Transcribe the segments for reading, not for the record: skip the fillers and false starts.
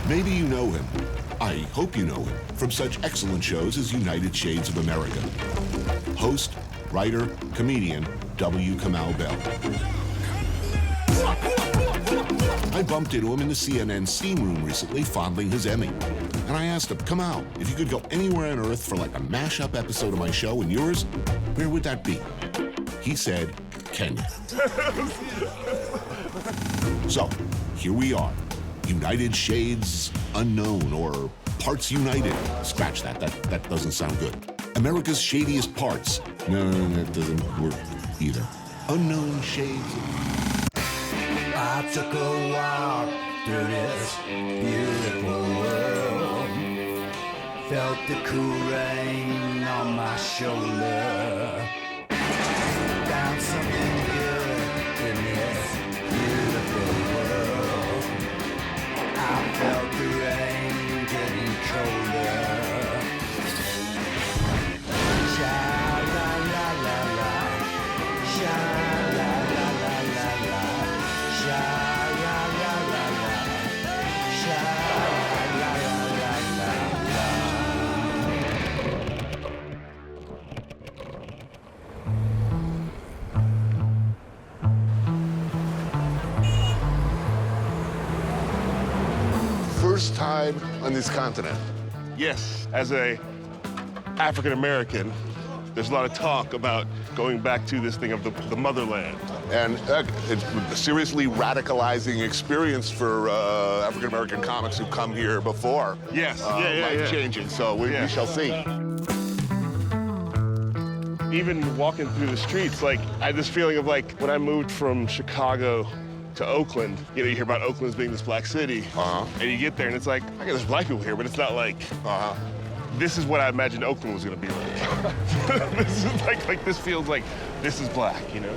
Maybe you know him. I hope you know him from such excellent shows as United Shades of America. Host, writer, comedian, W. Kamau Bell. I bumped into him in the CNN steam room recently, fondling his Emmy. And I asked him, Kamau, if you could go anywhere on Earth for like a mashup episode of my show and yours, where would that be? He said, Kenya. So, here we are. United Shades Unknown, or Parts United. Scratch that. That doesn't sound good. America's Shadiest Parts. No, that doesn't work either. Unknown Shades. I took a walk through this beautiful world. Felt the cool rain on my shoulder. Found something good in this beautiful world. I felt the rain getting colder. Sha la la la la, sha la la la la la, sha la la la la, sha la la la la. First time on this continent. Yes, as a African American, there's a lot of talk about going back to this thing of the motherland. And it's a seriously radicalizing experience for African American comics who've come here before. Yes, Life-changing, so we shall see. Even walking through the streets, like, I had this feeling of like when I moved from Chicago to Oakland, you hear about Oakland as being this black city, and you get there and it's like, okay, there's black people here, but it's not like, this is what I imagined Oakland was gonna be like. This is like this feels like this is black, you know?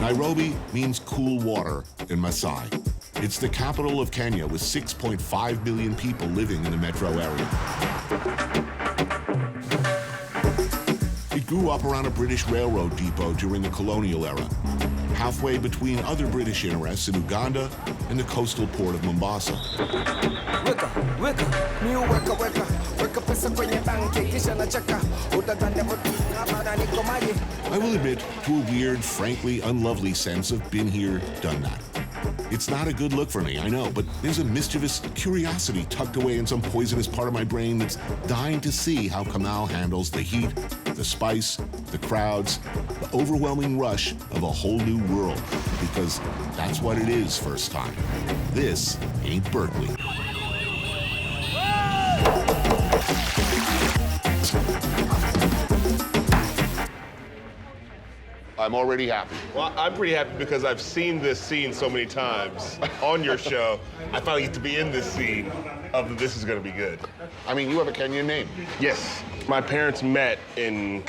Nairobi means cool water in Maasai. It's the capital of Kenya with 6.5 million people living in the metro area. It grew up around a British railroad depot during the colonial era, halfway between other British interests in Uganda and the coastal port of Mombasa. I will admit to a weird, frankly unlovely sense of been here, done that. It's not a good look for me, I know, but there's a mischievous curiosity tucked away in some poisonous part of my brain that's dying to see how Kamau handles the heat, the spice, the crowds, the overwhelming rush of a whole new world. Because that's what it is first time. This ain't Berkeley. I'm already happy. Well, I'm pretty happy because I've seen this scene so many times on your show. I finally get to be in this scene of this is gonna be good. I mean, you have a Kenyan name. Yes, my parents met in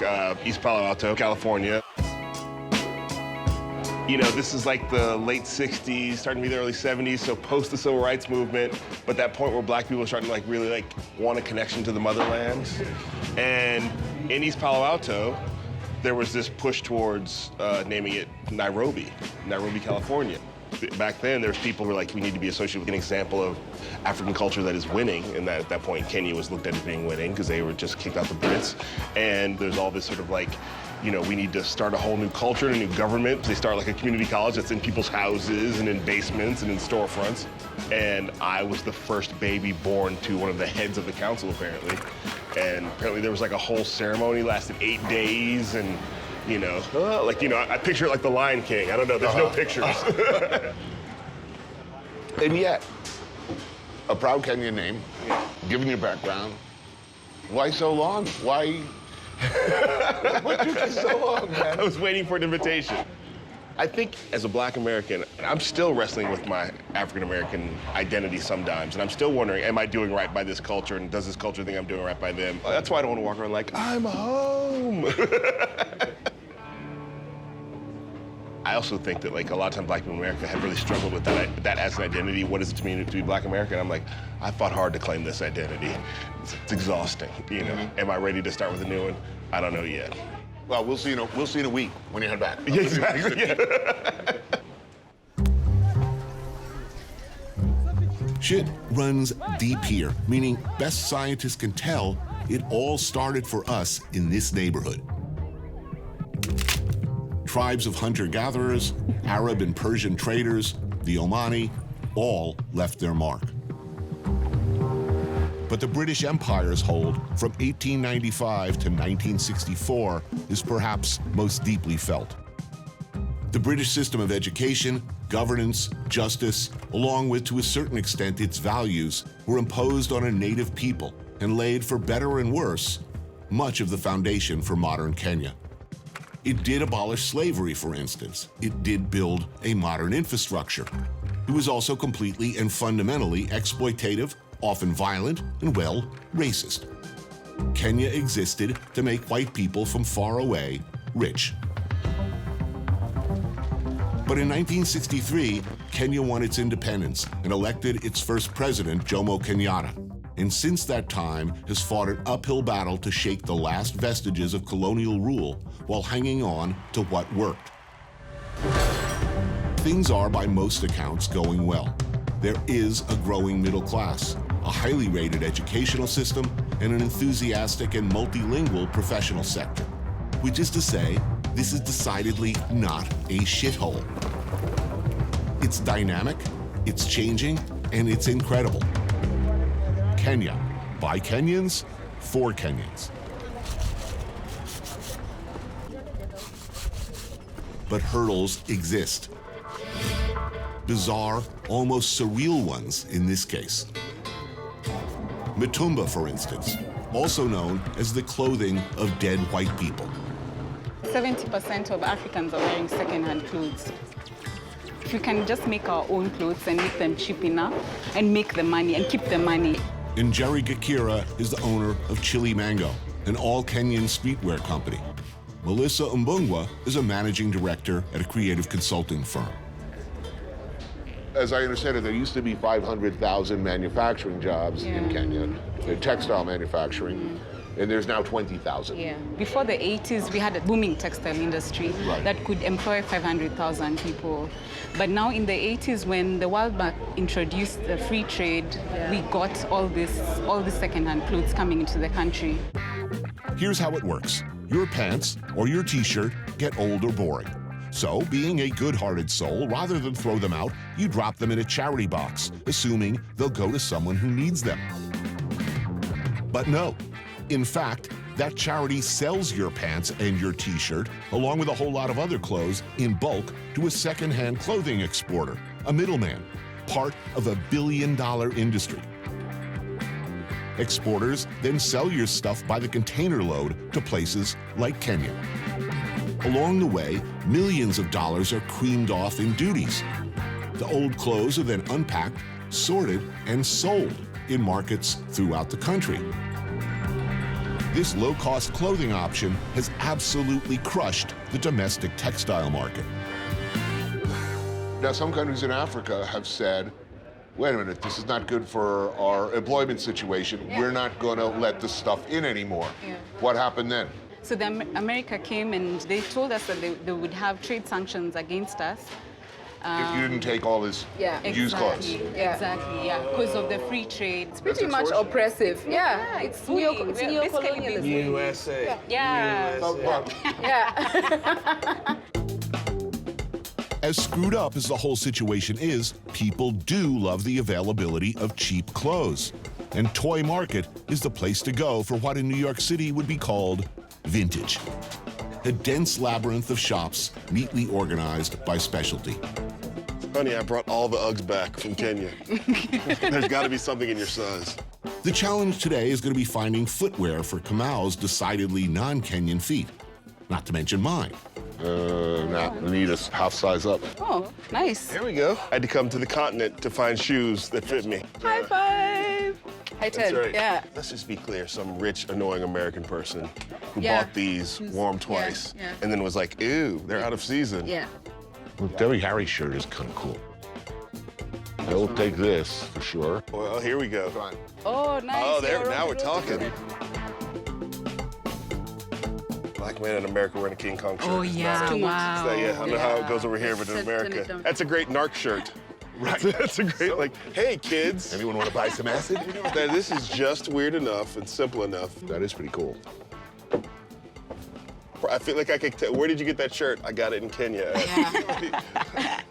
East Palo Alto, California. You know, this is like the late 60s, starting to be the early 70s, so post the civil rights movement, but that point where black people are starting to like really like want a connection to the motherland. And in East Palo Alto, there was this push towards naming it Nairobi, California. Back then, there's people who were like, we need to be associated with an example of African culture that is winning, and that at that point, Kenya was looked at as being winning because they were just kicked out the Brits. And there's all this sort of like, you know, we need to start a whole new culture and a new government. They start like a community college that's in people's houses and in basements and in storefronts. And I was the first baby born to one of the heads of the council, apparently. And apparently there was like a whole ceremony, lasted 8 days, and you know, I picture it like the Lion King. I don't know, there's no pictures. And yet, a proud Kenyan name, given your background, why so long? Why? What took you so long, man? I was waiting for an invitation. I think as a black American, I'm still wrestling with my African American identity sometimes, and I'm still wondering, am I doing right by this culture, and does this culture think I'm doing right by them? That's why I don't want to walk around like, I'm home. I also think that like a lot of times Black people in America have really struggled with that as an identity. What is it to me to be Black American? I'm like, I fought hard to claim this identity. It's exhausting, you know. Am I ready to start with a new one? I don't know yet. Well, we'll see in a week when you head back. Yeah, exactly. Yeah. Shit runs deep here, meaning best scientists can tell it all started for us in this neighborhood. Tribes of hunter-gatherers, Arab and Persian traders, the Omani, all left their mark. But the British Empire's hold from 1895 to 1964 is perhaps most deeply felt. The British system of education, governance, justice, along with, to a certain extent, its values, were imposed on a native people and laid, for better and worse, much of the foundation for modern Kenya. It did abolish slavery, for instance. It did build a modern infrastructure. It was also completely and fundamentally exploitative, often violent, and, well, racist. Kenya existed to make white people from far away rich. But in 1963, Kenya won its independence and elected its first president, Jomo Kenyatta, and since that time has fought an uphill battle to shake the last vestiges of colonial rule while hanging on to what worked. Things are, by most accounts, going well. There is a growing middle class, a highly rated educational system, and an enthusiastic and multilingual professional sector, which is to say, this is decidedly not a shithole. It's dynamic, it's changing, and it's incredible. Kenya, by Kenyans, for Kenyans. But hurdles exist. Bizarre, almost surreal ones in this case. Mitumba, for instance, also known as the clothing of dead white people. 70% of Africans are wearing secondhand clothes. If we can just make our own clothes and make them cheap enough and make the money and keep the money. And Jerry Gakira is the owner of Chili Mango, an all-Kenyan streetwear company. Melissa Mbungwa is a managing director at a creative consulting firm. As I understand it, there used to be 500,000 manufacturing jobs in Kenya, textile manufacturing, and there's now 20,000. Yeah. Before the 80s, we had a booming textile industry that could employ 500,000 people. But now in the 80s, when the World Bank introduced the free trade, we got all this secondhand clothes coming into the country. Here's how it works. Your pants or your t-shirt get old or boring. So, being a good-hearted soul, rather than throw them out, you drop them in a charity box, assuming they'll go to someone who needs them. But no. In fact, that charity sells your pants and your t-shirt, along with a whole lot of other clothes, in bulk to a second-hand clothing exporter, a middleman, part of a billion-dollar industry. Exporters then sell your stuff by the container load to places like Kenya. Along the way, millions of dollars are creamed off in duties. The old clothes are then unpacked, sorted, and sold in markets throughout the country. This low-cost clothing option has absolutely crushed the domestic textile market. Now, some countries in Africa have said, wait a minute, this is not good for our employment situation. We're not going to let this stuff in anymore. What happened then? So America came and they told us that they would have trade sanctions against us. If you didn't take all this used clothes. Exactly, because of the free trade. It's pretty much oppressive. Yeah, it's neo-colonialism. USA. Yeah. As screwed up as the whole situation is, people do love the availability of cheap clothes. And Toy Market is the place to go for what in New York City would be called vintage. A dense labyrinth of shops neatly organized by specialty. Honey, I brought all the Uggs back from Kenya. There's got to be something in your size. The challenge today is going to be finding footwear for Kamau's decidedly non-Kenyan feet, not to mention mine. I need a half size up. Oh, nice. There we go. I had to come to the continent to find shoes that fit me. High five. High That's 10. right. Yeah. Let's just be clear, some rich, annoying American person who bought these, wore them twice, and then was like, ew, they're out of season. Yeah. Well, Debbie Harry's shirt is kind of cool. I will take this for sure. Well, here we go. Oh, nice. Oh, there, now we're talking. Black man in America wearing a King Kong shirt. Oh, yeah, wow. So, yeah, I don't know how it goes over here, but in America. That's a great narc shirt. Right. That's a great, like, hey, kids. Anyone want to buy some acid? This is just weird enough and simple enough. That is pretty cool. I feel like I could tell. Where did you get that shirt? I got it in Kenya. Yeah.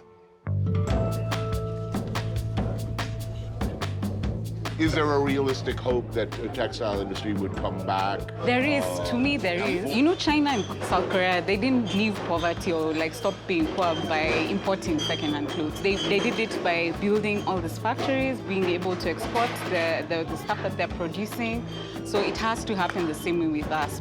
Is there a realistic hope that the textile industry would come back? There is, to me there is. You know, China and South Korea, they didn't leave poverty or like stop being poor by importing secondhand clothes. They did it by building all these factories, being able to export the stuff that they're producing. So it has to happen the same way with us.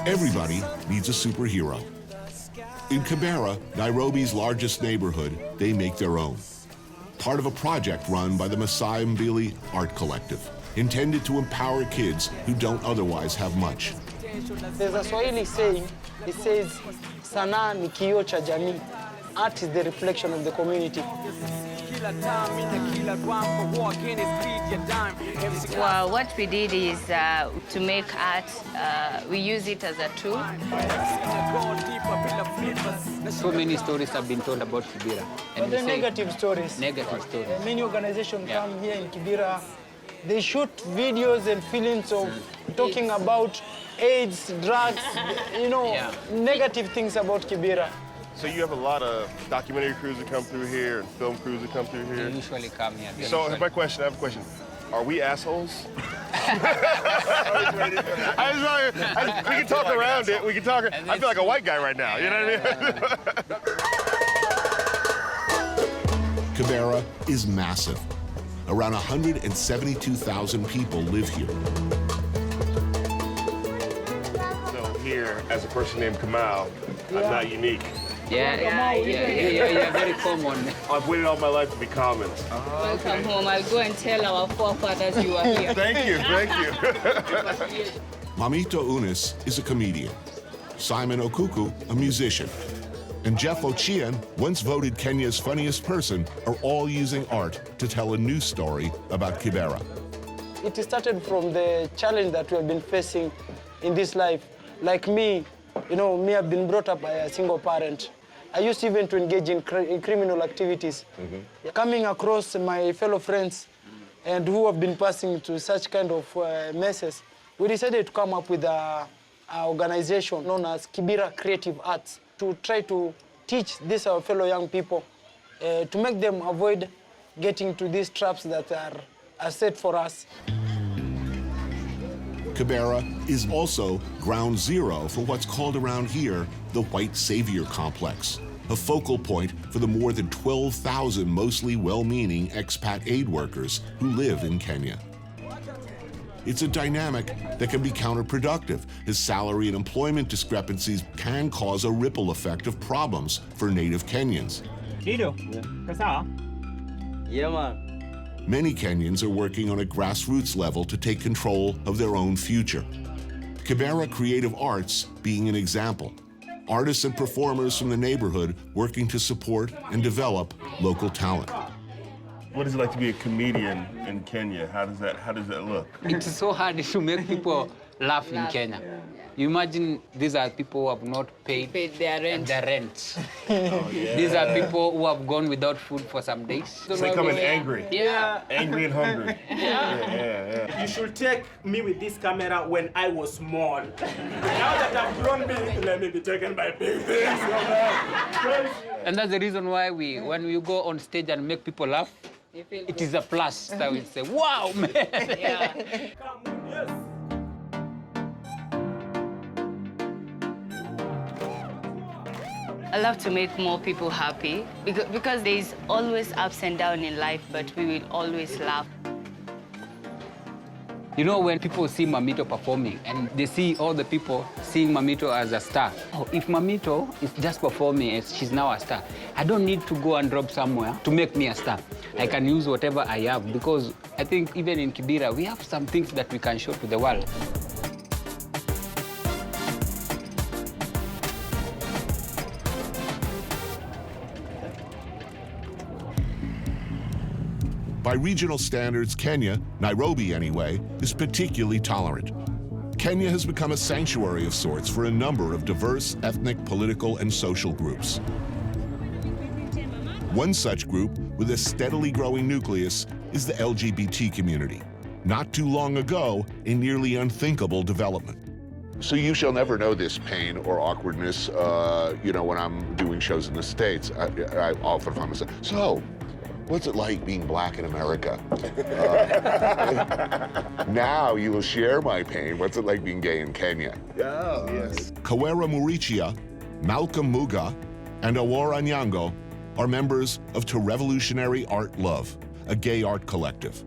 Everybody needs a superhero. In Kibera, Nairobi's largest neighborhood, they make their own. Part of a project run by the Maasai Mbili Art Collective, intended to empower kids who don't otherwise have much. There's a Swahili saying, it says, sanaa ni kioo cha jamii. Art is the reflection of the community. Well, what we did is to make art, we use it as a tool. So many stories have been told about Kibera. But they're negative stories. Negative stories. Many organizations come here in Kibera, they shoot videos and films of talking about AIDS, drugs, you know, negative things about Kibera. So you have a lot of documentary crews that come through here and film crews that come through here? They usually come here. So I have a question. Are we assholes? We can talk around it. We can talk. I feel like a white guy right now. You know what I mean? Kibera is massive. Around 172,000 people live here. So here, as a person named Kamau, I'm not unique. Yeah, very common. I've waited all my life to be common. Welcome home. I'll go and tell our forefathers you are here. Thank you. Mamito Unis is a comedian. Simon Okuku, a musician. And Jeff Ochieng, once voted Kenya's funniest person, are all using art to tell a new story about Kibera. It started from the challenge that we have been facing in this life. Like me, you know, I've been brought up by a single parent. I used even to engage in criminal activities. Coming across my fellow friends and who have been passing to such kind of messes, we decided to come up with an organization known as Kibera Creative Arts to try to teach these our fellow young people to make them avoid getting to these traps that are set for us. Kibera is also ground zero for what's called around here the white savior complex, a focal point for the more than 12,000 mostly well-meaning expat aid workers who live in Kenya. It's a dynamic that can be counterproductive, as salary and employment discrepancies can cause a ripple effect of problems for native Kenyans. Yeah, man. Many Kenyans are working on a grassroots level to take control of their own future. Kibera Creative Arts being an example. Artists and performers from the neighborhood working to support and develop local talent. What is it like to be a comedian in Kenya? How does that look? It's so hard to make people laugh in Kenya. You imagine these are people who have not paid their rent. These are people who have gone without food for some days. They come in angry. Yeah. Angry and hungry. You should take me with this camera when I was small. Now that I've grown big, let me be taken by big things. And that's the reason why when we go on stage and make people laugh, it is a plus. So we say, wow, man. Yeah. Yes. I love to make more people happy because there's always ups and downs in life, but we will always laugh. You know, when people see Mamito performing and they see all the people seeing Mamito as a star. Oh, if Mamito is just performing and she's now a star, I don't need to go and drop somewhere to make me a star. I can use whatever I have because I think even in Kibera, we have some things that we can show to the world. By regional standards, Kenya, Nairobi anyway, is particularly tolerant. Kenya has become a sanctuary of sorts for a number of diverse ethnic, political, and social groups. One such group with a steadily growing nucleus is the LGBT community. Not too long ago, a nearly unthinkable development. So you shall never know this pain or awkwardness, you know, when I'm doing shows in the States. I often find myself, so, what's it like being black in America? Now you will share my pain. What's it like being gay in Kenya? Oh, yes. Kawera Murichia, Malcolm Muga, and Awara Nyango are members of To Revolutionary Art Love, a gay art collective.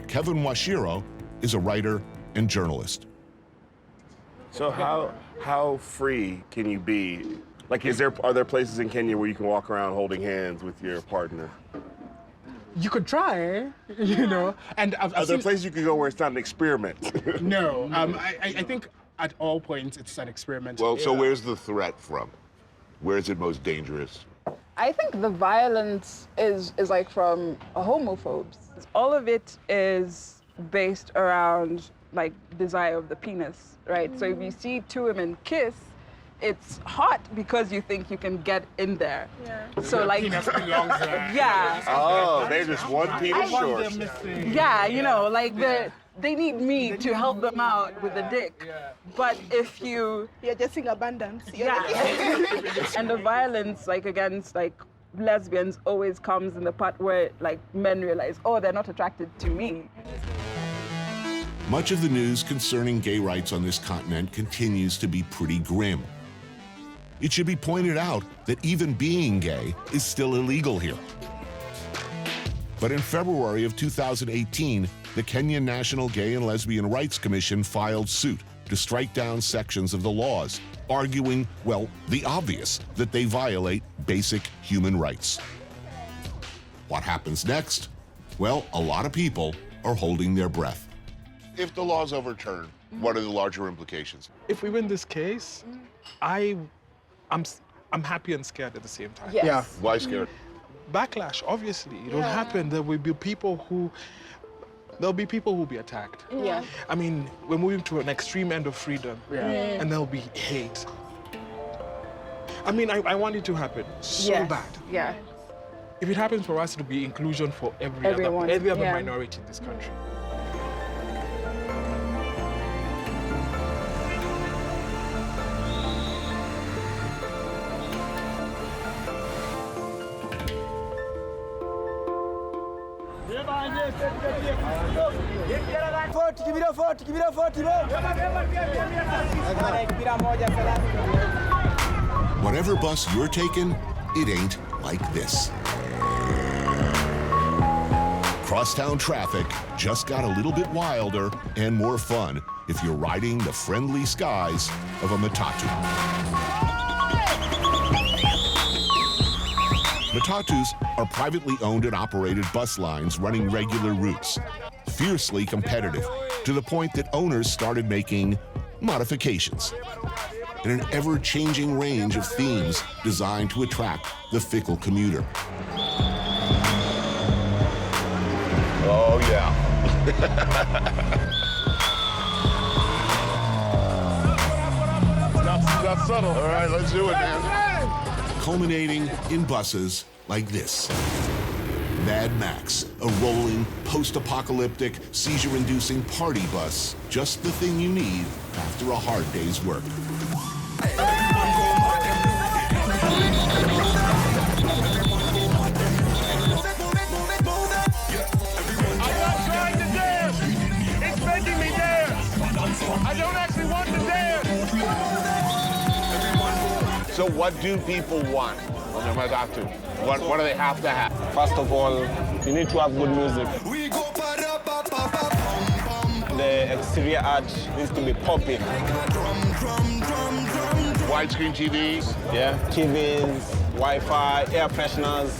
Kevin Washiro is a writer and journalist. So how free can you be? Like, are there places in Kenya where you can walk around holding hands with your partner? You could try, you know. And are there places you could go where it's not an experiment? No, I think at all points it's an experiment. Well, so where's the threat from? Where is it most dangerous? I think the violence is like from homophobes. All of it is based around like desire of the penis, right? So if you see two women kiss, it's hot because you think you can get in there. Yeah. So like, penis belongs there. Yeah. Oh, they're just one penis short. Yeah, you know, like they need me to help them out with the dick. Yeah. But if you're just in abundance. Yeah. And the violence like against like lesbians always comes in the part where like men realize, oh, they're not attracted to me. Much of the news concerning gay rights on this continent continues to be pretty grim. It should be pointed out that even being gay is still illegal here. But in February of 2018, the Kenyan National Gay and Lesbian Rights Commission filed suit to strike down sections of the laws, arguing, well, the obvious, that they violate basic human rights. What happens next? Well, a lot of people are holding their breath. If the law's overturned, what are the larger implications? If we win this case, I'm happy and scared at the same time. Yes. Yeah. Why scared? Backlash, obviously. It'll happen. There will be people who will be attacked. Yeah. I mean, we're moving to an extreme end of freedom. Yeah. And there'll be hate. I mean, I want it to happen so bad. Yeah. If it happens for us, it'll be inclusion for every Everyone, other yeah. minority in this country. Whatever bus you're taking, it ain't like this. Crosstown traffic just got a little bit wilder and more fun if you're riding the friendly skies of a Matatu. Matatus are privately owned and operated bus lines running regular routes, fiercely competitive, to the point that owners started making modifications in an ever-changing range of themes designed to attract the fickle commuter. Oh, yeah. Not subtle. All right, let's do it, man. Culminating in buses like this. Mad Max, a rolling, post-apocalyptic, seizure-inducing party bus. Just the thing you need after a hard day's work. I'm not trying to dance. It's making me dance. I don't actually want to dance. So what do people want on their Matatu? What do they have to have? First of all, you need to have good music. The exterior art needs to be popping. Widescreen TVs? Yeah, TVs, Wi-Fi, air fresheners.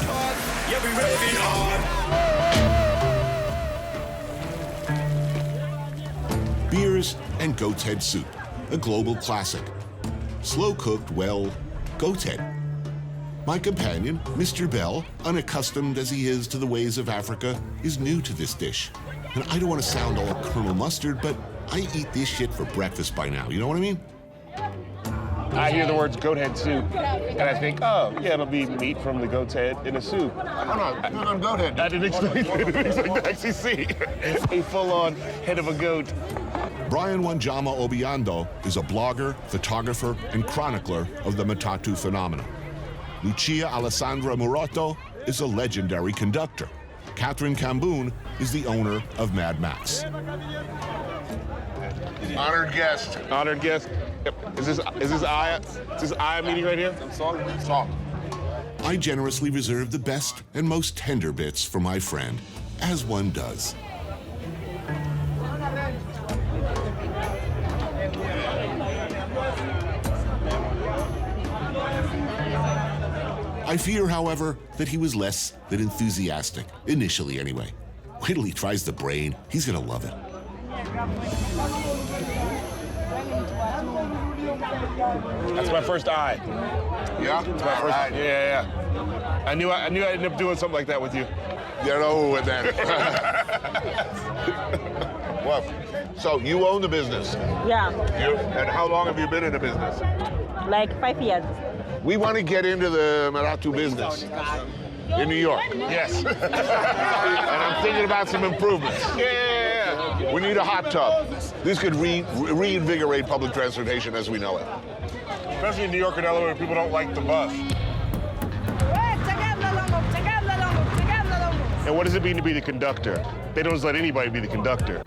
Beers and goat's head soup, a global classic. Slow cooked, well, goat's head. My companion, Mr. Bell, unaccustomed as he is to the ways of Africa, is new to this dish. And I don't want to sound all Colonel Mustard, but I eat this shit for breakfast by now. You know what I mean? I hear the words goat head soup, and I think, oh, yeah, it'll be meat from the goat's head in a soup. Oh, no, goat head. I didn't expect to actually see a full-on head of a goat. Brian Wanjama Obiando is a blogger, photographer, and chronicler of the Matatu phenomenon. Lucia Alessandra Murato is a legendary conductor. Catherine Camboon is the owner of Mad Max. Honored guest. Honored guest. Yep. Is this I meeting right here? Song. I generously reserve the best and most tender bits for my friend, as one does. I fear, however, that he was less than enthusiastic, initially anyway. Wait till he tries the brain, he's gonna love it. That's my first eye. Yeah? That's my first. Right. Yeah. I knew I'd end up doing something like that with you. Get over with that. Well, so you own the business. Yeah, And how long have you been in the business? like 5 years. We want to get into the Matatu business in New York. Yes. And I'm thinking about some improvements. Yeah. We need a hot tub. This could reinvigorate public transportation as we know it. Especially in New York and Delaware, people don't like the bus. And what does it mean to be the conductor? They don't just let anybody be the conductor.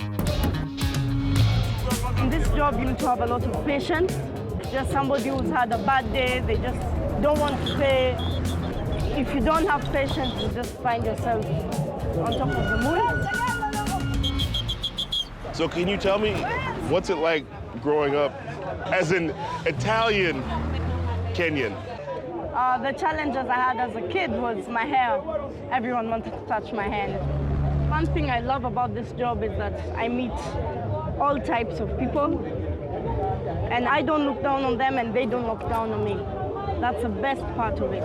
In this job, you need to have a lot of patience. Just somebody who's had a bad day, they just don't want to pay. If you don't have patience, you just find yourself on top of the moon. So can you tell me, what's it like growing up as an Italian Kenyan? The challenges I had as a kid was my hair. Everyone wanted to touch my hair. One thing I love about this job is that I meet all types of people. And I don't look down on them and they don't look down on me. That's the best part of it.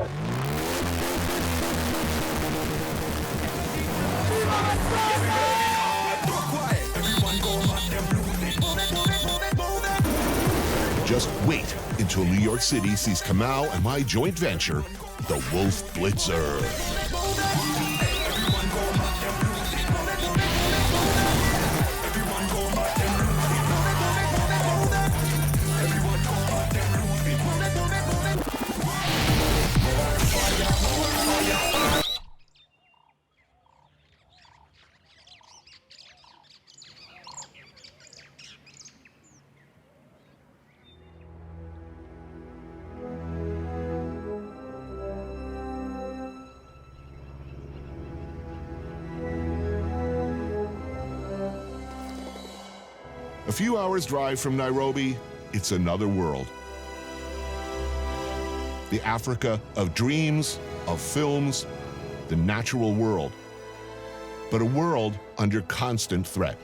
Just wait until New York City sees Kamau and my joint venture, the Wolf Blitzer. A few hours drive from Nairobi, it's another world. The Africa of dreams, of films, the natural world. But a world under constant threat.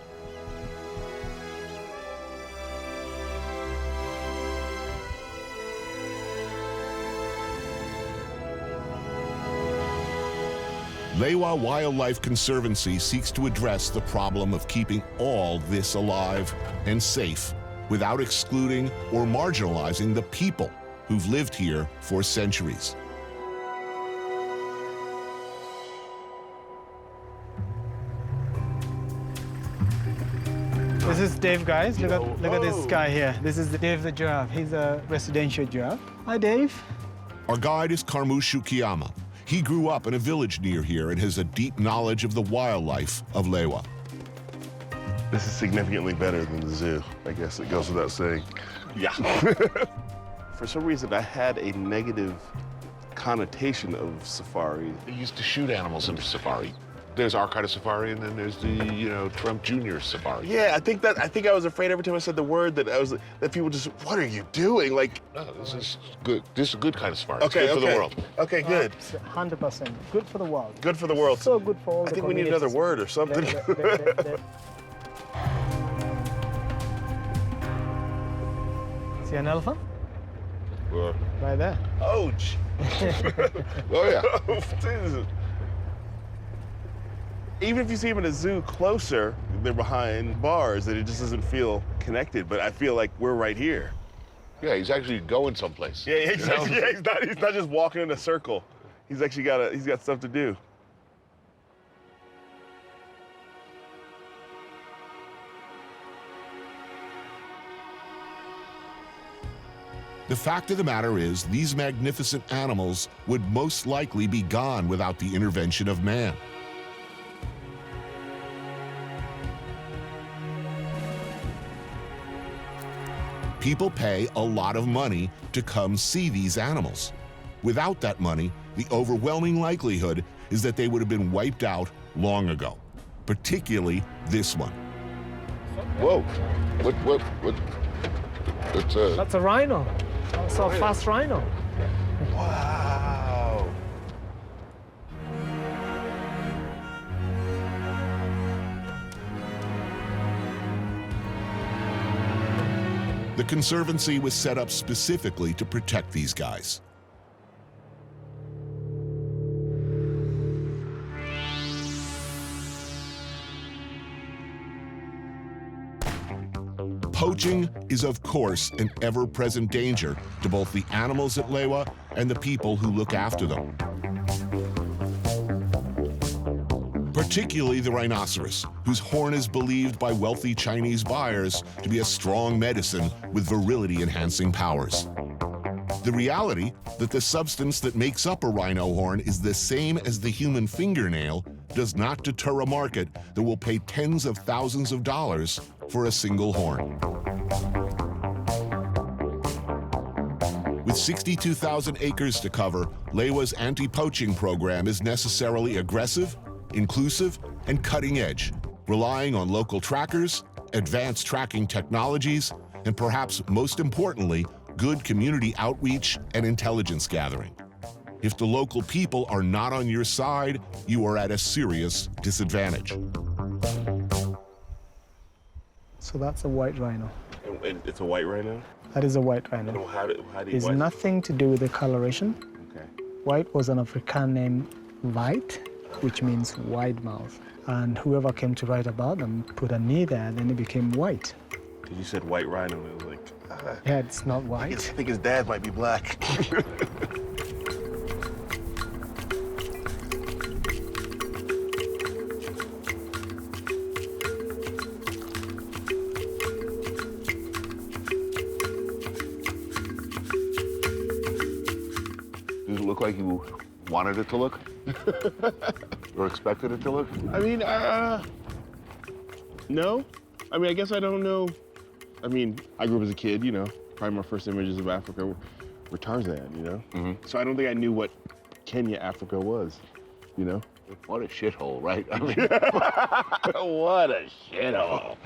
Lewa Wildlife Conservancy seeks to address the problem of keeping all this alive and safe without excluding or marginalizing the people who've lived here for centuries. This is Dave, guys. Look at this guy here. This is Dave the giraffe. He's a residential giraffe. Hi, Dave. Our guide is Kamau Bell. He grew up in a village near here and has a deep knowledge of the wildlife of Lewa. This is significantly better than the zoo. I guess it goes without saying. Yeah. For some reason, I had a negative connotation of safari. They used to shoot animals in safari. There's our kind of safari, and then there's the, Trump Jr. safari. Yeah, I think I was afraid every time I said the word that people just, what are you doing? Like, no, this is good. This is a good kind of safari. Okay, it's good for the world. Okay, good. 100%. Good for the world. Good for the world. So good for all the I think we need another word or something. See an elephant? Where? Right there. Ouch. Oh, yeah. Jesus. Even if you see them in a zoo closer, they're behind bars, and it just doesn't feel connected. But I feel like we're right here. Yeah, he's actually going someplace. Yeah, exactly. Yeah, he's not just walking in a circle. He's actually got stuff to do. The fact of the matter is, these magnificent animals would most likely be gone without the intervention of man. People pay a lot of money to come see these animals. Without that money, the overwhelming likelihood is that they would have been wiped out long ago, particularly this one. Whoa, what? That's a rhino. That's a fast rhino. Wow. The Conservancy was set up specifically to protect these guys. Poaching is, of course, an ever-present danger to both the animals at Lewa and the people who look after them. Particularly the rhinoceros, whose horn is believed by wealthy Chinese buyers to be a strong medicine with virility-enhancing powers. The reality that the substance that makes up a rhino horn is the same as the human fingernail does not deter a market that will pay tens of thousands of dollars for a single horn. With 62,000 acres to cover, Lewa's anti-poaching program is necessarily aggressive, inclusive, and cutting edge, relying on local trackers, advanced tracking technologies, and perhaps most importantly, good community outreach and intelligence gathering. If the local people are not on your side, you are at a serious disadvantage. So that's a white rhino. And it's a white rhino? That is a white rhino. And how do you It's nothing to do with the coloration. Okay. White was an African name, white, which means wide mouth. And whoever came to write about them put a knee there, then it became white. You said white rhino, and it was like... Yeah, it's not white. I think his dad might be black. Does it look like you wanted it to look? Or expected it to look? I mean, no. I mean, I guess I don't know. I mean, I grew up as a kid, Probably my first images of Africa were Tarzan, Mm-hmm. So I don't think I knew what Kenya, Africa was, What a shithole, right? I mean, What a shithole.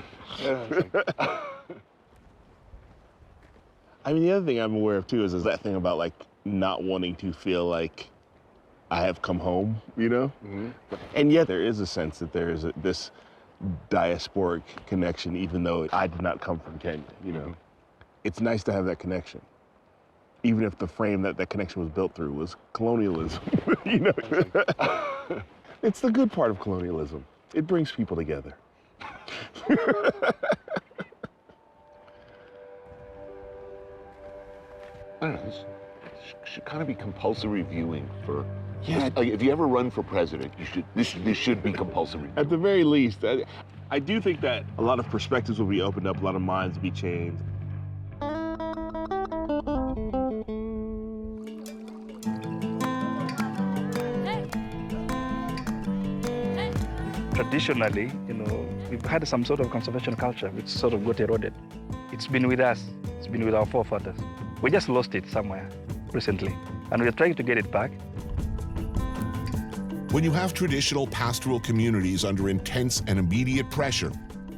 I mean, the other thing I'm aware of, too, is that thing about, like, not wanting to feel like I have come home, Mm-hmm. And yet there is a sense that there is this diasporic connection, even though I did not come from Kenya, Mm-hmm. It's nice to have that connection, even if the frame that connection was built through was colonialism, It's the good part of colonialism. It brings people together. I don't know, this should kind of be compulsory viewing for. Yeah. Like, if you ever run for president, this should be compulsory. At the very least, I do think that a lot of perspectives will be opened up, a lot of minds will be changed. Traditionally, we've had some sort of conservation culture which sort of got eroded. It's been with us. It's been with our forefathers. We just lost it somewhere recently, and we're trying to get it back. When you have traditional pastoral communities under intense and immediate pressure,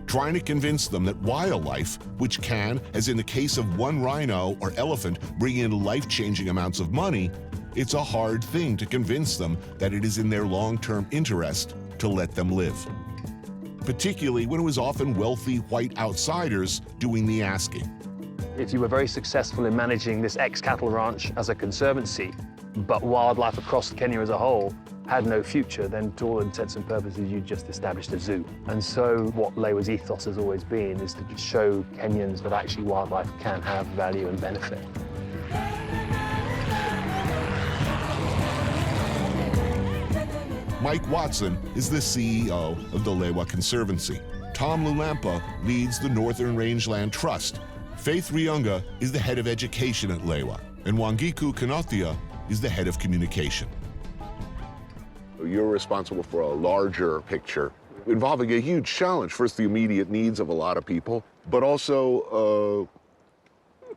trying to convince them that wildlife, which can, as in the case of one rhino or elephant, bring in life-changing amounts of money, it's a hard thing to convince them that it is in their long-term interest to let them live. Particularly when it was often wealthy white outsiders doing the asking. If you were very successful in managing this ex-cattle ranch as a conservancy, but wildlife across Kenya as a whole had no future, then to all intents and purposes, you just established a zoo. And so what Lewa's ethos has always been is to just show Kenyans that actually wildlife can have value and benefit. Mike Watson is the CEO of the Lewa Conservancy. Tom Lulampa leads the Northern Rangeland Trust. Faith Riunga is the head of education at Lewa, and Wangiku Kanothia is the head of communication. You're responsible for a larger picture involving a huge challenge. First, the immediate needs of a lot of people, but also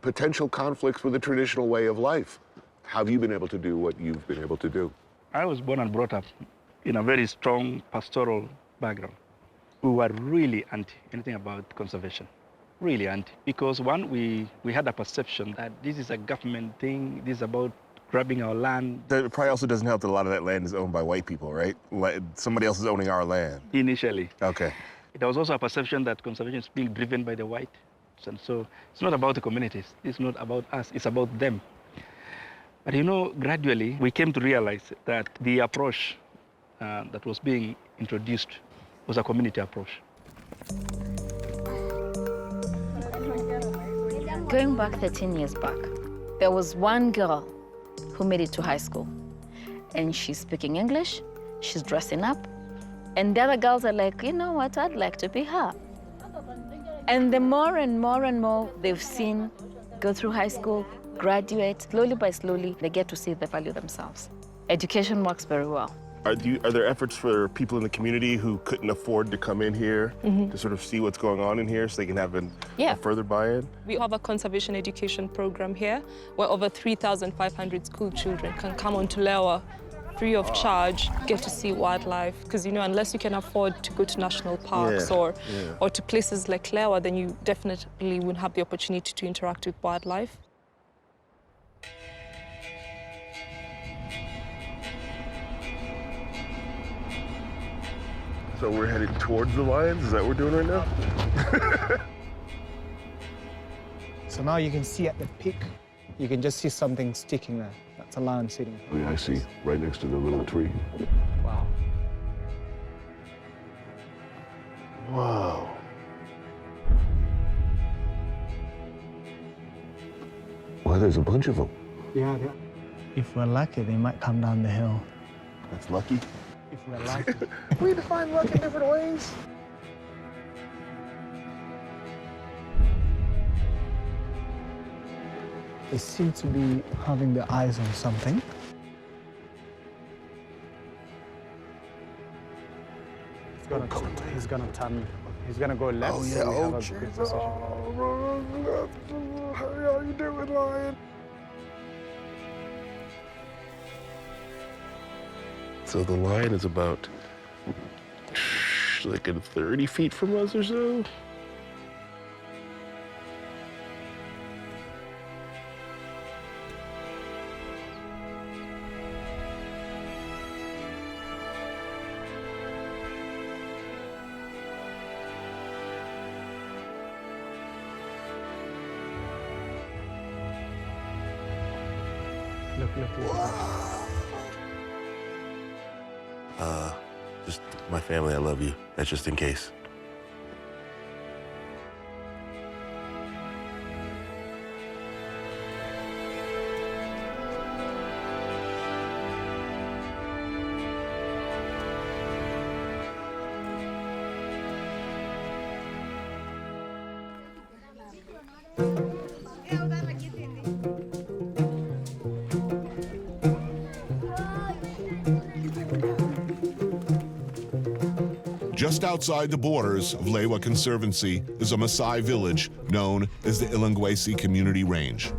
potential conflicts with the traditional way of life. How have you been able to do what you've been able to do? I was born and brought up in a very strong pastoral background. We were really anti anything about conservation, really anti. Because one, we had a perception that this is a government thing, this is about grabbing our land. That probably also doesn't help that a lot of that land is owned by white people, right? Like, somebody else is owning our land. Initially. Okay. There was also a perception that conservation is being driven by the whites. And so it's not about the communities, it's not about us, it's about them. But gradually we came to realize that the approach that was being introduced was a community approach. Going back 13 years back, there was one girl who made it to high school. And she's speaking English, she's dressing up, and the other girls are like, you know what, I'd like to be her. And the more and more and more they've seen go through high school, graduate, slowly by slowly, they get to see the value themselves. Education works very well. Are there efforts for people in the community who couldn't afford to come in here to sort of see what's going on in here so they can have a further buy-in? We have a conservation education program here where over 3,500 school children can come onto Lewa free of charge, get to see wildlife. Because, unless you can afford to go to national parks or to places like Lewa, then you definitely wouldn't have the opportunity to interact with wildlife. So we're headed towards the lions? Is that what we're doing right now? So now you can see at the peak, you can just see something sticking there. That's a lion sitting. Oh, yeah, I see, right next to the little tree. Wow. Wow. Well, there's a bunch of them. Yeah. If we're lucky, they might come down the hill. That's lucky. If we're lucky. We define luck in different ways. They seem to be having their eyes on something. He's gonna turn. He's gonna go left. Oh, yeah. So we have Oh, a geez. good position. How are you doing, lion? So the lion is about like 30 feet from us or so. Look. Just my family, I love you. That's just in case. Just outside the borders of Lewa Conservancy is a Maasai village known as the Ilangwesi Community Range.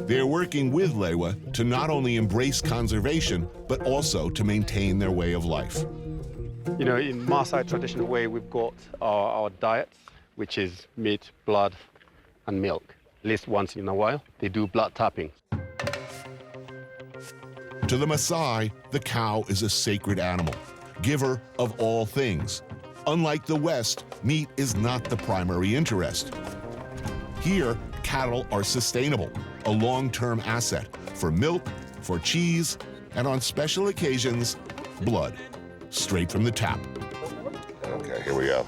They are working with Lewa to not only embrace conservation, but also to maintain their way of life. You know, in Maasai traditional way, we've got our diets, which is meat, blood, and milk. At least once in a while, they do blood tapping. To the Maasai, the cow is a sacred animal, giver of all things. Unlike the West, meat is not the primary interest. Here, cattle are sustainable, a long-term asset for milk, for cheese, and on special occasions, blood, straight from the tap. Okay, here we go.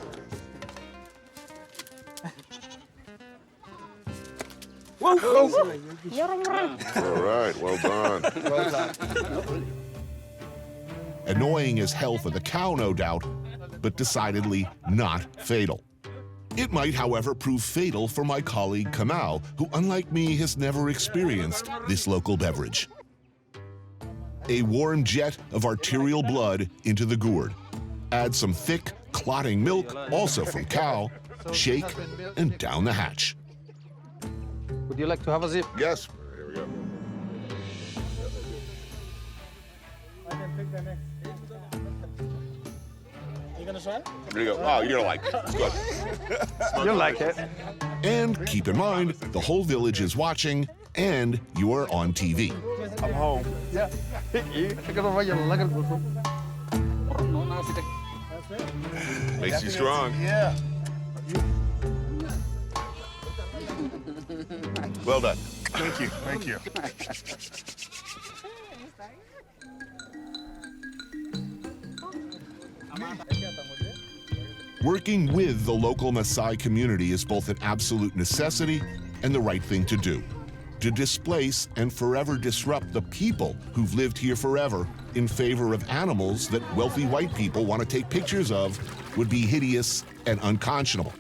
Whoa! All right, well done. Well done. Annoying as hell for the cow, no doubt, but decidedly not fatal. It might, however, prove fatal for my colleague Kamau, who, unlike me, has never experienced this local beverage. A warm jet of arterial blood into the gourd. Add some thick, clotting milk, also from cow, shake, and down the hatch. Would you like to have a sip? Yes. Here we go. You gonna try? Here you go. Oh, you're gonna like it. It's good. You'll like it. And keep in mind, the whole village is watching, and you are on TV. I'm home. Yeah. Makes you strong. Yeah. Well done. Thank you. Thank you. Working with the local Maasai community is both an absolute necessity and the right thing to do. To displace and forever disrupt the people who've lived here forever in favor of animals that wealthy white people want to take pictures of would be hideous and unconscionable.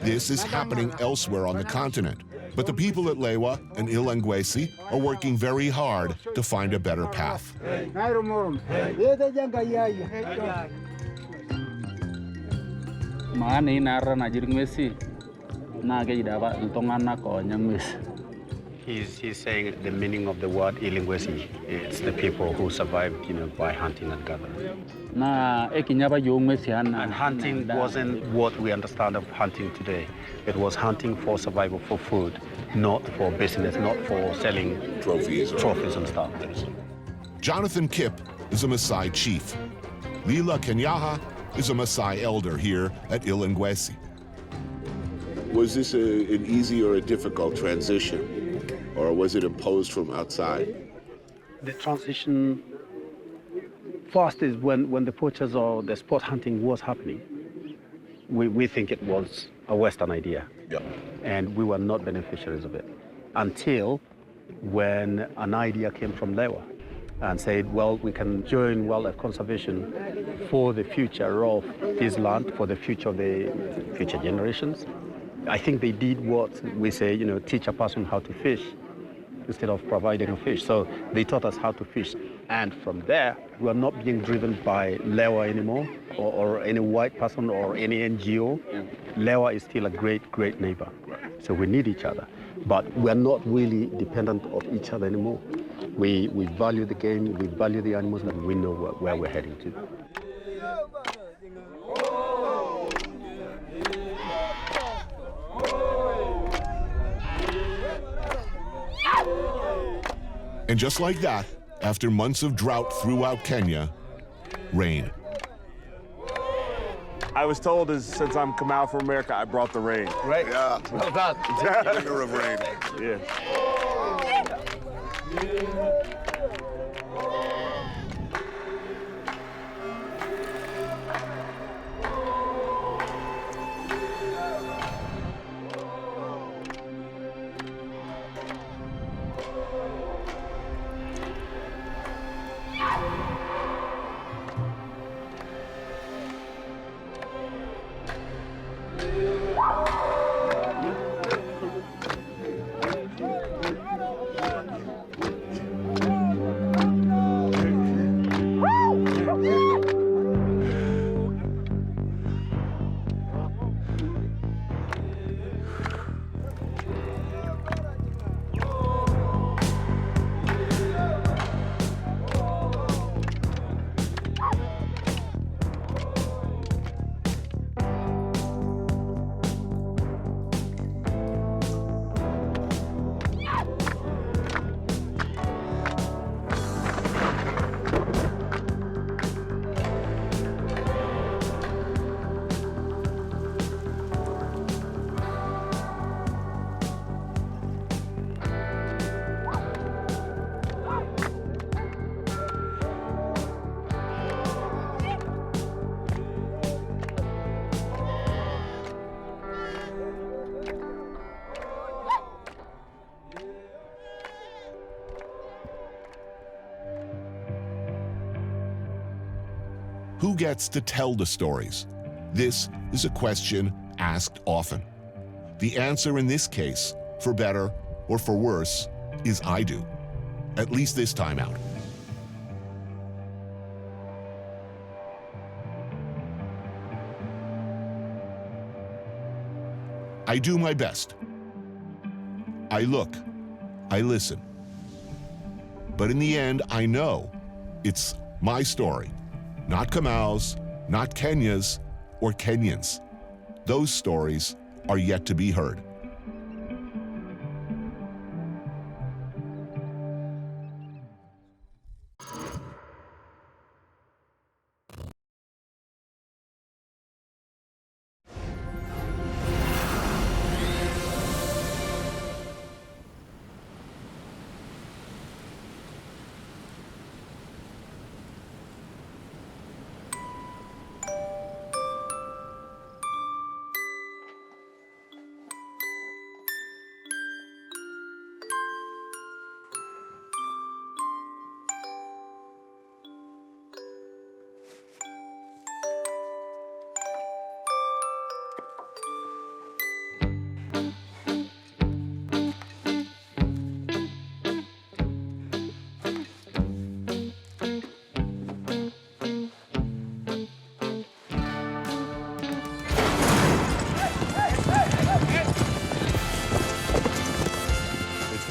This is happening elsewhere on the continent, but the people at Lewa and Ilangwesi are working very hard to find a better path. He's saying the meaning of the word Ilangwesi. It's the people who survived, you know, by hunting and gathering. And hunting wasn't what we understand of hunting today. It was hunting for survival, for food, not for business, not for selling trophies and stuff. Jonathan Kip is a Maasai chief. Lila Kenyaha is a Maasai elder here at Ilangwesi. Was this an easy or a difficult transition, or was it imposed from outside? The transition first is when the poachers or the sport hunting was happening. We think it was a Western idea, and we were not beneficiaries of it until when an idea came from Lewa and said, well, we can join wildlife conservation for the future of this land, for the future of the future generations. I think they did what we say, you know, teach a person how to fish instead of providing a fish. So they taught us how to fish. And from there, we are not being driven by Lewa anymore, or any white person or any NGO. Lewa is still a great, great neighbor. So we need each other. But we're not really dependent of each other anymore. We value the game, we value the animals, and we know where we're heading to. And just like that, after months of drought throughout Kenya, rain. I was told, since I'm Kamau from America, I brought the rain. Right? Yeah. Well done. Bringer of rain. Yeah. Who gets to tell the stories? This is a question asked often. The answer in this case, for better or for worse, is I do. At least this time out. I do my best. I look. I listen. But in the end, I know it's my story, not Kamau's, not Kenya's, or Kenyans. Those stories are yet to be heard.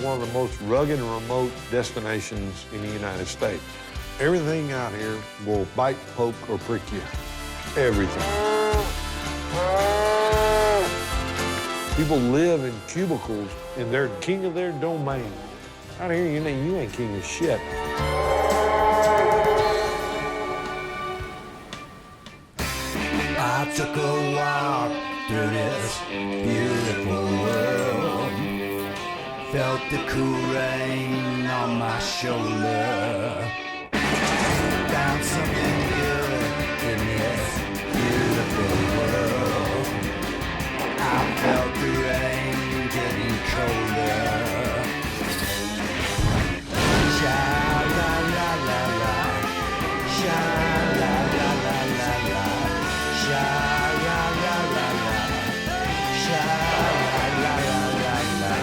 One of the most rugged and remote destinations in the United States. Everything out here will bite, poke, or prick you. Everything. People live in cubicles and they're king of their domain. Out here, you ain't king of shit. I took a walk through this beautiful world. Felt the cool rain on my shoulder. Found something good in this beautiful world. I felt the rain getting colder. Sha la la la la, sha la la la la la, sha la la la la, sha la la la la la.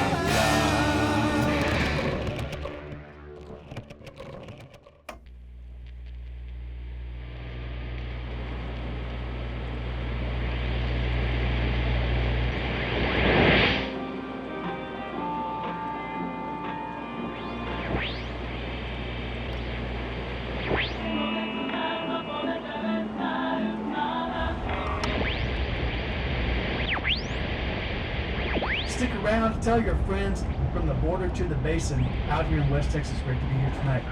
Stick around to tell your friends from the border to the basin out here in West Texas. Great to be here tonight.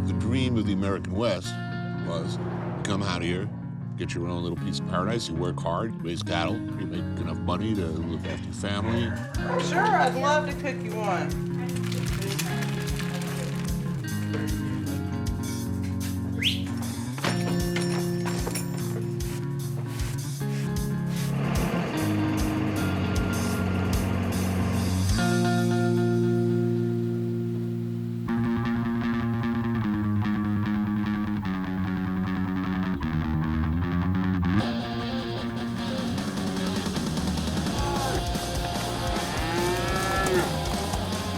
The dream of the American West was you come out here, get your own little piece of paradise, you work hard, raise cattle, you make enough money to look after your family. Sure, I'd love to cook you one.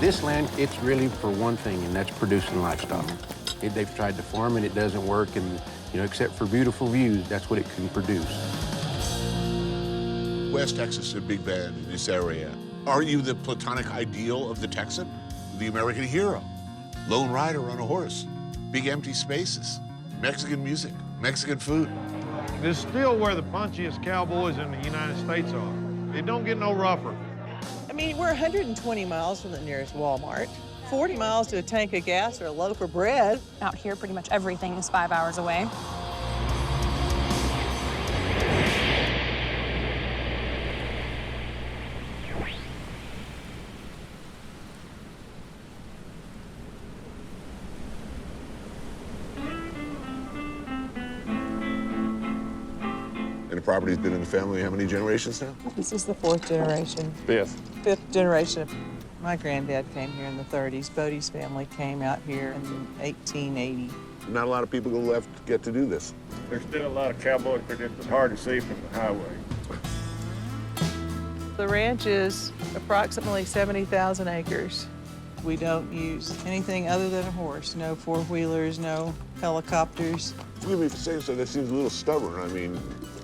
This land, it's really for one thing, and that's producing livestock. They've tried to farm and it doesn't work, and except for beautiful views, that's what it can produce. West Texas is a big band in this area. Are you the platonic ideal of the Texan? The American hero? Lone rider on a horse? Big empty spaces? Mexican music? Mexican food? This is still where the punchiest cowboys in the United States are. It don't get no rougher. I mean, we're 120 miles from the nearest Walmart, 40 miles to a tank of gas or a loaf of bread. Out here, pretty much everything is 5 hours away. property's been in the family how many generations now? This is the 4th generation. Fifth. 5th generation. My granddad came here in the 30s. Bodie's family came out here in 1880. Not a lot of people left get to do this. There's still a lot of cowboys, but it's hard to see from the highway. The ranch is approximately 70,000 acres. We don't use anything other than a horse. No four-wheelers, no helicopters. Forgive me for saying so, that seems a little stubborn. I mean,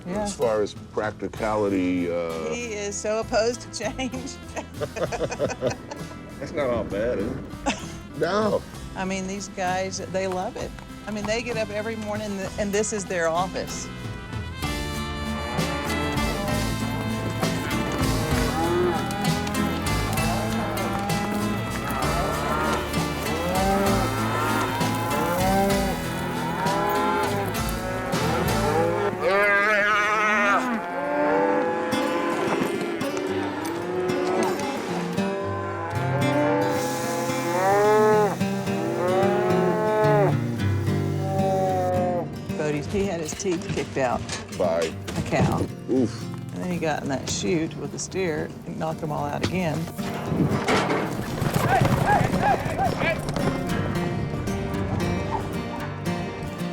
Yeah. as far as practicality, He is so opposed to change. that's not all bad, is it? No. I mean, these guys, they love it. I mean, they get up every morning and this is their office. He had his teeth kicked out by a cow. Oof. And then he got in that chute with the steer and knocked them all out again.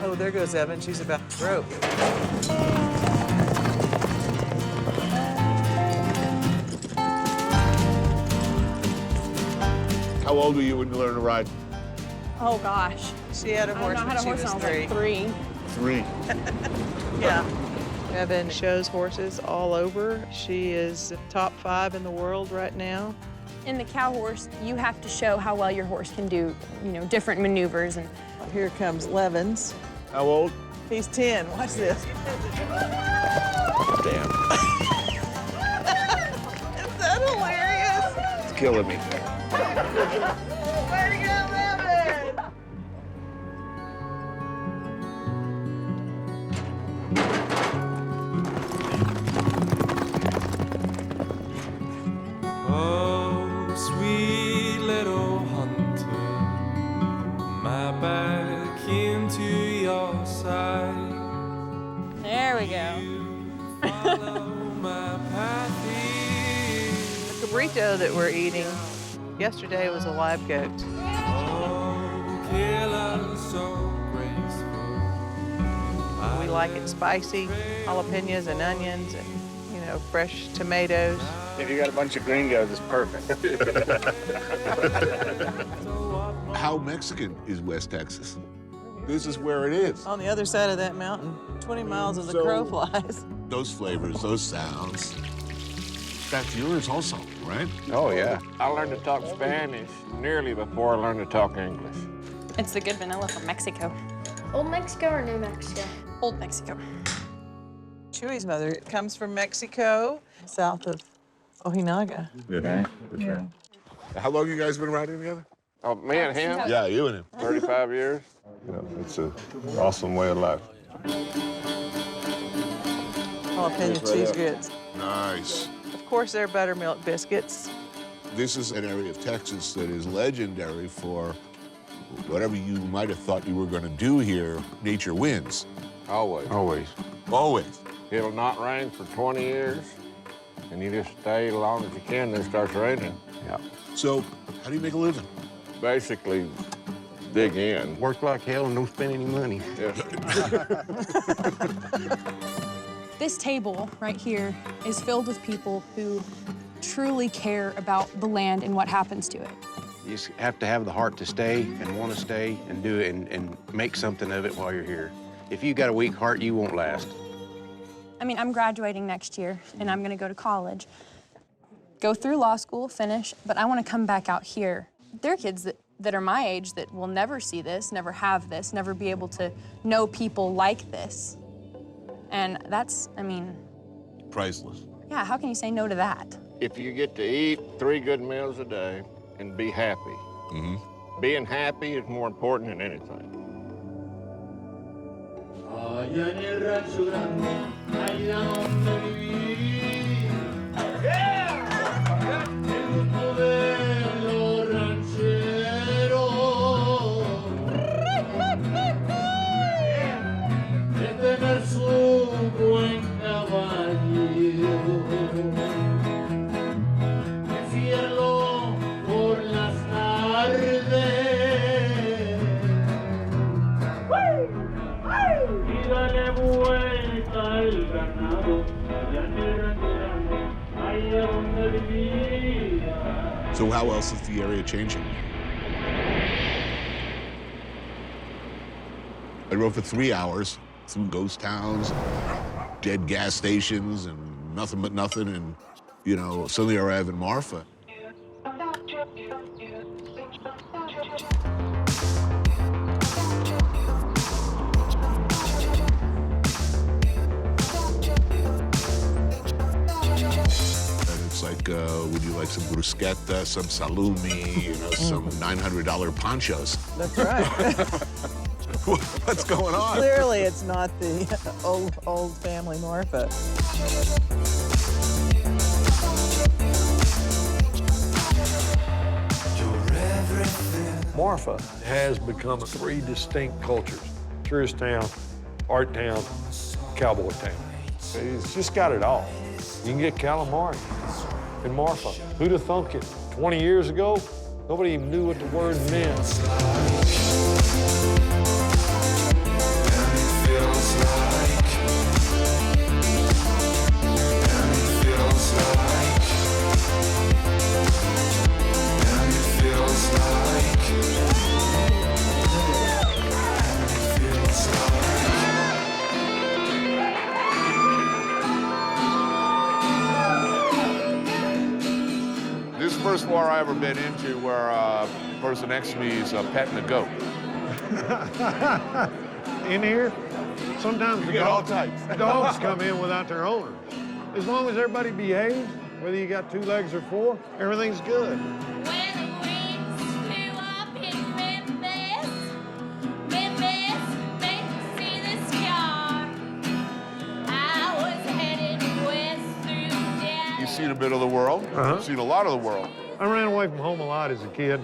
Oh, there goes Evan. She's about to rope. How old were you when you learned to ride? Oh, gosh. She had a horse I when had a she horse was when I was 3. like 3. 3. Yeah. Evan shows horses all over. She is top 5 in the world right now. In the cow horse, you have to show how well your horse can do, you know, different maneuvers. And here comes Levins. How old? He's 10. Watch this. Damn. Is that hilarious? It's killing me. Way to go, Levin! Oh, sweet little hunter, my back into your side. there we go. The cabrito that we're eating yesterday was a live goat. We like it spicy, jalapenos and onions and, you know, fresh tomatoes. If you got a bunch of gringos, it's perfect. How Mexican is West Texas? This is where it is. On the other side of that mountain, 20 miles as the crow flies. Those flavors, those sounds. That's yours also, right? Oh, yeah. I learned to talk Spanish nearly before I learned to talk English. It's the good vanilla from Mexico. Old Mexico or New Mexico? Old Mexico. Chewy's mother comes from Mexico, south of Ojinaga. Yeah. Yeah. How long you guys been riding together? Oh, me and him? Yeah, you and him. 35 years. Yeah, it's an awesome way of life. Jalapeno cheese grits. Nice. Of course, they're buttermilk biscuits. This is an area of Texas that is legendary for whatever you might have thought you were going to do here, nature wins. Always. Always. Always. It'll not rain for 20 years, and you just stay as long as you can, then it starts raining. Yeah. So, how do you make a living? Basically, dig in. Work like hell and don't spend any money. Yeah. This table right here is filled with people who truly care about the land and what happens to it. You just have to have the heart to stay and want to stay and do it and make something of it while you're here. If you got a weak heart, you won't last. I mean, I'm graduating next year, and I'm gonna go to college, go through law school, finish, but I wanna come back out here. There are kids that are my age that will never see this, never have this, never be able to know people like this. And that's, I mean... Priceless. Yeah, how can you say no to that? If you get to eat 3 good meals a day and be happy, being happy is more important than anything. Allá en el rancho grande, allá donde viví. El grupo de los rancheros. De tener su buen caballo. So how else is the area changing? I drove for 3 hours through ghost towns, dead gas stations, and nothing but nothing, and, you know, suddenly I arrive in Marfa. It's like, would you like some bruschetta, some salumi, you know, some $900 ponchos? That's right. What's going on? Clearly, it's not the old family Marfa. Marfa has become 3 distinct cultures: tourist town, art town, cowboy town. It's just got it all. You can get calamari in Marfa. Who'd have thunk it? 20 years ago, nobody even knew what the word meant. This is the first bar I've ever been into where a person next to me is petting a goat. In here, sometimes You get all types. dogs come in without their owners. As long as everybody behaves, whether you got 2 legs or 4, everything's good. You've seen a bit of the world. You've seen a lot of the world. I ran away from home a lot as a kid.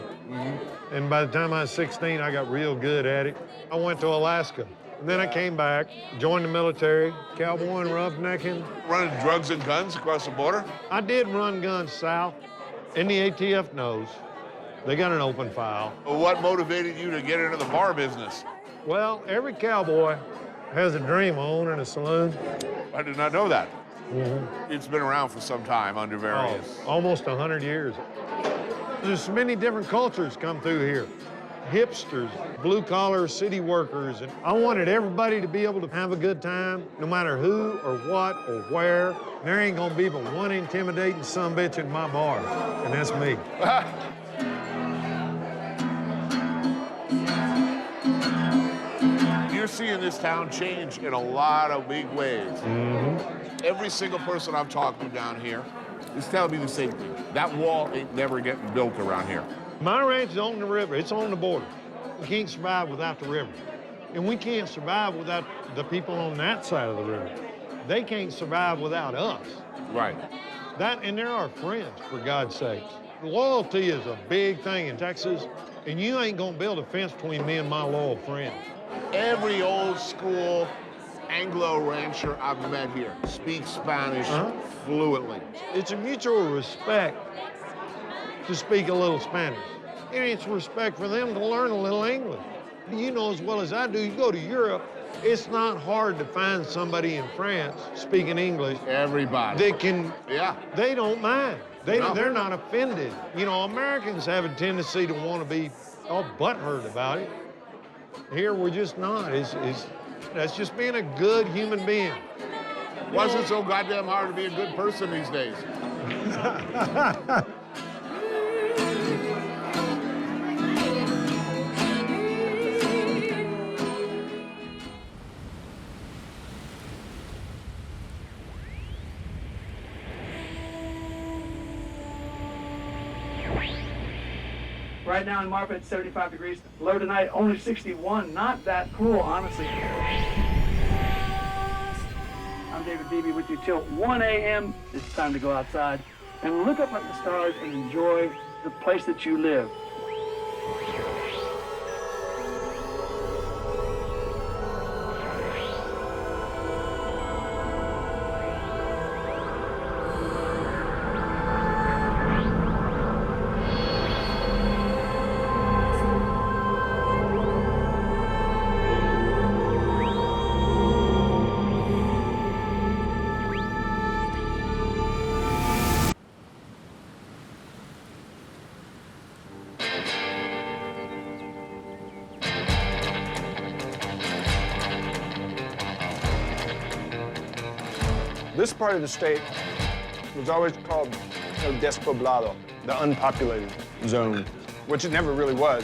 And by the time I was 16, I got real good at it. I went to Alaska. And then I came back, joined the military, cowboy and roughnecking. Running drugs and guns across the border? I did run guns south, and the ATF knows. They got an open file. What motivated you to get into the bar business? Well, every cowboy has a dream of owning a saloon. I did not know that. It's been around for some time under various. Almost 100 years. There's many different cultures come through here. Hipsters, blue-collar city workers, and I wanted everybody to be able to have a good time, no matter who or what or where. There ain't gonna be but one intimidating sumbitch in my bar, and that's me. You're seeing this town change in a lot of big ways. Every single person I've talked to down here is telling me the same thing. That wall ain't never getting built around here. My ranch is on the river. It's on the border. We can't survive without the river. And we can't survive without the people on that side of the river. They can't survive without us. Right. That, and they're our friends, for God's sakes. Loyalty is a big thing in Texas, and you ain't gonna build a fence between me and my loyal friends. Every old school Anglo rancher I've met here speaks Spanish fluently. It's a mutual respect to speak a little Spanish. And it's respect for them to learn a little English. You know as well as I do, you go to Europe, it's not hard to find somebody in France speaking English. Everybody. They can, they don't mind. They're not offended. You know, Americans have a tendency to want to be all butthurt about it. Here, we're just not. That's just being a good human being. Why is it so goddamn hard to be a good person these days? Right now in Marfa, it's 75 degrees. Low tonight, only 61. Not that cool, honestly. I'm David Beebe with you till 1 a.m. It's time to go outside and look up at the stars and enjoy the place that you live. This part of the state was always called El Despoblado, the unpopulated zone, which it never really was.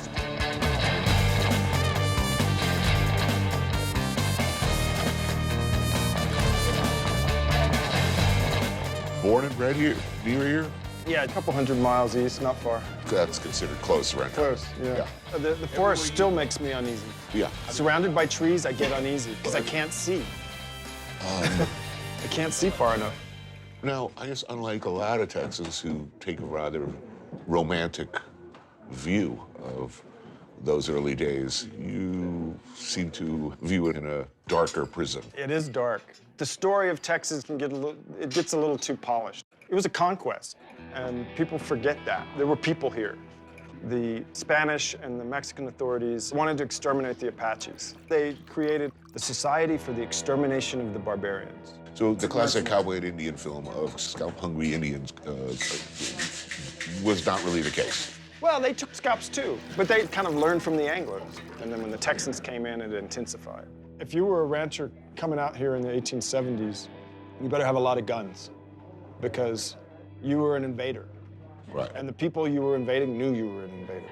Born and bred here, near here? Yeah, a couple 100 miles east, not far. That's considered close right now. Close, yeah. The forest still makes me uneasy. Yeah. Surrounded by trees, I get uneasy because I can't see. I can't see far enough. Now, I guess unlike a lot of Texans who take a rather romantic view of those early days, you seem to view it in a darker prism. It is dark. The story of Texas can it gets a little too polished. It was a conquest, and people forget that. There were people here. The Spanish and the Mexican authorities wanted to exterminate the Apaches. They created the Society for the Extermination of the Barbarians. So the classic cowboy and Indian film of scalp-hungry Indians was not really the case. Well, they took scalps too, but they kind of learned from the Anglos. And then when the Texans came in, it intensified. If you were a rancher coming out here in the 1870s, you better have a lot of guns because you were an invader. Right. And the people you were invading knew you were an invader.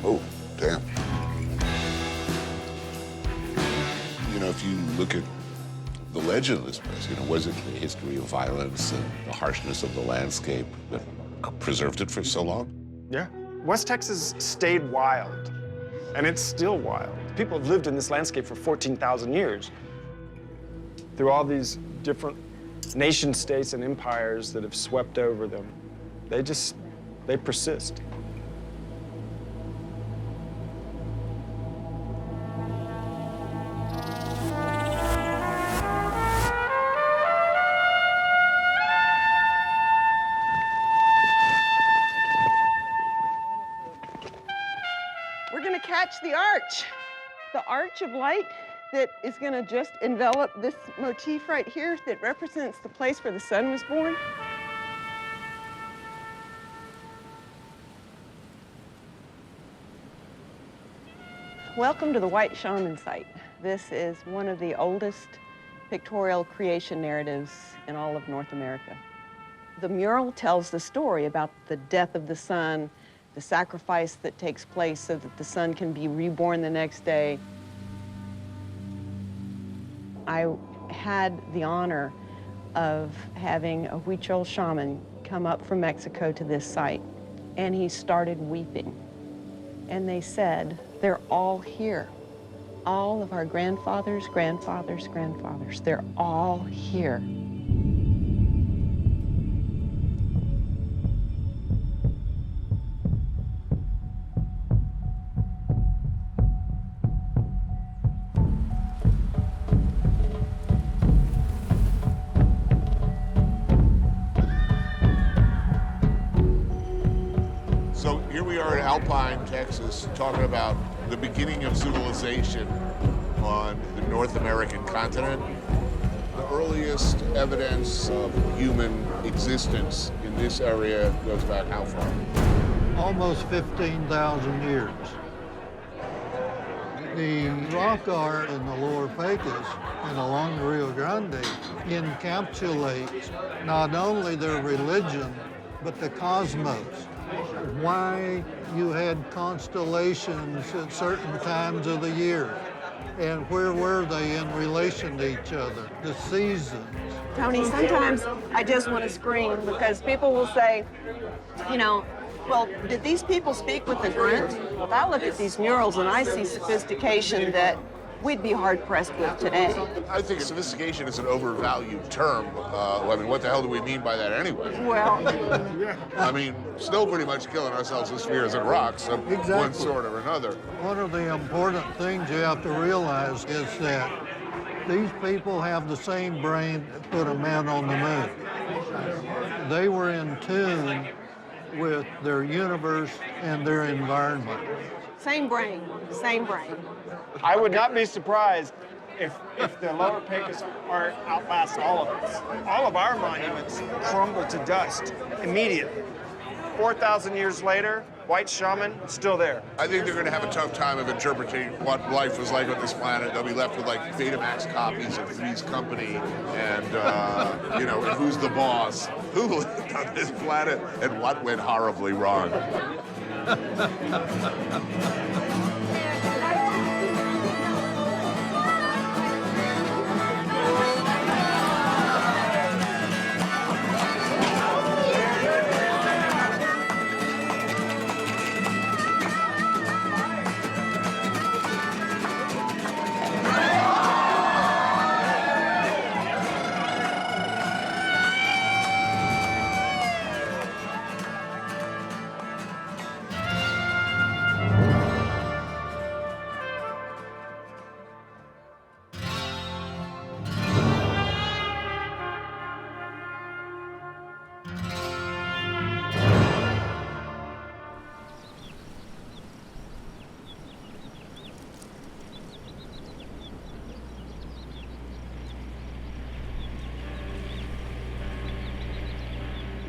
Oh, damn. You know, if you look at the legend of this place, you know, was it the history of violence and the harshness of the landscape that preserved it for so long? Yeah. West Texas stayed wild, and it's still wild. People have lived in this landscape for 14,000 years. Through all these different nation states and empires that have swept over them, they persist. We're gonna catch the arch of light that is gonna just envelop this motif right here that represents the place where the sun was born. Welcome to the White Shaman site. This is one of the oldest pictorial creation narratives in all of North America. The mural tells the story about the death of the sun, the sacrifice that takes place so that the sun can be reborn the next day. I had the honor of having a Huichol shaman come up from Mexico to this site, and he started weeping. And they said, they're all here. All of our grandfathers, grandfathers, grandfathers, they're all here. So here we are in Alpine, Texas, talking about the beginning of civilization on the North American continent. The earliest evidence of human existence in this area goes back how far? Almost 15,000 years. The rock art in the lower Pecos and along the Rio Grande encapsulates not only their religion, but the cosmos. Why you had constellations at certain times of the year, and where were they in relation to each other, the seasons. Tony, sometimes I just want to scream because people will say, you know, well, did these people speak with the grunt? Well, I look at these murals and I see sophistication that we'd be hard-pressed with today. I think sophistication is an overvalued term. I mean, what the hell do we mean by that anyway? Well, I mean, still pretty much killing ourselves with spheres and rocks of one sort or another. One of the important things you have to realize is that these people have the same brain that put a man on the moon. They were in tune with their universe and their environment. same brain, same brain. I would not be surprised if the lower Pecos art outlasts all of us. All of our monuments crumble to dust immediately. 4,000 years later, white shaman, still there. I think they're going to have a tough time of interpreting what life was like on this planet. They'll be left with like Betamax copies of Three's Company and, you know, and Who's the Boss? Who lived on this planet and what went horribly wrong?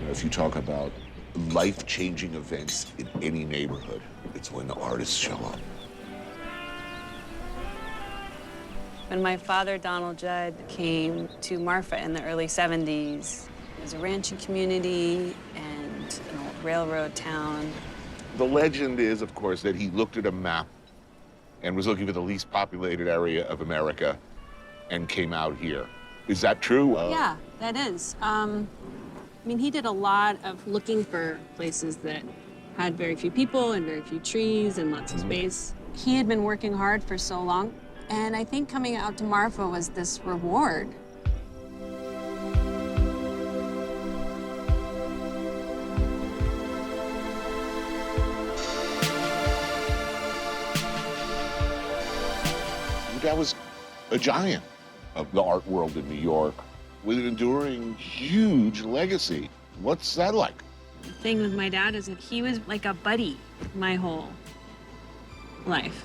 If you talk about life-changing events in any neighborhood, it's when the artists show up. When my father, Donald Judd, came to Marfa in the early 70s, it was a ranching community and an old railroad town. The legend is, of course, that he looked at a map and was looking for the least populated area of America and came out here. Is that true? Yeah, that is. I mean, he did a lot of looking for places that had very few people and very few trees and lots of space. He had been working hard for so long, and I think coming out to Marfa was this reward. That was a giant of the art world in New York with an enduring, huge legacy. What's that like? The thing with my dad is that he was like a buddy my whole life.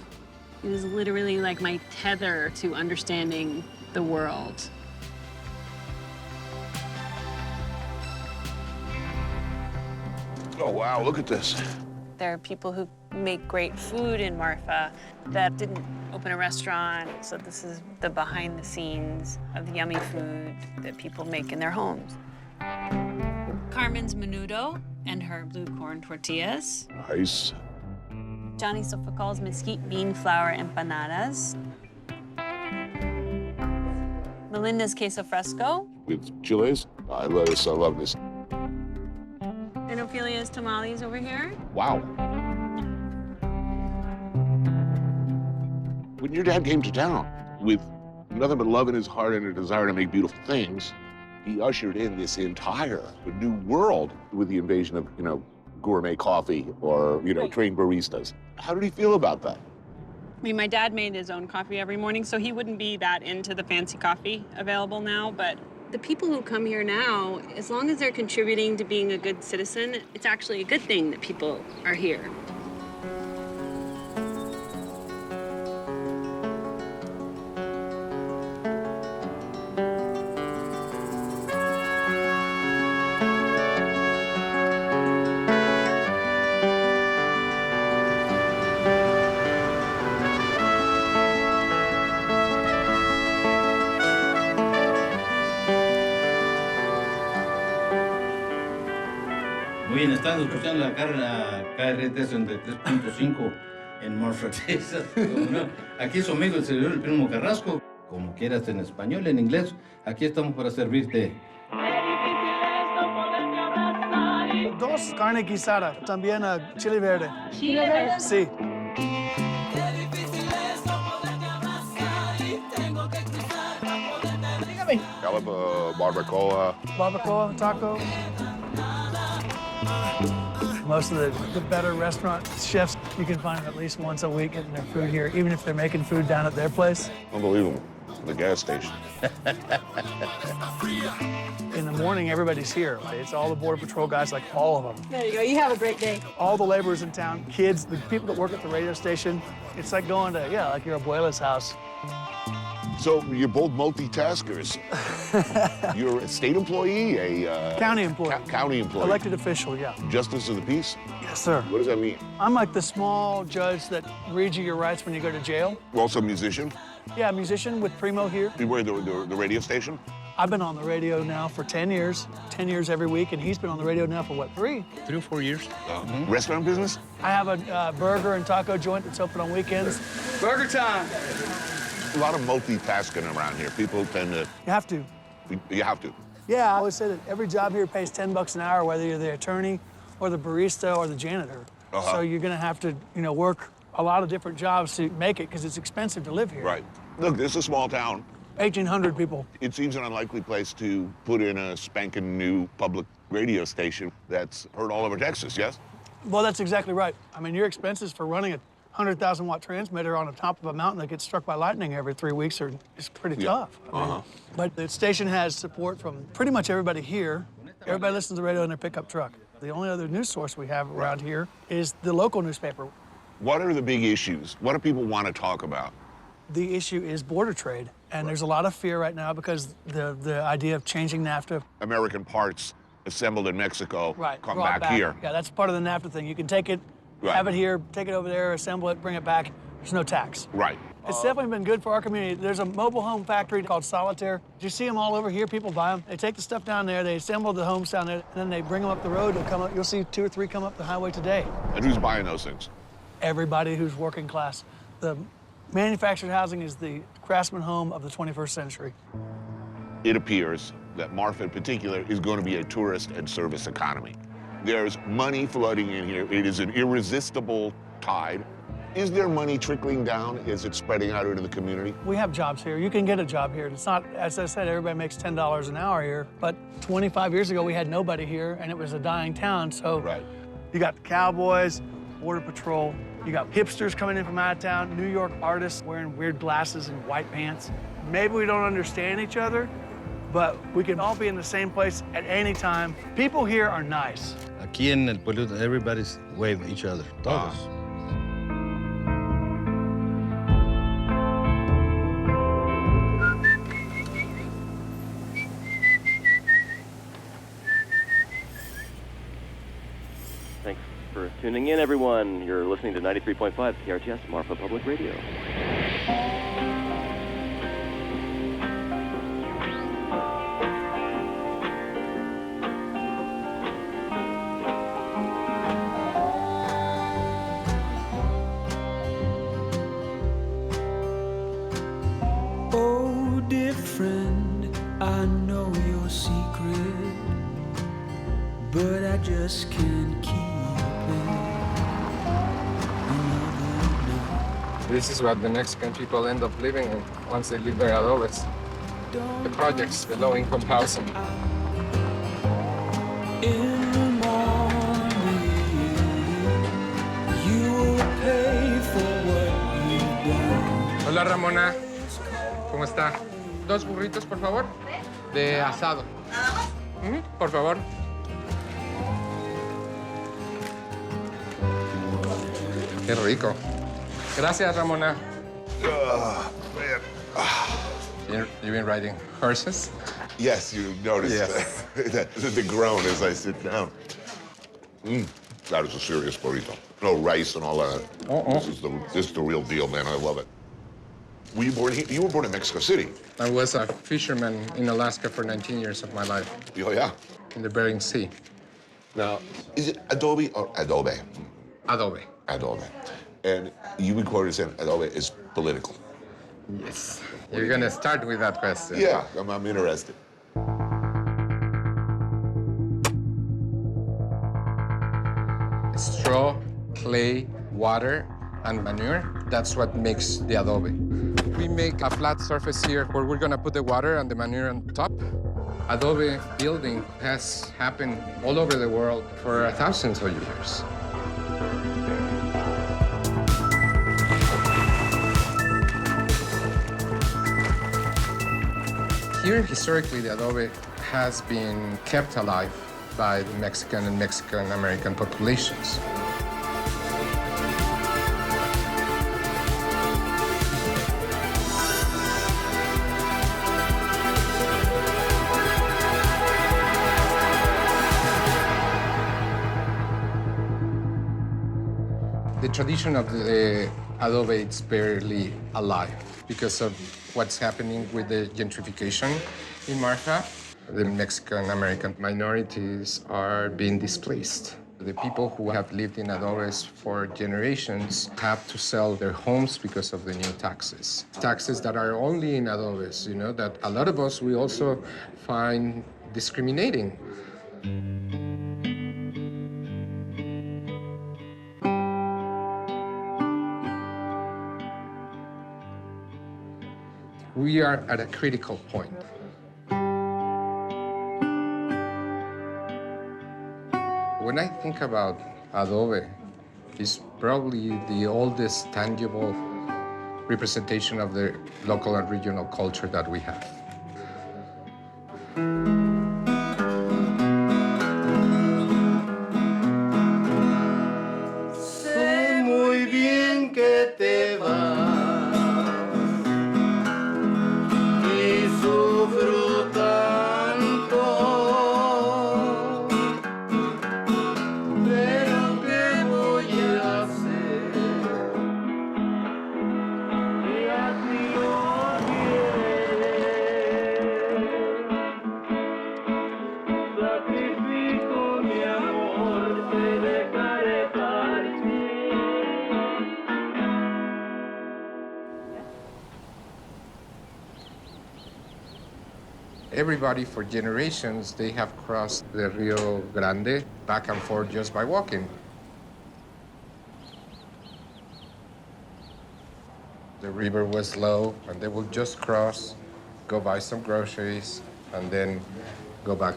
He was literally like my tether to understanding the world. Oh, wow, look at this. There are people who make great food in Marfa that didn't open a restaurant, so this is the behind the scenes of the yummy food that people make in their homes. Carmen's menudo and her blue corn tortillas. Nice. Johnny Sofocal's mesquite bean flour empanadas. Melinda's queso fresco. With chiles? I love this. And Ophelia's tamales over here. Wow. When your dad came to town with nothing but love in his heart and a desire to make beautiful things, he ushered in this entire new world with the invasion of, you know, gourmet coffee or, you know, trained baristas. How did he feel about that? I mean, my dad made his own coffee every morning, so he wouldn't be that into the fancy coffee available now, but the people who come here now, as long as they're contributing to being a good citizen, it's actually a good thing that people are here. Muy bien, están escuchando la KRT 3.5 en Marfa, Texas. No, aquí es su amigo el servidor, el primo Carrasco. Como quieras, en español, en inglés, aquí estamos para servirte. Dos carne guisada, también chile verde. ¿Chile verde? Sí. Dígame. Barbacoa. Barbacoa, taco. Most of the better restaurant chefs, you can find them at least once a week getting their food here, even if they're making food down at their place. Unbelievable. The gas station. In the morning, everybody's here. Right? It's all the Border Patrol guys, like all of them. There you go. You have a great day. All the laborers in town, kids, the people that work at the radio station. It's like going to, like your abuela's house. So you're both multitaskers. You're a state employee, a County employee. County employee. Elected official, yeah. Justice of the peace? Yes, sir. What does that mean? I'm like the small judge that reads you your rights when you go to jail. You're also a musician? Yeah, a musician with Primo here. You were the radio station? I've been on the radio now for 10 years every week, and he's been on the radio now for what, 3? 3 or 4 years. Restaurant business? I have a burger and taco joint that's open on weekends. Burger time! A lot of multitasking around here. People tend to... You have to. You have to. Yeah, I always say that every job here pays $10 an hour, whether you're the attorney or the barista or the janitor. So you're gonna have to, work a lot of different jobs to make it because it's expensive to live here. Right. Look, this is a small town. 1,800 people. It seems an unlikely place to put in a spanking new public radio station that's heard all over Texas, yes? Well, that's exactly right. I mean, your expenses for running a 100,000-watt transmitter on the top of a mountain that gets struck by lightning every 3 weeks is pretty tough. I mean, but the station has support from pretty much everybody here. Everybody listens to the radio in their pickup truck. The only other news source we have around here is the local newspaper. What are the big issues? What do people want to talk about? The issue is border trade, and there's a lot of fear right now because the idea of changing NAFTA. American parts assembled in Mexico come brought back here. Yeah, that's part of the NAFTA thing. You can take it, have it here, take it over there, assemble it, bring it back. There's no tax. Right. It's definitely been good for our community. There's a mobile home factory called Solitaire. You see them all over here. People buy them. They take the stuff down there, they assemble the homes down there, and then they bring them up the road. They'll come up. You'll see 2 or 3 come up the highway today. And who's buying those things? Everybody who's working class. The manufactured housing is the craftsman home of the 21st century. It appears that Marfa in particular is going to be a tourist and service economy. There's money flooding in here. It is an irresistible tide. Is there money trickling down? Is it spreading out into the community? We have jobs here. You can get a job here. It's not, as I said, everybody makes $10 an hour here. But 25 years ago, we had nobody here, and it was a dying town. So you got the Cowboys, Border Patrol. You got hipsters coming in from out of town, New York artists wearing weird glasses and white pants. Maybe we don't understand each other, but we can all be in the same place at any time. People here are nice. Aquí en el pueblo, everybody's wave each other. Todos. Thanks for tuning in, everyone. You're listening to 93.5 KRTS, Marfa Public Radio. Oh, dear friend, I know your secret, but I just can't keep This is what the Mexican people end up living in once they leave their adobes. The projects, the low-income housing. In the morning, you will pay for what you've done. Hola, Ramona. ¿Cómo está? 2 burritos, por favor. De asado. Por favor. Qué rico. Gracias, Ramona. Man. You've been riding horses? Yes, you noticed the groan as I sit down. That is a serious burrito. No rice and all that. This is the real deal, man. I love it. Were you born here? You were born in Mexico City. I was a fisherman in Alaska for 19 years of my life. Oh, yeah? In the Bering Sea. Now, is it Adobe or Adobe? Adobe. Adobe. And you've been quoted as saying Adobe is political. Yes. You're going to start with that question. Yeah, I'm interested. Straw, clay, water, and manure, that's what makes the adobe. We make a flat surface here where we're gonna put the water and the manure on top. Adobe building has happened all over the world for thousands of years. Here, historically, the adobe has been kept alive by the Mexican and Mexican-American populations. tradition of the adobe is barely alive because of what's happening with the gentrification in Marfa. The Mexican-American minorities are being displaced. The people who have lived in adobes for generations have to sell their homes because of the new taxes. Taxes that are only in adobes, you know, that a lot of us, we also find discriminating. We are at a critical point. When I think about adobe, it's probably the oldest tangible representation of the local and regional culture that we have. Sé muy bien que te vas y sufro tanto, pero ¿qué voy a hacer? Y así lo quieres. Sacrifico mi amor, te dejaré partir. Everybody for generations, they have crossed the Rio Grande back and forth just by walking. The river was low, and they would just cross, go buy some groceries, and then go back.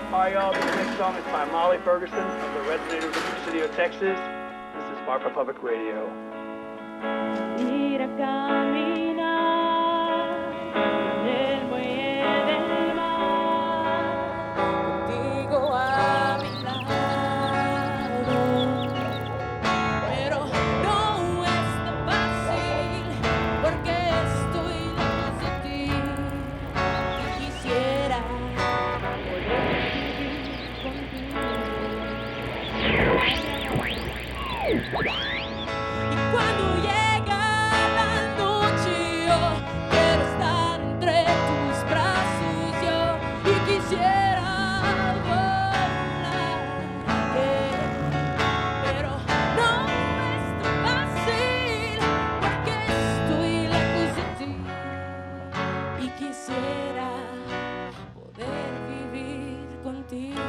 Hi, y'all. This next song is by Molly Ferguson of the Resident of Presidio, Texas. This is Marfa Public Radio. Ir a caminar en el muelle del mar, contigo a mi lado, pero no es tan fácil porque estoy lejos de ti y quisiera poder vivir contigo. Y cuando llega la noche yo quiero estar entre tus brazos yo y quisiera volar, pero no es tan fácil porque estoy lejos de ti y quisiera poder vivir contigo.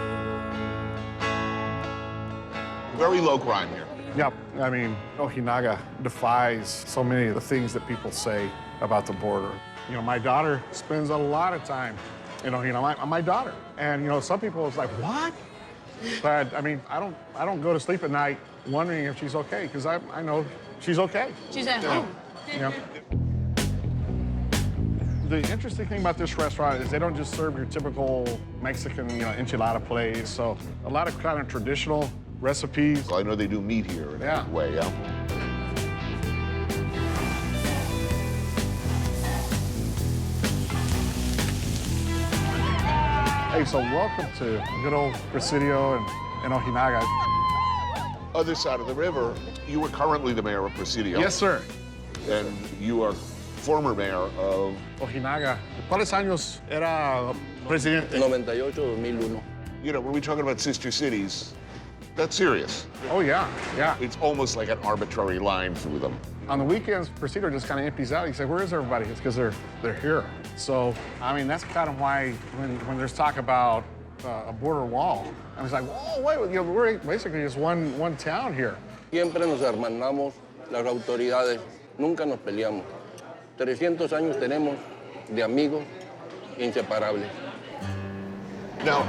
Very low crime here. Yep, I mean, Ojinaga defies so many of the things that people say about the border. You know, my daughter spends a lot of time in Ojinaga, my daughter. And, you know, some people it's like, what? But, I mean, I don't go to sleep at night wondering if she's okay, because I know she's okay. She's at home. Yeah. The interesting thing about this restaurant is they don't just serve your typical Mexican, you know, enchilada place. So a lot of kind of traditional recipes. Well, I know they do meat here in a big way, yeah. Hey, so welcome to good old Presidio and Ojinaga. Other side of the river, you were currently the mayor of Presidio. Yes, sir. And you are former mayor of Ojinaga. ¿Cuáles años era presidente? 98-2001. You know, when we talking about sister cities, that's serious. Oh, yeah, yeah. It's almost like an arbitrary line through them. On the weekends, Presidio just kind of empties out. You say, where is everybody? It's because they're here. So, I mean, that's kind of why when there's talk about a border wall, I was like, whoa, wait, you know, we're basically just one town here. Siempre nos hermanamos, las autoridades, nunca nos peleamos. 300 años tenemos de amigos inseparables. Now,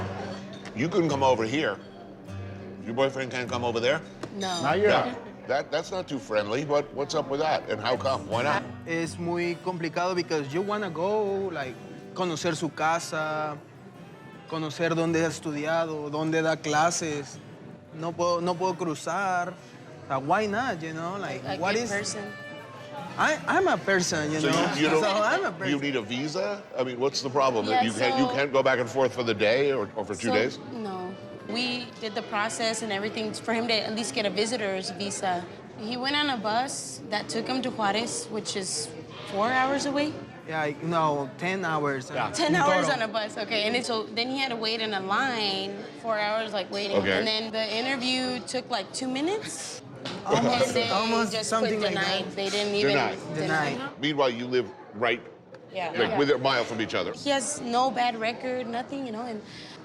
you couldn't come over here. Your boyfriend can't come over there? No. Not yet. That's not too friendly, but what's up with that? And how come? Why not? Es muy complicado because you want to go, like, conocer su casa, conocer dónde ha estudiado, dónde da clases. No puedo cruzar. Why not, you know? Like, A what gay is... person. I'm a person, you So know. you don't, So I'm a person. you need a visa? I mean, what's the problem? Yeah, you can't go back and forth for the day or for 2 days? No. We did the process and everything for him to at least get a visitor's visa. He went on a bus that took him to Juarez, which is 4 hours away. Yeah, no, 10 hours. 10 hours on a bus, okay. And so then he had to wait in a line, 4 hours, like, waiting. Okay. And then the interview took, like, 2 minutes. Almost, and they almost just something put like denied. that. They didn't even Denied. Meanwhile, you live right, like within a mile from each other. He has no bad record, nothing, you know, and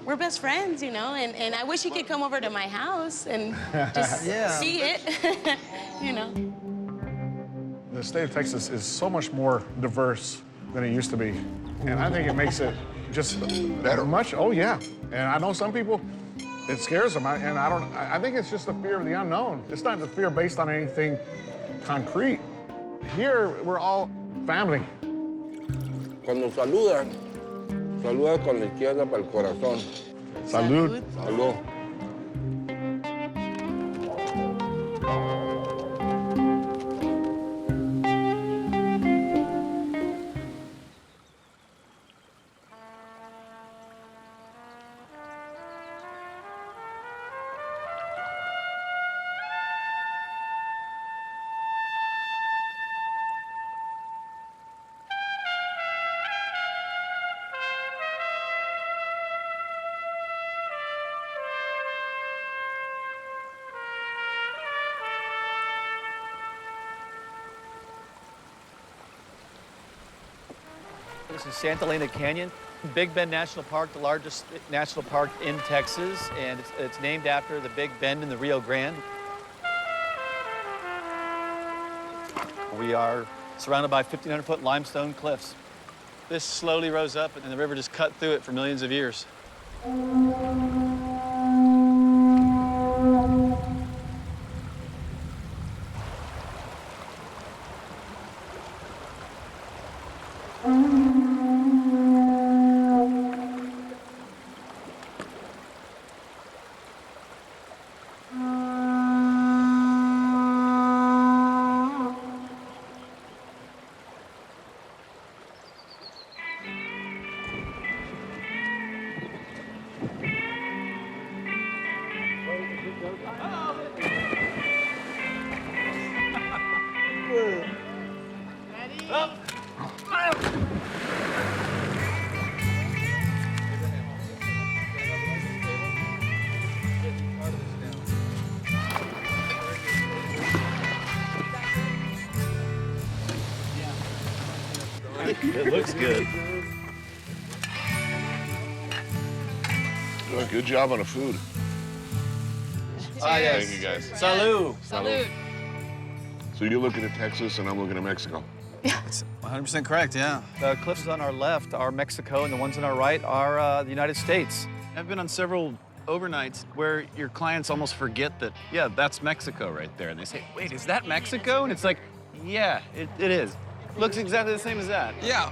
we're best friends, you know, and I wish he could come over to my house and just see it, you know. The state of Texas is so much more diverse than it used to be. And I think it makes it just better. Oh, yeah. And I know some people, it scares them. I think it's just the fear of the unknown. It's not the fear based on anything concrete. Here, we're all family. Cuando saludas, saludas con la izquierda para el corazón. Salud. Salud. This is Santa Elena Canyon, Big Bend National Park, the largest national park in Texas, and it's named after the Big Bend in the Rio Grande. We are surrounded by 1,500-foot limestone cliffs. This slowly rose up, and the river just cut through it for millions of years. It looks good. Oh, good job on the food. Ah, yes. Thank you, guys. Salud. Salud. So you're looking at Texas, and I'm looking at Mexico. That's 100% correct, yeah. The cliffs on our left are Mexico, and the ones on our right are the United States. I've been on several overnights where your clients almost forget that, yeah, that's Mexico right there. And they say, wait, is that Mexico? And it's like, yeah, it is. Looks exactly the same as that. Yeah.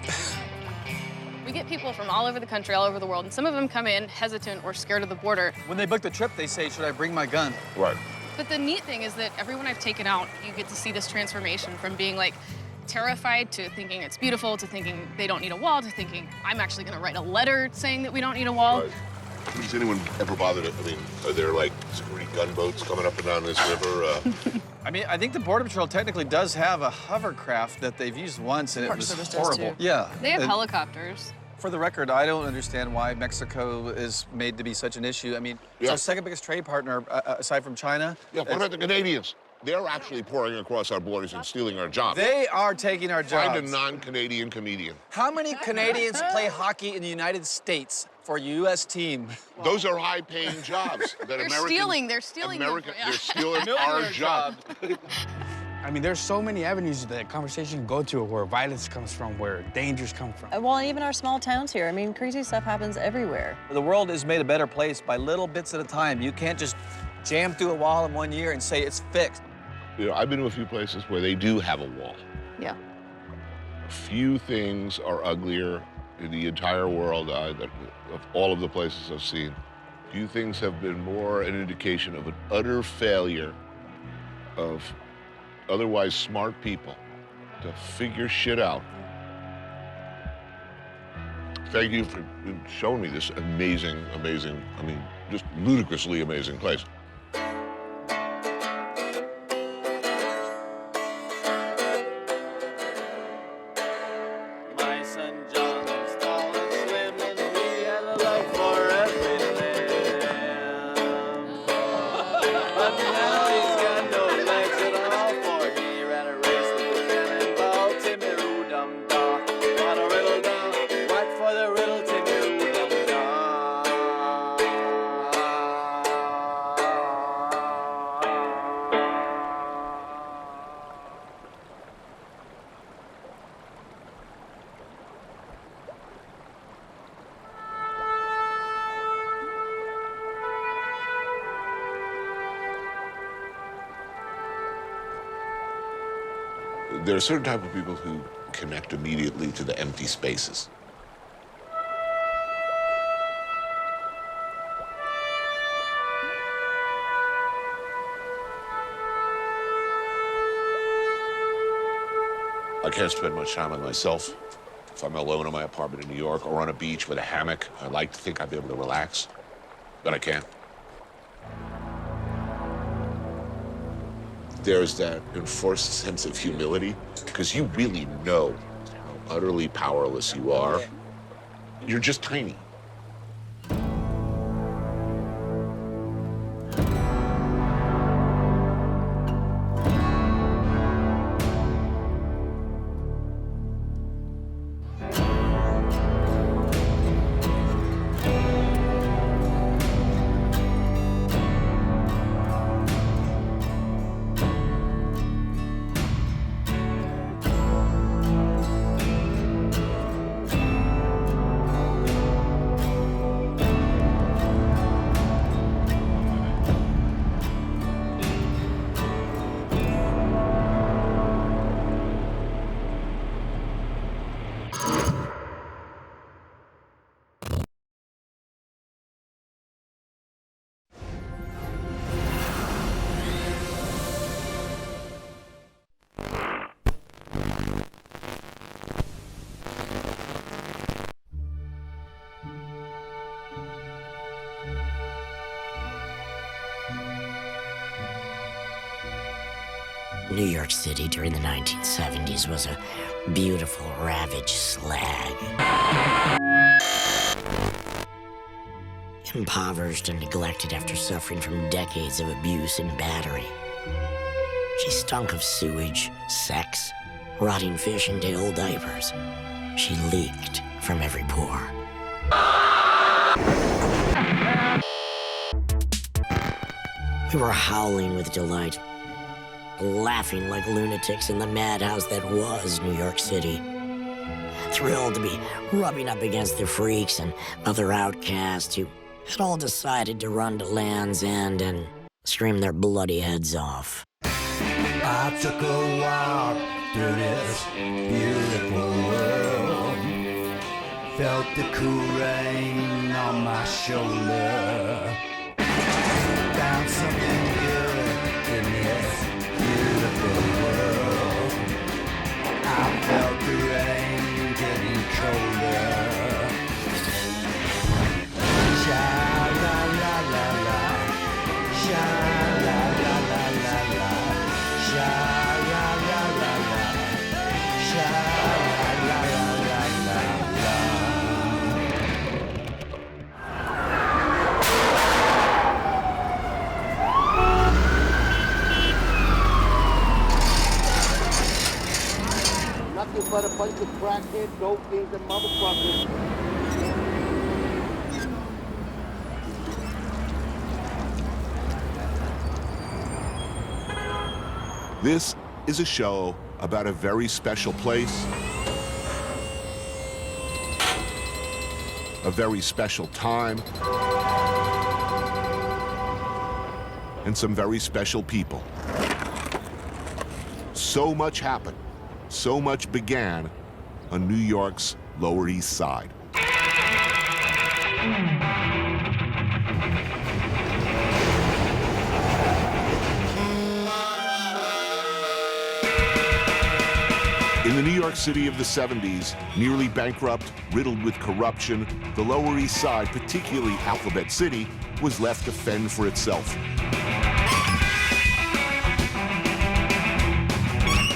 We get people from all over the country, all over the world, and some of them come in hesitant or scared of the border. When they book the trip, they say, should I bring my gun? Right. But the neat thing is that everyone I've taken out, you get to see this transformation from being like terrified to thinking it's beautiful, to thinking they don't need a wall, to thinking I'm actually gonna write a letter saying that we don't need a wall. Right. Has anyone ever bothered it? I mean, are there like security gunboats coming up and down this river? I mean, I think the Border Patrol technically does have a hovercraft that they've used once, and it was horrible. Yeah. They have helicopters. For the record, I don't understand why Mexico is made to be such an issue. I mean, it's our second biggest trade partner, aside from China. Yeah, what about the Canadians? They're actually pouring across our borders and stealing our jobs. They are taking our jobs. Find a non-Canadian comedian. How many Canadians play hockey in the United States for a U.S. team? Those are high-paying jobs. That They're stealing them America, from- yeah. they're stealing our jobs. I mean, there's so many avenues that conversation can go to where violence comes from, where dangers come from. Well, even our small towns here. I mean, crazy stuff happens everywhere. The world is made a better place by little bits at a time. You can't just jam through a wall in 1 year and say it's fixed. You know, I've been to a few places where they do have a wall. Yeah. Few things are uglier in the entire world of all of the places I've seen. Few things have been more an indication of an utter failure of otherwise smart people to figure shit out. Thank you for showing me this amazing, I mean, just ludicrously amazing place. There are certain type of people who connect immediately to the empty spaces. I can't spend much time on myself. If I'm alone in my apartment in New York or on a beach with a hammock, I like to think I'd be able to relax, but I can't. There's that enforced sense of humility, because you really know how utterly powerless you are. You're just tiny. New York City during the 1970s was a beautiful, ravaged slag. Impoverished and neglected after suffering from decades of abuse and battery. She stunk of sewage, sex, rotting fish, and day-old diapers. She leaked from every pore. We were howling with delight, laughing like lunatics in the madhouse that was New York City. Thrilled to be rubbing up against the freaks and other outcasts who had all decided to run to Land's End and scream their bloody heads off. I took a walk through this beautiful world. Felt the cool rain on my shoulder. Found something good in this beautiful world. I felt the rain getting colder. Sha la la la la, sha la la la la la, sha la la la la, sha la la la la la. Nothing but a bunch of crackhead, dopies, and motherfuckers. This is a show about a very special place, a very special time, and some very special people. So much happened, so much began on New York's Lower East Side. York City of the 70s, nearly bankrupt, riddled with corruption, the Lower East Side, particularly Alphabet City, was left to fend for itself.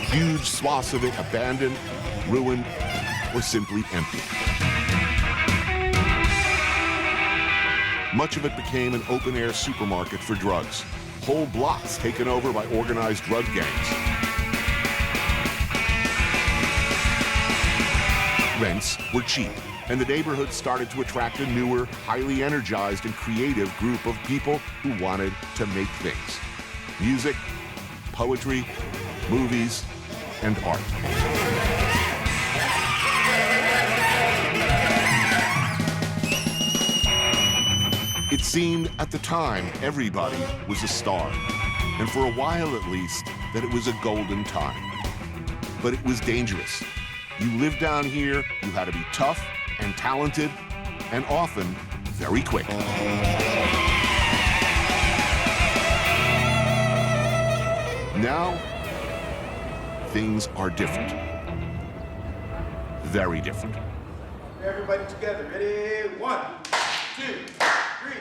Huge swaths of it abandoned, ruined, or simply empty. Much of it became an open-air supermarket for drugs. Whole blocks taken over by organized drug gangs. Rents were cheap, and the neighborhood started to attract a newer, highly energized and creative group of people who wanted to make things. Music, poetry, movies, and art. It seemed at the time everybody was a star, and for a while at least, that it was a golden time. But it was dangerous. You lived down here, you had to be tough and talented, and often very quick. Now, things are different. Very different. Everybody together, ready? 1, 2, 3.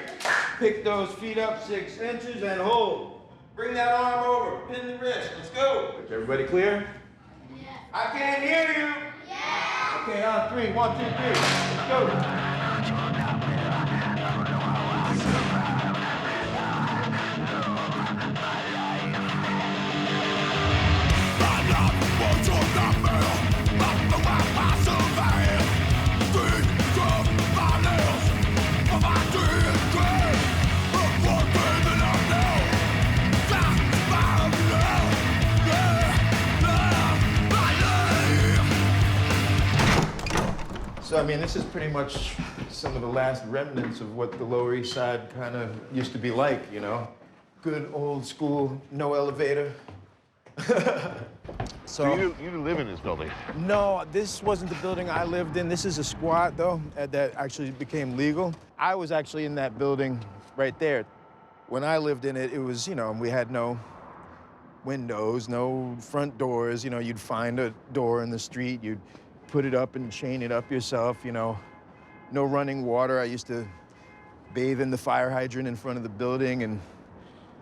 Pick those feet up 6 inches and hold. Bring that arm over, pin the wrist. Let's go. Is everybody clear? Yeah. I can't hear you. Yeah. Okay, on 3. 1, 2, 3. Let's go. So, I mean, this is pretty much some of the last remnants of what the Lower East Side kind of used to be like, you know? Good old school, no elevator. So you didn't live in this building? No, this wasn't the building I lived in. This is a squat, though, that actually became legal. I was actually in that building right there. When I lived in it, it was, you know, we had no windows, no front doors. You know, you'd find a door in the street, you'd put it up and chain it up yourself, you know. No running water. I used to bathe in the fire hydrant in front of the building, and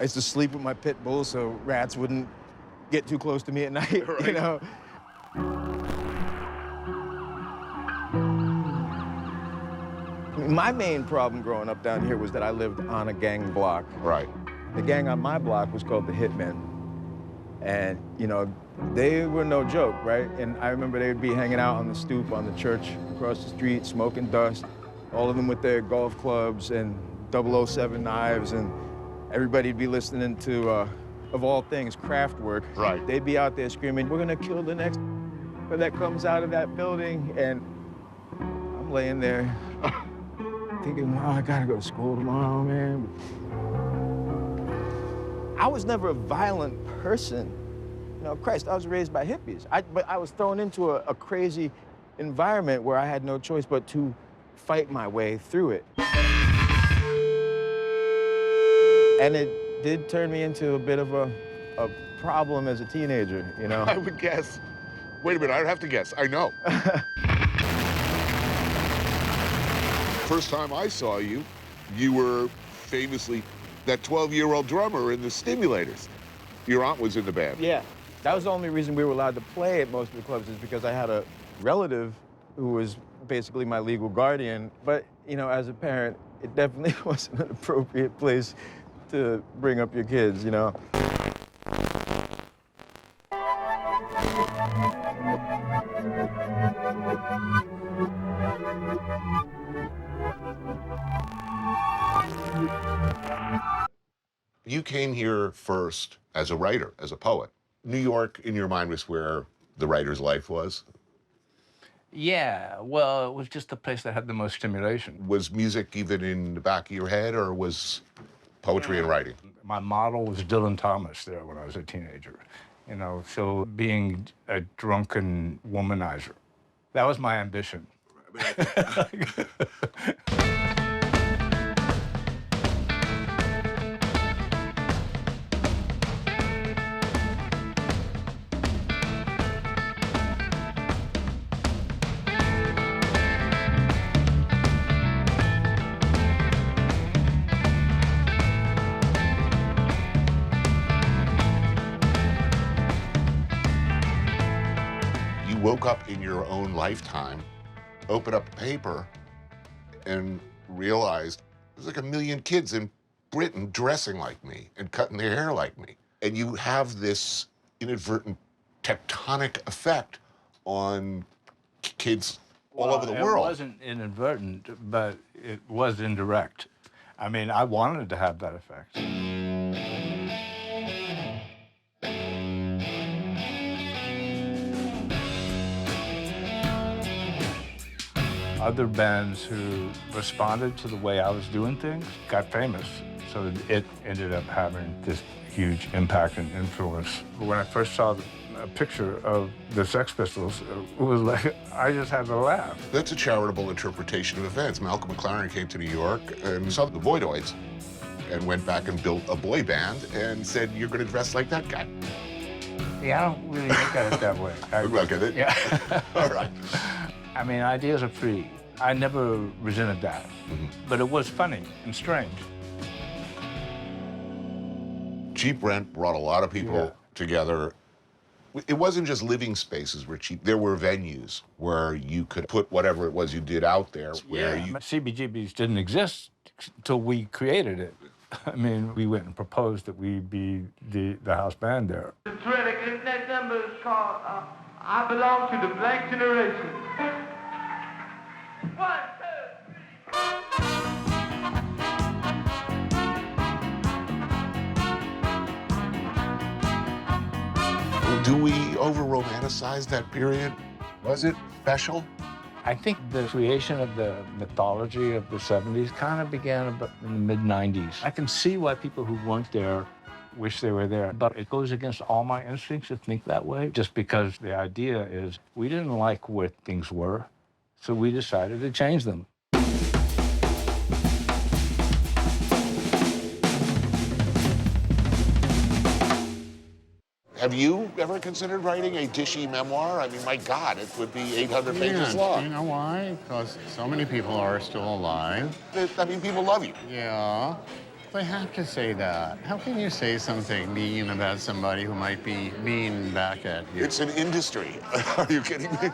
I used to sleep with my pit bull so rats wouldn't get too close to me at night, right. You know. My main problem growing up down here was that I lived on a gang block. Right. The gang on my block was called the Hitmen. And, you know, they were no joke, right? And I remember they would be hanging out on the stoop on the church across the street, smoking dust, all of them with their golf clubs and 007 knives, and everybody'd be listening to, of all things, Kraftwerk. Right. They'd be out there screaming, "We're gonna kill the next that comes out of that building," and I'm laying there thinking, wow, I gotta go to school tomorrow, man. I was never a violent person. You know, Christ, I was raised by hippies. But I was thrown into a crazy environment where I had no choice but to fight my way through it. And it did turn me into a bit of a problem as a teenager, you know? I would guess. Wait a minute, I'd have to guess. I know. First time I saw you, you were famously that 12-year-old drummer in the Stimulators. Your aunt was in the band. Yeah. That was the only reason we were allowed to play at most of the clubs, is because I had a relative who was basically my legal guardian. But, you know, as a parent, it definitely wasn't an appropriate place to bring up your kids, you know? You came here first as a writer, as a poet. New York, in your mind, was where the writer's life was? Yeah, well, it was just the place that had the most stimulation. Was music even in the back of your head, or was poetry and writing? My model was Dylan Thomas there when I was a teenager, you know, so being a drunken womanizer, that was my ambition. woke up in your own lifetime, opened up a paper, and realized there's like 1 million kids in Britain dressing like me and cutting their hair like me. And you have this inadvertent tectonic effect on kids all over the world. It wasn't inadvertent, but it was indirect. I mean, I wanted to have that effect. Other bands who responded to the way I was doing things got famous, so it ended up having this huge impact and influence. When I first saw a picture of the Sex Pistols, it was like, I just had to laugh. That's a charitable interpretation of events. Malcolm McLaren came to New York and saw the Voidoids and went back and built a boy band and said, you're going to dress like that guy. Yeah, I don't really look at it that way. Look at it? Yeah. All right. I mean, ideas are free. I never resented that, but it was funny and strange. Cheap Rent brought a lot of people together. It wasn't just living spaces were cheap. There were venues where you could put whatever it was you did out there. Where you... CBGBs didn't exist until we created it. I mean, we went and proposed that we be the house band there. The next number is called I Belong to the Blank Generation. 1, 2, 3. Do we over-romanticize that period? Was it special? I think the creation of the mythology of the 70s kind of began about in the mid-90s. I can see why people who weren't there wish they were there, but it goes against all my instincts to think that way, just because the idea is we didn't like where things were, so we decided to change them. Have you ever considered writing a dishy memoir? I mean, my God, it would be 800 pages long. You know why? Because so many people are still alive. I mean, people love you. Yeah. They have to say that. How can you say something mean about somebody who might be mean back at you? It's an industry. Are you kidding me?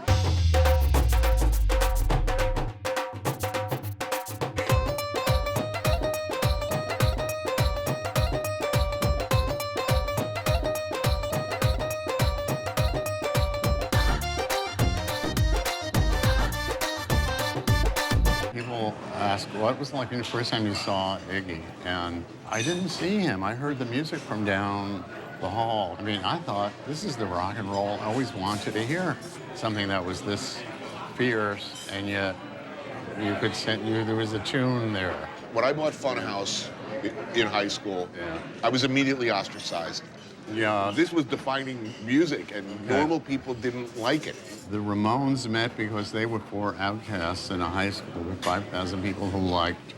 What was it like the first time you saw Iggy? And I didn't see him. I heard the music from down the hall. I mean, I thought, this is the rock and roll I always wanted to hear. Something that was this fierce, and yet you could sense there was a tune there. When I bought Funhouse in high school, I was immediately ostracized. Yeah. This was defining music, and normal people didn't like it. The Ramones met because they were four outcasts in a high school with 5,000 people who liked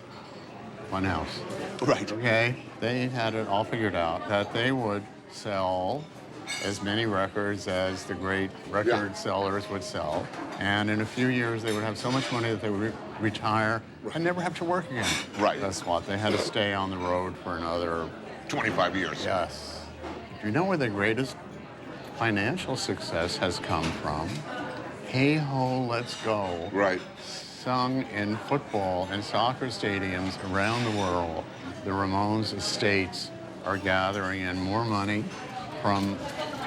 Funhouse. Right. Okay? They had it all figured out that they would sell as many records as the great record sellers would sell. And in a few years, they would have so much money that they would retire and never have to work again. Right. That's what. They had to stay on the road for another 25 years. Yes. Do you know where the greatest financial success has come from? Hey Ho, Let's Go. Right. Sung in football and soccer stadiums around the world. The Ramones estates are gathering in more money from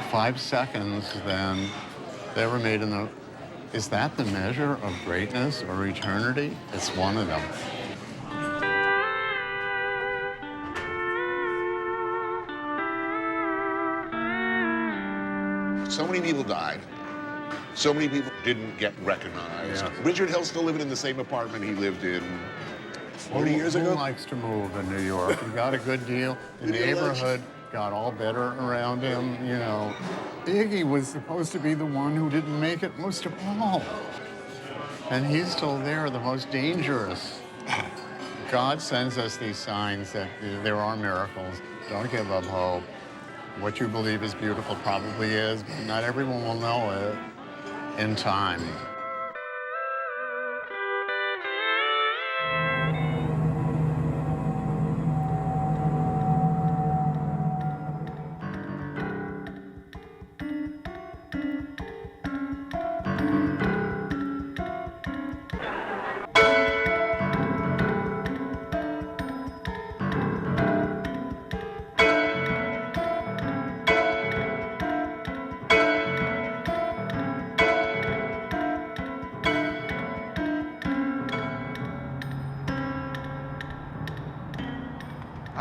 5 seconds than they ever made in the... Is that the measure of greatness or eternity? It's one of them. So many people died. So many people didn't get recognized. Yeah. Richard Hill's still living in the same apartment he lived in 40 years ago. Who likes to move in New York? He got a good deal. The neighborhood got all better around him, you know. Iggy was supposed to be the one who didn't make it most of all. And he's still there, the most dangerous. God sends us these signs that there are miracles. Don't give up hope. What you believe is beautiful probably is, but not everyone will know it in time.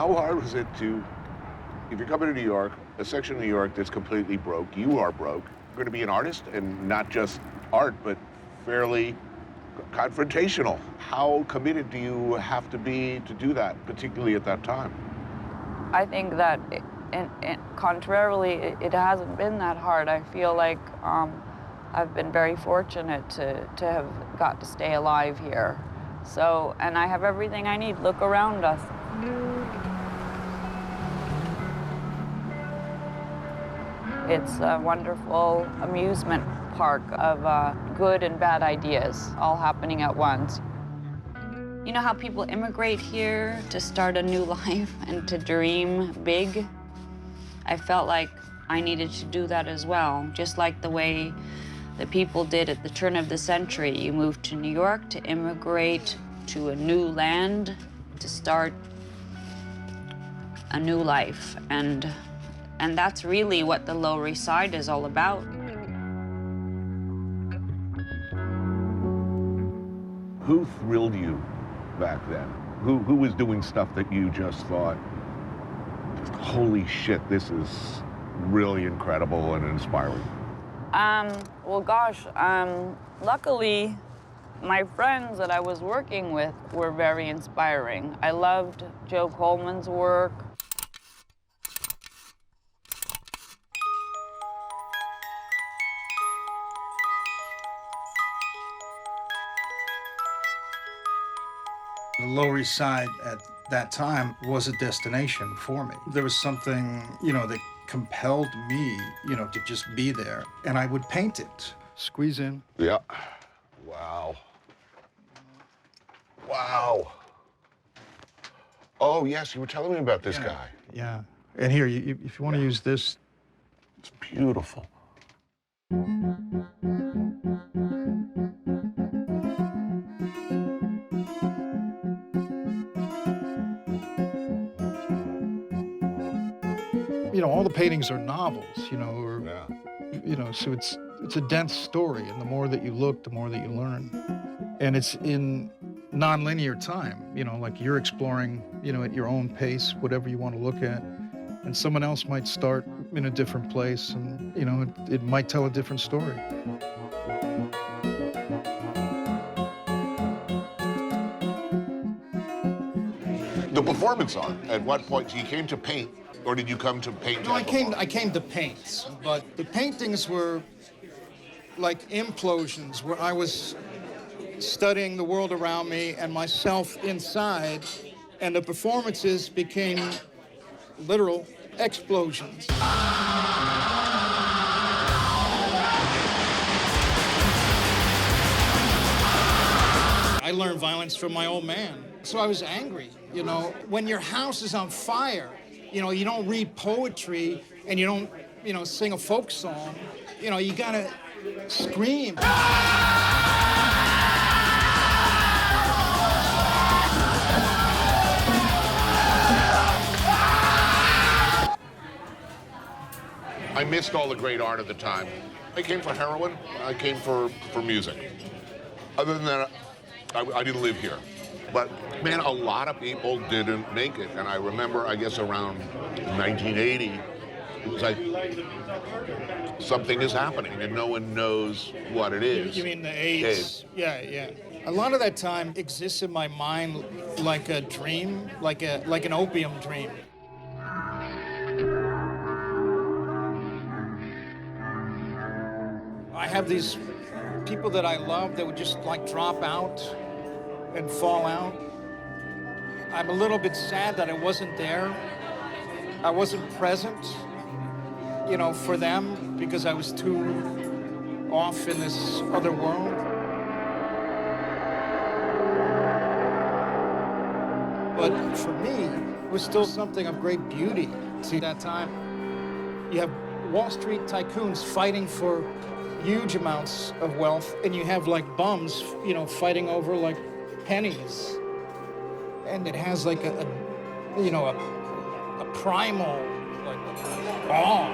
How hard was it to, if you're coming to New York, a section of New York that's completely broke, you are broke, you're going to be an artist, and not just art, but fairly confrontational. How committed do you have to be to do that, particularly at that time? I think that, contrarily, it hasn't been that hard. I feel like I've been very fortunate to have got to stay alive here. So, and I have everything I need. Look around us. It's a wonderful amusement park of good and bad ideas all happening at once. You know how people immigrate here to start a new life and to dream big? I felt like I needed to do that as well, just like the way the people did at the turn of the century. You moved to New York to immigrate to a new land, to start a new life. And that's really what the Lower East Side is all about. Who thrilled you back then? Who was doing stuff that you just thought, holy shit, this is really incredible and inspiring? Well, gosh, luckily, my friends that I was working with were very inspiring. I loved Joe Coleman's work. The Lower East Side at that time was a destination for me. There was something, that compelled me, to just be there. And I would paint it. Squeeze in. Yeah. Wow. Wow. Oh, yes, you were telling me about this guy. Yeah. And here, if you want to use this. It's beautiful. All the paintings are novels, so it's a dense story, and the more that you look, the more that you learn. And it's in non-linear time, like you're exploring, at your own pace, whatever you want to look at. And someone else might start in a different place, and, it might tell a different story. The performance art, at what point? You came to paint, or did you come to paint? No, I came to paint, but the paintings were like implosions, where I was studying the world around me and myself inside, and the performances became literal explosions. I learned violence from my old man, so I was angry. When your house is on fire, you don't read poetry and you don't, sing a folk song. You gotta scream. I missed all the great art of the time. I came for heroin, I came for music. Other than that, I didn't live here. But, man, a lot of people didn't make it. And I remember, I guess, around 1980, it was like, something is happening, and no one knows what it is. You mean the AIDS? Yeah. A lot of that time exists in my mind like a dream, like an opium dream. I have these people that I love that would just drop out and fall out. I'm a little bit sad that I wasn't there. I wasn't present, for them, because I was too off in this other world. But for me, it was still something of great beauty. See, that time, you have Wall Street tycoons fighting for huge amounts of wealth, and you have bums, fighting over pennies. And it has a primal awe.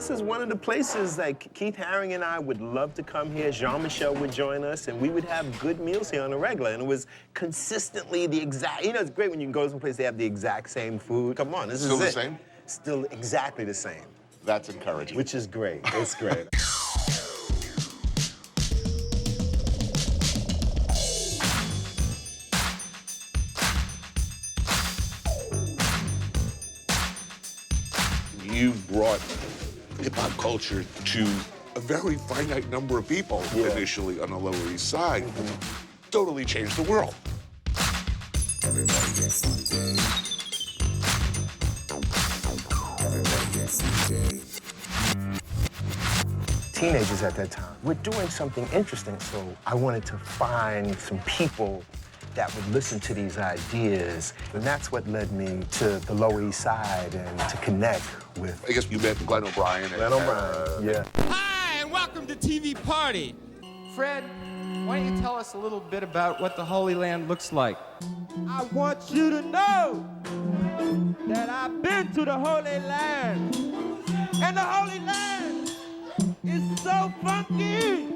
This is one of the places like Keith Haring and I would love to come here. Jean-Michel would join us, and we would have good meals here on the regular. And it was consistently the exact, you know, it's great when you can go to some place they have the exact same food. Come on, this is it. Still the same? Still exactly the same. That's encouraging. Which is great. It's great. You brought hip-hop culture to a very finite number of people initially on the Lower East Side. Totally changed the world. Teenagers at that time were doing something interesting, so I wanted to find some people that would listen to these ideas. And that's what led me to the Lower East Side and to connect with... I guess you met Glenn O'Brien. Glenn O'Brien, yeah. Hi, and welcome to TV Party. Fred, why don't you tell us a little bit about what the Holy Land looks like? I want you to know that I've been to the Holy Land. And the Holy Land is so funky.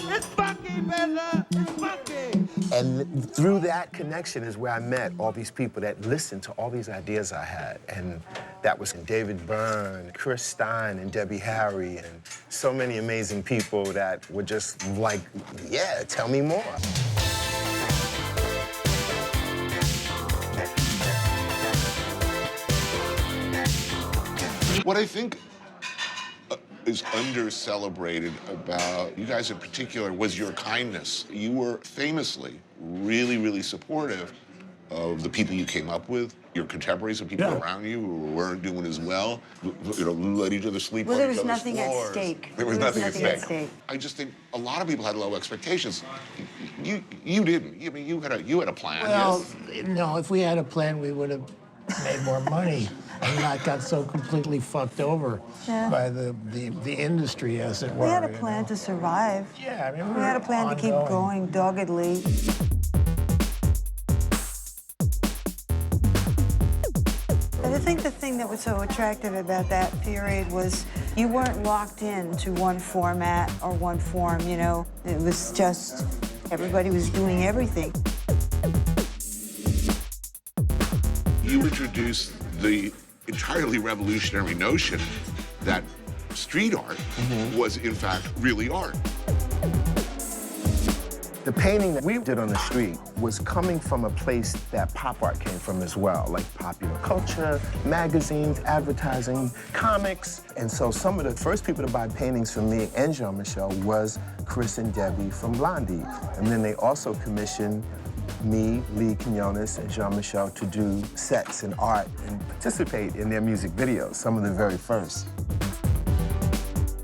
It's funky, brother. It's funky. And through that connection is where I met all these people that listened to all these ideas I had. And that was David Byrne, Chris Stein, and Debbie Harry, and so many amazing people that were just like, yeah, tell me more. What I think is under-celebrated about you guys in particular was your kindness. You were famously really, really supportive of the people you came up with, your contemporaries and people around you who weren't doing as well. You know, let each other sleep on each other's floors. Well, there was nothing at stake. There was nothing at stake. I just think a lot of people had low expectations. You didn't. I mean, you had a plan. Well, yes? no, if we had a plan, we would have made more money and not got so completely fucked over by the industry, as it were. We had a plan to survive. Yeah, I mean, we had a plan to keep going doggedly. I think the thing that was so attractive about that period was you weren't locked in to one format or one form, you know? It was just everybody was doing everything. You introduced the entirely revolutionary notion that street art was, in fact, really art. The painting that we did on the street was coming from a place that pop art came from as well, like popular culture, magazines, advertising, comics. And so some of the first people to buy paintings from me and Jean-Michel was Chris and Debbie from Blondie. And then they also commissioned me, Lee Quinones, and Jean-Michel to do sets and art and participate in their music videos, some of the very first.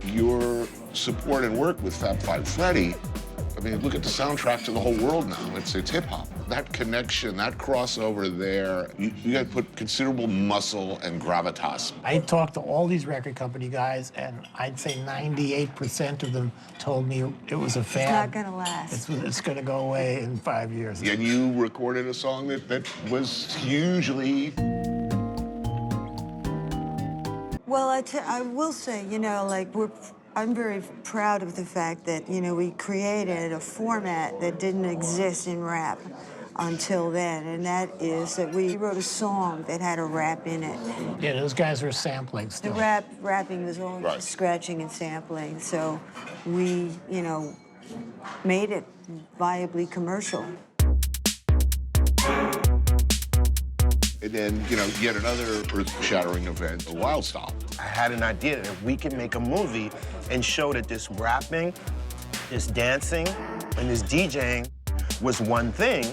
Your support and work with Fab Five Freddy, I mean, look at the soundtrack to the whole world now. It's hip-hop. That connection, that crossover there, you guys put considerable muscle and gravitas. I talked to all these record company guys, and I'd say 98% of them told me it was a fad. It's not gonna last. It's gonna go away in 5 years. And you recorded a song that was hugely... Well, I will say, you know, like, I'm very proud of the fact that, you know, we created a format that didn't exist in rap until then, and that is that we wrote a song that had a rap in it. Yeah, those guys were sampling still. The rapping was all just scratching and sampling, so we, you know, made it viably commercial. And then, you know, yet another earth-shattering event, a Wild Style. I had an idea that we could make a movie and show that this rapping, this dancing, and this DJing was one thing.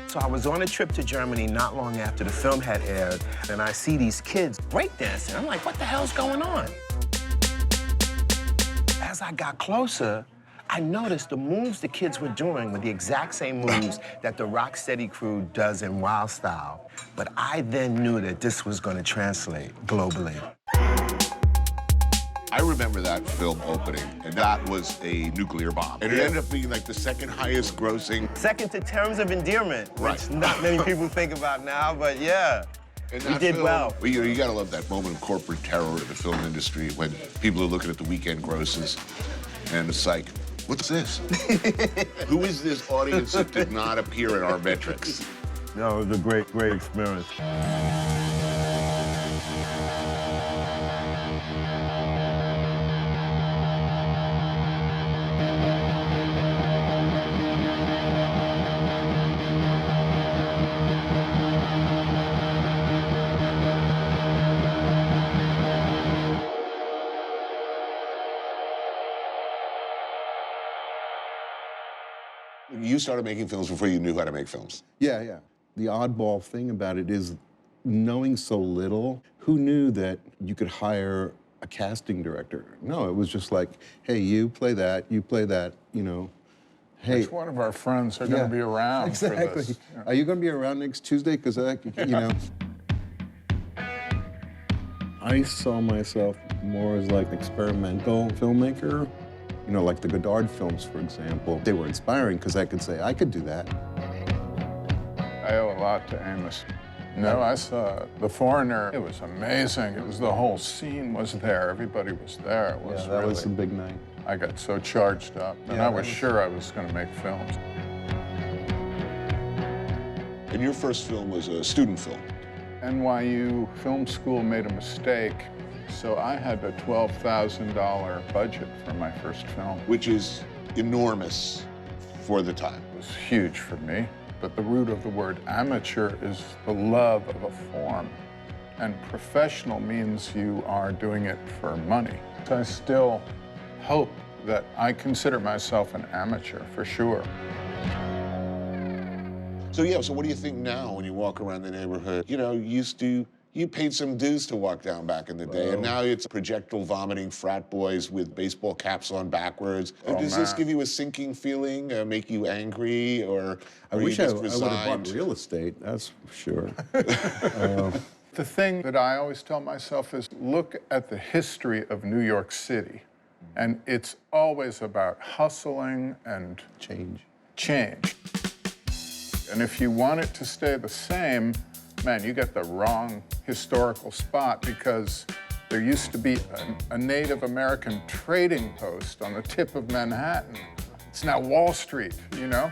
So I was on a trip to Germany not long after the film had aired, and I see these kids breakdancing. I'm like, what the hell's going on? As I got closer, I noticed the moves the kids were doing were the exact same moves that the Rocksteady crew does in Wild Style. But I then knew that this was going to translate globally. I remember that film opening, and that was a nuclear bomb. And it ended up being like the second highest grossing. Second to Terms of Endearment, which not many people think about now, but yeah. In We that did film, well. You gotta love that moment of corporate terror in the film industry when people are looking at the weekend grosses and it's like, what's this? Who is this audience that did not appear in our metrics? No, it was a great, great experience. You started making films before you knew how to make films. Yeah, yeah. The oddball thing about it is knowing so little, who knew that you could hire a casting director? No, it was just like, hey, you play that, you know. Hey, Which one of our friends are going to be around exactly. for this? Are you going to be around next Tuesday? Because, you know. I saw myself more as like an experimental filmmaker. You know, like the Godard films, for example. They were inspiring because I could say, I could do that. I owe a lot to Amos. No, I saw The Foreigner. It was amazing. It was the whole scene was there. Everybody was there. It was that was a big night. I got so charged up, and Yeah, I was sure I was going to make films. And your first film was a student film. NYU Film School made a mistake, so I had a $12,000 budget for my first film. Which is enormous for the time. It was huge for me, but the root of the word amateur is the love of a form, and professional means you are doing it for money. I still hope that I consider myself an amateur, for sure. So yeah, so what do you think now when you walk around the neighborhood? You know, you paid some dues to walk down back in the day, and now it's projectile vomiting frat boys with baseball caps on backwards. Does this give you a sinking feeling, make you angry, or I are wish you I just would have resigned? bought real estate, that's for sure. The thing that I always tell myself is look at the history of New York City, and it's always about hustling and change. And if you want it to stay the same, man, you got the wrong historical spot, because there used to be a Native American trading post on the tip of Manhattan. It's now Wall Street, you know?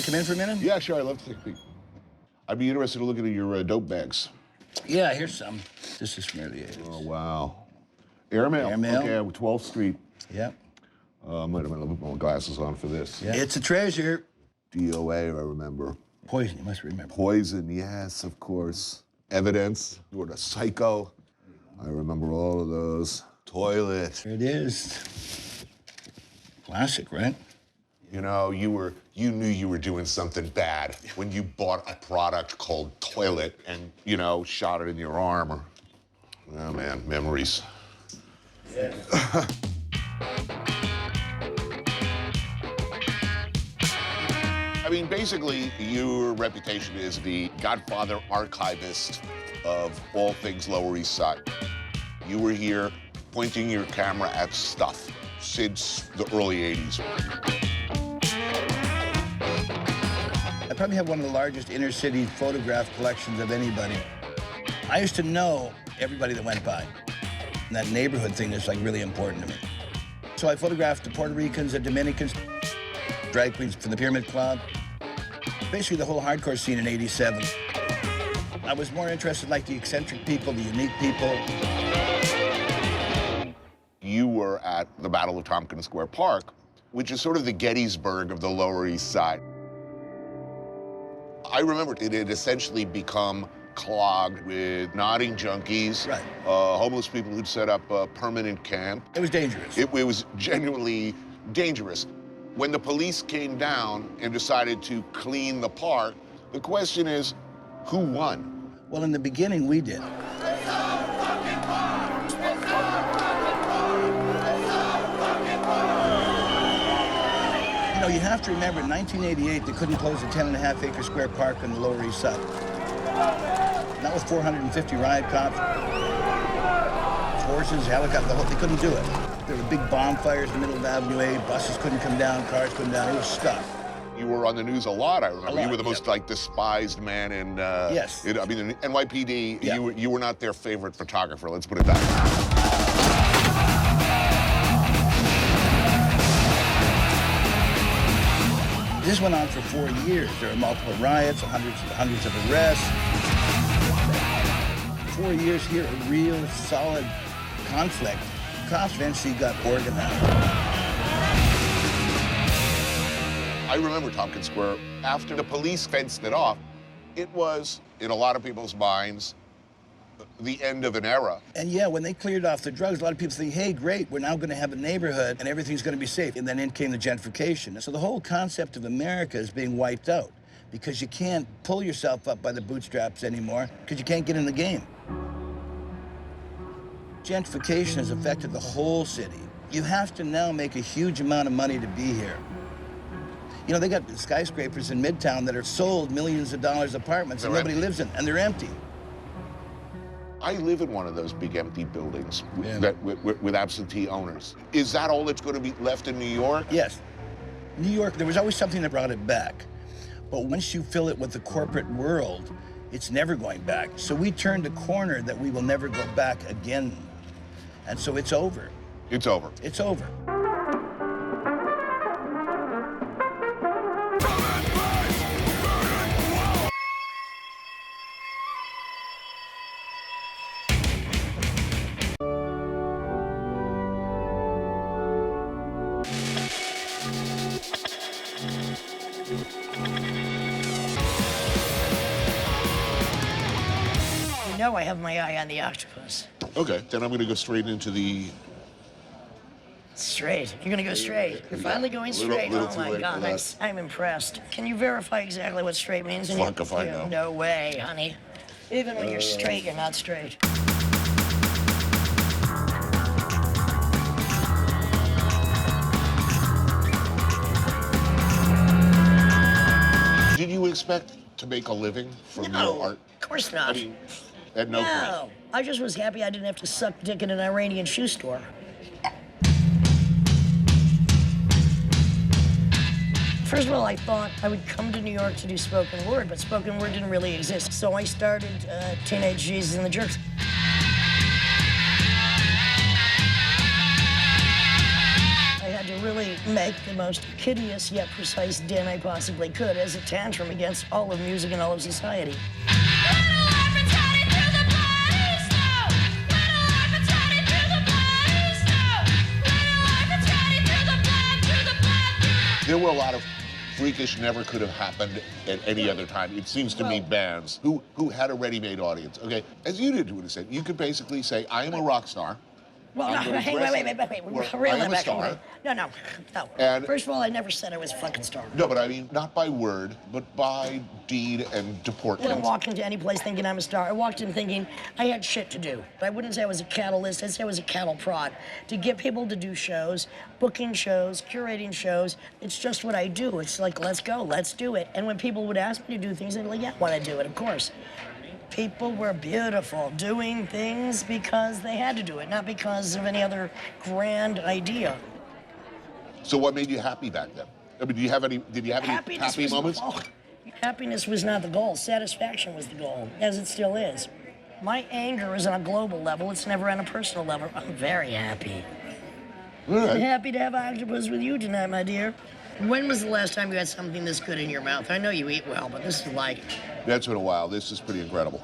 Come in for a minute? Yeah, sure. I'd love to take a peek. I'd be interested in looking at your dope bags. Yeah, here's some. This is from early 80s. Oh, wow. Airmail. Airmail. Okay, 12th Street. Yep. I might have a little bit more glasses on for this. Yeah. It's a treasure. DOA, I remember. Poison, you must remember. Poison, yes, of course. Evidence. You were a psycho. I remember all of those. Toilet. Here it is. Classic, right? You know, you knew you were doing something bad when you bought a product called Toilet and, you know, shot it in your arm or, oh man, memories. Yeah. I mean, basically, your reputation is the Godfather archivist of all things Lower East Side. You were here pointing your camera at stuff since the early 80s. I probably have one of the largest inner city photograph collections of anybody. I used to know everybody that went by. And that neighborhood thing is like really important to me. So I photographed the Puerto Ricans, the Dominicans, drag queens from the Pyramid Club, basically the whole hardcore scene in '87. I was more interested like the eccentric people, the unique people. You were at the Battle of Tompkins Square Park, which is sort of the Gettysburg of the Lower East Side. I remember it had essentially become clogged with nodding junkies, right. Homeless people who'd set up a permanent camp. It was dangerous. It was genuinely dangerous. When the police came down and decided to clean the park, The question is, who won? Well, in the beginning, we did. You know, you have to remember, in 1988, they couldn't close a 10.5-acre square park on the Lower East Side. That was 450 riot cops, horses, helicopters, they couldn't do it. There were big bonfires in the middle of Avenue A, buses couldn't come down, cars couldn't down, it was stuck. You were on the news a lot, I remember. A lot, you were the most, like, despised man in... Yes. I mean, in NYPD, you were not their favorite photographer, let's put it that way. This went on for 4 years. There were multiple riots, hundreds of arrests. 4 years here, a real solid conflict. Cops eventually got organized. I remember Tompkins Square. After the police fenced it off, it was, in a lot of people's minds, the end of an era. And yeah, when they cleared off the drugs, a lot of people think, hey, great, we're now going to have a neighborhood and everything's going to be safe. And then in came the gentrification. So the whole concept of America is being wiped out because you can't pull yourself up by the bootstraps anymore because you can't get in the game. Gentrification has affected the whole city. You have to now make a huge amount of money to be here. You know, they got skyscrapers in Midtown that are sold millions of dollars apartments and nobody lives in, and they're empty. I live in one of those big empty buildings with absentee owners. Is that all that's going to be left in New York? Yes. New York, there was always something that brought it back. But once you fill it with the corporate world, it's never going back. So we turned a corner that we will never go back again. And so it's over. It's over. It's over. No, I have my eye on the octopus. Okay, then I'm going to go straight into the... Straight. You're gonna go straight. You're finally going straight. Little Oh too my late God, for that. I'm impressed. Can you verify exactly what straight means? Fuck if I know. No way, honey. Even when you're straight, you're not straight. Did you expect to make a living from your art? Of course not. I mean, at no point. I just was happy I didn't have to suck dick in an Iranian shoe store. First of all, I thought I would come to New York to do spoken word, but spoken word didn't really exist. So I started Teenage Jesus and the Jerks. I had to really make the most hideous yet precise din I possibly could as a tantrum against all of music and all of society. There were a lot of freakish, never could have happened at any other time. It seems to me bands who had a ready-made audience. Okay, as you did to it, you could basically say, I am a rock star. Well, no, hey, wait. Reel it back. No. And first of all, I never said I was a fucking star. No, but I mean, not by word, but by deed and deportment. I didn't walk into any place thinking I'm a star. I walked in thinking I had shit to do. I wouldn't say I was a catalyst, I'd say I was a cattle prod. To get people to do shows, booking shows, curating shows, it's just what I do. It's like, let's go, let's do it. And when people would ask me to do things, I'd be like, yeah, I want to do it, of course. People were beautiful, doing things because they had to do it, not because of any other grand idea. So what made you happy back then? I mean, did you have any happy moments? Happiness was not the goal. Satisfaction was the goal, as it still is. My anger is on a global level. It's never on a personal level. I'm very happy. Right. I'm happy to have octopus with you tonight, my dear. When was the last time you had something this good in your mouth? I know you eat well, but this is like... That's been a while. This is pretty incredible.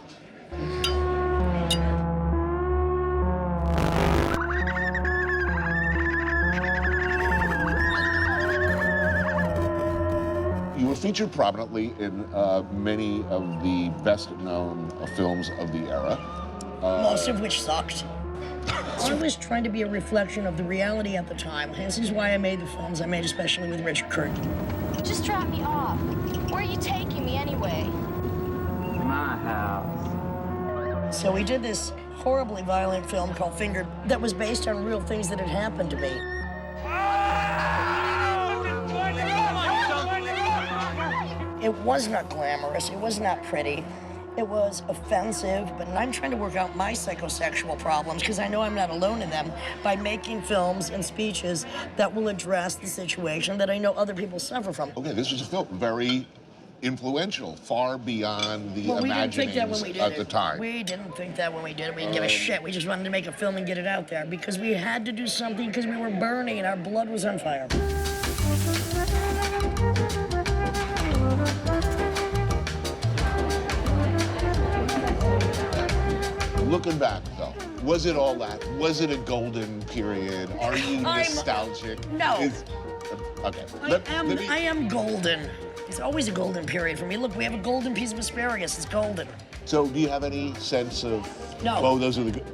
You were featured prominently in many of the best-known films of the era. Most of which sucked. I was trying to be a reflection of the reality at the time. This is why I made the films I made, especially with Richard Curtin. Just drop me off. Where are you taking me anyway? My house. So we did this horribly violent film called Fingered that was based on real things that had happened to me. It was not glamorous, it was not pretty, it was offensive, but I'm trying to work out my psychosexual problems because I know I'm not alone in them by making films and speeches that will address the situation that I know other people suffer from. Okay, this was a film very influential, far beyond the Well, we didn't think that imaginings when we did at it. the time. We didn't think that when we did it. We didn't give a shit. We just wanted to make a film and get it out there because we had to do something because we were burning and our blood was on fire. Looking back, though, was it all that? Was it a golden period? Are you nostalgic? No. Okay. I am golden. It's always a golden period for me. Look, we have a golden piece of asparagus. It's golden. So, do you have any sense of? No. Oh, those are the good.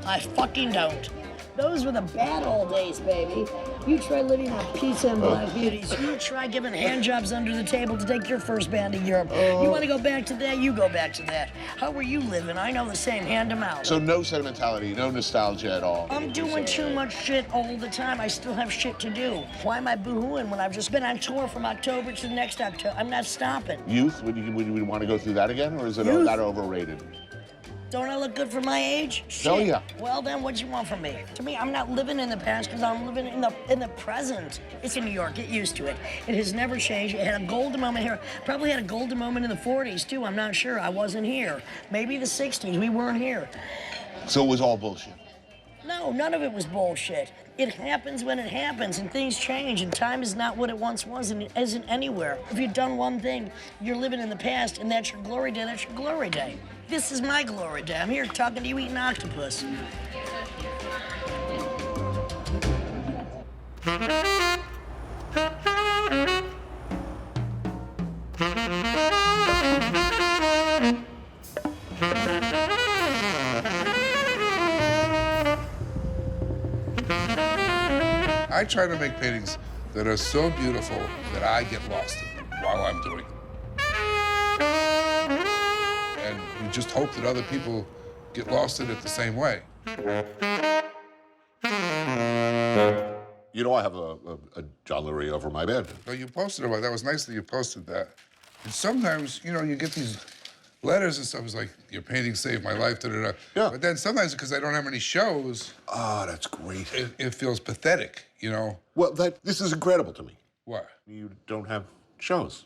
I fucking don't. Those were the bad old days, baby. You try living on pizza and black beauties. You try giving handjobs under the table to take your first band to Europe. You want to go back to that? You go back to that. How were you living? I know the same. Hand them out. So no sentimentality, no nostalgia at all. I'm doing too much shit all the time. I still have shit to do. Why am I boo-hooing when I've just been on tour from October to next October? I'm not stopping. Youth? Would you want to go through that again, or is it Youth? that overrated? Don't I look good for my age? Oh, Shit. yeah. Well, then what do you want from me? To me, I'm not living in the past because I'm living in the present. It's in New York. Get used to it. It has never changed. It had a golden moment here. Probably had a golden moment in the 40s, too. I'm not sure. I wasn't here. Maybe the 60s. We weren't here. So it was all bullshit? No, none of it was bullshit. It happens when it happens, and things change, and time is not what it once was, and it isn't anywhere. If you've done one thing, you're living in the past, and that's your glory day. That's your glory day. This is my glory day. I'm here talking to you eating octopus. I try to make paintings that are so beautiful that I get lost in them while I'm doing them. And we just hope that other people get lost in it the same way. You know, I have a jollery over my bed. So you posted about that. Was nice that you posted that. And sometimes, you know, you get these letters and stuff. It's like, your painting saved my life, da-da-da. Yeah. But then sometimes, because I don't have any shows... Oh, that's great. It feels pathetic, you know? Well, this is incredible to me. What? You don't have shows.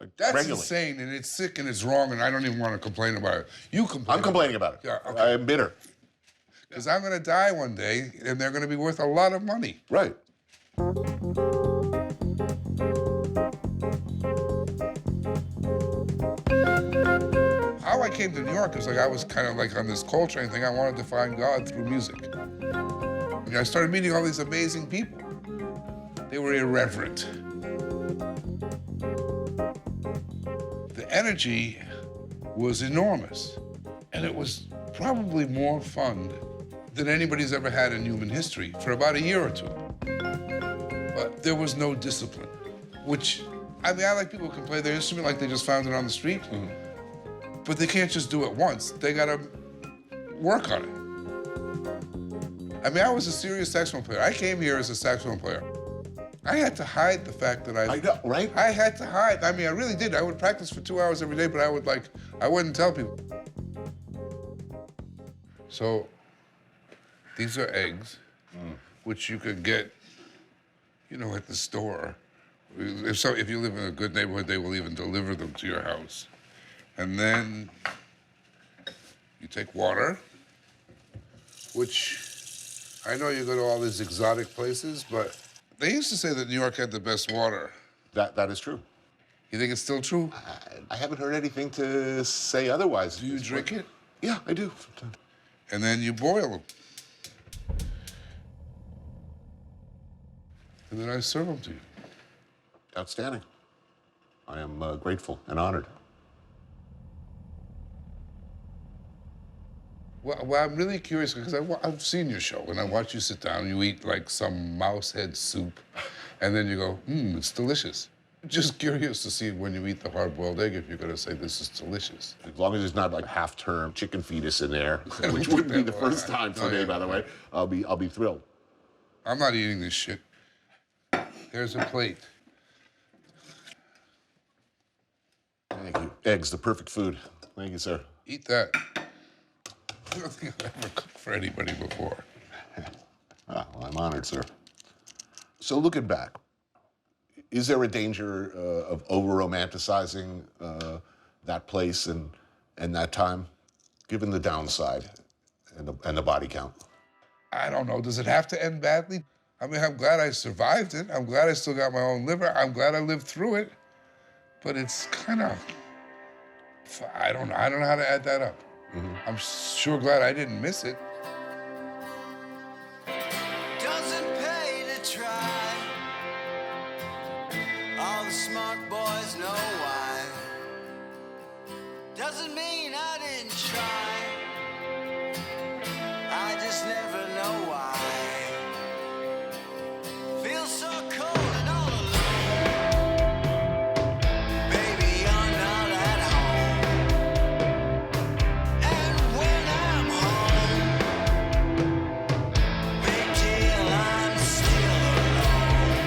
Like, That's regularly. insane, and it's sick, and it's wrong, and I don't even want to complain about it. You complain. I'm complaining about it. Yeah, okay. I'm bitter. Because I'm going to die one day, and they're going to be worth a lot of money. Right. How I came to New York is like I was kind of like on this Coltrane thing. I wanted to find God through music. And I started meeting all these amazing people. They were irreverent. The energy was enormous, and it was probably more fun than anybody's ever had in human history for about a year or two. But there was no discipline, which, I mean, I like people who can play their instrument like they just found it on the street, but they can't just do it once. They gotta work on it. I mean, I was a serious saxophone player. I came here as a saxophone player. I had to hide the fact that I know, right? I had to hide. I mean, I really did. I would practice for 2 hours every day, but I wouldn't tell people. So, these are eggs, which you could get, you know, at the store. If you live in a good neighborhood, they will even deliver them to your house. And then you take water, which I know you go to all these exotic places, but they used to say that New York had the best water. That is true. You think it's still true? I haven't heard anything to say otherwise. Do you drink it? Yeah, I do. And then you boil them. And then I serve them to you. Outstanding. I am grateful and honored. Well, I'm really curious because I've seen your show, and I watch you sit down, you eat like some mouse head soup, and then you go, it's delicious. Just curious to see when you eat the hard-boiled egg if you're going to say this is delicious. As long as it's not like half-term chicken fetus in there, which wouldn't be the first time for me, by the way, I'll be thrilled. I'm not eating this shit. There's a plate. Thank you. Eggs, the perfect food. Thank you, sir. Eat that. I don't think I've ever cooked for anybody before. Well, I'm honored, sir. So looking back, is there a danger of over-romanticizing that place and that time, given the downside and the body count? I don't know. Does it have to end badly? I mean, I'm glad I survived it. I'm glad I still got my own liver. I'm glad I lived through it. But it's kind of, I don't know how to add that up. I'm sure glad I didn't miss it. Doesn't pay to try. All the smart boys know why. Doesn't mean I didn't try. I just never know why. Feel so cold and all alone. Baby, you're not at home. And when I'm home, big deal, I'm still alone.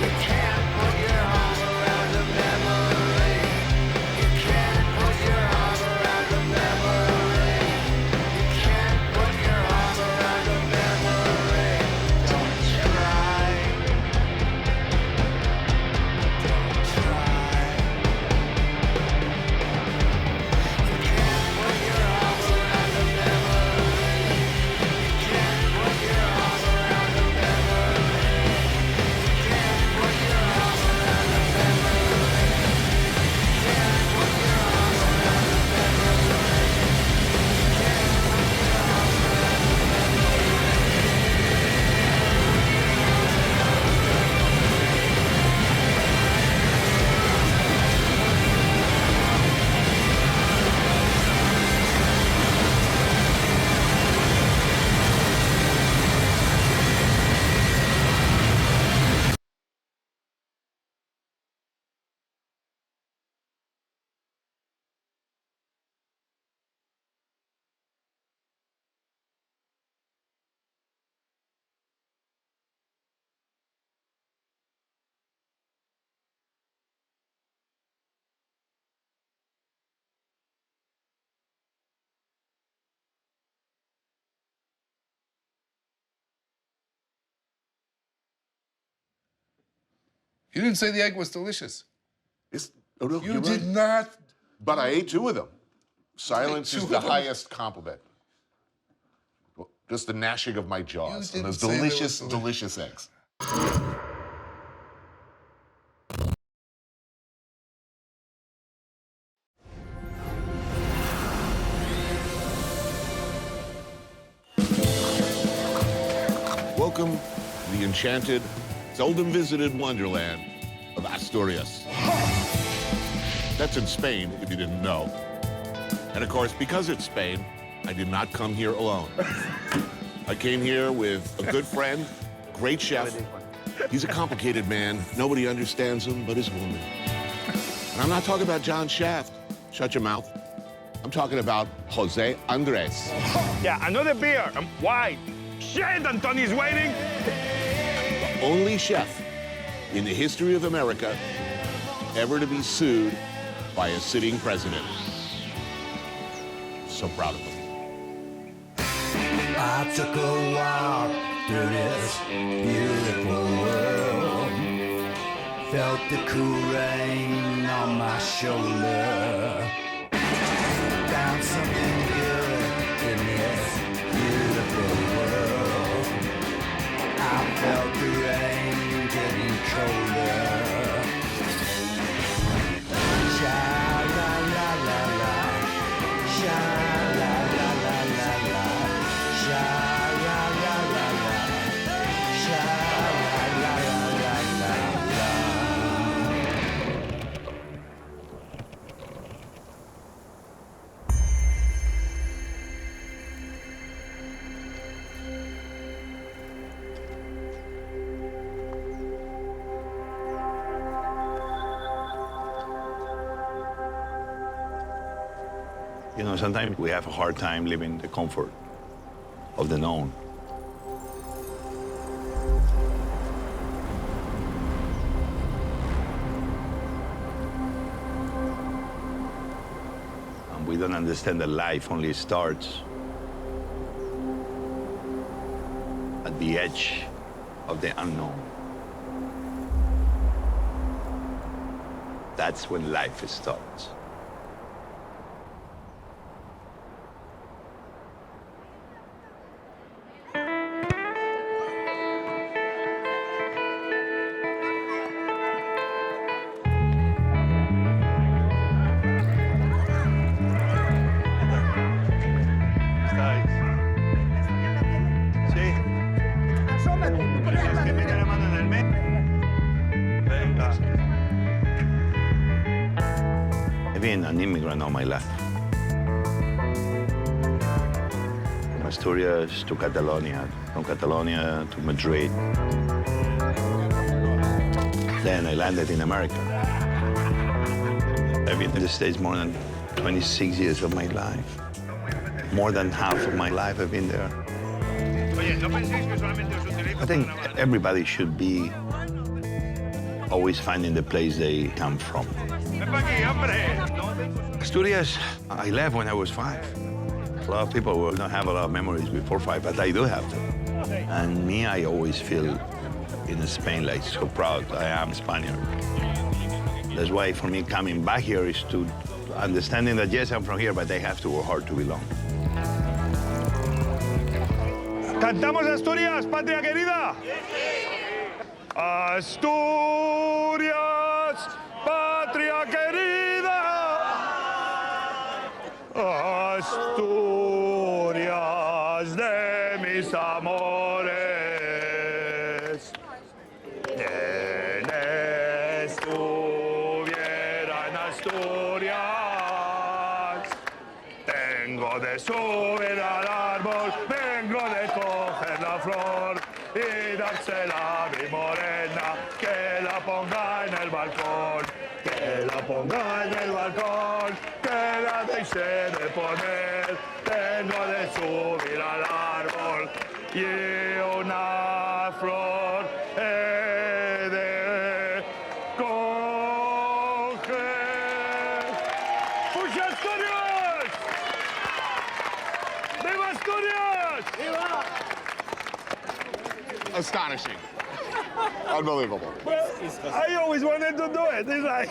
You can't put your arm around the memory. You can't put your arm around the memory. You can't put your arm around the memory. Don't try. Don't try. You can't put your arm around the memory. You can't put your arm around the memory. You can't put your arm around the memory. You can't put your arm around the You didn't say the egg was delicious. Oh, no, You you're did right. not. But I ate 2 of them. Silence Two is of the them? highest compliment. Well, just the gnashing of my jaws You and those didn't say they were delicious eggs. Welcome to the enchanted, seldom visited wonderland of Asturias. That's in Spain, if you didn't know. And of course, because it's Spain, I did not come here alone. I came here with a good friend, great chef. He's a complicated man. Nobody understands him but his woman. And I'm not talking about John Shaft. Shut your mouth. I'm talking about Jose Andres. Yeah, another beer. Why? Shit, Anthony's waiting. The only chef in the history of America ever to be sued by a sitting president. So proud of him. I took a walk through this beautiful world. Felt the cool rain on my shoulder. Found something good in this beautiful world. I felt the rain getting colder. Sha la la la la, sha la la la la la, sha la la la la, sha la la la la la. know, sometimes we have a hard time living the comfort of the known. And we don't understand that life only starts at the edge of the unknown. That's when life starts. I've been an immigrant all my life. From Asturias to Catalonia, from Catalonia to Madrid. Then I landed in America. I've been in the States more than 26 years of my life. More than half of my life I've been there. I think everybody should be always finding the place they come from. Asturias, I left when I was 5. A lot of people will not have a lot of memories before 5, but I do have them. And me, I always feel in Spain like so proud I am Spaniard. That's why for me coming back here is to understanding that yes, I'm from here, but I have to work hard to belong. ¿Cantamos Asturias, patria querida? Asturias, patria querida. Asturias de mis amores. ¿Quién estuviera en Asturias? Tengo de subir al árbol, vengo de coger la flor y dársela a mi morena, que la ponga en el balcón, que la ponga en el balcón, que la deje de poner. Tengo de subir al árbol y una flor he de coger. ¡Puxa Asturias! ¡Viva Asturias! ¡Viva! Astonishing. Unbelievable. Well, I always wanted to do it. It's like...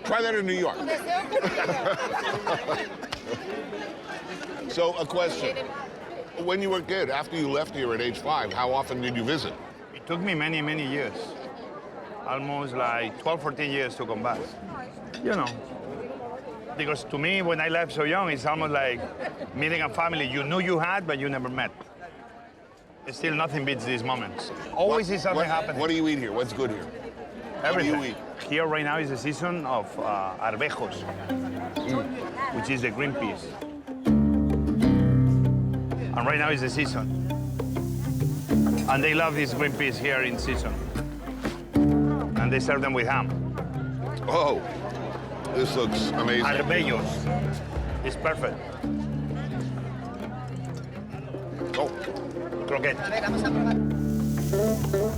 Try that in New York. So, a question. When you were a kid, after you left here at age 5, how often did you visit? It took me many, many years. Almost like 12, 14 years to come back. You know. Because to me, when I left so young, it's almost like meeting a family you knew you had, but you never met. Still, nothing beats these moments. Always is something happening. What do you eat here? What's good here? Everything. What do you eat? Here right now is the season of arvejos, which is the green peas. And right now is the season. And they love these green peas here in season. And they serve them with ham. Oh, this looks amazing. Arvejos. It's perfect. Oh. Croquette.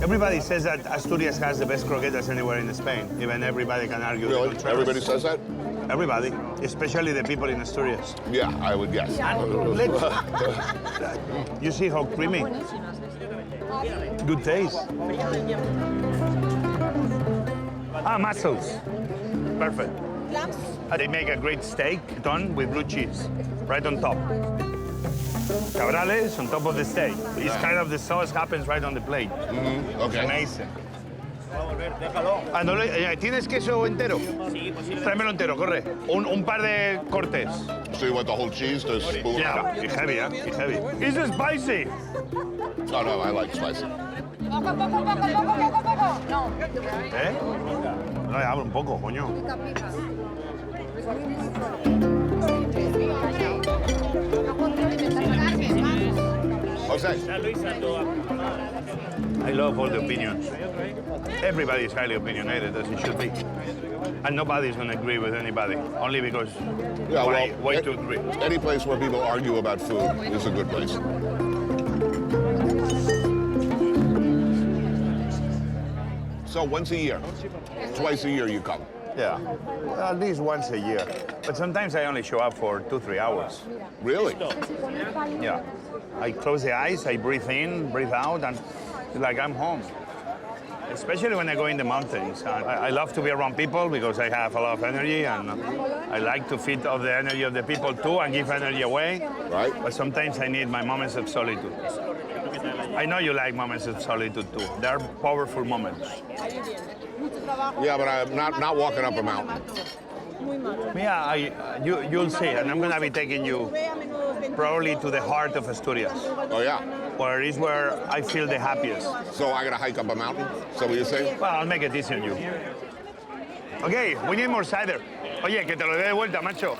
Everybody says that Asturias has the best croquetas anywhere in Spain. Even everybody can argue. Really? Everybody says that? Everybody, especially the people in Asturias. Yeah, I would guess. You see how creamy? Good taste. Mussels. Perfect. They make a great steak done with blue cheese, right on top. Cabrales on top of the steak. It's kind of the sauce happens right on the plate. Mm-hmm. Okay. It's amazing. ¿Tienes queso entero? Sí, posible. Tráemelo entero, corre. Un par de cortes. So you want the whole cheese to spoon Yeah, out? it's heavy, huh? It's heavy. It's spicy. Oh, no, I like spicy. Poco. No. ¿Eh? No, abre un poco, coño. Oh, Jose. I love all the opinions. Everybody is highly opinionated, as it should be. And nobody's going to agree with anybody, only because why to agree? Any place where people argue about food is a good place. So once a year, twice a year you come? Yeah, at least once a year. But sometimes I only show up for 2-3 hours. Really? Yeah. I close the eyes, I breathe in, breathe out, and it's like I'm home. Especially when I go in the mountains. I love to be around people because I have a lot of energy, and I like to feed off the energy of the people too and give energy away. Right. But sometimes I need my moments of solitude. I know you like moments of solitude too. They're powerful moments. Yeah, but I'm not walking up a mountain. Yeah, you'll see, and I'm gonna be taking you probably to the heart of Asturias. Oh yeah? Where is where I feel the happiest. So I gotta hike up a mountain? Is that what you're saying? Well, I'll make it easy on you. Okay, we need more cider. Oye, que te lo dé de vuelta, macho.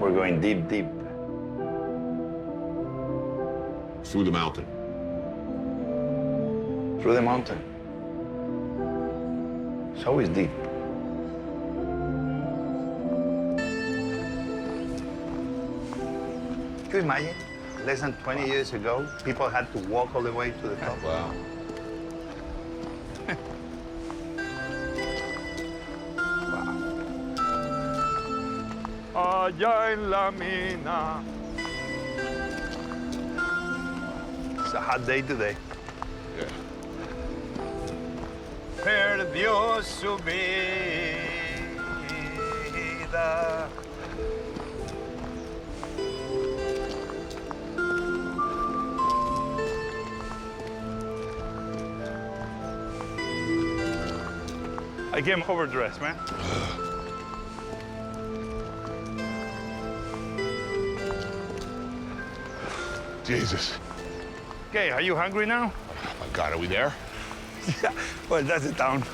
We're going deep, deep. Through the mountain. Through the mountain. It's always deep. Can you imagine? Less than 20 years ago, people had to walk all the way to the top. Wow. Allá en la mina. It's a hot day today. Yeah. Perdió su vida. I came overdressed, man. Jesus. Okay, are you hungry now? Oh my God, are we there? Yeah, well, that's the town.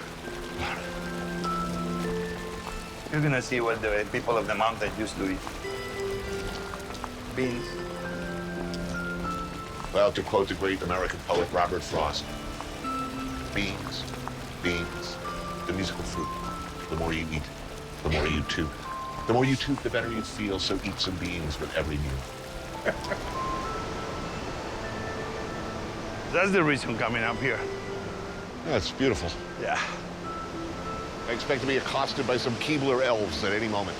You're gonna see what the people of the mountain used to eat. Beans. Well, to quote the great American poet Robert Frost, beans, beans, the musical fruit. The more you eat, the more you toot. The more you toot, the better you feel, so eat some beans with every meal. That's the reason coming up here. Yeah, it's beautiful. Yeah. I expect to be accosted by some Keebler elves at any moment.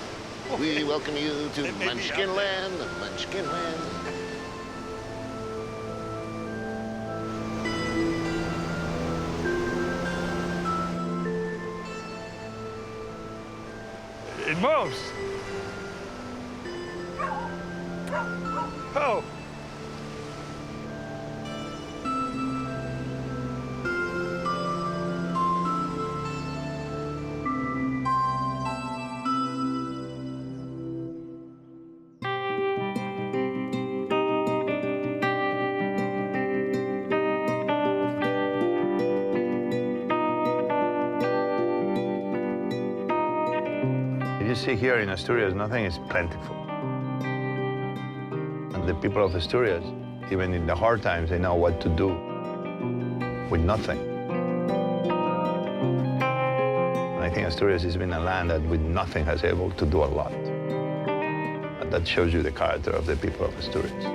We welcome you to Munchkin Land, the Munchkin Land. It moves. Oh. You see here in Asturias, nothing is plentiful. And the people of Asturias, even in the hard times, they know what to do with nothing. And I think Asturias has been a land that with nothing has able to do a lot. And that shows you the character of the people of Asturias.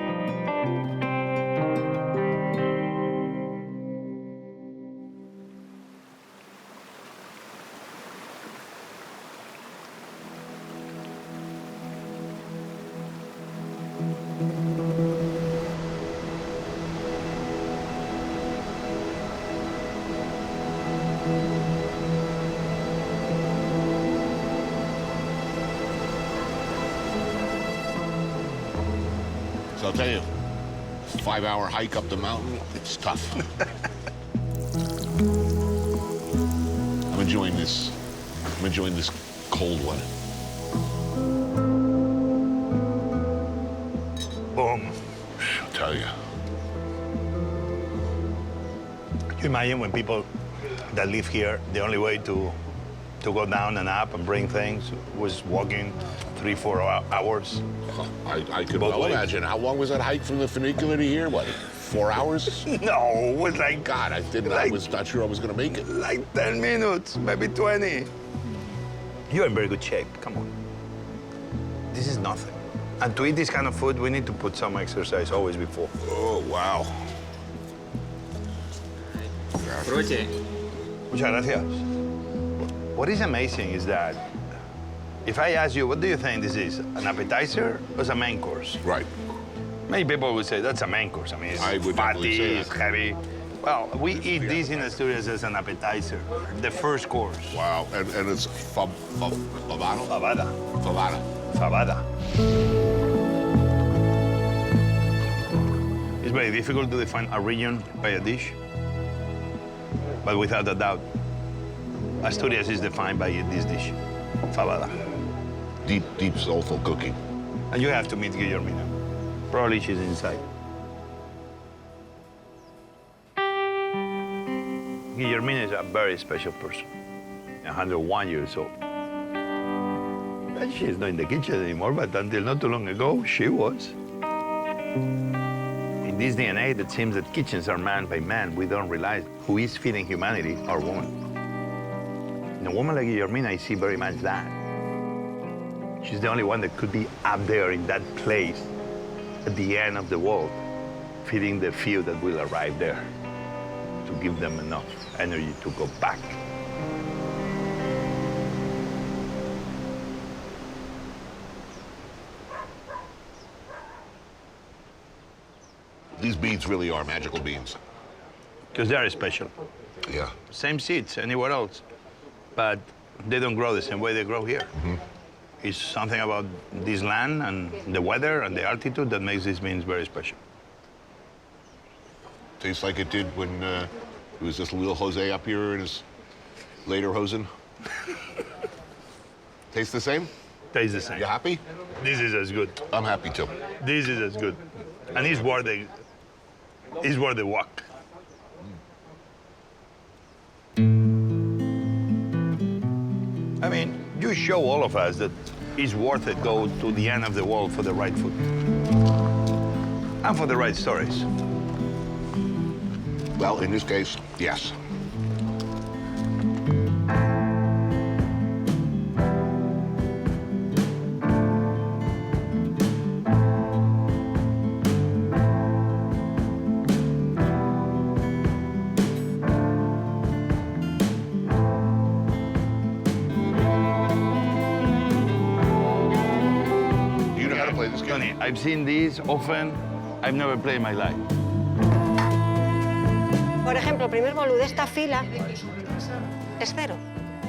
So I'll tell you, 5-hour hike up the mountain. It's tough. I'm enjoying this. I'm enjoying this cold one. Boom. I'll tell you. Can you imagine when people that live here, the only way to go down and up and bring things was walking 3-4 hours? I could well imagine. How long was that hike from the funicular to here? What, 4 hours? No, it was like... God, I was not sure I was going to make it. Like 10 minutes, maybe 20. You're in very good shape, come on. This is nothing. And to eat this kind of food, we need to put some exercise always before. Oh, wow. Aproveche. Muchas gracias. What is amazing is that if I ask you, what do you think this is? An appetizer or is a main course? Right. Many people would say that's a main course. I mean, it's fatty, it's heavy. Well, we eat this in Asturias as an appetizer, the first course. Wow, and it's fabada? Fabada. Fabada. Fabada. It's very difficult to define a region by a dish, but without a doubt, Asturias is defined by this dish, fabada. Deep, soulful cooking. And you have to meet Guillermina. Probably she's inside. Guillermina is a very special person, 101 years old. And she's not in the kitchen anymore, but until not too long ago, she was. In this DNA, it seems that kitchens are manned by men. We don't realize who is feeding humanity are women. In a woman like Guillermina, I see very much that. She's the only one that could be up there in that place at the end of the world, feeding the few that will arrive there to give them enough energy to go back. These beans really are magical beans. Because they are special. Yeah. Same seeds anywhere else, but they don't grow the same way they grow here. Mm-hmm. It's something about this land and the weather and the altitude that makes these beans very special. Tastes like it did when it was just little Jose up here in his later hosen. Tastes the same? Tastes the same. You happy? This is as good. I'm happy too. This is as good. And it's worth the walk. I mean, you show all of us that it's worth it go to the end of the world for the right food. And for the right stories. Well, in this case, yes. I've seen these often. I've never played in my life. Por ejemplo, el primer bolu de esta fila es 0.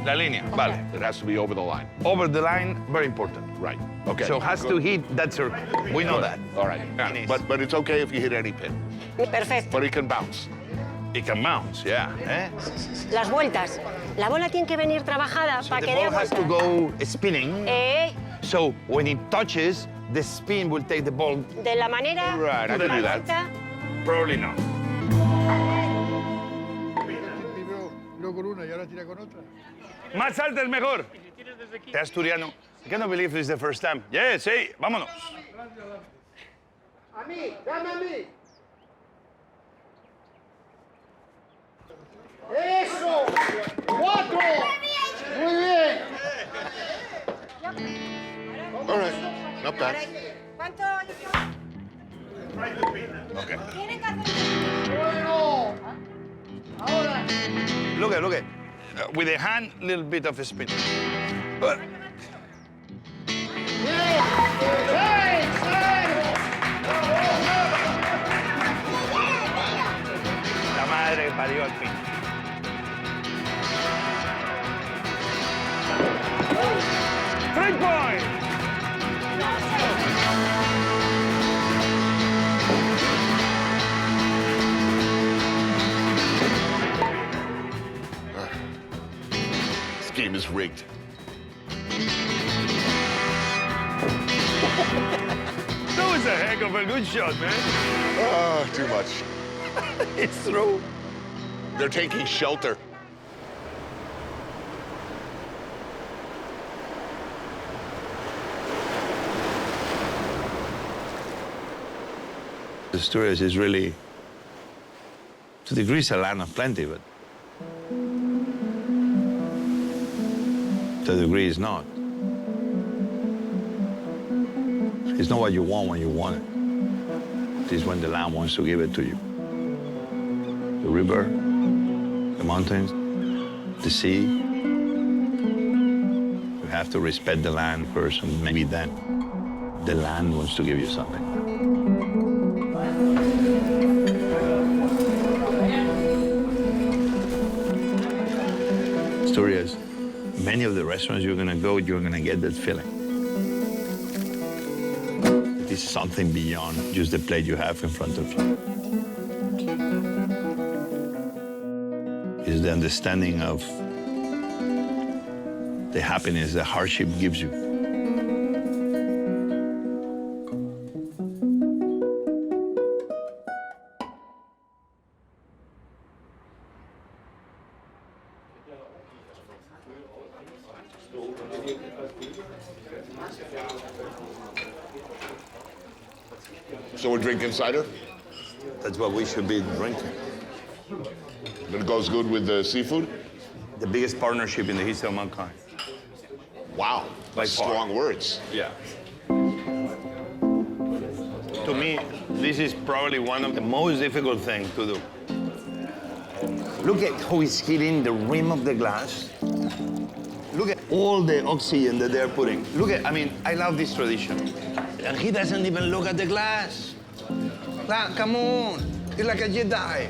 La línea, vale. It has to be over the line. Over the line, very important. Right. Okay. So it has to hit that circle. We know that. All right. Yeah. But it's okay if you hit any pin. Perfecto. But it can bounce. It can bounce, yeah. Eh? Las vueltas. La bola tiene que venir trabajada So para the que dé ball has vueltas. to go spinning. So when it touches, the spin will take the ball. de la manera Right, I can do that. correcta. Probably not. Luego con una y ahora tira con otra. Más alta es mejor. Es asturiano. I cannot believe this is the first time. Yeah, sí, vámonos. A mí, dame a mí. ¡Eso! ¡4! Muy bien. All right. Not bad. ¿Cuánto? Okay. Tienen que hacer. Bueno. Ahora. Look at. With the hand, little bit of a spin. La madre que parió al fin. Three point! game is rigged. That was a heck of a good shot, man. Oh, too much. It's through. They're taking shelter. Asturias is really, to a degree, it's a land of plenty, but to a degree, it's not. It's not what you want when you want it. It is when the land wants to give it to you. The river, the mountains, the sea. You have to respect the land first, and maybe then the land wants to give you something. Asturias, many of the restaurants you're gonna go, you're gonna get that feeling. It is something beyond just the plate you have in front of you. It's the understanding of the happiness that hardship gives you. So we're drinking cider? That's what we should be drinking. And it goes good with the seafood? The biggest partnership in the history of mankind. Wow, By strong far. words. Yeah. To me, this is probably one of the most difficult things to do. Look at how he's hitting the rim of the glass. Look at all the oxygen that they're putting. Look at, I mean, I love this tradition. And he doesn't even look at the glass. Come on, he's like a Jedi.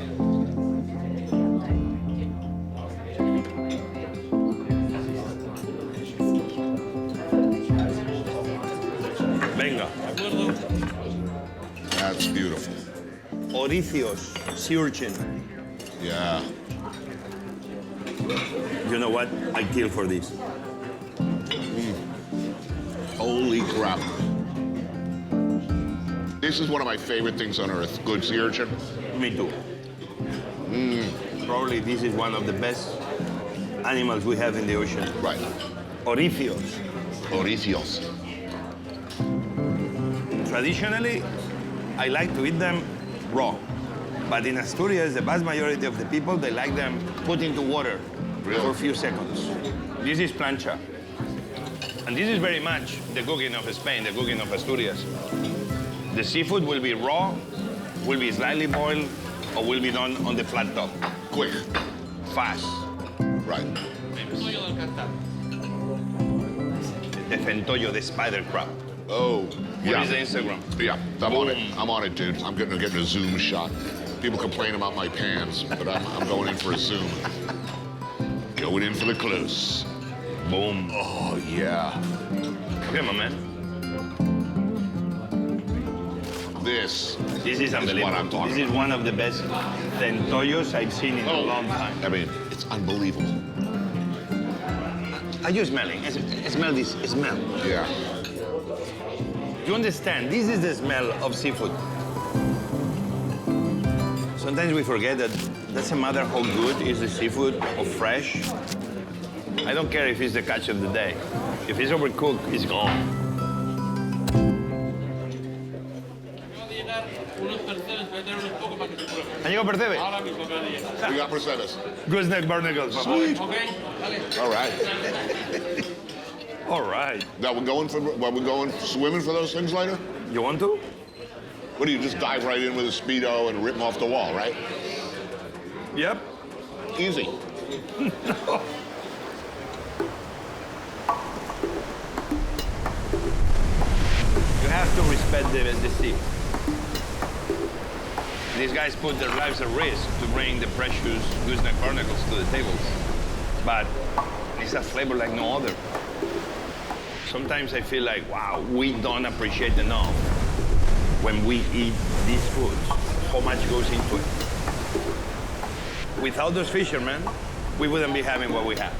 Venga. That's beautiful. Oricios, sea urchin. Yeah. You know what? I kill for this. Holy crap. This is one of my favorite things on earth. Good sea urchin. Me too. Probably this is one of the best animals we have in the ocean. Right. Oricios. Oricios. Traditionally, I like to eat them raw. But in Asturias, the vast majority of the people, they like them put into water for a few seconds. This is plancha. And this is very much the cooking of Spain, the cooking of Asturias. The seafood will be raw, will be slightly boiled, or will be done on the flat top. Quick. Fast. Right. The fentollo, the spider crab. Oh, What is the Instagram? Yeah, I'm on it. I'm on it, dude. I'm getting a zoom shot. People complain about my pants, but I'm going in for a zoom. Going in for the close. Boom. Oh, yeah. Okay, my man. This is unbelievable. what I'm talking This is one of the best fentollos I've seen in a long time. I mean, it's unbelievable. Are you smelling? Smell this. Smell. Yeah. You understand? This is the smell of seafood. Sometimes we forget that doesn't matter how good is the seafood or fresh. I don't care if it's the catch of the day. If it's overcooked, it's gone. ¿Han llegado percebes? We got percebes. Gooseneck barnacles, my boy. All right. All right. Now we're going swimming for those things later? You want to? What do you just dive right in with a Speedo and rip them off the wall, right? Yep. Easy. No. You have to respect the sea. These guys put their lives at risk to bring the precious gooseneck barnacles to the tables. But it's a flavor like no other. Sometimes I feel like, wow, we don't appreciate enough when we eat these foods, how much goes into it. Without those fishermen, we wouldn't be having what we have.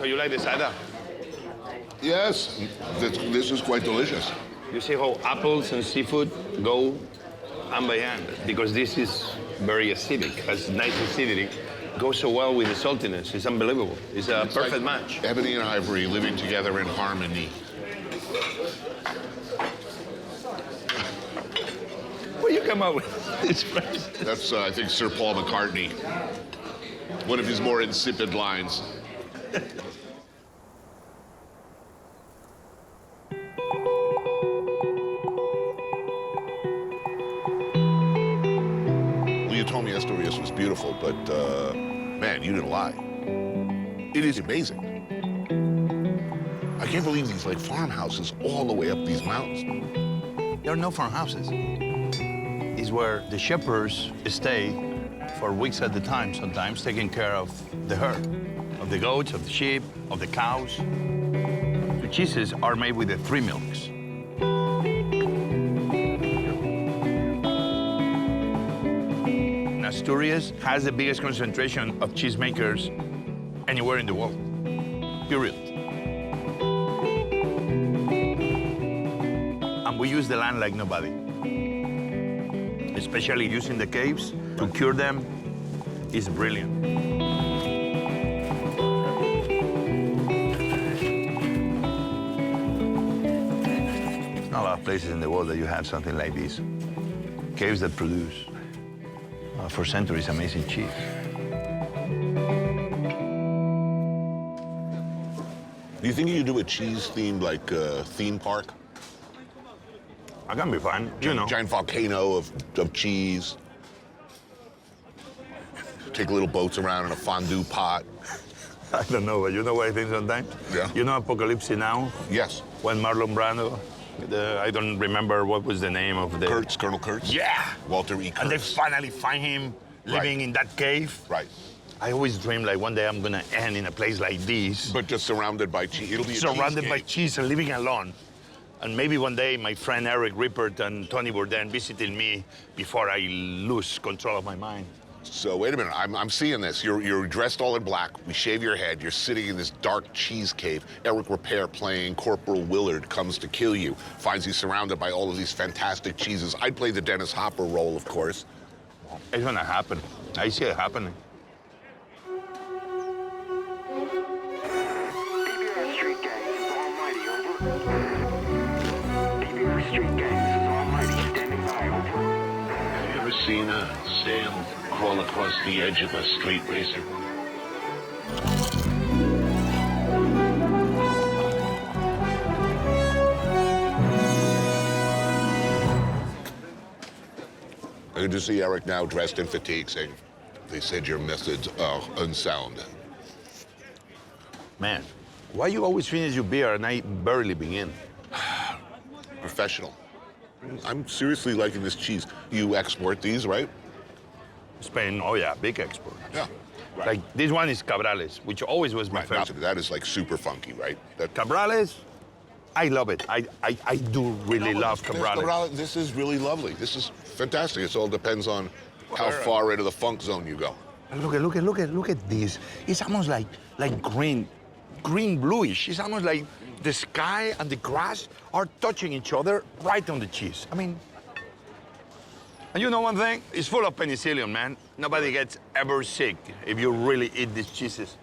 How you like the cider? Yes, this is quite delicious. You see how apples and seafood go hand by hand? Because this is very acidic, has nice acidity. Goes so well with the saltiness. It's unbelievable. It's a perfect match. Ebony and ivory living together in harmony. Where you come up with this phrase? That's, I think, Sir Paul McCartney. One of his more insipid lines. You told me Asturias was beautiful, but man, you didn't lie. It is amazing. I can't believe these like farmhouses all the way up these mountains. There are no farmhouses. It's where the shepherds stay for weeks at a time, sometimes taking care of the herd, of the goats, of the sheep, of the cows. The cheeses are made with the 3 milks. Asturias has the biggest concentration of cheesemakers anywhere in the world, period. And we use the land like nobody. Especially using the caves to cure them is brilliant. There's not a lot of places in the world that you have something like this. Caves that produce for centuries amazing cheese. Do you think you could do a cheese-themed, like, theme park? I can be fine, you know. Giant volcano of cheese. Take little boats around in a fondue pot. I don't know, but you know what I think sometimes? Yeah. You know Apocalypse Now? Yes. When Marlon Brando, I don't remember what was the name of the... Kurtz, Colonel Kurtz? Yeah! Walter E. Kurtz. And they finally find him living in that cave. Right. I always dream like one day I'm gonna end in a place like this. But just surrounded by cheese. It'll be surrounded by cheese and living alone. And maybe one day my friend Eric Rippert and Anthony Bourdain visiting me before I lose control of my mind. So wait a minute, I'm seeing this. You're dressed all in black. We shave your head. You're sitting in this dark cheese cave. Eric Ripert playing Corporal Willard comes to kill you. Finds you surrounded by all of these fantastic cheeses. I'd play the Dennis Hopper role, of course. It's gonna happen. I see it happening. Street gangs is almighty, over. Street gangs is almighty, standing by, over. Have you ever seen a sail crawl across the edge of a street racer? I can just see Eric now dressed in fatigue saying, they said your methods are unsound. Man, why you always finish your beer and I barely begin? Professional. I'm seriously liking this cheese. You export these, right? Spain, oh yeah, big export. Yeah. Right. Like this one is Cabrales, which always was my favorite. That is like super funky, right? Cabrales, I love it. I do really love Cabrales. This is really lovely. This is fantastic. It all depends on how far into the funk zone you go. Look at this. It's almost like green bluish. It's almost like the sky and the grass are touching each other right on the cheese. I mean, and you know one thing? It's full of penicillin, man. Nobody gets ever sick if you really eat these cheeses.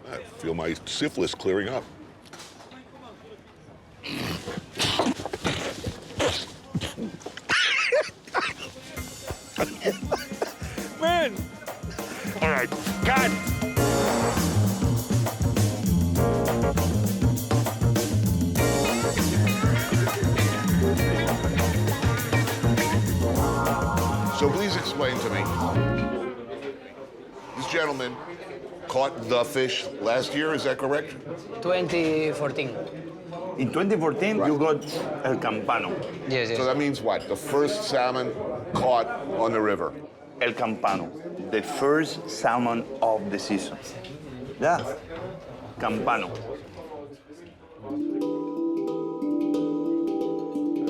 I feel my syphilis clearing up. Man! All right, cut! So please explain to me. This gentleman caught the fish last year, is that correct? 2014. In 2014, you got El Campano. Yes. So that means what? The first salmon caught on the river. El Campano, the first salmon of the season. Yeah, Campano.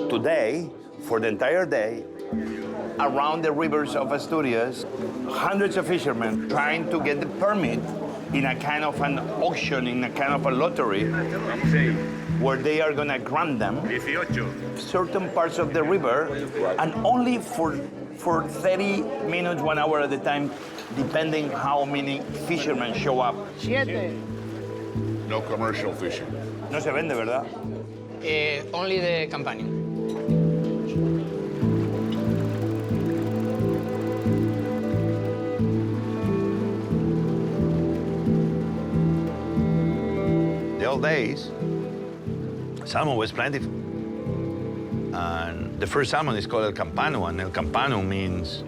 Today, for the entire day, around the rivers of Asturias, hundreds of fishermen trying to get the permit in a kind of an auction, in a kind of a lottery, where they are gonna grant them certain parts of the river, and only for 30 minutes, 1 hour at a time, depending how many fishermen show up. No commercial fishing. No se vende, ¿verdad? Only the companion. The old days, salmon was plentiful. And the first salmon is called El Campano, and El Campano means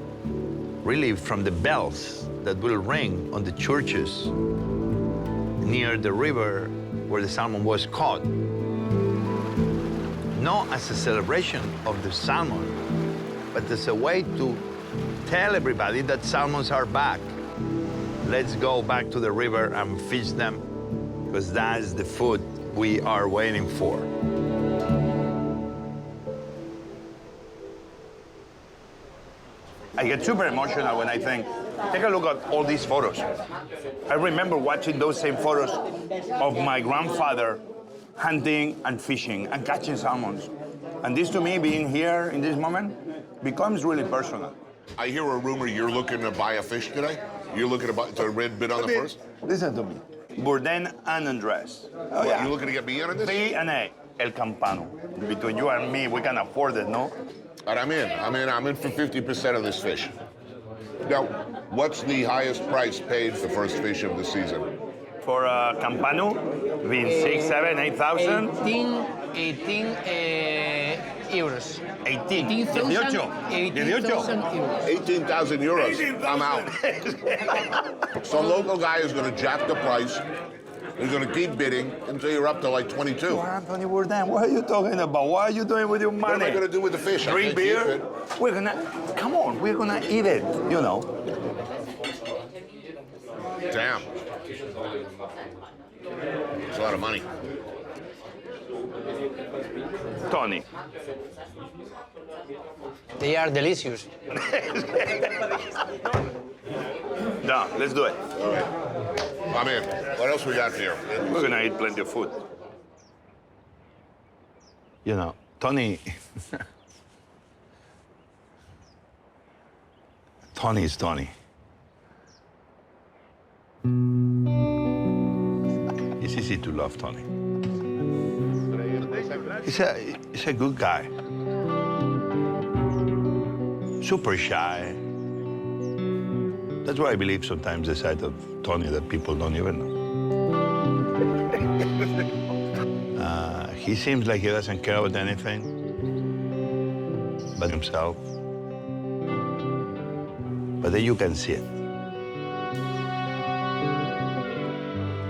really from the bells that will ring on the churches near the river where the salmon was caught. Not as a celebration of the salmon, but as a way to tell everybody that salmons are back. Let's go back to the river and fish them, because that's the food we are waiting for. I get super emotional when I think, take a look at all these photos. I remember watching those same photos of my grandfather hunting and fishing and catching salmons. And this to me, being here in this moment, becomes really personal. I hear a rumor you're looking to buy a fish today? You're looking to bid on the first? Listen to me. Bourdain and Andres. Oh, yeah. You looking to get me in on this? B&A, El Campano. Between you and me, we can afford it, no? And I'm in for 50% of this fish. Now, what's the highest price paid for the first fish of the season? For Campano, between 6, 7, 8,000. 18 euros. 18. 18,000 euros. 18,000 euros. I'm out. Some local guy is going to jack the price. He's going to keep bidding until you're up to like 22. You're Anthony Bourdain. What are you talking about? What are you doing with your money? What am I going to do with the fish? Drink beer? We're going to, come on, we're going to eat it, you know. Damn. It's a lot of money. Tony. They are delicious. No, let's do it. All right. I'm in. What else we got here? We're gonna eat plenty of food. You know, Tony... Tony is Tony. It's easy to love Tony. He's a good guy. Super shy. That's why I believe sometimes the side of Tony that people don't even know. He seems like he doesn't care about anything but himself. But then you can see it.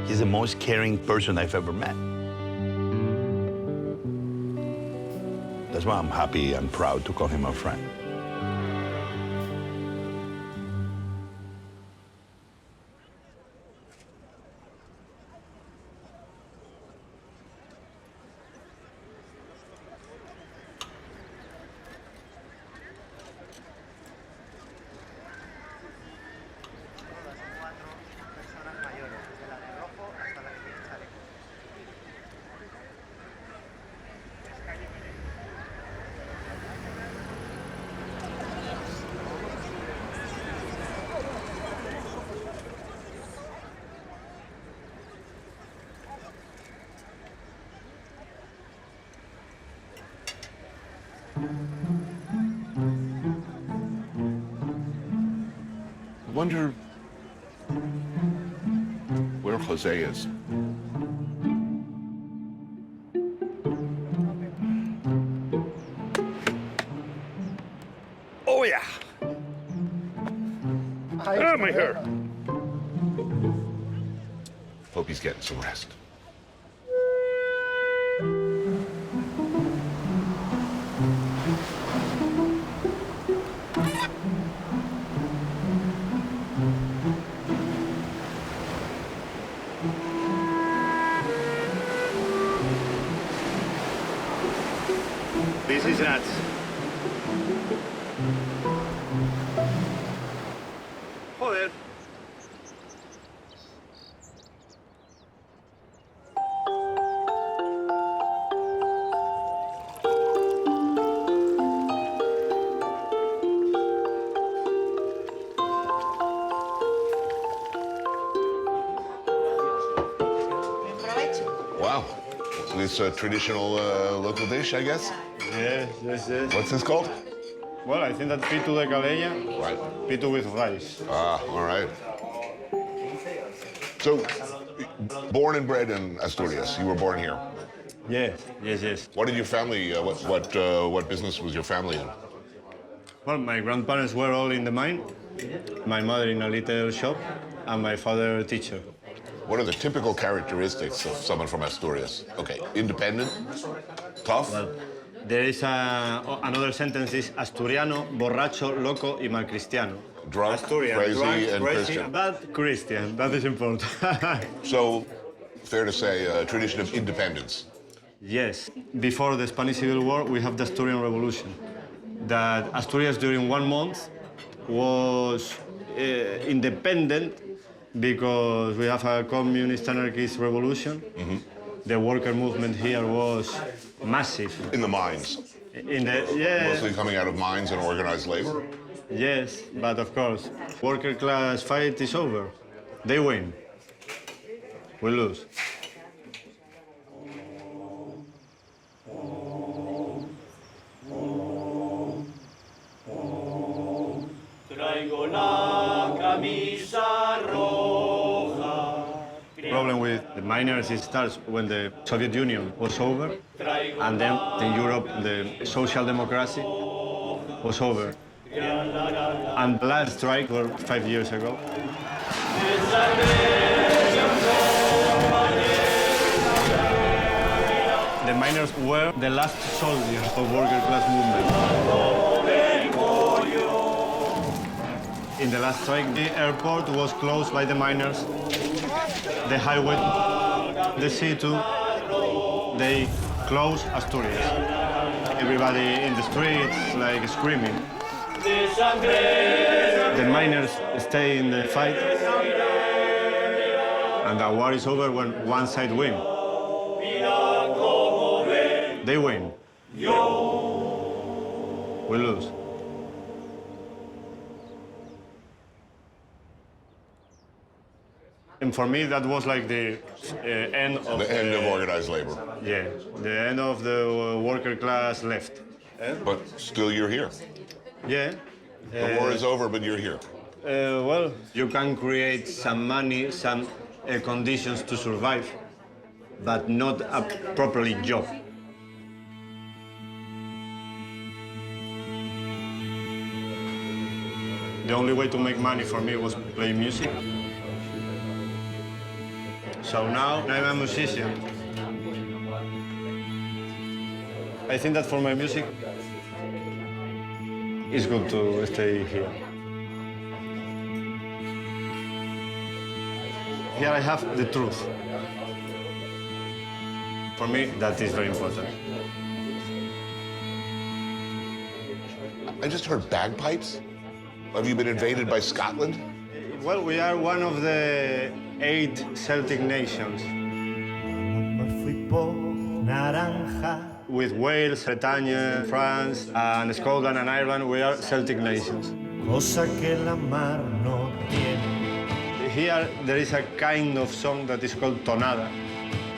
He's the most caring person I've ever met. That's why I'm happy and proud to call him a friend. I wonder where Jose is. Oh, yeah. I'm here. Hope he's getting some rest. This is nuts. Joder. It's a traditional local dish, I guess? Yes, yes, yes. What's this called? Well, I think that pitu de calella, right. Pitu with rice. Ah, all right. So, born and bred in Asturias, you were born here? Yes, yes, yes. What did your family, what business was your family in? Well, my grandparents were all in the mine, my mother in a little shop, and my father a teacher. What are the typical characteristics of someone from Asturias? Okay, independent, tough? Well, there is another sentence is Asturiano, borracho, loco y malcristiano. Drunk, Asturian, crazy, drunk, and crazy, Christian. But Christian, that is important. So, fair to say, a tradition of independence. Yes. Before the Spanish Civil War, we have the Asturian Revolution. That Asturias during 1 month was independent because we have a communist anarchist revolution. Mm-hmm. The worker movement here was massive. In the mines? Mostly coming out of mines and organized labor? Yes, but of course, worker class fight is over. They win. We lose. Traigo la camisa roja. Problem with the miners it starts when the Soviet Union was over, and then in Europe the social democracy was over. And the last strike was 5 years ago. The miners were the last soldiers of worker class movement. In the last strike, the airport was closed by the miners. The highway, the sea too, they closed Asturias. Everybody in the streets, like, screaming. The miners stay in the fight, and the war is over when one side wins. They win. We lose. And for me, that was like the end of the end of organized labor. Yeah, the end of the worker class left. But still, you're here. Yeah. The war is over, but you're here. Well, you can create some money, some conditions to survive, but not a properly job. The only way to make money for me was playing music. So now I'm a musician. I think that for my music, it's good to stay here. Here I have the truth. For me, that is very important. I just heard bagpipes. Have you been invaded by Scotland? Well, we are one of the 8 Celtic nations. With Wales, Bretagne, France, and Scotland and Ireland, we are Celtic nations. Here, there is a kind of song that is called tonada.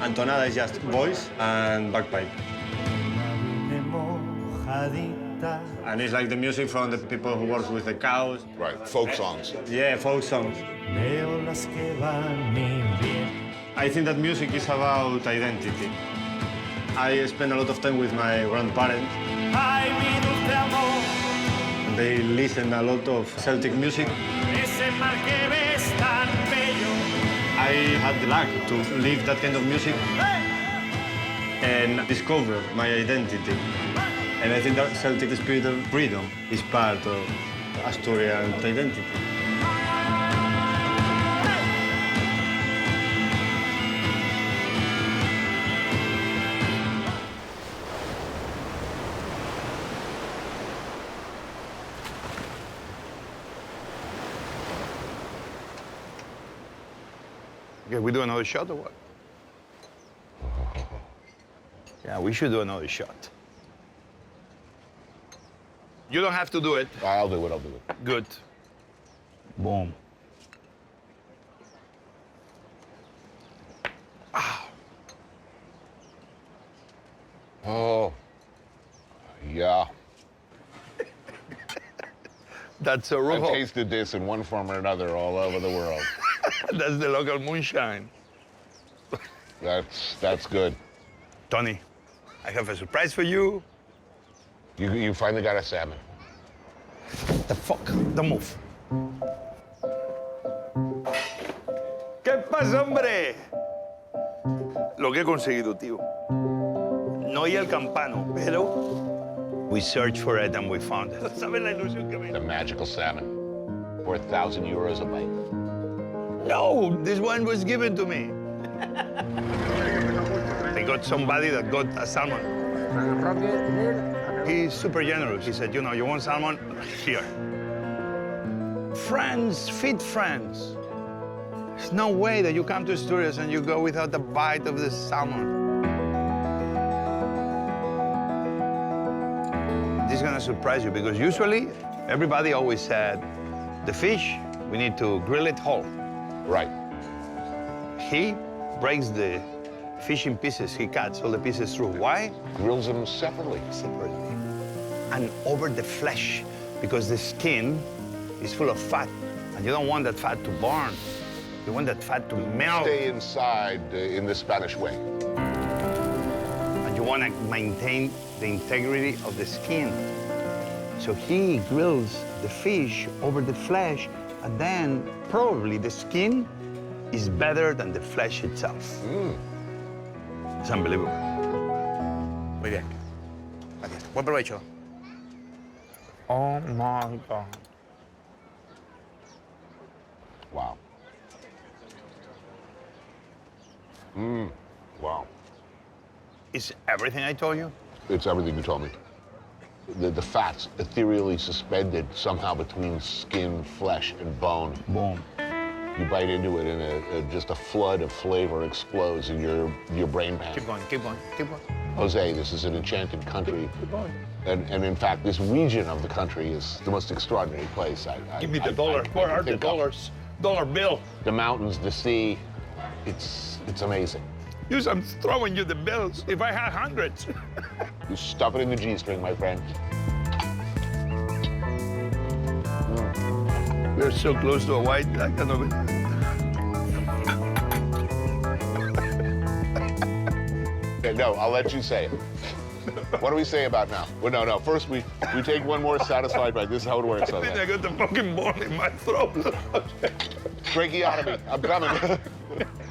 And tonada is just voice and bagpipe. And it's like the music from the people who work with the cows. Right, folk songs. Yeah, folk songs. I think that music is about identity. I spend a lot of time with my grandparents. They listen a lot of Celtic music. I had the luck to live that kind of music and discover my identity. And I think that Celtic spirit of freedom is part of Asturian identity. Okay, we do another shot or what? Yeah, we should do another shot. You don't have to do it. I'll do it, I'll do it. Good. Boom. Oh, yeah. That's a I've rojo. tasted this in one form or another all over the world. That's the local moonshine. That's good. Tony, I have a surprise for you. You finally got a salmon. The fuck? Don't move. ¿Qué pasa, hombre? Lo que he conseguido, tío. No hay el campano, pero we searched for it and we found it. ¿Sabes la ilusión que me... The magical salmon. Worth 1,000 euros a bite. No, this one was given to me. I got somebody that got a salmon. He's super generous. He said, you know, you want salmon? Here. Friends feed friends. There's no way that you come to Asturias and you go without a bite of the salmon. This is gonna surprise you because usually everybody always said, the fish, we need to grill it whole. Right. He breaks the fish in pieces. He cuts all the pieces through. Why? Grills them separately. Separately. And over the flesh, because the skin is full of fat, and you don't want that fat to burn. You want that fat to melt. Stay inside in the Spanish way. And you want to maintain the integrity of the skin. So he grills the fish over the flesh, and then probably the skin is better than the flesh itself. It's unbelievable. Muy bien. Gracias. Buen provecho. Oh my God. Wow. Wow. Is everything I told you? It's everything you told me. The fat's ethereally suspended somehow between skin, flesh, and bone. Boom. You bite into it, and just a flood of flavor explodes in your brain pan. Keep going, keep going, keep going. Jose, this is an enchanted country. Keep going. And in fact, this region of the country is the most extraordinary place. Give me the dollar. Where are the dollars? Dollar bill. The mountains, the sea, it's amazing. Yes, I'm throwing you the bills. If I had hundreds. You stuff it in the G-string, my friend. We're so close to a white. I cannot be. Okay, no, I'll let you say it. What do we say about now? Well, no. First, we take one more satisfied bite. This is how it works. I think I got the fucking bone in my throat. Tracheotomy. I'm coming.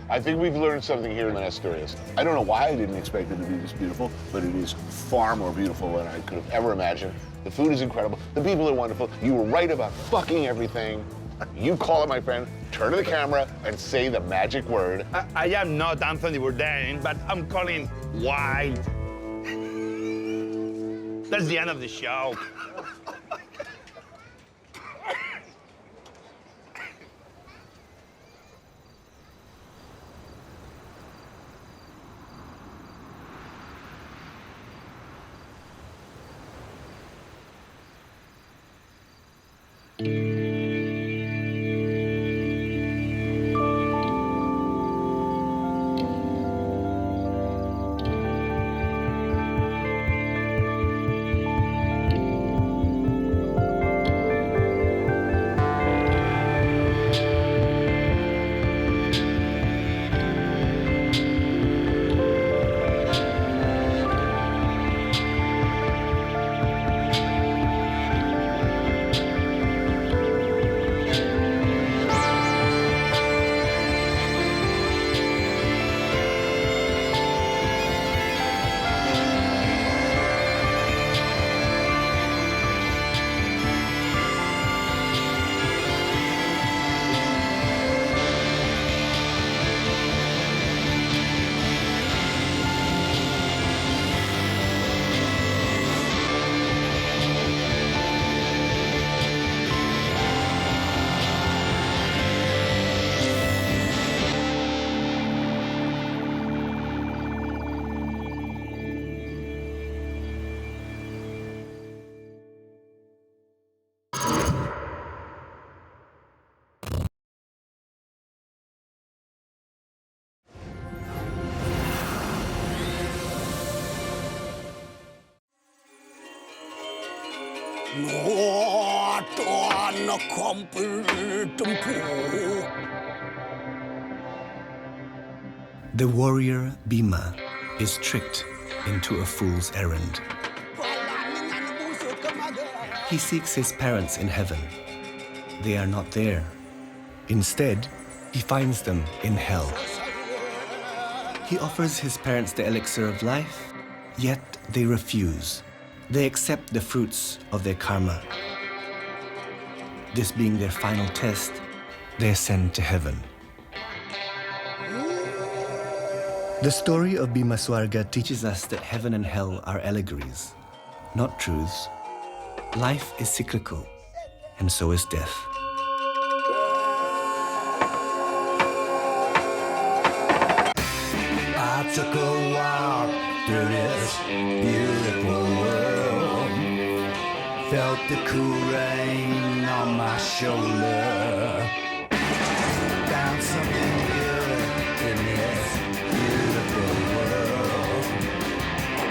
I think we've learned something here in Asturias. I don't know why I didn't expect it to be this beautiful, but it is far more beautiful than I could have ever imagined. The food is incredible. The people are wonderful. You were right about fucking everything. You call it, my friend, turn to the camera, and say the magic word. I am not Anthony Bourdain, but I'm calling white. That's the end of the show. The warrior Bhima is tricked into a fool's errand. He seeks his parents in heaven. They are not there. Instead, he finds them in hell. He offers his parents the elixir of life, yet they refuse. They accept the fruits of their karma. This being their final test, they ascend to heaven. The story of Bhima Swarga teaches us that heaven and hell are allegories, not truths. Life is cyclical, and so is death. I took a walk through this beautiful world. Felt the cool rain on my shoulder. Found something good in this beautiful world.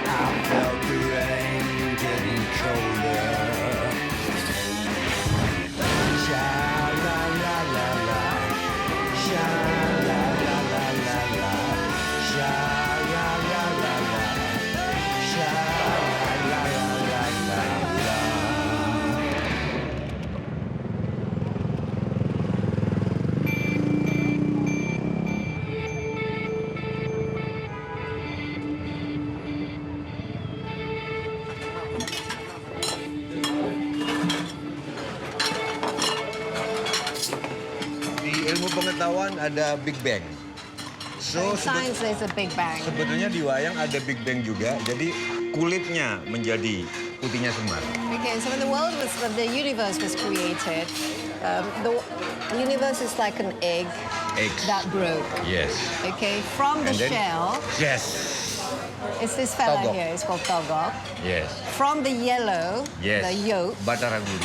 I felt the rain getting colder. Sha la la la la, sha la la la la la, sha la la la la, sha la la la la. Di ilmu pengetahuan ada Big Bang. In science, there's a Big Bang. Sebetulnya di wayang ada Big Bang juga. Jadi kulitnya menjadi putihnya semar. Okay, so when the universe was created, the universe is like an egg that broke. Yes. Okay, from the And then- shell, Yes. it's this fella Togok. here, it's called Togok. Yes. From the yellow, Yes. the yolk, Bataraguri.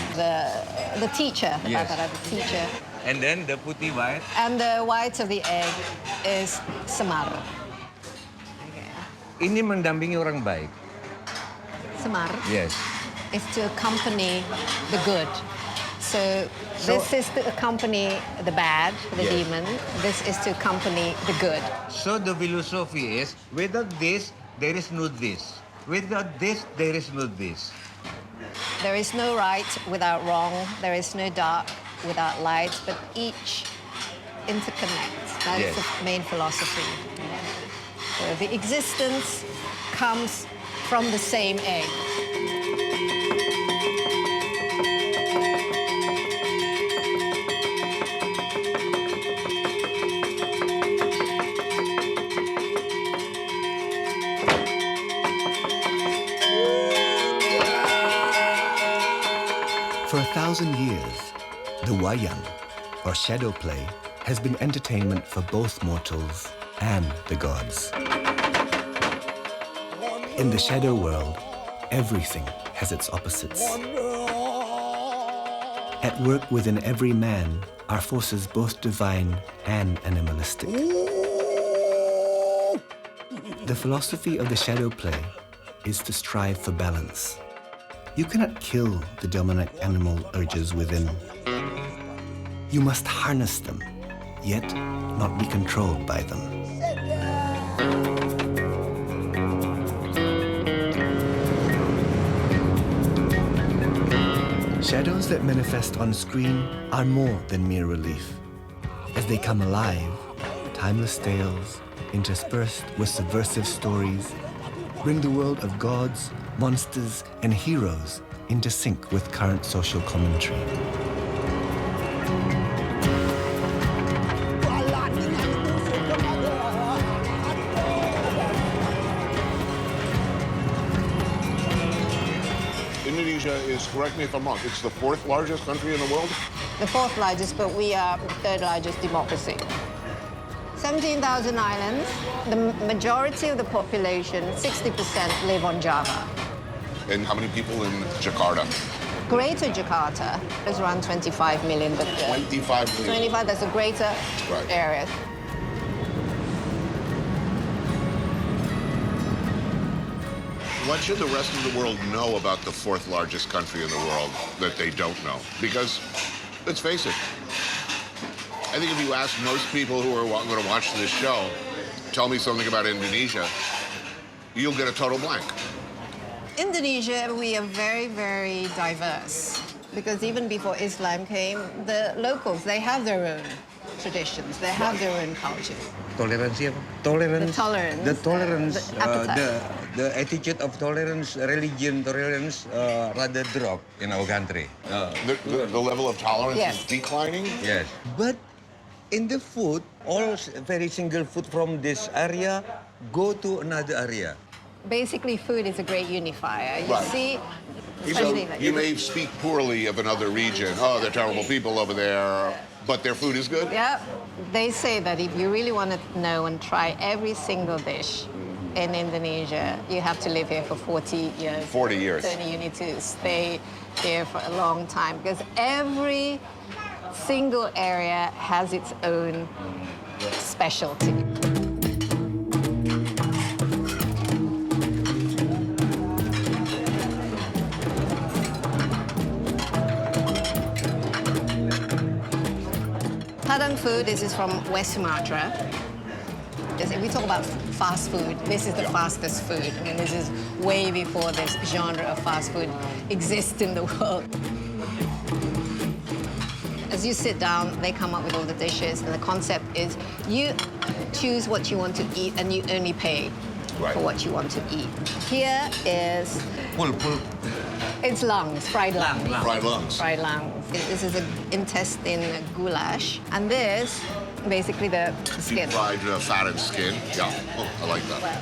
the teacher, the Yes. Batara, the teacher, And then the putih white. and the white of the egg is Samar. Ini mendampingi orang baik. Samar Yes. is to accompany the good. So this is to accompany the bad, the Yes. demon. This is to accompany the good. So the philosophy is, without this, there is no this. Without this, there is no this. There is no right without wrong. There is no dark without light, but each interconnects. That is Yes. the main philosophy. So the existence comes from the same egg. For 1,000 years, the wayang, or shadow play, has been entertainment for both mortals and the gods. In the shadow world, everything has its opposites. At work within every man are forces both divine and animalistic. The philosophy of the shadow play is to strive for balance. You cannot kill the dominant animal urges within. You must harness them, yet not be controlled by them. Shadows that manifest on screen are more than mere relief. As they come alive, timeless tales, interspersed with subversive stories, bring the world of gods, monsters, and heroes into sync with current social commentary. Indonesia is, correct me if I'm wrong, it's the fourth largest country in the world? The fourth largest, but we are the third largest democracy. 17,000 islands. The majority of the population, 60%, live on Java. And how many people in Jakarta? Greater Jakarta is around 25 million, but 25 million. 25, that's a greater Right. area. What should the rest of the world know about the fourth largest country in the world that they don't know? Because, let's face it, I think if you ask most people who are going to watch this show, tell me something about Indonesia, you'll get a total blank. Indonesia, we are very, very diverse. Because even before Islam came, the locals, they have their own traditions, they have their own culture. Toleransi apa? Tolerance. The tolerance. The tolerance. The appetite. The attitude of tolerance, religion tolerance, rather drop in our country. The level of tolerance Yes. is declining? Yes. But in the food, all very single food from this area go to another area. Basically, food is a great unifier. You Right. see, So especially like you may speak poorly of another region. Oh, they're terrible people over there, but their food is good? Yeah, they say that if you really want to know and try every single dish in Indonesia, you have to live here for 40 years. 40 years. So you need to stay here for a long time because every single area has its own specialty. Padang food, this is from West Sumatra. If we talk about fast food, this is the fastest food. I mean, this is way before this genre of fast food exists in the world. As you sit down, they come up with all the dishes, and the concept is you choose what you want to eat, and you only pay for what you want to eat. Here is... Pull. It's lungs, fried lungs. Fried lungs. Fried lungs. This is an intestine goulash. And this, basically the skin. Deep fried fat and skin. Yeah, oh, I like that.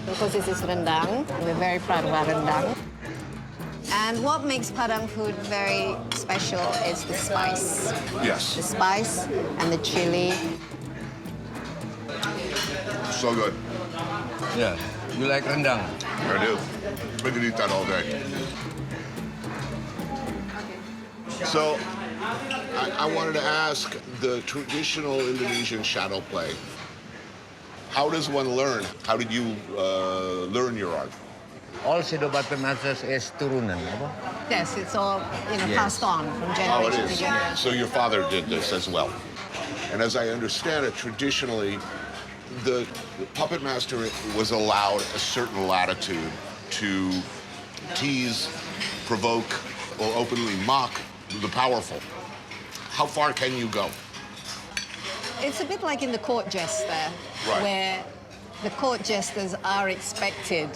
Of course, this is rendang. We're very proud of our rendang. And what makes Padang food very special is the spice. Yes. The spice and the chili. So good. Yeah, you like rendang? I do. We could eat that all day. So, I wanted to ask the traditional Indonesian shadow play. How does one learn? How did you learn your art? All shadow puppet masters is turunan, apa? Yes, it's all Yes. passed on from Oh, it generation to is. generation. So your father did this as well. And as I understand it, traditionally, the puppet master was allowed a certain latitude to tease, provoke, or openly mock the powerful. How far can you go? It's a bit like in the court jester, Right. where the court jesters are expected,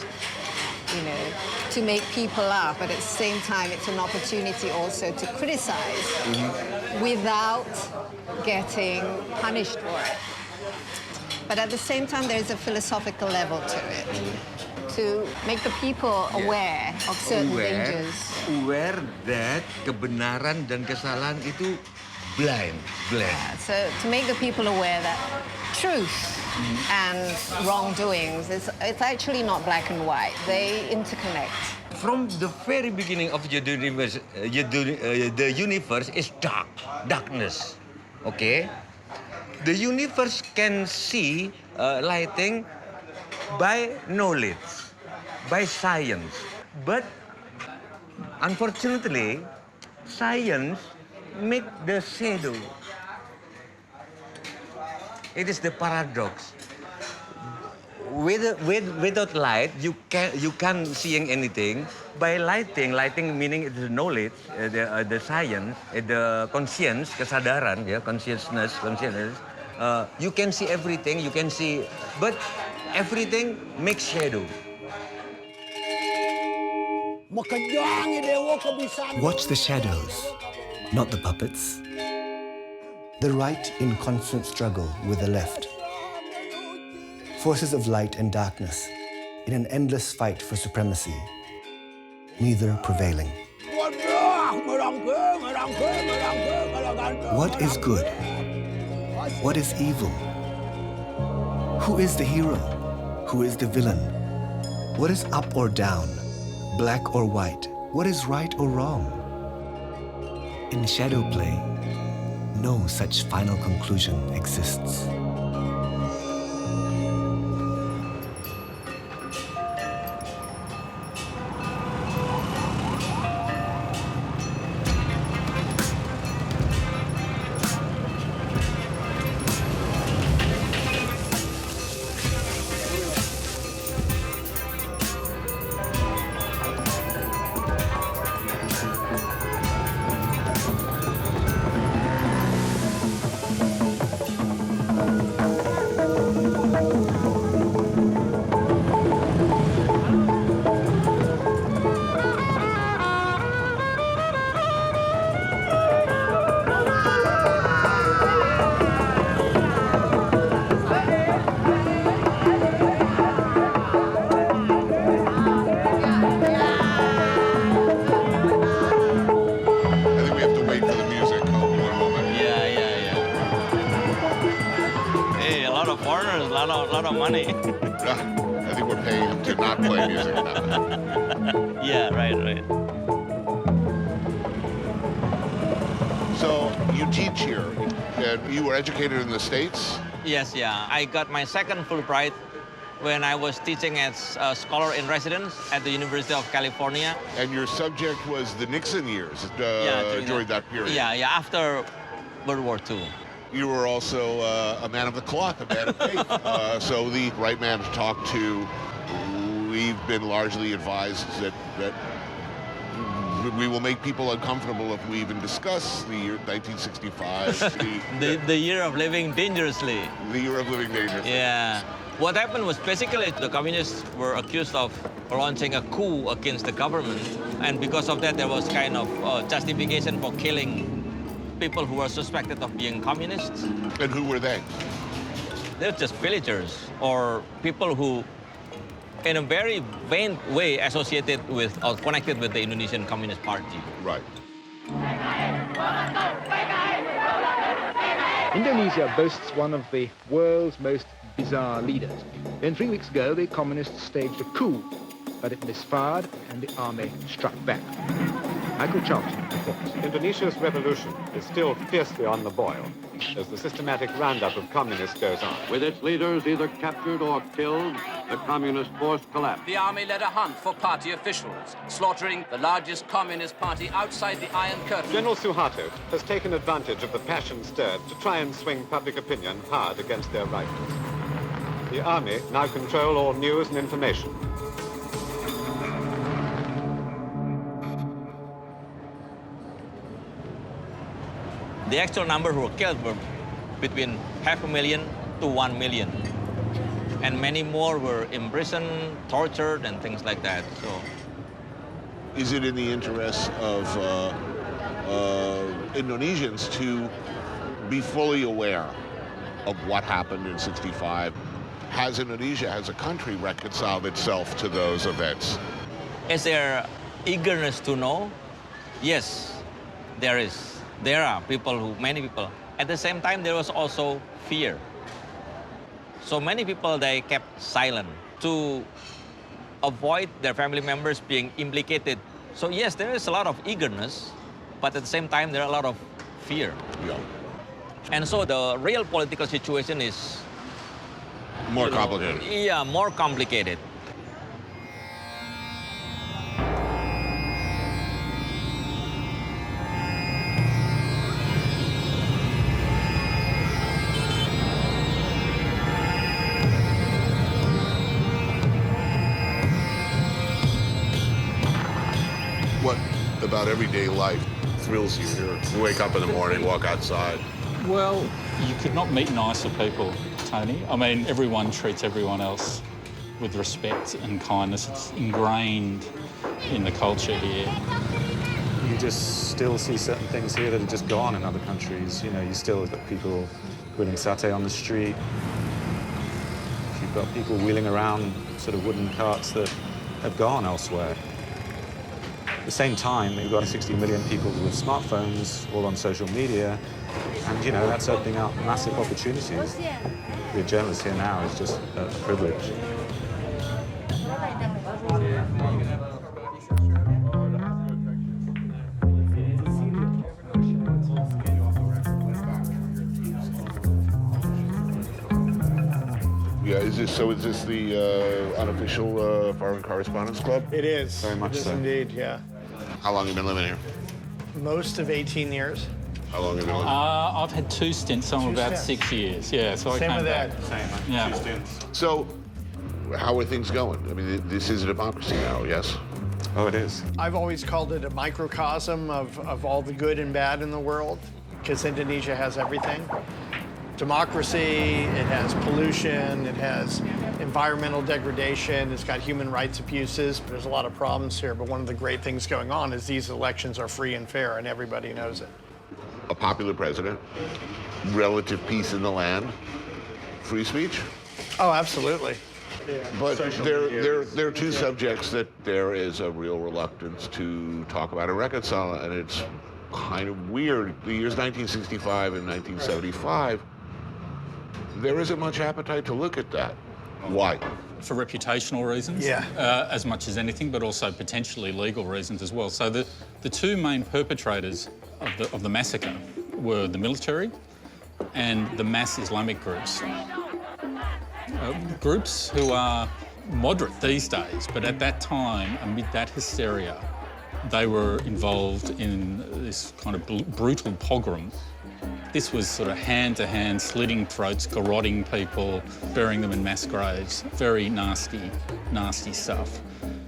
you know, to make people laugh, but at the same time, it's an opportunity also to criticize without getting punished for it. But at the same time, there's a philosophical level to it, to make the people aware of certain dangers. Aware that kebenaran dan kesalahan itu blind. So to make the people aware that truth and wrongdoings, it's actually not black and white. They interconnect. From the very beginning of the universe, the universe is darkness. Okay, the universe can see lighting by knowledge, by science, but unfortunately, science make the shadow. It is the paradox. Without light, you can't seeing anything. By lighting meaning it's the knowledge, the science, the conscience, kesadaran, yeah, consciousness. You can see everything. You can see, but everything makes shadow. Watch the shadows, not the puppets. The right in constant struggle with the left. Forces of light and darkness in an endless fight for supremacy, neither prevailing. What is good? What is evil? Who is the hero? Who is the villain? What is up or down? Black or white? What is right or wrong? In shadow play, no such final conclusion exists. money. I think we're paying him to not play music now. Yeah, right. So you teach here, and you were educated in the States? Yes, yeah. I got my second Fulbright when I was teaching as a scholar in residence at the University of California. And your subject was the Nixon years during that period? Yeah, after World War II. You were also a man of the cloth, a man of faith. So the right man to talk to. We've been largely advised that we will make people uncomfortable if we even discuss the year 1965. The year of living dangerously. The year of living dangerously. Yeah. What happened was basically the communists were accused of launching a coup against the government. And because of that, there was kind of justification for killing people who were suspected of being communists. And who were they? They're just villagers or people who, in a very vain way, associated with or connected with the Indonesian Communist Party. Right. Indonesia boasts one of the world's most bizarre leaders. Then 3 weeks ago, the communists staged a coup, but it misfired and the army struck back. Michael Charlton reports. Indonesia's revolution is still fiercely on the boil as the systematic roundup of communists goes on. With its leaders either captured or killed, the communist force collapsed. The army led a hunt for party officials, slaughtering the largest communist party outside the Iron Curtain. General Suharto has taken advantage of the passion stirred to try and swing public opinion hard against their rivals. The army now control all news and information. The actual number who were killed were between 500,000 to 1 million. And many more were imprisoned, tortured, and things like that. So, is it in the interest of Indonesians to be fully aware of what happened in '65? Has Indonesia, as a country, reconciled itself to those events? is there eagerness to know? Yes, there is. There are many people. At the same time, there was also fear. So many people, they kept silent to avoid their family members being implicated. So yes, there is a lot of eagerness, but at the same time, there are a lot of fear. Yeah. And so the real political situation is more complicated. Yeah, more complicated. What about everyday life thrills you here? You wake up in the morning, walk outside. Well, you could not meet nicer people, Tony. I mean, everyone treats everyone else with respect and kindness. It's ingrained in the culture here. You just still see certain things here that are just gone in other countries. You know, you still got people grilling satay on the street. You've got people wheeling around sort of wooden carts that have gone elsewhere. At the same time, you've got 60 million people with smartphones, all on social media, and, you know, that's opening up massive opportunities. To be a journalist here now is just a privilege. Yeah, is this the unofficial Foreign Correspondents Club? It is. Very much it is so. Indeed, yeah. How long have you been living here? Most of 18 years. How long have you been living? I've had 2 stints, some about 6 years. Yeah, so Same I came with back. that. Same, Yeah. 2 stints. So, how are things going? I mean, this is a democracy now, yes? Oh, it is. I've always called it a microcosm of all the good and bad in the world, because Indonesia has everything. Democracy, it has pollution, it has environmental degradation, it's got human rights abuses. There's a lot of problems here, but one of the great things going on is these elections are free and fair, and everybody knows it. A popular president, relative peace in the land, free speech? Oh, absolutely. But there are two subjects that there is a real reluctance to talk about and reconcile, and it's kind of weird. The years 1965 and 1975, there isn't much appetite to look at that. Why? For reputational reasons, as much as anything, but also potentially legal reasons as well. So the two main perpetrators of the massacre were the military and the mass Islamic groups. Groups who are moderate these days, but at that time, amid that hysteria, they were involved in this kind of brutal pogrom. This was sort of hand-to-hand, slitting throats, garroting people, burying them in mass graves. Very nasty, nasty stuff.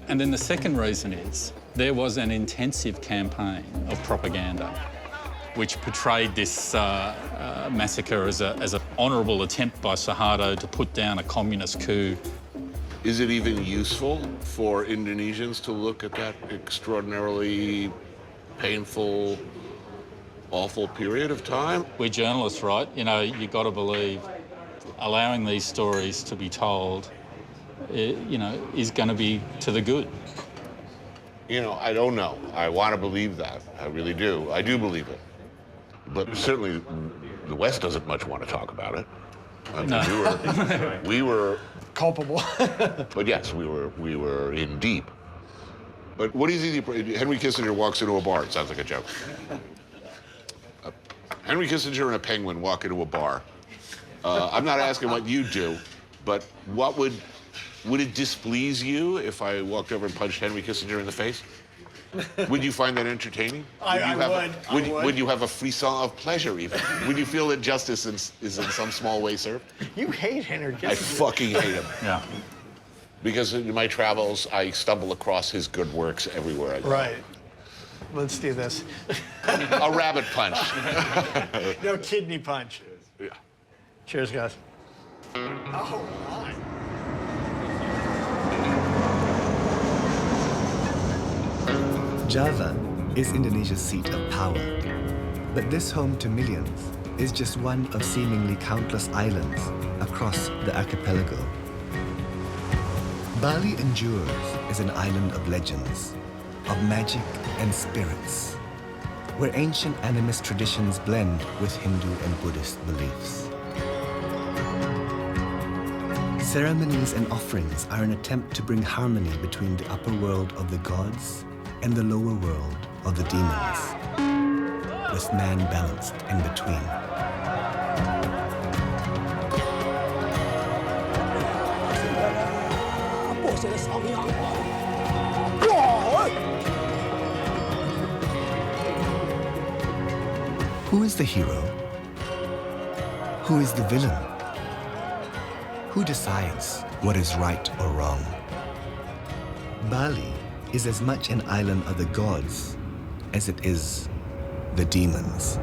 And then the second reason is there was an intensive campaign of propaganda which portrayed this massacre as an honourable attempt by Suharto to put down a communist coup. Is it even useful for Indonesians to look at that extraordinarily painful, awful period of time? We're journalists, right? You know, you got to believe allowing these stories to be told, you know, is going to be to the good. You know, I don't know. I want to believe that. I really do. I do believe it. But certainly the West doesn't much want to talk about it. I mean, No. we were culpable. But yes, we were in deep. But what do you think? Henry Kissinger walks into a bar. It sounds like a joke. Henry Kissinger and a penguin walk into a bar. I'm not asking what you do, but what would it displease you if I walked over and punched Henry Kissinger in the face? Would you find that entertaining? I would. Would you have a frisson of pleasure even? Would you feel that justice is in some small way served? You hate Henry Kissinger. I fucking hate him. Yeah. Because in my travels, I stumble across his good works everywhere I go. Right. Let's do this. A rabbit punch. No, kidney punch. Yeah. Cheers, guys. Oh, my. Java is Indonesia's seat of power, but this home to millions is just one of seemingly countless islands across the archipelago. Bali endures as an island of legends, of magic and spirits, where ancient animist traditions blend with Hindu and Buddhist beliefs. Ceremonies and offerings are an attempt to bring harmony between the upper world of the gods and the lower world of the demons, with man balanced in between. Who is the hero? Who is the villain? Who decides what is right or wrong? Bali is as much an island of the gods as it is the demons.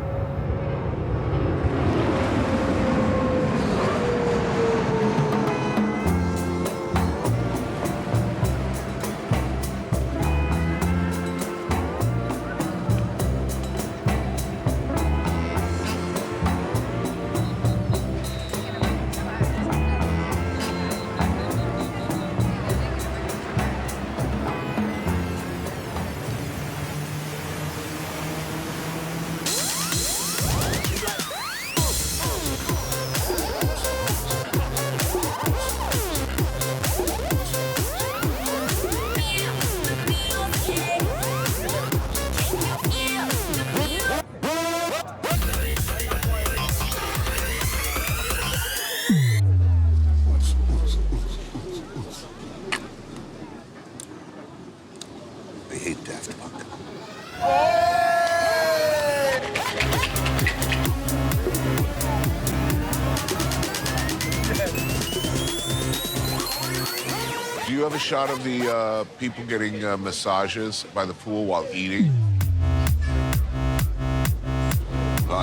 Do you have a shot of the people getting massages by the pool while eating?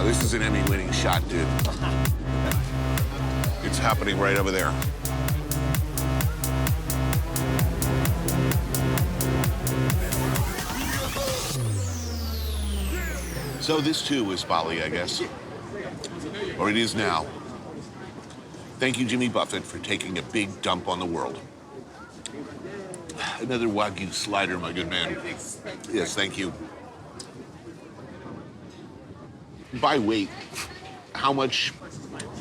This is an Emmy-winning shot, dude. It's happening right over there. So this too is Bali, I guess. Or it is now. Thank you, Jimmy Buffett, for taking a big dump on the world. Another Wagyu slider, my good man. Yes, thank you. By weight, how much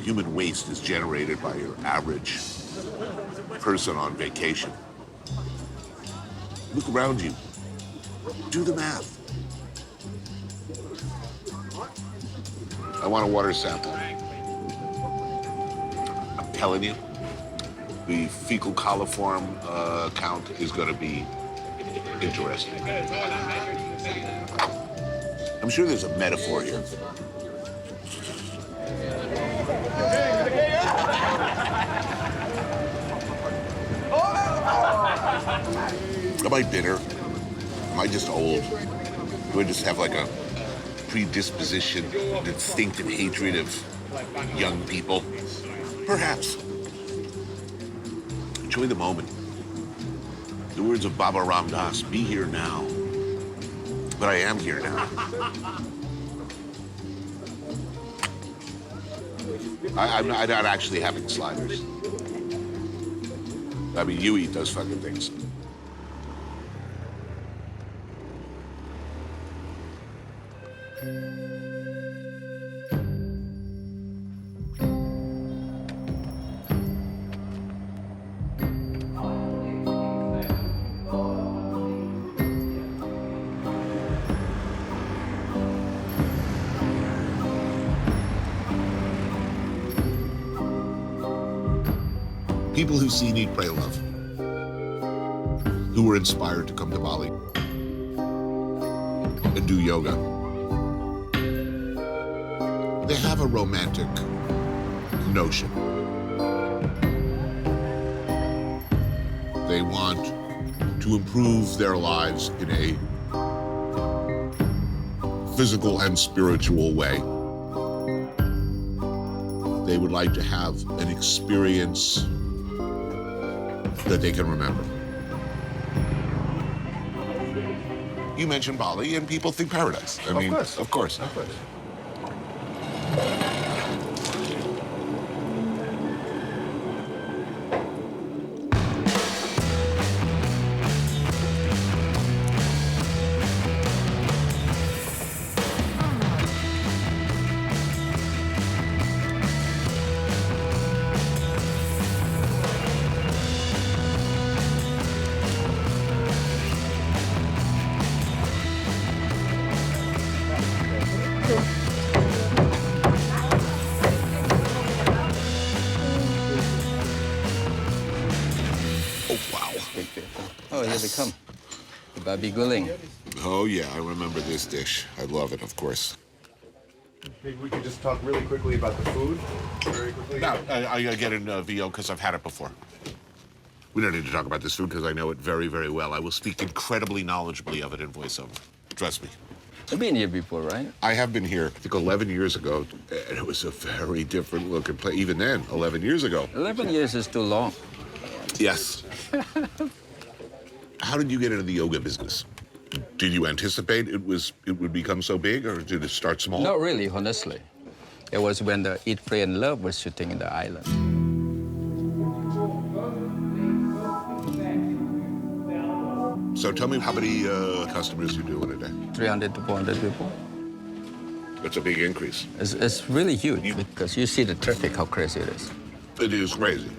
human waste is generated by your average person on vacation. Look around you. Do the math. I want a water sample. I'm telling you, the fecal coliform count is going to be interesting. I'm sure there's a metaphor here. Am I bitter? Am I just old? Do I just have like a predisposition, an instinctive hatred of young people? Perhaps. Enjoy the moment. The words of Baba Ram Das, be here now. But I am here now. I'm not actually having sliders. I mean, you eat those fucking things. People who see, eat, pray, love, who were inspired to come to Bali and do yoga. They have a romantic notion. They want to improve their lives in a physical and spiritual way. They would like to have an experience that they can remember. You mentioned Bali, and people think paradise. I mean, of course. Oh, here they come. The babi guling. Oh, yeah, I remember this dish. I love it, of course. Maybe we could just talk really quickly about the food. Very quickly. No, I get in VO because I've had it before. We don't need to talk about this food because I know it very, very well. I will speak incredibly knowledgeably of it in voiceover. Trust me. You've been here before, right? I have been here, I think, 11 years ago, and it was a very different look and play. Even then, 11 years ago. 11 years is too long. Yes. How did you get into the yoga business? Did you anticipate it would become so big, or did it start small? Not really, honestly. It was when the Eat, Pray, and Love was shooting in the island. So tell me how many customers you do in a day? 300 to 400 people. That's a big increase. It's really huge because you see the traffic, how crazy it is. It is crazy.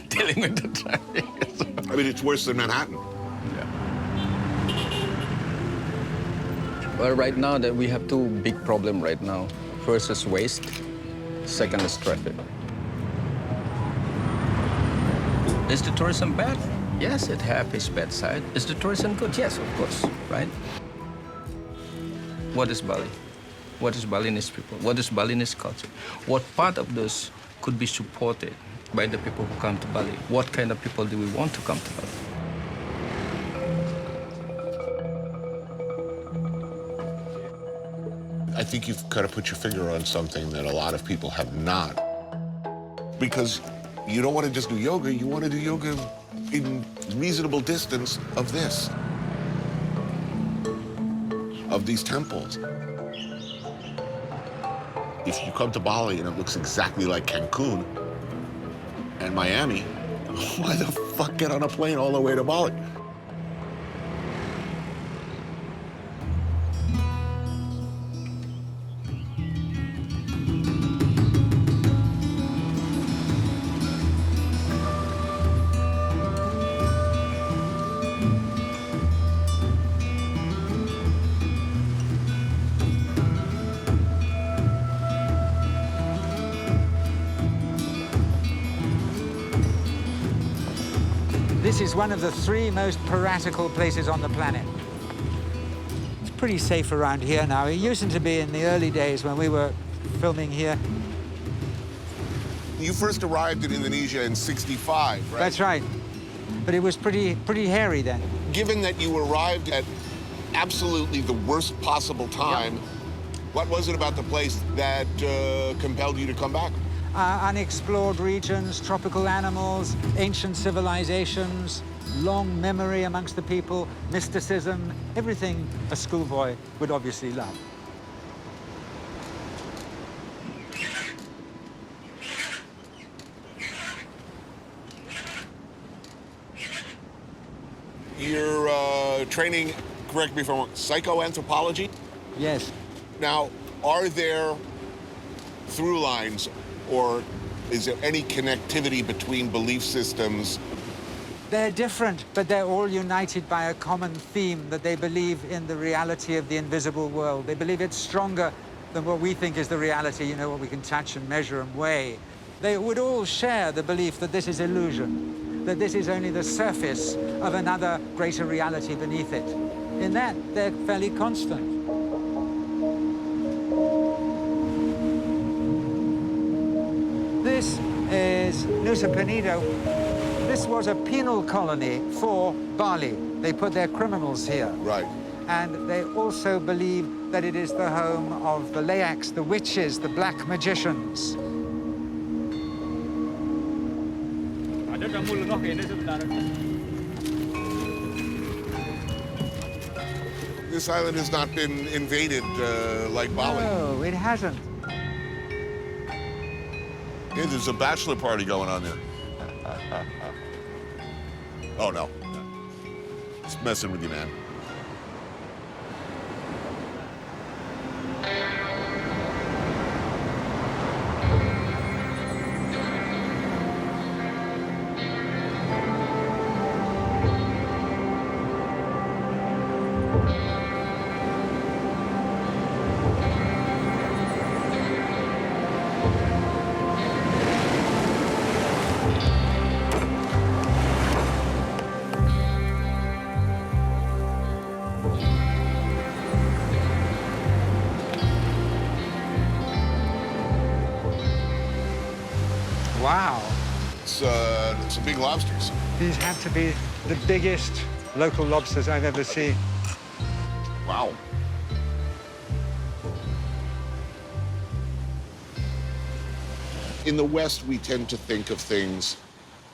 Dealing with the traffic. I mean, it's worse than Manhattan. Well, right now that we have two big problems right now. First is waste, second is traffic. Is the tourism bad? Yes, it has its bad side. Is the tourism good? Yes, of course, right? What is Bali? What is Balinese people? What is Balinese culture? What part of this could be supported by the people who come to Bali? What kind of people do we want to come to Bali? I think you've kind of put your finger on something that a lot of people have not. Because you don't want to just do yoga, you want to do yoga in reasonable distance of this, of these temples. If you come to Bali and it looks exactly like Cancun and Miami, why the fuck get on a plane all the way to Bali? This is one of the 3 most piratical places on the planet. It's pretty safe around here now. It used to be in the early days when we were filming here. You first arrived in Indonesia in '65, right? That's right. But it was pretty hairy then. Given that you arrived at absolutely the worst possible time, what was it about the place that compelled you to come back? Unexplored regions, tropical animals, ancient civilizations, long memory amongst the people, mysticism, everything a schoolboy would obviously love. You're training, correct me if I'm wrong, psychoanthropology? Yes. Now, are there through lines, or is there any connectivity between belief systems? They're different, but they're all united by a common theme that they believe in the reality of the invisible world. They believe it's stronger than what we think is the reality, you know, what we can touch and measure and weigh. They would all share the belief that this is illusion, that this is only the surface of another greater reality beneath it. In that, they're fairly constant. This is Nusa Penida. This was a penal colony for Bali. They put their criminals here. Right. And they also believe that it is the home of the Layaks, the witches, the black magicians. This island has not been invaded like Bali. No, it hasn't. Yeah, there's a bachelor party going on there. Oh, no. Just messing with you, man. Wow. It's some big lobsters. These have to be the biggest local lobsters I've ever seen. Wow. In the West, we tend to think of things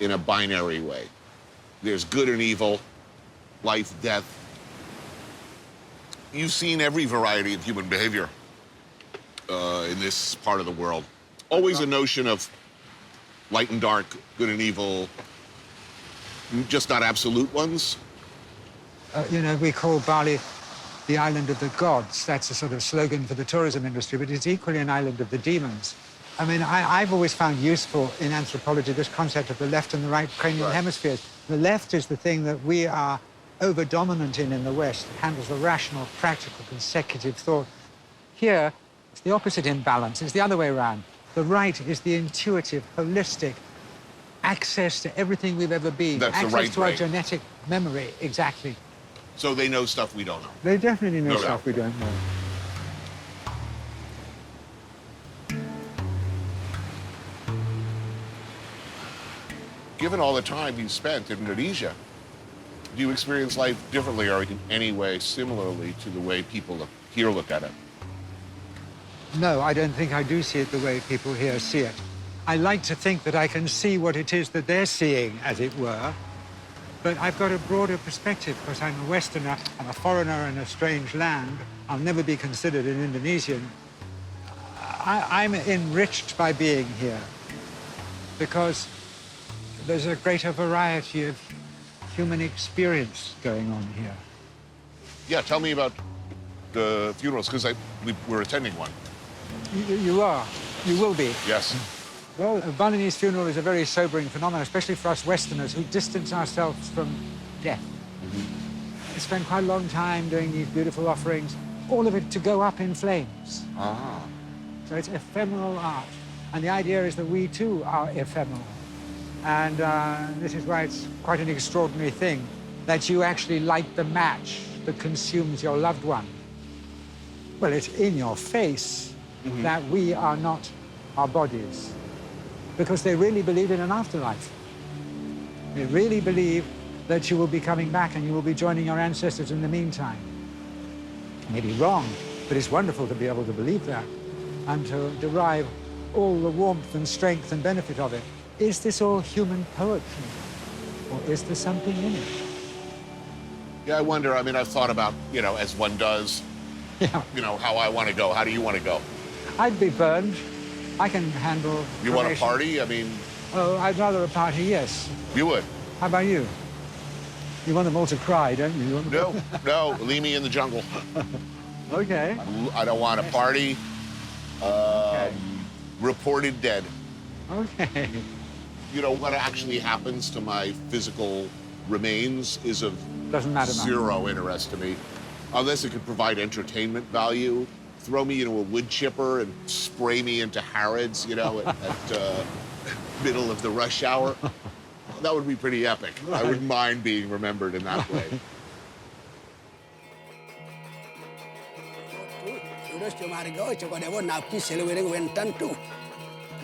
in a binary way. There's good and evil, life, death. You've seen every variety of human behavior in this part of the world. Always a notion of light and dark, good and evil, just not absolute ones. You know, we call Bali the island of the gods. That's a sort of slogan for the tourism industry, but it's equally an island of the demons. I mean, I've always found useful in anthropology this concept of the left and the right cranial hemispheres. The left is the thing that we are over-dominant in the West. It handles the rational, practical, consecutive thought. Here, it's the opposite imbalance. It's the other way around. The right is the intuitive, holistic access to everything we've ever been. That's access the right to our brain. genetic memory, exactly. So they know stuff we don't know. They definitely know No stuff doubt. we don't know. Given all the time you spent in Indonesia, do you experience life differently or in any way similarly to the way people here look at it? No, I don't think I do see it the way people here see it. I like to think that I can see what it is that they're seeing, as it were, but I've got a broader perspective because I'm a Westerner, I'm a foreigner in a strange land. I'll never be considered an Indonesian. I'm enriched by being here because there's a greater variety of human experience going on here. Yeah, tell me about the funerals, because we're attending one. You are. You will be. Yes. Well, a Balinese funeral is a very sobering phenomenon, especially for us Westerners who distance ourselves from death. I spent quite a long time doing these beautiful offerings, all of it to go up in flames. Ah. So it's ephemeral art. And the idea is that we, too, are ephemeral. And this is why it's quite an extraordinary thing that you actually light the match that consumes your loved one. Well, it's in your face that we are not our bodies, because they really believe in an afterlife. They really believe that you will be coming back and you will be joining your ancestors in the meantime. Maybe wrong, but it's wonderful to be able to believe that and to derive all the warmth and strength and benefit of it. Is this all human poetry, or is there something in it? Yeah, I wonder. I mean, I've thought about, you know, as one does, you know, how I want to go. How do you want to go? I'd be burned. I can handle You want a cremation. party? I mean, Oh, I'd rather a party, yes. you would. How about you? You want them all to cry, don't you? You want them No, no, leave me in the jungle. Okay. I don't want a party. Reported dead. Okay. You know, what actually happens to my physical remains is of Doesn't matter much. zero interest to me. Unless it could provide entertainment value. Throw me into a wood chipper and spray me into Harrods, you know, at middle of the rush hour. That would be pretty epic. I wouldn't mind being remembered in that way. Terus cuma harga coba dewa napi seleweng wentan tu.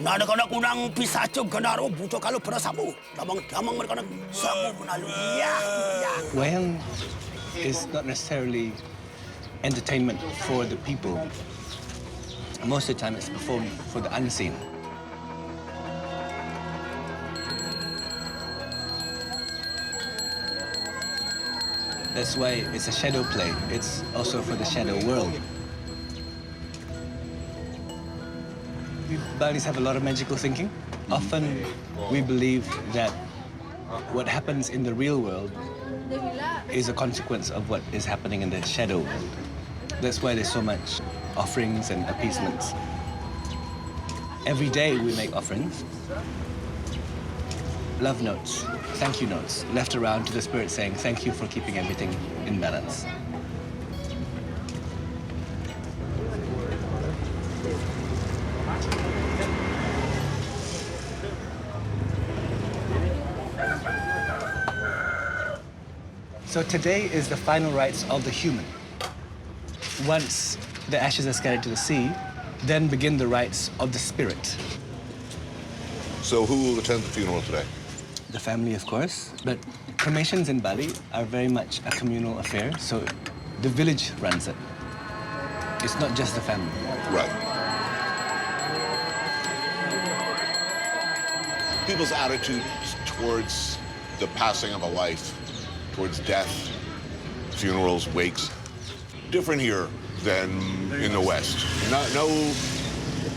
Nada kena kunang pisacu genaro buto kalau perasamu. Damang mereka nak samu menalu ya. Wayang is not necessarily entertainment for the people. Most of the time it's performed for the unseen. That's why it's a shadow play. It's also for the shadow world. We Balinese have a lot of magical thinking. Often we believe that what happens in the real world is a consequence of what is happening in the shadow world. That's why there's so much offerings and appeasements. Every day we make offerings. Love notes, thank you notes, left around to the spirit saying thank you for keeping everything in balance. So today is the final rites of the human. Once the ashes are scattered to the sea, then begin the rites of the spirit. So who will attend the funeral today? The family, of course, but cremations in Bali are very much a communal affair, so the village runs it. It's not just the family. Right. People's attitudes towards the passing of a life, towards death, funerals, wakes, different here than in the West. No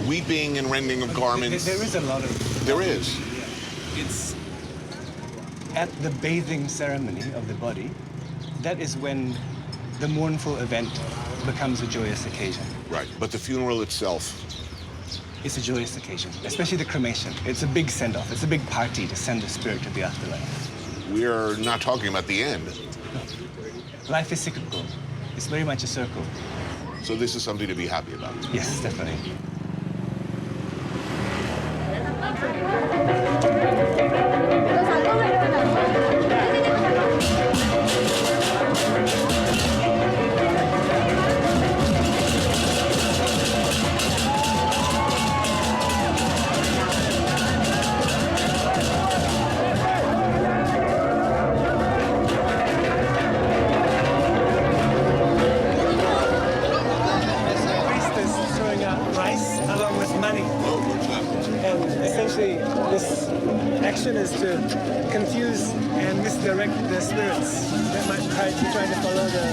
weeping and rending of garments. There is a lot of... There is. It's at the bathing ceremony of the body, that is when the mournful event becomes a joyous occasion. Right, but the funeral itself. It's a joyous occasion, especially the cremation. It's a big send-off. It's a big party to send the spirit to the afterlife. We're not talking about the end. Life is cyclical. It's very much a circle. So this is something to be happy about. Yes, definitely. Is to confuse and misdirect the spirits that might try to follow the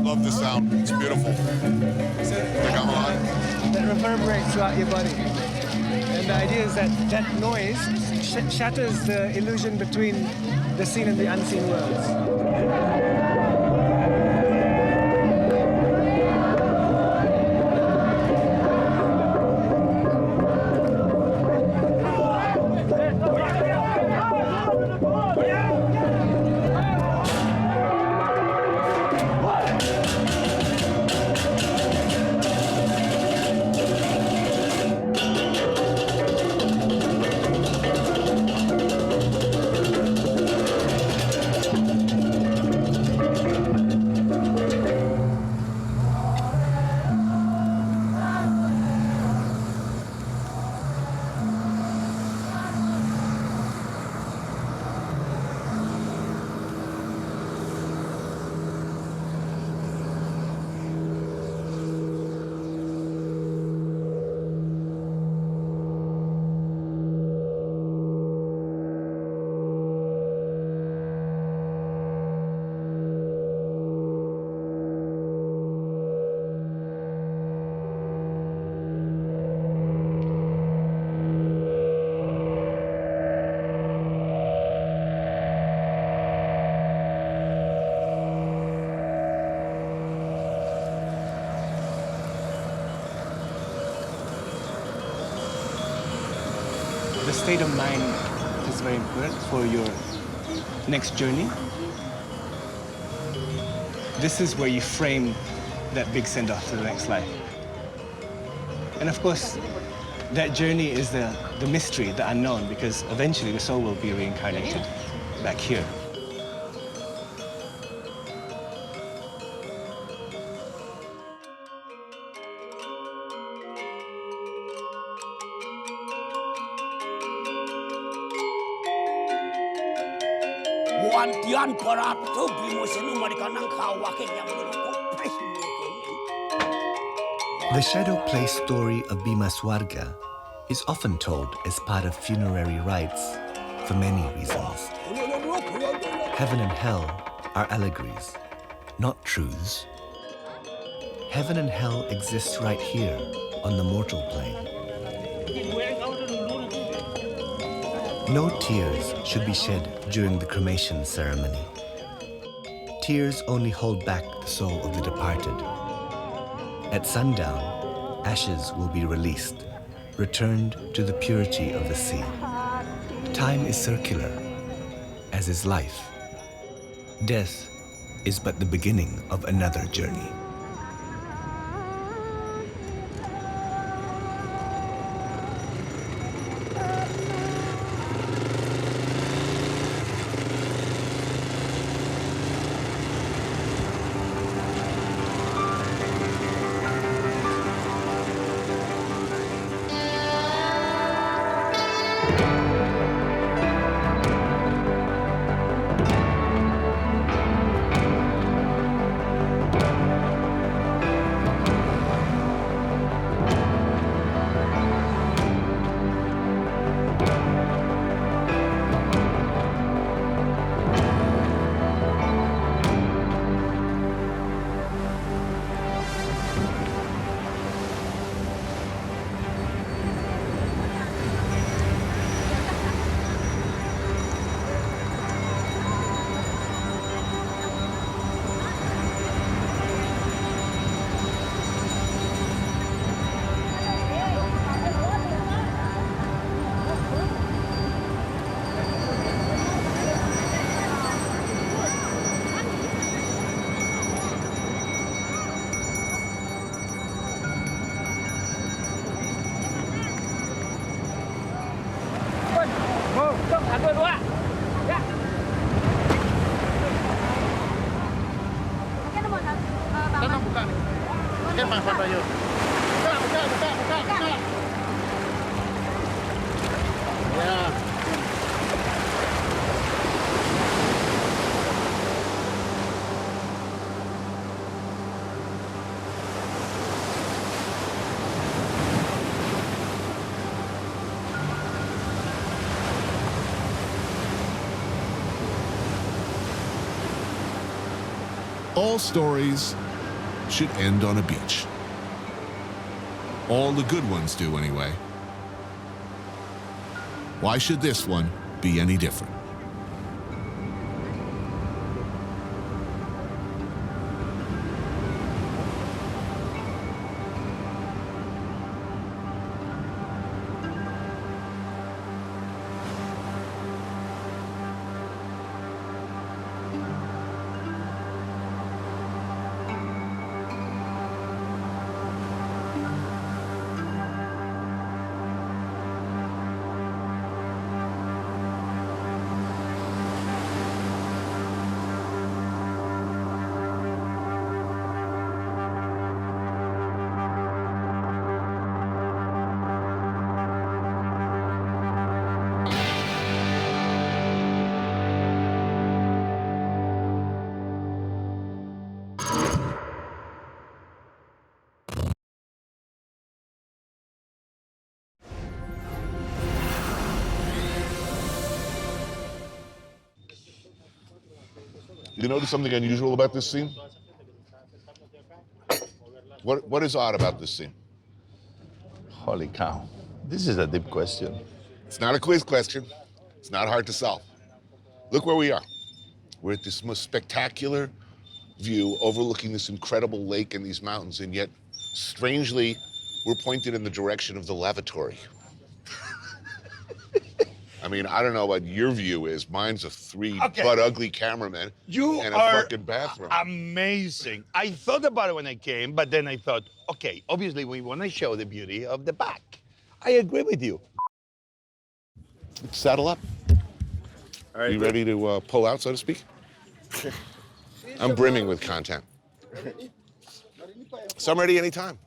Love the sound. It's beautiful. So that reverberates throughout your body. And the idea is that that noise shatters the illusion between the seen and the unseen worlds. the state of mind is very important for your next journey. This is where you frame that big send-off to the next life. And of course, that journey is the mystery, the unknown, because eventually the soul will be reincarnated back here. Wantian para tu bimo senu marikanang kawake yang menurutku presmu. The shadow play story of Bima Swarga is often told as part of funerary rites for many reasons. Heaven and hell are allegories, not truths. Heaven and hell exist right here on the mortal plane. No tears should be shed during the cremation ceremony. Tears only hold back the soul of the departed. At sundown, ashes will be released, returned to the purity of the sea. Time is circular, as is life. Death is but the beginning of another journey. All stories should end on a beach. All the good ones do, anyway. Why should this one be any different? You notice something unusual about this scene? What is odd about this scene? Holy cow. This is a deep question. It's not a quiz question. It's not hard to solve. Look where we are. We're at this most spectacular view overlooking this incredible lake and these mountains, and yet, strangely, we're pointed in the direction of the lavatory. mean, I don't know what your view is. Mine's of three butt ugly cameramen You and a are fucking bathroom. amazing. I thought about it when I came, but then I thought, okay, obviously we want to show the beauty of the back. I agree with you. Let's saddle up. All right, you ready to pull out, so to speak? I'm brimming with content. So I'm ready anytime.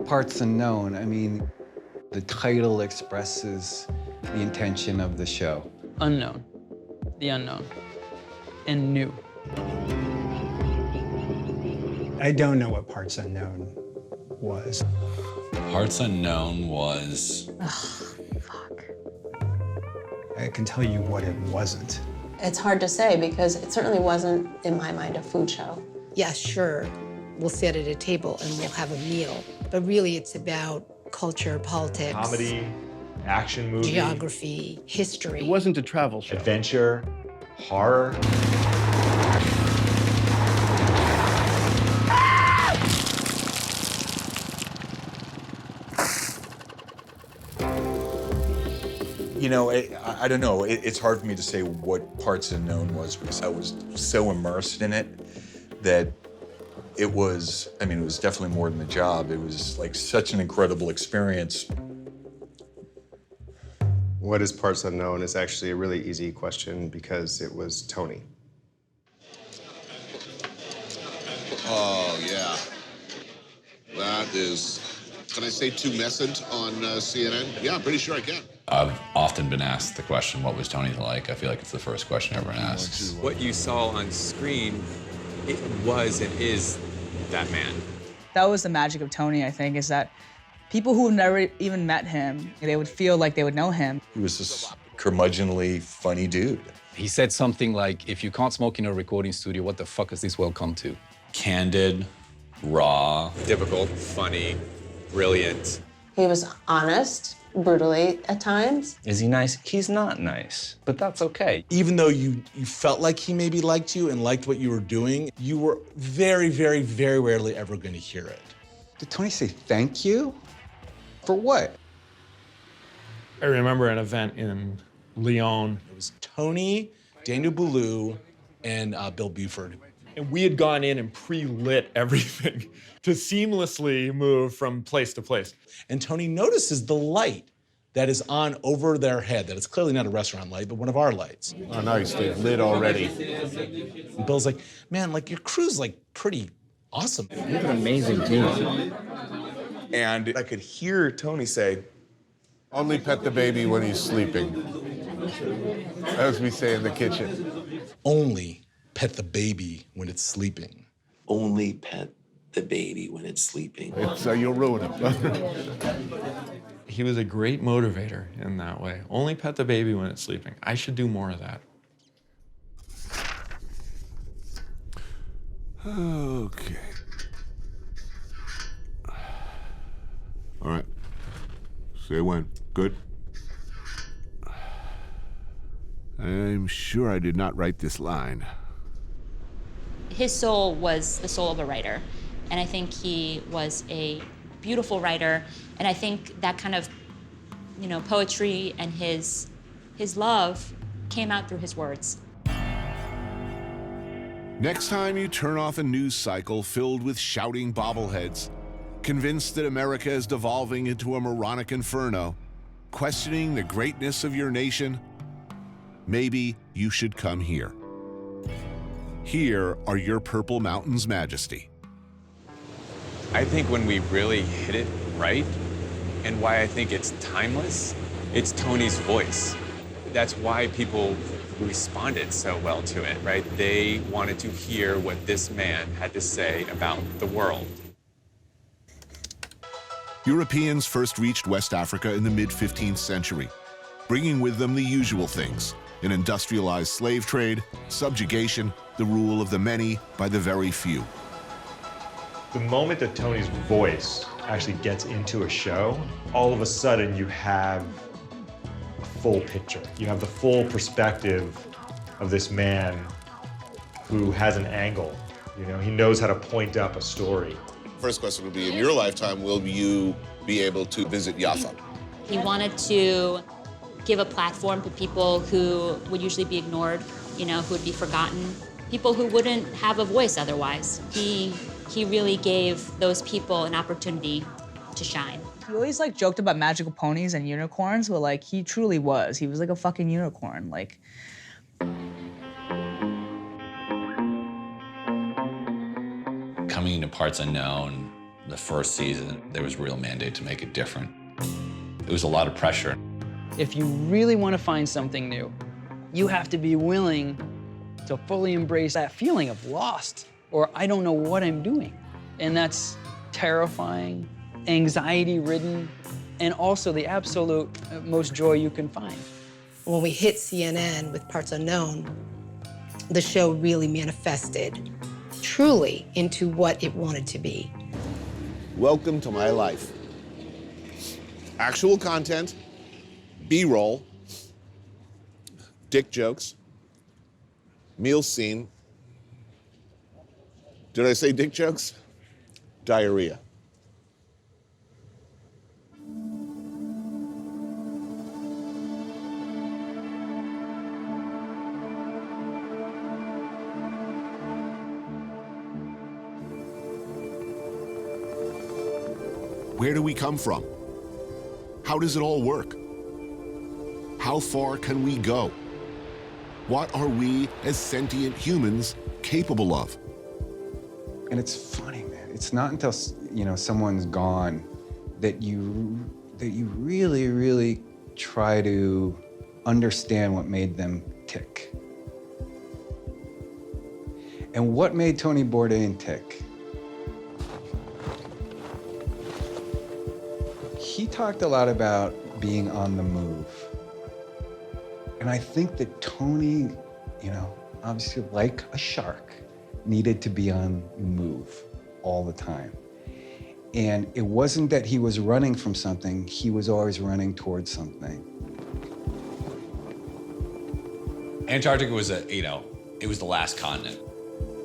Parts unknown. I mean, the title expresses the intention of the show. Unknown, the unknown, and new. I don't know what Parts Unknown was. Parts Unknown was... I can tell you what it wasn't. It's hard to say because it certainly wasn't, in my mind, a food show. Yeah, sure, we'll sit at a table and we'll have a meal, but really it's about culture, politics, comedy, action movie, geography, history. It wasn't a travel show. Adventure, horror. You know, I don't know. It's hard for me to say what Parts Unknown was because I was so immersed in it that it was, I mean, it was definitely more than a job. It was like such an incredible experience. What is Parts Unknown is actually a really easy question because it was Tony. Oh, yeah. That is, can I say tumescent on CNN? Yeah, I'm pretty sure I can. I've often been asked the question, what was Tony like? I feel like it's the first question everyone asks. What you saw on screen, it was and is that man. That was the magic of Tony, I think, is that people who never even met him, they would feel like they would know him. He was this curmudgeonly, funny dude. He said something like, if you can't smoke in a recording studio, what the fuck has this world come to? Candid, raw. Difficult, funny, brilliant. He was honest, brutally at times. Is he nice? He's not nice, but that's okay. Even though you felt like he maybe liked you and liked what you were doing, you were very, very, very rarely ever going to hear it. Did Tony say thank you? For what? I remember an event in Lyon. It was Tony, Daniel Boulou, and Bill Buford. And we had gone in and pre-lit everything to seamlessly move from place to place. And Tony notices the light that is on over their head, that it's clearly not a restaurant light, but one of our lights. Oh, nice, they've lit already. And Bill's like, man, like your crew's like pretty awesome. You have an amazing team. And I could hear Tony say, only pet the baby when he's sleeping. As we say in the kitchen. Only pet the baby when it's sleeping. Only pet the baby when it's sleeping. It's, you'll ruin it. He was a great motivator in that way. Only pet the baby when it's sleeping. I should do more of that. Okay. All right. Say when. Good. I'm sure I did not write this line. His soul was the soul of a writer, and I think he was a beautiful writer, and I think that kind of, you know, poetry and his love came out through his words. Next time you turn off a news cycle filled with shouting bobbleheads, convinced that America is devolving into a moronic inferno, questioning the greatness of your nation, maybe you should come here. Here are your Purple Mountains Majesty. I think when we really hit it right, and why I think it's timeless, it's Tony's voice. That's why people responded so well to it, right? They wanted to hear what this man had to say about the world. Europeans first reached West Africa in the mid-15th century, bringing with them the usual things: an industrialized slave trade, subjugation, the rule of the many by the very few. The moment that Tony's voice actually gets into a show, all of a sudden you have a full picture. You have the full perspective of this man who has an angle. You know, he knows how to point up a story. First question would be, in your lifetime, will you be able to visit Jaffa? He wanted to give a platform to people who would usually be ignored, you know, who would be forgotten, people who wouldn't have a voice otherwise. He really gave those people an opportunity to shine. He always like joked about magical ponies and unicorns, but like he truly was. He was like a fucking unicorn. Like. Coming into Parts Unknown, the first season, there was a real mandate to make it different. It was a lot of pressure. If you really want to find something new, you have to be willing to fully embrace that feeling of lost, or I don't know what I'm doing. And that's terrifying, anxiety-ridden, and also the absolute most joy you can find. When we hit CNN with Parts Unknown, the show really manifested truly into what it wanted to be. Welcome to my life. Actual content, B-roll, dick jokes, meal scene. Did I say dick jokes? Diarrhea. Where do we come from? How does it all work? How far can we go? What are we as sentient humans capable of? And it's funny, man. It's not until, you know, someone's gone that you really, really try to understand what made them tick. And what made Tony Bourdain tick? He talked a lot about being on the move. And I think that Tony, you know, obviously like a shark, needed to be on the move all the time. And it wasn't that he was running from something, he was always running towards something. Antarctica was it was the last continent.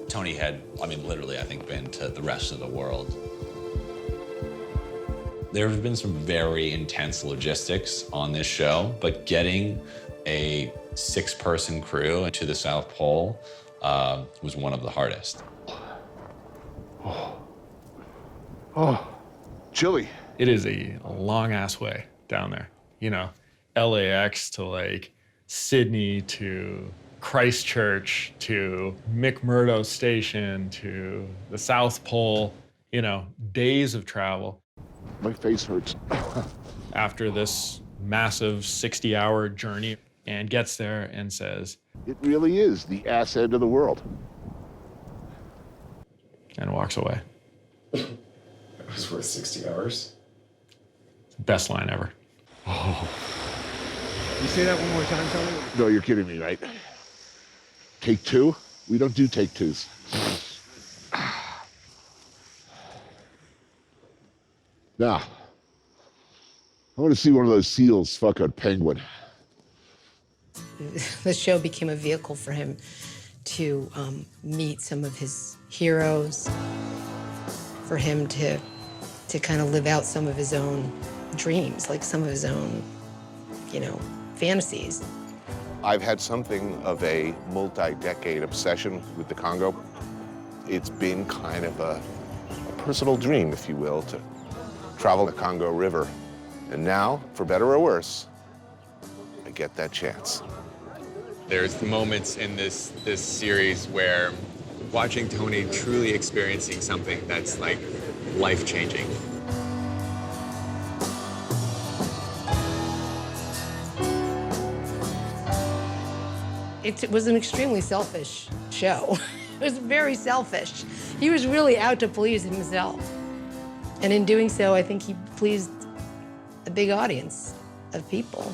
Tony had, literally, I think, been to the rest of the world. There have been some very intense logistics on this show, but getting a 6-person crew to the South Pole was one of the hardest. Oh, chilly. It is a long-ass way down there. You know, LAX to like Sydney to Christchurch to McMurdo Station to the South Pole, you know, days of travel. My face hurts. After this massive 60-hour journey, and gets there and says, "It really is the ass end of the world." And walks away. It was worth 60 hours. Best line ever. Oh. You say that one more time, Tony? No, you're kidding me, right? Take two? We don't do take twos. Now, I want to see one of those seals fuck a penguin. The show became a vehicle for him to meet some of his heroes, for him to kind of live out some of his own dreams, like some of his own, you know, fantasies. I've had something of a multi-decade obsession with the Congo. It's been kind of a personal dream, if you will, to travel the Congo River. And now, for better or worse, I get that chance. There's moments in this series where watching Tony truly experiencing something that's like life-changing. It was an extremely selfish show. It was very selfish. He was really out to please himself. And in doing so, I think he pleased a big audience of people.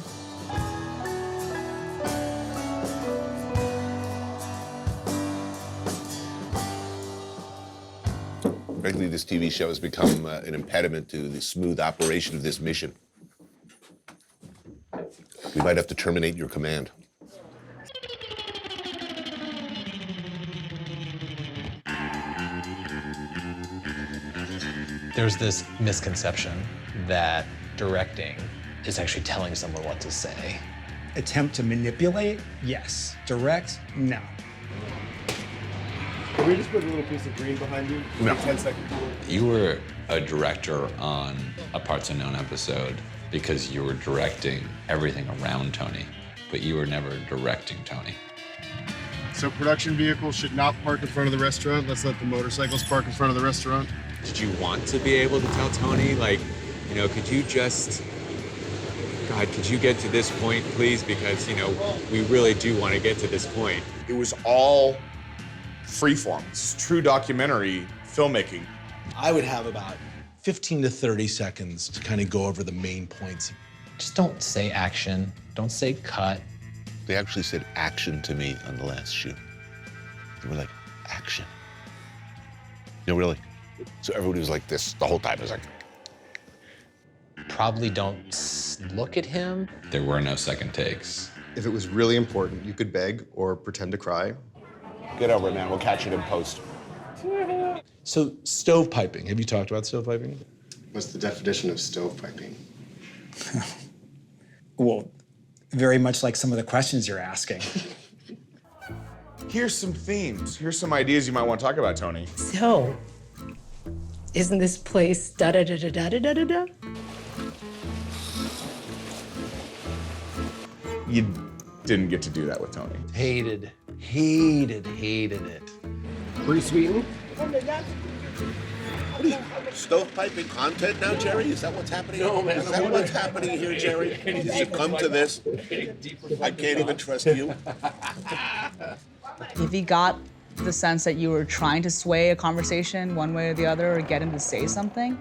Frankly, this TV show has become an impediment to the smooth operation of this mission. We might have to terminate your command. There's this misconception that directing is actually telling someone what to say. Attempt to manipulate? Yes. Direct? No. Can we just put a little piece of green behind you? No. 10 seconds. You were a director on a Parts Unknown episode because you were directing everything around Tony, but you were never directing Tony. So production vehicles should not park in front of the restaurant. Let's let the motorcycles park in front of the restaurant. Did you want to be able to tell Tony, like, you know, could you just, God, could you get to this point, please? Because, you know, we really do want to get to this point. It was all freeform. It's true documentary filmmaking. I would have about 15 to 30 seconds to kind of go over the main points. Just don't say action. Don't say cut. They actually said action to me on the last shoot. They were like, action. No, really. So everybody was like this the whole time. It was like, Probably don't look at him. There were no second takes. If it was really important, you could beg or pretend to cry. Get over it, man. We'll catch it in post. So stovepiping, have you talked about stovepiping? What's the definition of stovepiping? Well, very much like some of the questions you're asking. Here's some themes. Here's some ideas you might want to talk about, Tony. So, isn't this place da-da-da-da-da-da-da-da? You didn't get to do that with Tony. Hated it. Pretty sweet. what are you, stovepiping content now, Jerry? Is that what's happening? No, man. Is that what's happening here, Jerry? Did you come to this? I can't even trust you. If he got the sense that you were trying to sway a conversation one way or the other or get him to say something,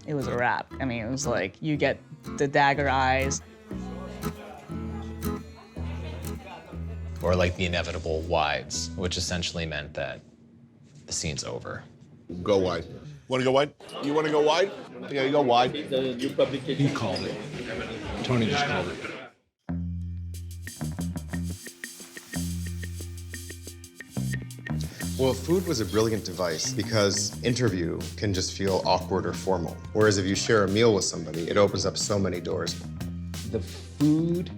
it was a wrap. I mean, it was like you get the dagger eyes. Or like the inevitable wides, which essentially meant that the scene's over. Go wide. Want to go wide? You want to go wide? Yeah, you go wide. He called it. Tony just called it. Well, food was a brilliant device because interview can just feel awkward or formal. Whereas if you share a meal with somebody, it opens up so many doors. The food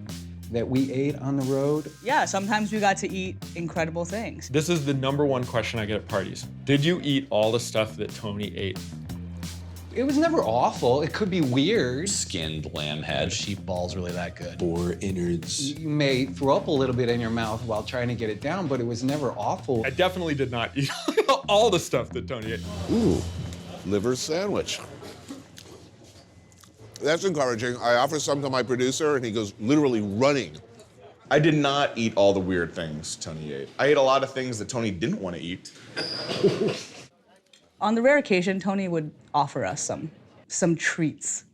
that we ate on the road. Yeah, sometimes we got to eat incredible things. This is the #1 question I get at parties. Did you eat all the stuff that Tony ate? It was never awful. It could be weird. Skinned lamb head. Sheep balls really that good. Boar innards. You may throw up a little bit in your mouth while trying to get it down, but it was never awful. I definitely did not eat all the stuff that Tony ate. Ooh, liver sandwich. That's encouraging. I offer some to my producer, and he goes literally running. I did not eat all the weird things Tony ate. I ate a lot of things that Tony didn't want to eat. On the rare occasion, Tony would offer us some treats.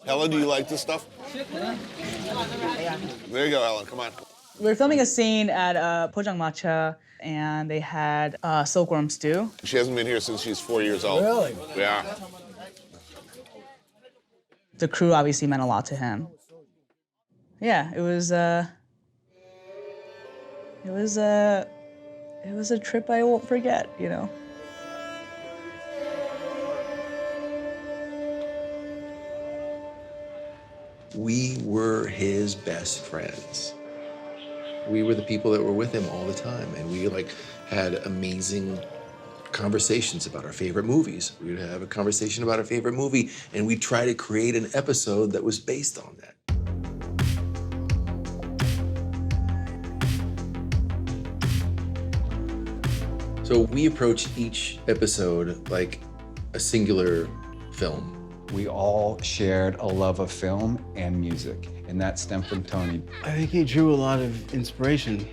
Helen, do you like this stuff? There you go, Helen. Come on. We were filming a scene at Pojangmatcha, and they had silkworm stew. She hasn't been here since she's 4 years old. Really? Yeah. The crew obviously meant a lot to him. Yeah, it was a trip I won't forget, you know. We were his best friends. We were the people that were with him all the time, and we had amazing conversations about our favorite movies. We would have a conversation about our favorite movie, and we'd try to create an episode that was based on that. So we approach each episode like a singular film. We all shared a love of film and music, and that stemmed from Tony. I think he drew a lot of inspiration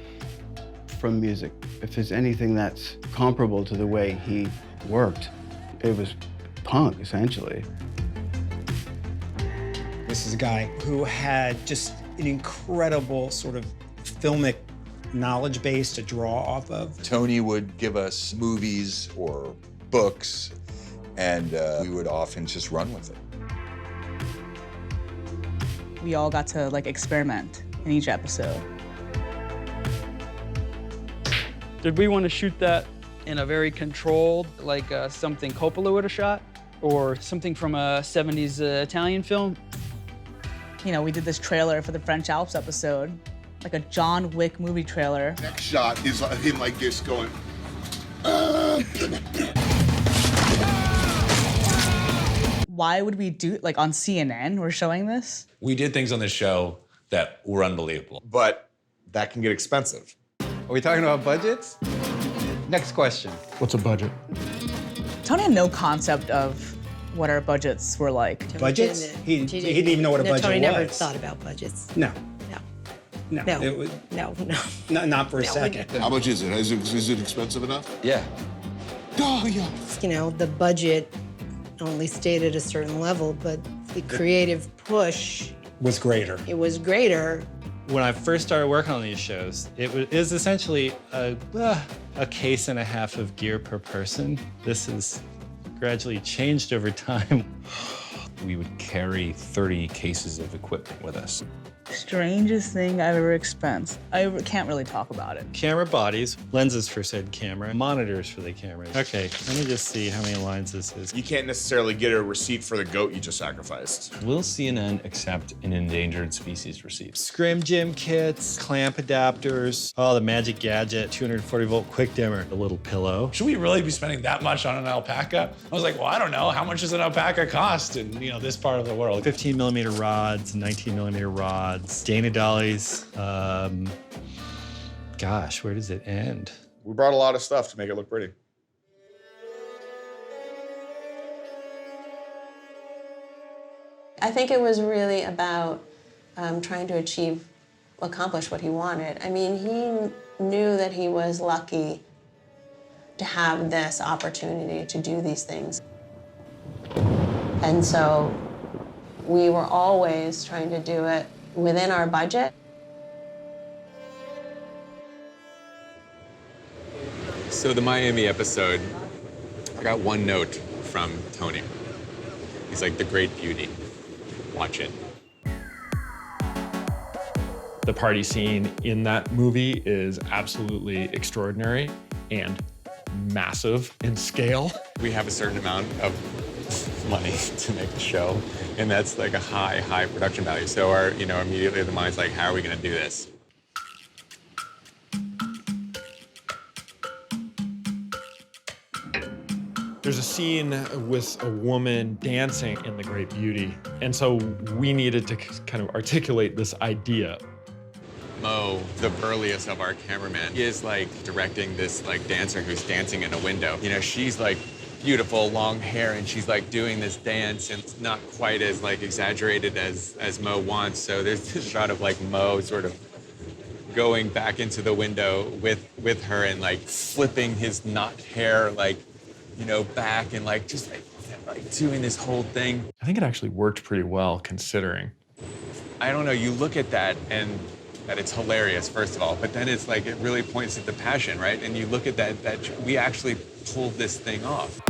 from music. If there's anything that's comparable to the way he worked, it was punk, essentially. This is a guy who had just an incredible sort of filmic knowledge base to draw off of. Tony would give us movies or books, and we would often just run with it. We all got to experiment in each episode. Did we want to shoot that in a very controlled, something Coppola would have shot? or something from a 70s Italian film. You know, we did this trailer for the French Alps episode, like a John Wick movie trailer. Next shot is him like this going. Why would we do, like on CNN, we're showing this? We did things on this show that were unbelievable. But that can get expensive. Are we talking about budgets? Next question. What's a budget? Tony had no concept of what our budgets were like. Budgets? He didn't even know what a budget Tony was. never thought about budgets. No. No. No. It was, not for a second. How much is it? Is it expensive enough? Yeah. Oh, yeah. You know, the budget only stayed at a certain level, but the creative push, Was greater. it was greater. When I first started working on these shows, it was essentially a case and a half of gear per person. This has gradually changed over time. We would carry 30 cases of equipment with us. Strangest thing I've ever expensed. I can't really talk about it. Camera bodies, lenses for said camera, monitors for the cameras. Okay, let me just see how many lines this is. You can't necessarily get a receipt for the goat you just sacrificed. Will CNN accept an endangered species receipt? Scrim gym kits, clamp adapters, oh, the magic gadget, 240-volt quick dimmer, a little pillow. Should we really be spending that much on an alpaca? I was like, well, I don't know. How much does an alpaca cost in, this part of the world? 15-millimeter rods, 19-millimeter rods, Dana dollies. Gosh, where does it end? We brought a lot of stuff to make it look pretty. I think it was really about trying to accomplish what he wanted. I mean, he knew that he was lucky to have this opportunity to do these things. And so we were always trying to do it within our budget. So the Miami episode, I got one note from Tony. He's like, the great beauty. Watch it. The party scene in that movie is absolutely extraordinary and massive in scale. We have a certain amount of money to make the show, and that's like a high production value. So our, immediately the mind's like, how are we gonna do this? There's a scene with a woman dancing in The Great Beauty, and so we needed to kind of articulate this idea. Mo, the burliest of our cameramen, he is like directing this like dancer who's dancing in a window. She's like beautiful long hair, and she's like doing this dance, and it's not quite as like exaggerated as Mo wants. So there's this shot of like Mo sort of going back into the window with her and like flipping his knot hair like, back and like just like doing this whole thing. I think it actually worked pretty well considering. I don't know, you look at that and that it's hilarious, first of all, but then it's like, it really points at the passion, right? And you look at that we actually pulled this thing off.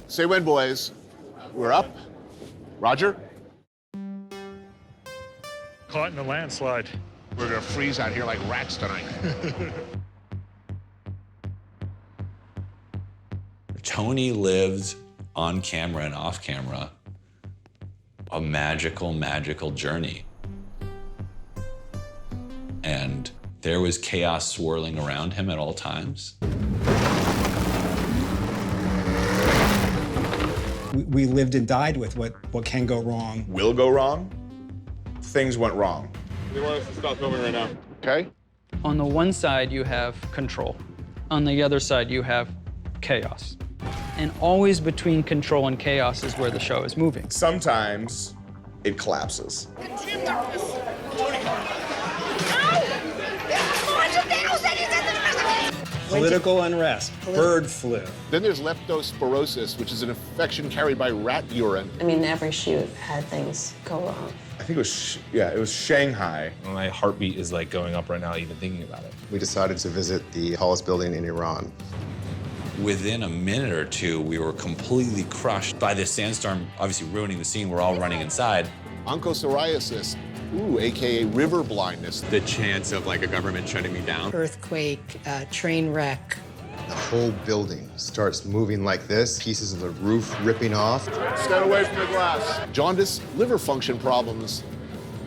Say when, boys. We're up. Roger? Caught in a landslide. We're gonna freeze out here like rats tonight. Tony lived on camera and off camera a magical journey. And there was chaos swirling around him at all times. We lived and died with what can go wrong. Will go wrong? Things went wrong. They want us to stop filming right now. Okay. On the one side, you have control. On the other side, you have chaos. And always between control and chaos is where the show is moving. Sometimes it collapses. Political unrest, bird flu. Then there's leptospirosis, which is an infection carried by rat urine. I mean, every shoot had things go wrong. I think it was Shanghai. My heartbeat is like going up right now, even thinking about it. We decided to visit the tallest building in Iran. Within a minute or two, we were completely crushed by this sandstorm, obviously ruining the scene. We're all running inside. Onchocerciasis, AKA river blindness. The chance of like a government shutting me down. Earthquake, train wreck. The whole building starts moving like this, pieces of the roof ripping off. Stand away from the glass. Jaundice, liver function problems,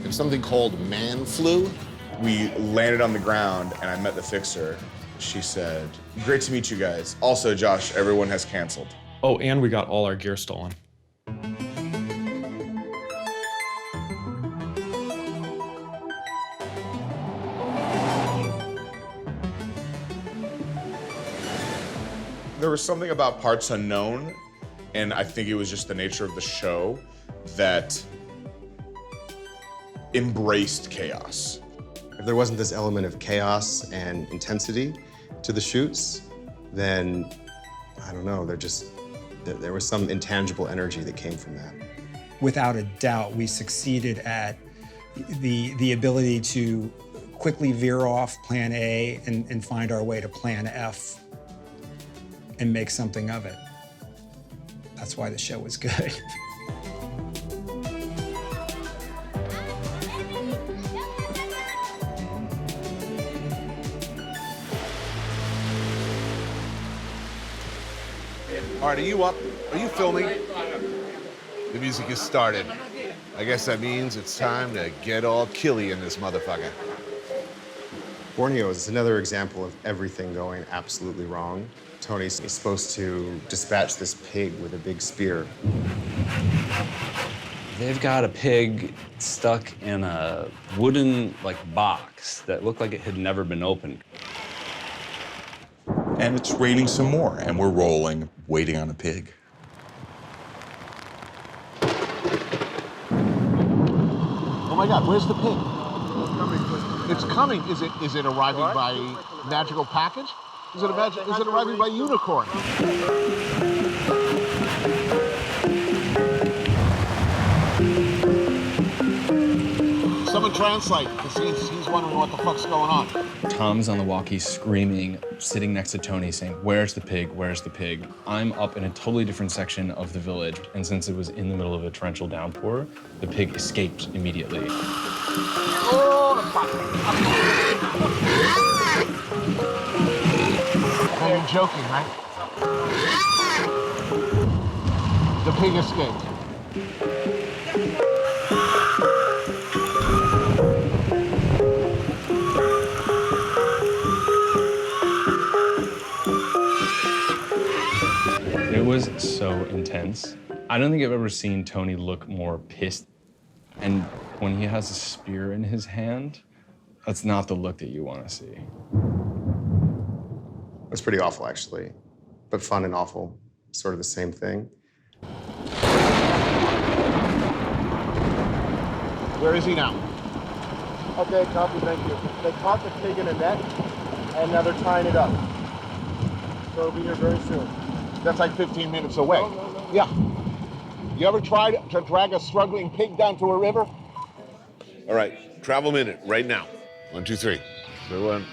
and something called man flu. We landed on the ground, and I met the fixer. She said, "Great to meet you guys. Also, Josh, everyone has canceled." Oh, and we got all our gear stolen. There was something about Parts Unknown, and I think it was just the nature of the show, that embraced chaos. If there wasn't this element of chaos and intensity to the shoots, then, I don't know, there was some intangible energy that came from that. Without a doubt, we succeeded at the ability to quickly veer off plan A and find our way to plan F and make something of it. That's why the show was good. All right, are you up? Are you filming? The music has started. I guess that means it's time to get all killy in this motherfucker. Borneo is another example of everything going absolutely wrong. Tony's supposed to dispatch this pig with a big spear. They've got a pig stuck in a wooden, box that looked like it had never been opened. And it's raining some more, and we're rolling, waiting on a pig. Oh my God, where's the pig? It's coming. Is it arriving by magical package? Is it arriving by unicorn? Someone translate, because he's wondering what the fuck's going on. Tom's on the walkie screaming, sitting next to Tony saying, "Where's the pig? Where's the pig?" I'm up in a totally different section of the village, and since it was in the middle of a torrential downpour, the pig escaped immediately. Oh, you're joking, right? The pig escaped. It was so intense. I don't think I've ever seen Tony look more pissed. And when he has a spear in his hand, that's not the look that you want to see. It's pretty awful, actually, but fun and awful, sort of the same thing. Where is he now? Okay, copy, thank you. They caught the pig in a net, and now they're tying it up. So it'll be here very soon. That's like 15 minutes away. No. Yeah. You ever tried to drag a struggling pig down to a river? All right, travel minute right now. 1, 2, 3. Everyone.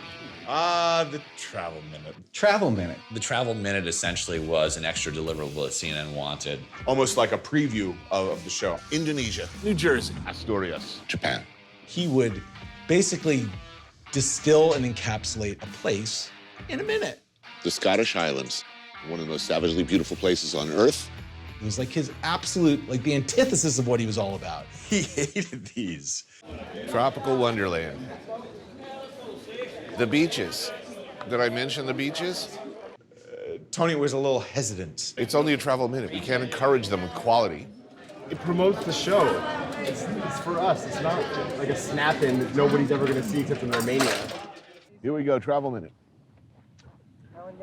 The travel minute. Travel minute. The travel minute essentially was an extra deliverable that CNN wanted. Almost like a preview of the show. Indonesia, New Jersey, Asturias, Japan. He would basically distill and encapsulate a place in a minute. The Scottish Highlands, one of the most savagely beautiful places on Earth. It was like his absolute, the antithesis of what he was all about. He hated these. Tropical Wonderland. The beaches. Did I mention the beaches? Tony was a little hesitant. It's only a travel minute. We can't encourage them with quality. It promotes the show. It's for us. It's not like a snap-in that nobody's ever going to see except in Romania. Here we go, travel minute.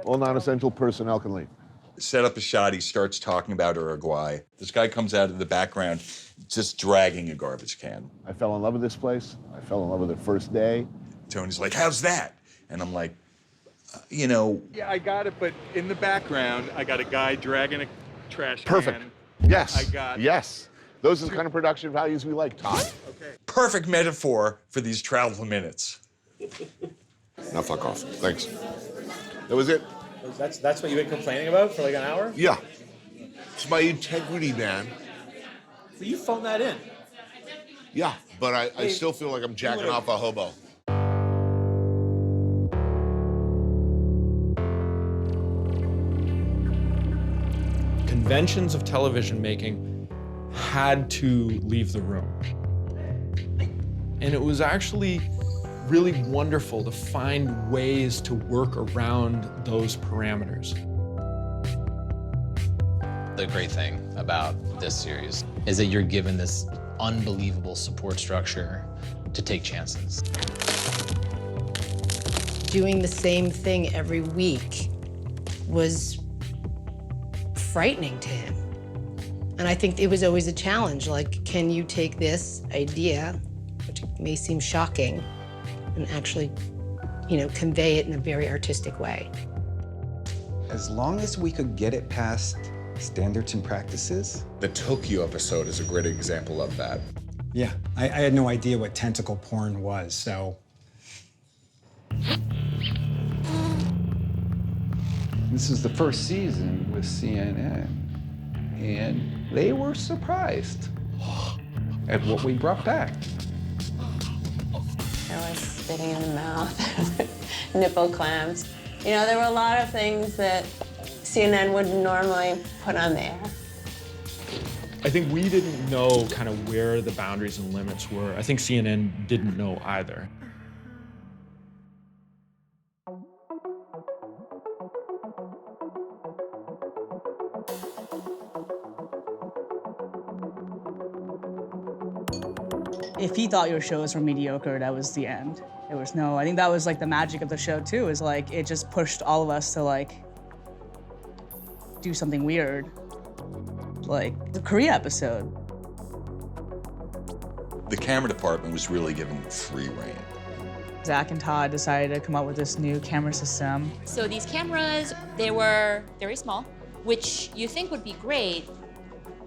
All non-essential personnel can leave. Set up a shot, he starts talking about Uruguay. This guy comes out of the background just dragging a garbage can. I fell in love with this place. I fell in love with it first day. Tony's like, "How's that?" And I'm like, you know. Yeah, I got it, but in the background, I got a guy dragging a trash Perfect. can. Yes. I got Yes. Those are the kind of production values we like, Todd. Okay. Perfect metaphor for these travel minutes. Now fuck off. Thanks. That was it. That's what you've been complaining about for like an hour? Yeah. It's my integrity, man. So you phoned that in? Yeah, but I still feel like I'm jacking off a hobo. Conventions of television making had to leave the room. And it was actually really wonderful to find ways to work around those parameters. The great thing about this series is that you're given this unbelievable support structure to take chances. Doing the same thing every week was frightening to him. And I think it was always a challenge, like, can you take this idea, which may seem shocking, and actually, convey it in a very artistic way? As long as we could get it past standards and practices. The Tokyo episode is a great example of that. Yeah, I had no idea what tentacle porn was, so. This is the first season with CNN, and they were surprised at what we brought back. There was spitting in the mouth, nipple clamps. There were a lot of things that CNN wouldn't normally put on there. I think we didn't know kind of where the boundaries and limits were. I think CNN didn't know either. If he thought your shows were mediocre, that was the end. There was no, I think that was like the magic of the show too, is like, it just pushed all of us to like, do something weird. Like the Korea episode. The camera department was really given free rein. Zach and Todd decided to come up with this new camera system. So these cameras, they were very small, which you think would be great,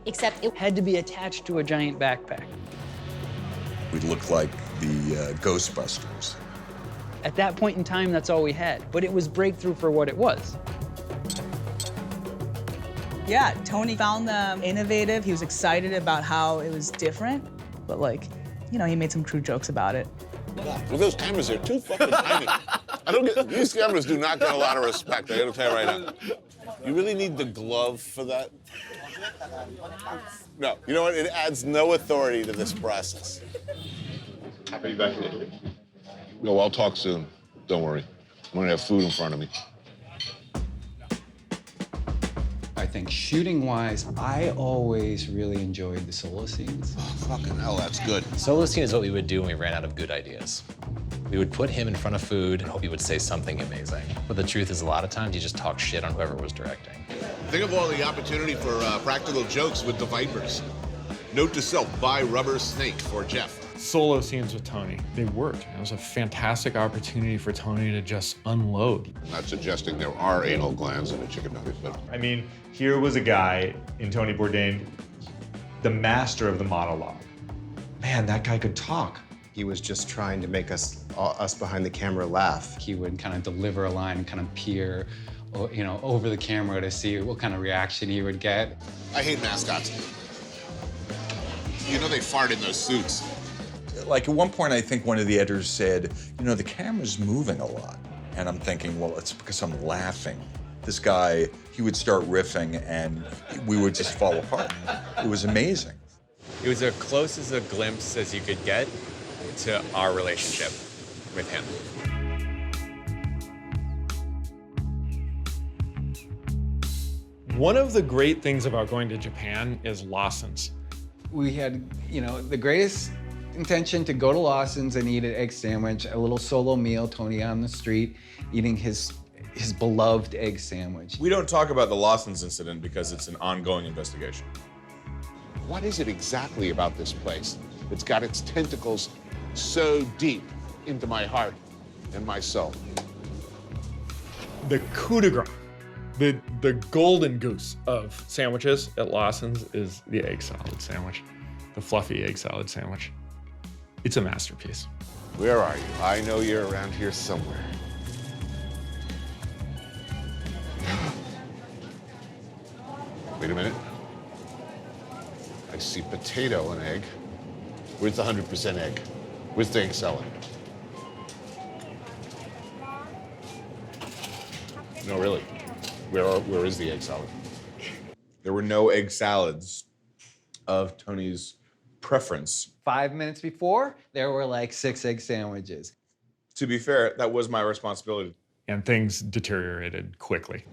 except it had to be attached to a giant backpack. We looked like the Ghostbusters. At that point in time, that's all we had, but it was breakthrough for what it was. Yeah, Tony found them innovative. He was excited about how it was different, but like, he made some crude jokes about it. Well, those cameras are too fucking tiny. These cameras do not get a lot of respect, I gotta tell you right now. You really need the glove for that? No, you know what? It adds no authority to this process. Happy to be back in Italy. No, I'll talk soon. Don't worry. I'm gonna have food in front of me. I think shooting-wise, I always really enjoyed the solo scenes. Oh, fucking hell, that's good. Solo scene is what we would do when we ran out of good ideas. We would put him in front of food and hope he would say something amazing. But the truth is, a lot of times you just talk shit on whoever was directing. Think of all the opportunity for practical jokes with the Vipers. Note to self, buy rubber snake for Jeff. Solo scenes with Tony, they worked. It was a fantastic opportunity for Tony to just unload. I'm not suggesting there are anal glands in a chicken nugget, but... I mean, here was a guy in Tony Bourdain, the master of the monologue. Man, that guy could talk. He was just trying to make us behind the camera laugh. He would kind of deliver a line and kind of peer, over the camera to see what kind of reaction he would get. I hate mascots. You know they fart in those suits. Like at one point, I think one of the editors said, the camera's moving a lot. And I'm thinking, well, it's because I'm laughing. This guy, he would start riffing and we would just fall apart. It was amazing. It was as close as a glimpse as you could get to our relationship with him. One of the great things about going to Japan is Lawson's. We had, the greatest intention to go to Lawson's and eat an egg sandwich, a little solo meal, Tony on the street, eating his beloved egg sandwich. We don't talk about the Lawson's incident because it's an ongoing investigation. What is it exactly about this place that's got its tentacles so deep into my heart and my soul? The coup de grace, the golden goose of sandwiches at Lawson's is the egg salad sandwich, the fluffy egg salad sandwich. It's a masterpiece. Where are you? I know you're around here somewhere. Wait a minute. I see potato and egg. Where's the 100% egg? Where's the egg salad? No, really. Where is the egg salad? There were no egg salads of Tony's preference. 5 minutes before, there were like 6 egg sandwiches. To be fair, that was my responsibility. And things deteriorated quickly.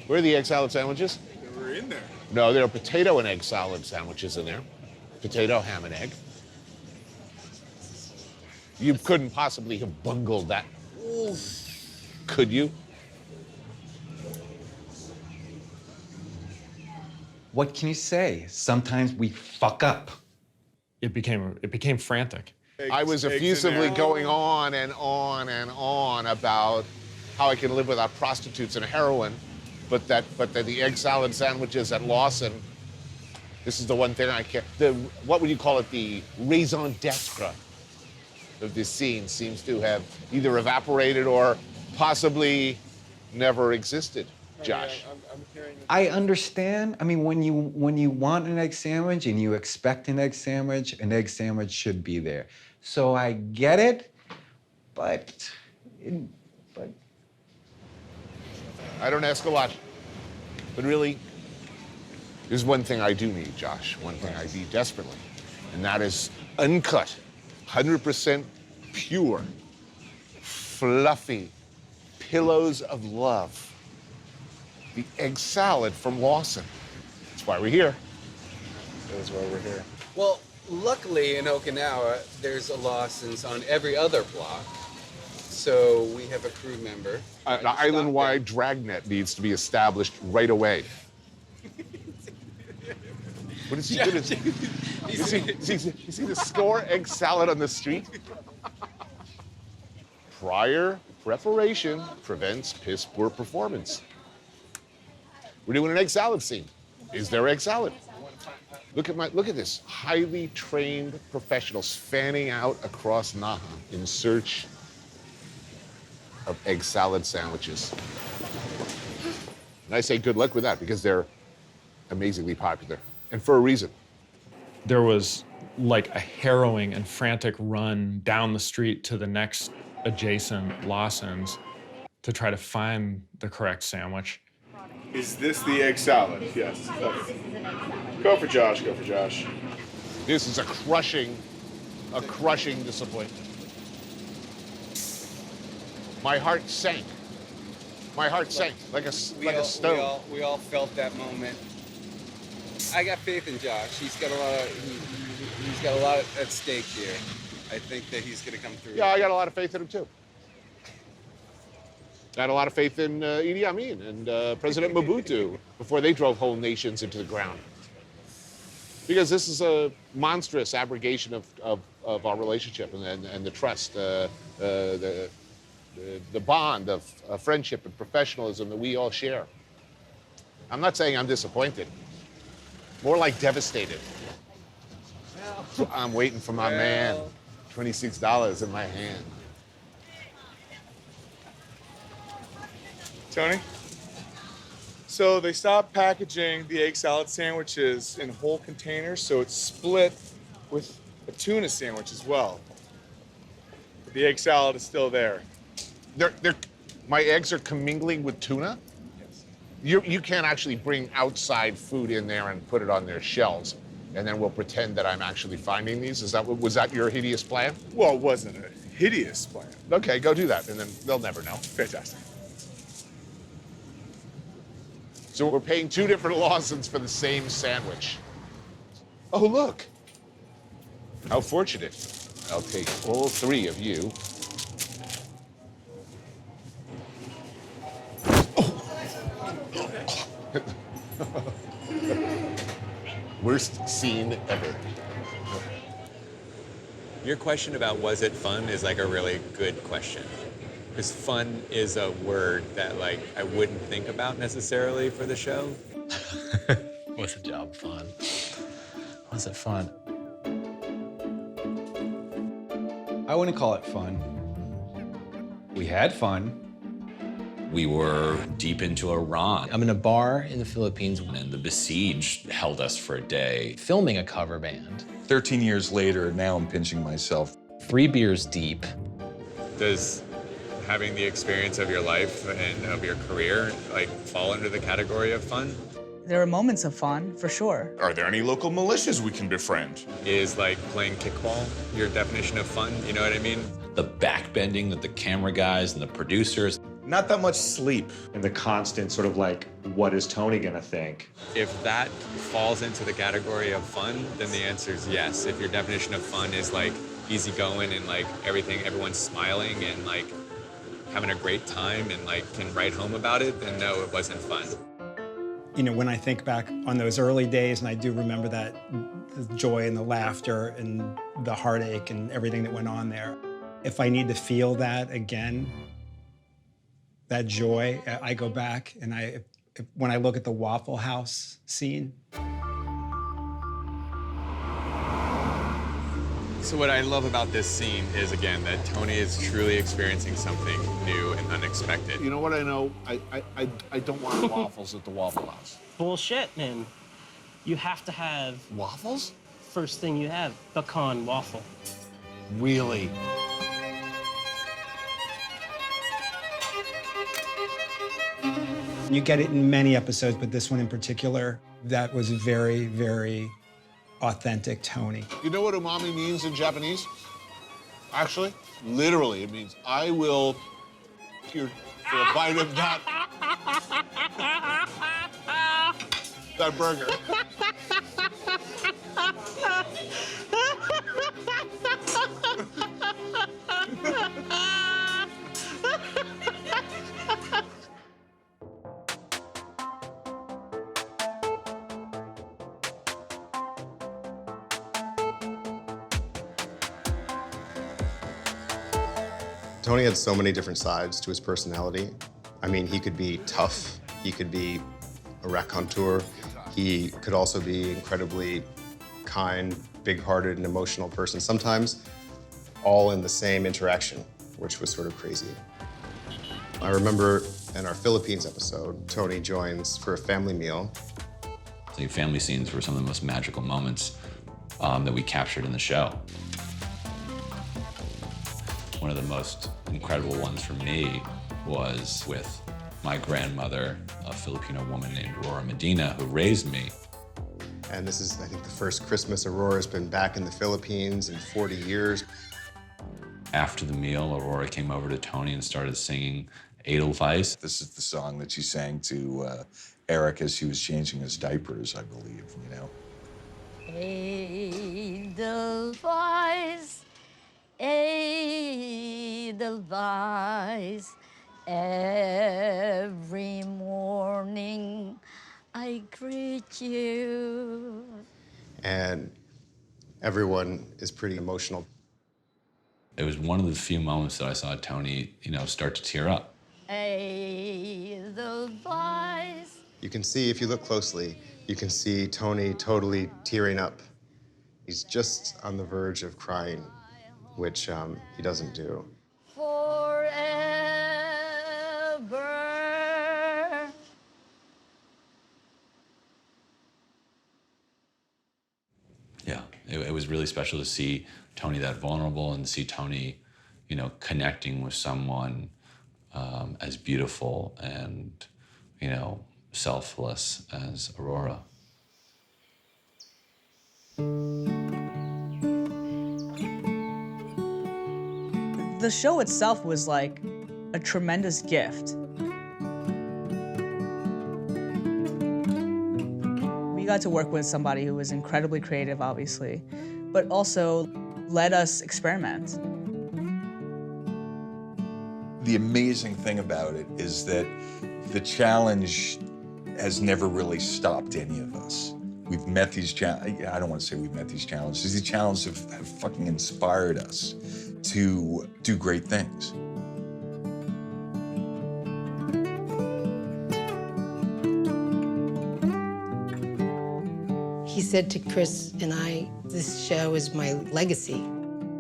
Where are the egg salad sandwiches? They were in there. No, there are potato and egg salad sandwiches in there. Potato, ham, and egg. You couldn't possibly have bungled that. Could you? What can you say? Sometimes we fuck up. It became frantic. I was effusively going on and on and on about how I can live without prostitutes and heroin, but that the egg salad sandwiches at Lawson, this is the one thing I can't. What would you call it? The raison d'etre of this scene seems to have either evaporated or possibly never existed. Josh. I understand. I mean, when you want an egg sandwich and you expect an egg sandwich should be there. So I get it, but I don't ask a lot, but really, there's one thing I do need, Josh. One thing I need desperately, and that is uncut, 100% pure, fluffy pillows of love. The egg salad from Lawson. That's why we're here. That's why we're here. Well, luckily in Okinawa, there's a Lawson's on every other block. So we have a crew member. An island-wide dragnet needs to be established right away. What is he good at? Is he to score egg salad on the street? Prior preparation prevents piss poor performance. We're doing an egg salad scene. Is there egg salad? Look at this. Highly trained professionals fanning out across Naha in search of egg salad sandwiches. And I say good luck with that because they're amazingly popular, and for a reason. There was like a harrowing and frantic run down the street to the next adjacent Lawson's to try to find the correct sandwich. Is this the egg salad? Yes. Go for Josh, go for Josh. This is a crushing disappointment. My heart sank. My heart sank like a stone. We all felt that moment. I got faith in Josh. He's got a lot at stake here. I think that he's going to come through. Yeah, I got a lot of faith in him too. I had a lot of faith in Idi Amin and President Mobutu before they drove whole nations into the ground. Because this is a monstrous abrogation of our relationship and the trust, the bond of friendship and professionalism that we all share. I'm not saying I'm disappointed, more like devastated. So I'm waiting for my man, $26 in my hand. Tony? So they stopped packaging the egg salad sandwiches in whole containers, so it's split with a tuna sandwich as well. But the egg salad is still there. My eggs are commingling with tuna? Yes. You can't actually bring outside food in there and put it on their shelves, and then we'll pretend that I'm actually finding these? Was that your hideous plan? Well, it wasn't a hideous plan. Okay, go do that, and then they'll never know. Fantastic. So we're paying 2 different Lawsons for the same sandwich. Oh, look. How fortunate. I'll take all 3 of you. Worst scene ever. Your question about was it fun is like a really good question. Because fun is a word that like I wouldn't think about necessarily for the show. Was the job fun? Was it fun? I wouldn't call it fun. We had fun. We were deep into Iran. I'm in a bar in the Philippines. And the besieged held us for a day. Filming a cover band. 13 years later, now I'm pinching myself. 3 beers deep. Does having the experience of your life and of your career like fall under the category of fun? There are moments of fun, for sure. Are there any local militias we can befriend? Is like playing kickball your definition of fun? You know what I mean? The backbending that the camera guys and the producers. Not that much sleep. And the constant sort of like, what is Tony gonna think? If that falls into the category of fun, then the answer is yes. If your definition of fun is like easygoing and like everyone's smiling and like having a great time and like can write home about it, then no, it wasn't fun. You know, when I think back on those early days, and I do remember that, the joy and the laughter and the heartache and everything that went on there. If I need to feel that again, that joy, I go back and when I look at the Waffle House scene. So what I love about this scene is, again, that Tony is truly experiencing something new and unexpected. You know what I know? I don't want waffles at the Waffle House. Bullshit, man. You have to have... Waffles? First thing you have, pecan waffle. Really? You get it in many episodes, but this one in particular, that was very, very authentic Tony. You know what umami means in Japanese? Actually, literally, it means I will here for a bite of that burger. Tony had so many different sides to his personality. I mean, he could be tough, he could be a raconteur, he could also be incredibly kind, big-hearted, and emotional person, sometimes all in the same interaction, which was sort of crazy. I remember in our Philippines episode, Tony joins for a family meal. The family scenes were some of the most magical moments that we captured in the show. One of the most incredible ones for me was with my grandmother, a Filipino woman named Aurora Medina, who raised me. And this is, I think, the first Christmas Aurora's been back in the Philippines in 40 years. After the meal, Aurora came over to Tony and started singing Edelweiss. This is the song that she sang to Eric as he was changing his diapers, I believe, you know. Edelweiss, Edelweiss, every morning I greet you. And everyone is pretty emotional. It was one of the few moments that I saw Tony, start to tear up. Edelweiss. You can see, if you look closely, you can see Tony totally tearing up. He's just on the verge of crying, which he doesn't do. Forever. Yeah, it was really special to see Tony that vulnerable and see Tony, connecting with someone as beautiful and, selfless as Aurora. The show itself was like a tremendous gift. We got to work with somebody who was incredibly creative, obviously, but also let us experiment. The amazing thing about it is that the challenge has never really stopped any of us. We've met these challenges. I don't want to say we've met these challenges. These challenges have fucking inspired us to do great things. He said to Chris and I, this show is my legacy.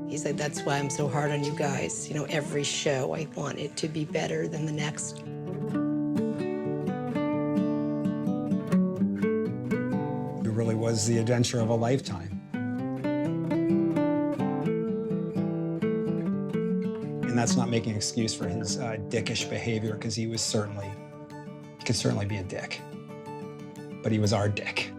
He said, that's why I'm so hard on you guys. Every show I want it to be better than the next. was the adventure of a lifetime. And that's not making an excuse for his dickish behavior, because he could certainly be a dick. But he was our dick.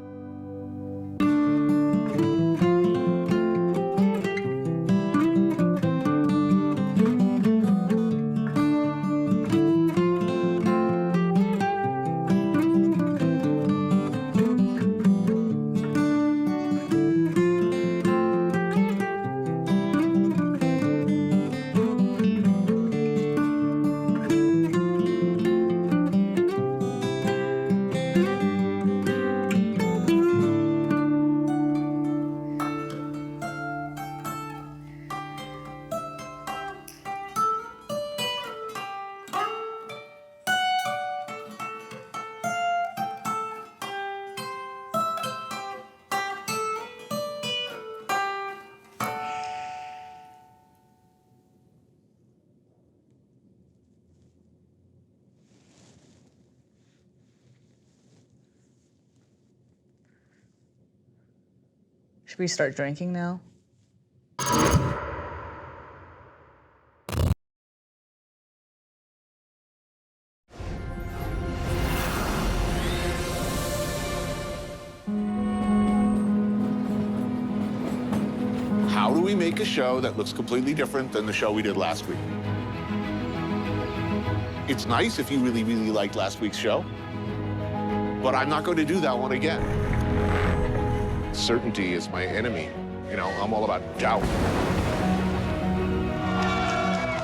Should we start drinking now? How do we make a show that looks completely different than the show we did last week? It's nice if you really, really liked last week's show, but I'm not going to do that one again. Certainty is my enemy. You know, I'm all about doubt.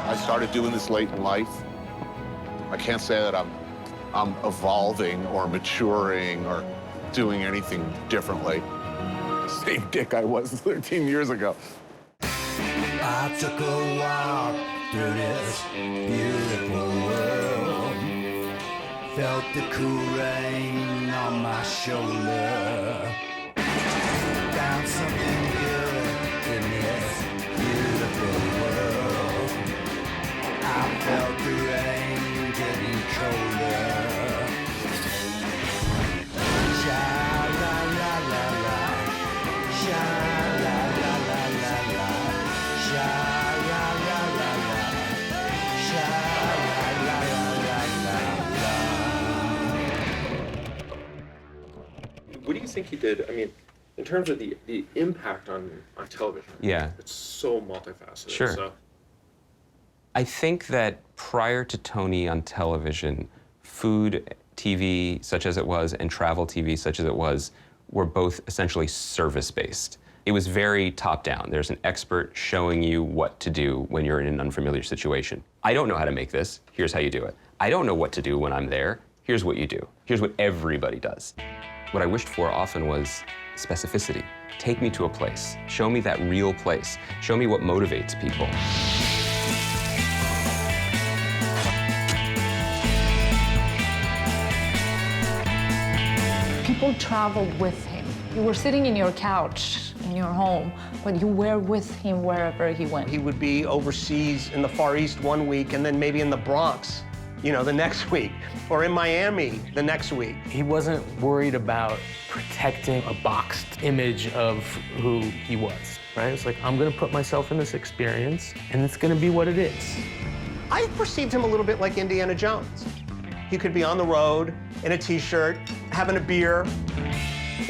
I started doing this late in life. I can't say that I'm evolving or maturing or doing anything differently. Same dick I was 13 years ago. I took a walk through this beautiful world. Felt the cool rain on my shoulder. Found something good in this beautiful world. I felt the rain getting colder. Sha-la-la-la-la, sha-la-la-la-la-la, sha-la-la-la-la, sha-la-la-la-la. What do you think he did? I mean, in terms of the impact on television, Yeah. it's so multifaceted. Sure. So. I think that prior to Tony on television, food TV, such as it was, and travel TV, such as it was, were both essentially service-based. It was very top-down. There's an expert showing you what to do when you're in an unfamiliar situation. I don't know how to make this. Here's how you do it. I don't know what to do when I'm there. Here's what you do. Here's what everybody does. What I wished for often was specificity. Take me to a place. Show me that real place. Show me what motivates people. People traveled with him. You were sitting in your couch in your home, but you were with him wherever he went. He would be overseas in the Far East one week and then maybe in the Bronx, you know, the next week, or in Miami the next week. He wasn't worried about protecting a boxed image of who he was, right? It's like, I'm gonna put myself in this experience, and it's gonna be what it is. I perceived him a little bit like Indiana Jones. He could be on the road in a t-shirt, having a beer,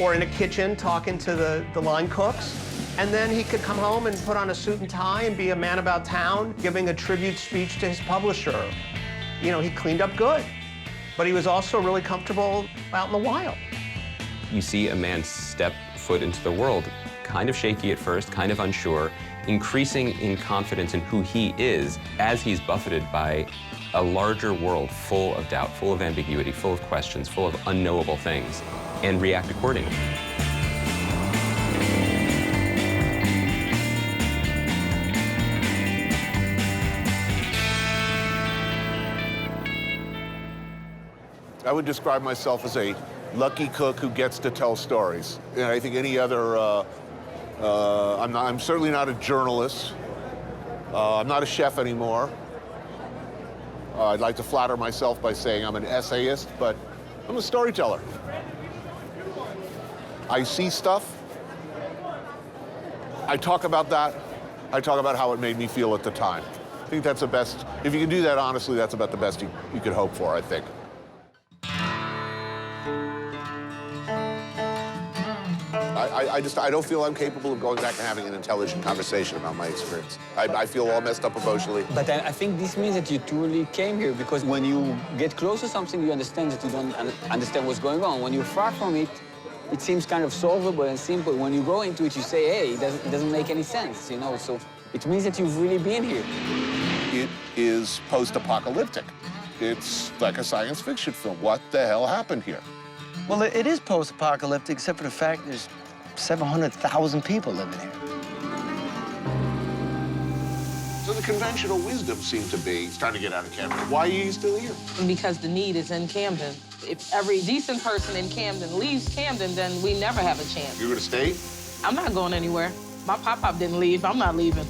or in a kitchen talking to the line cooks. And then he could come home and put on a suit and tie and be a man about town, giving a tribute speech to his publisher. You know, he cleaned up good, but he was also really comfortable out in the wild. You see a man step foot into the world, kind of shaky at first, kind of unsure, increasing in confidence in who he is as he's buffeted by a larger world full of doubt, full of ambiguity, full of questions, full of unknowable things, and react accordingly. I would describe myself as a lucky cook who gets to tell stories. And I think any other, I'm certainly not a journalist. I'm not a chef anymore. I'd like to flatter myself by saying I'm an essayist, but I'm a storyteller. I see stuff, I talk about that, I talk about how it made me feel at the time. I think that's the best, if you can do that honestly, that's about the best you could hope for, I think. I don't feel I'm capable of going back and having an intelligent conversation about my experience. I feel all messed up emotionally. But I think this means that you truly came here, because when you get close to something, you understand that you don't understand what's going on. When you're far from it, it seems kind of solvable and simple. When you go into it, you say, hey, it doesn't make any sense, you know? So it means that you've really been here. It is post-apocalyptic. It's like a science fiction film. What the hell happened here? Well, it is post-apocalyptic, except for the fact there's 700,000 people living here. So the conventional wisdom seemed to be, it's time to get out of Camden. Why are you still here? Because the need is in Camden. If every decent person in Camden leaves Camden, then we never have a chance. You're gonna stay? I'm not going anywhere. My pop-pop didn't leave. I'm not leaving.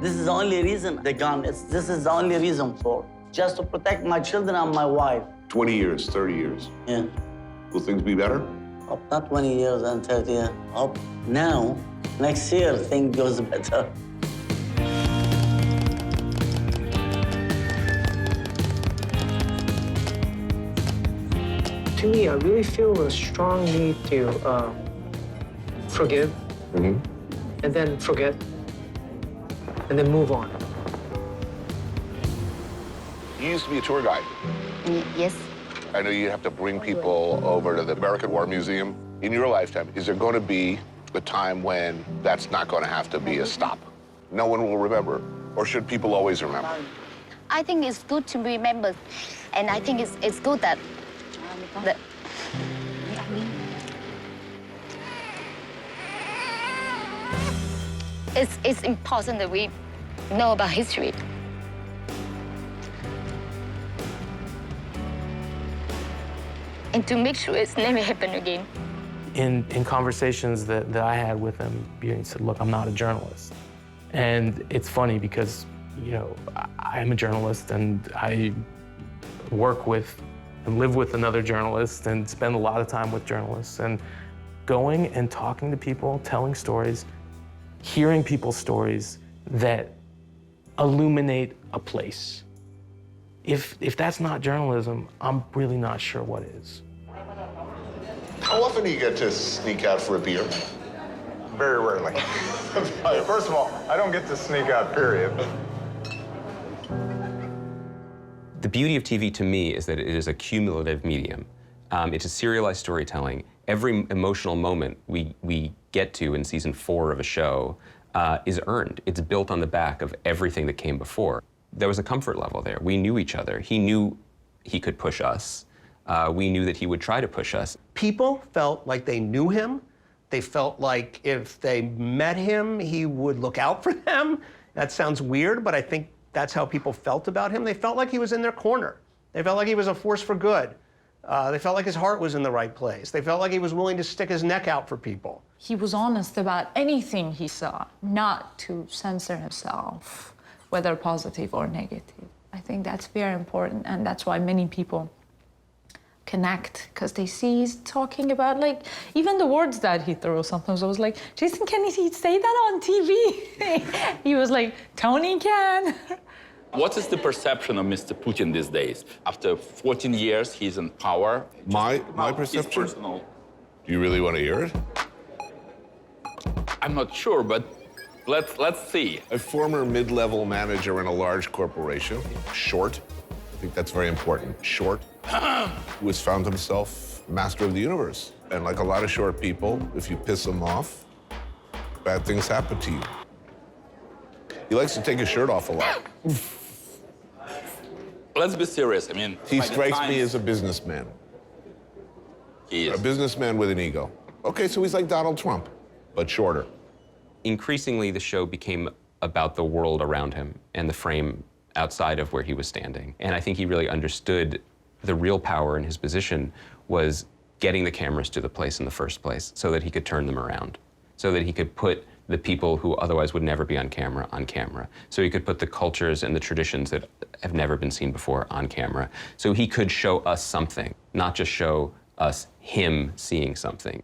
This is the only reason they gone. This is the only reason for. Just to protect my children and my wife. 20 years, 30 years. Yeah. Will things be better? Hope not 20 years and 30 years. Hope now, next year, things goes better. To me, I really feel a strong need to forgive, and then forget, and then move on. You used to be a tour guide. Yes. I know you have to bring people over to the American War Museum. In your lifetime, is there going to be a time when that's not going to have to be a stop? No one will remember, or should people always remember? I think it's good to remember, and I think it's good that it's important that we know about history. And to make sure it's never happen again. In conversations that I had with him, he said, look, I'm not a journalist. And it's funny because, you know, I am a journalist and I work with and live with another journalist and spend a lot of time with journalists. And going and talking to people, telling stories, hearing people's stories that illuminate a place. If that's not journalism, I'm really not sure what is. How often do you get to sneak out for a beer? Very rarely. First of all, I don't get to sneak out, period. The beauty of TV to me is that it is a cumulative medium. It's a serialized storytelling. Every emotional moment we get to in season 4 of a show is earned. It's built on the back of everything that came before. There was a comfort level there. We knew each other. He knew he could push us. We knew that he would try to push us. People felt like they knew him. They felt like if they met him, he would look out for them. That sounds weird, but I think that's how people felt about him. They felt like he was in their corner. They felt like he was a force for good. They felt like his heart was in the right place. They felt like he was willing to stick his neck out for people. He was honest about anything he saw, not to censor himself, whether positive or negative. I think that's very important, and that's why many people connect, because they see he's talking about, like, even the words that he throws. Sometimes I was like, Jason, can he say that on TV? He was like, Tony can. What is the perception of Mr. Putin these days? After 14 years, he's in power. My perception? Personal. Do you really want to hear it? I'm not sure, but let's see. A former mid-level manager in a large corporation, short. I think that's very important. Short. Who has found himself master of the universe. And like a lot of short people, if you piss him off, bad things happen to you. He likes to take his shirt off a lot. Let's be serious. I mean, He strikes me as a businessman. He is. A businessman with an ego. Okay, so he's like Donald Trump, but shorter. Increasingly, the show became about the world around him and the frame outside of where he was standing. And I think he really understood the real power in his position was getting the cameras to the place in the first place so that he could turn them around, so that he could put the people who otherwise would never be on camera. So he could put the cultures and the traditions that have never been seen before on camera. So he could show us something, not just show us him seeing something.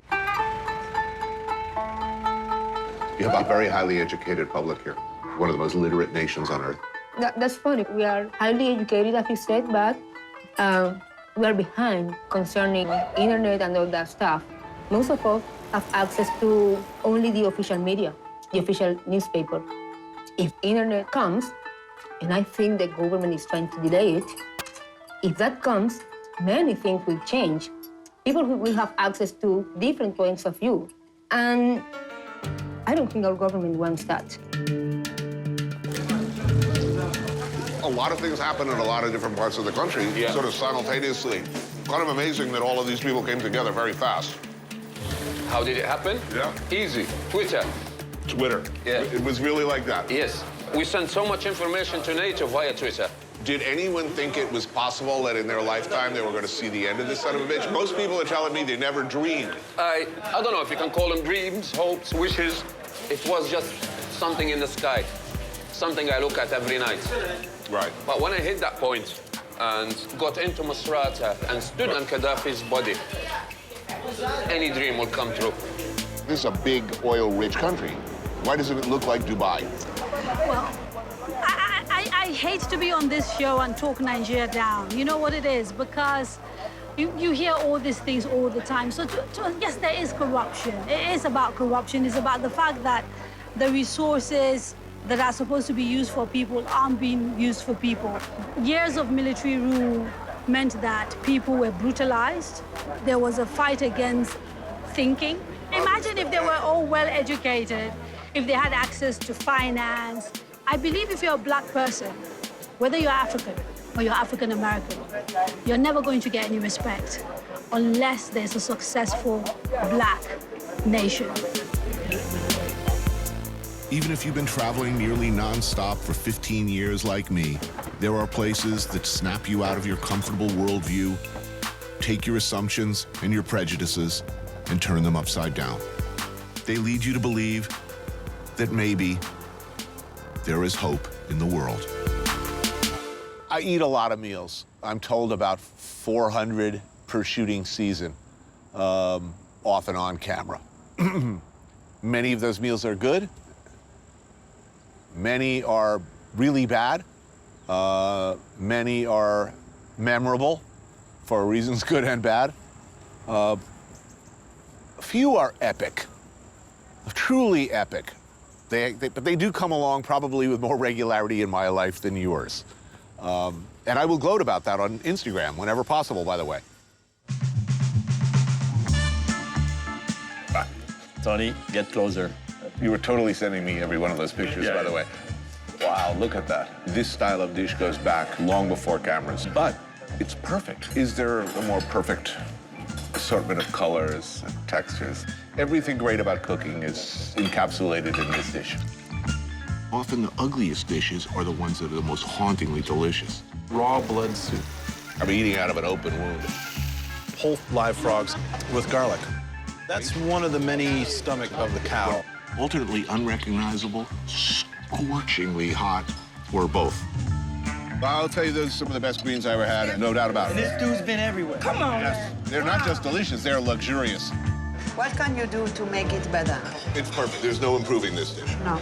You have a very highly educated public here, one of the most literate nations on earth. That's funny. We are highly educated, as you said, but we are behind concerning internet and all that stuff. Most of us have access to only the official media, the official newspaper. If internet comes, and I think the government is trying to delay it, if that comes, many things will change. People will have access to different points of view. And I don't think our government wants that. A lot of things happen in a lot of different parts of the country, sort of simultaneously. Kind of amazing that all of these people came together very fast. How did it happen? Yeah. Easy. Twitter. Twitter. Yeah. It was really like that. Yes. We sent so much information to nature via Twitter. Did anyone think it was possible that in their lifetime they were going to see the end of this son of a bitch? Most people are telling me they never dreamed. I don't know if you can call them dreams, hopes, wishes. It was just something in the sky, something I look at every night. Right. But when I hit that point and got into Misrata and stood on Gaddafi's body, any dream will come true. This is a big oil-rich country. Why doesn't it look like Dubai? Well, I hate to be on this show and talk Nigeria down. You know what it is? Because you hear all these things all the time. So yes, there is corruption. It is about corruption. It's about the fact that the resources that are supposed to be used for people aren't being used for people. Years of military rule meant that people were brutalized. There was a fight against thinking. Imagine if they were all well-educated, if they had access to finance. I believe if you're a black person, whether you're African or you're African-American, you're never going to get any respect unless there's a successful black nation. Even if you've been traveling nearly non-stop for 15 years like me, there are places that snap you out of your comfortable worldview, take your assumptions and your prejudices, and turn them upside down. They lead you to believe that maybe there is hope in the world. I eat a lot of meals. I'm told about 400 per shooting season, off and on camera. Many of those meals are good. Many are really bad. Many are memorable for reasons good and bad. Few are epic, truly epic. But they do come along probably with more regularity in my life than yours. And I will gloat about that on Instagram whenever possible, by the way. Tony, get closer. You were totally sending me every one of those pictures, by the way. Wow, look at that. This style of dish goes back long before cameras, but it's perfect. Is there a more perfect assortment of colors and textures? Everything great about cooking is encapsulated in this dish. Often the ugliest dishes are the ones that are the most hauntingly delicious. Raw blood soup. I'm eating out of an open wound. Whole live frogs with garlic. That's one of the many stomach of the cow. Alternately unrecognizable, scorchingly hot, or both. I'll tell you, those are some of the best greens I ever had, no doubt about it. This dude's been everywhere. Come on. Yes. They're not just delicious, they're luxurious. What can you do to make it better? It's perfect. There's no improving this dish. No.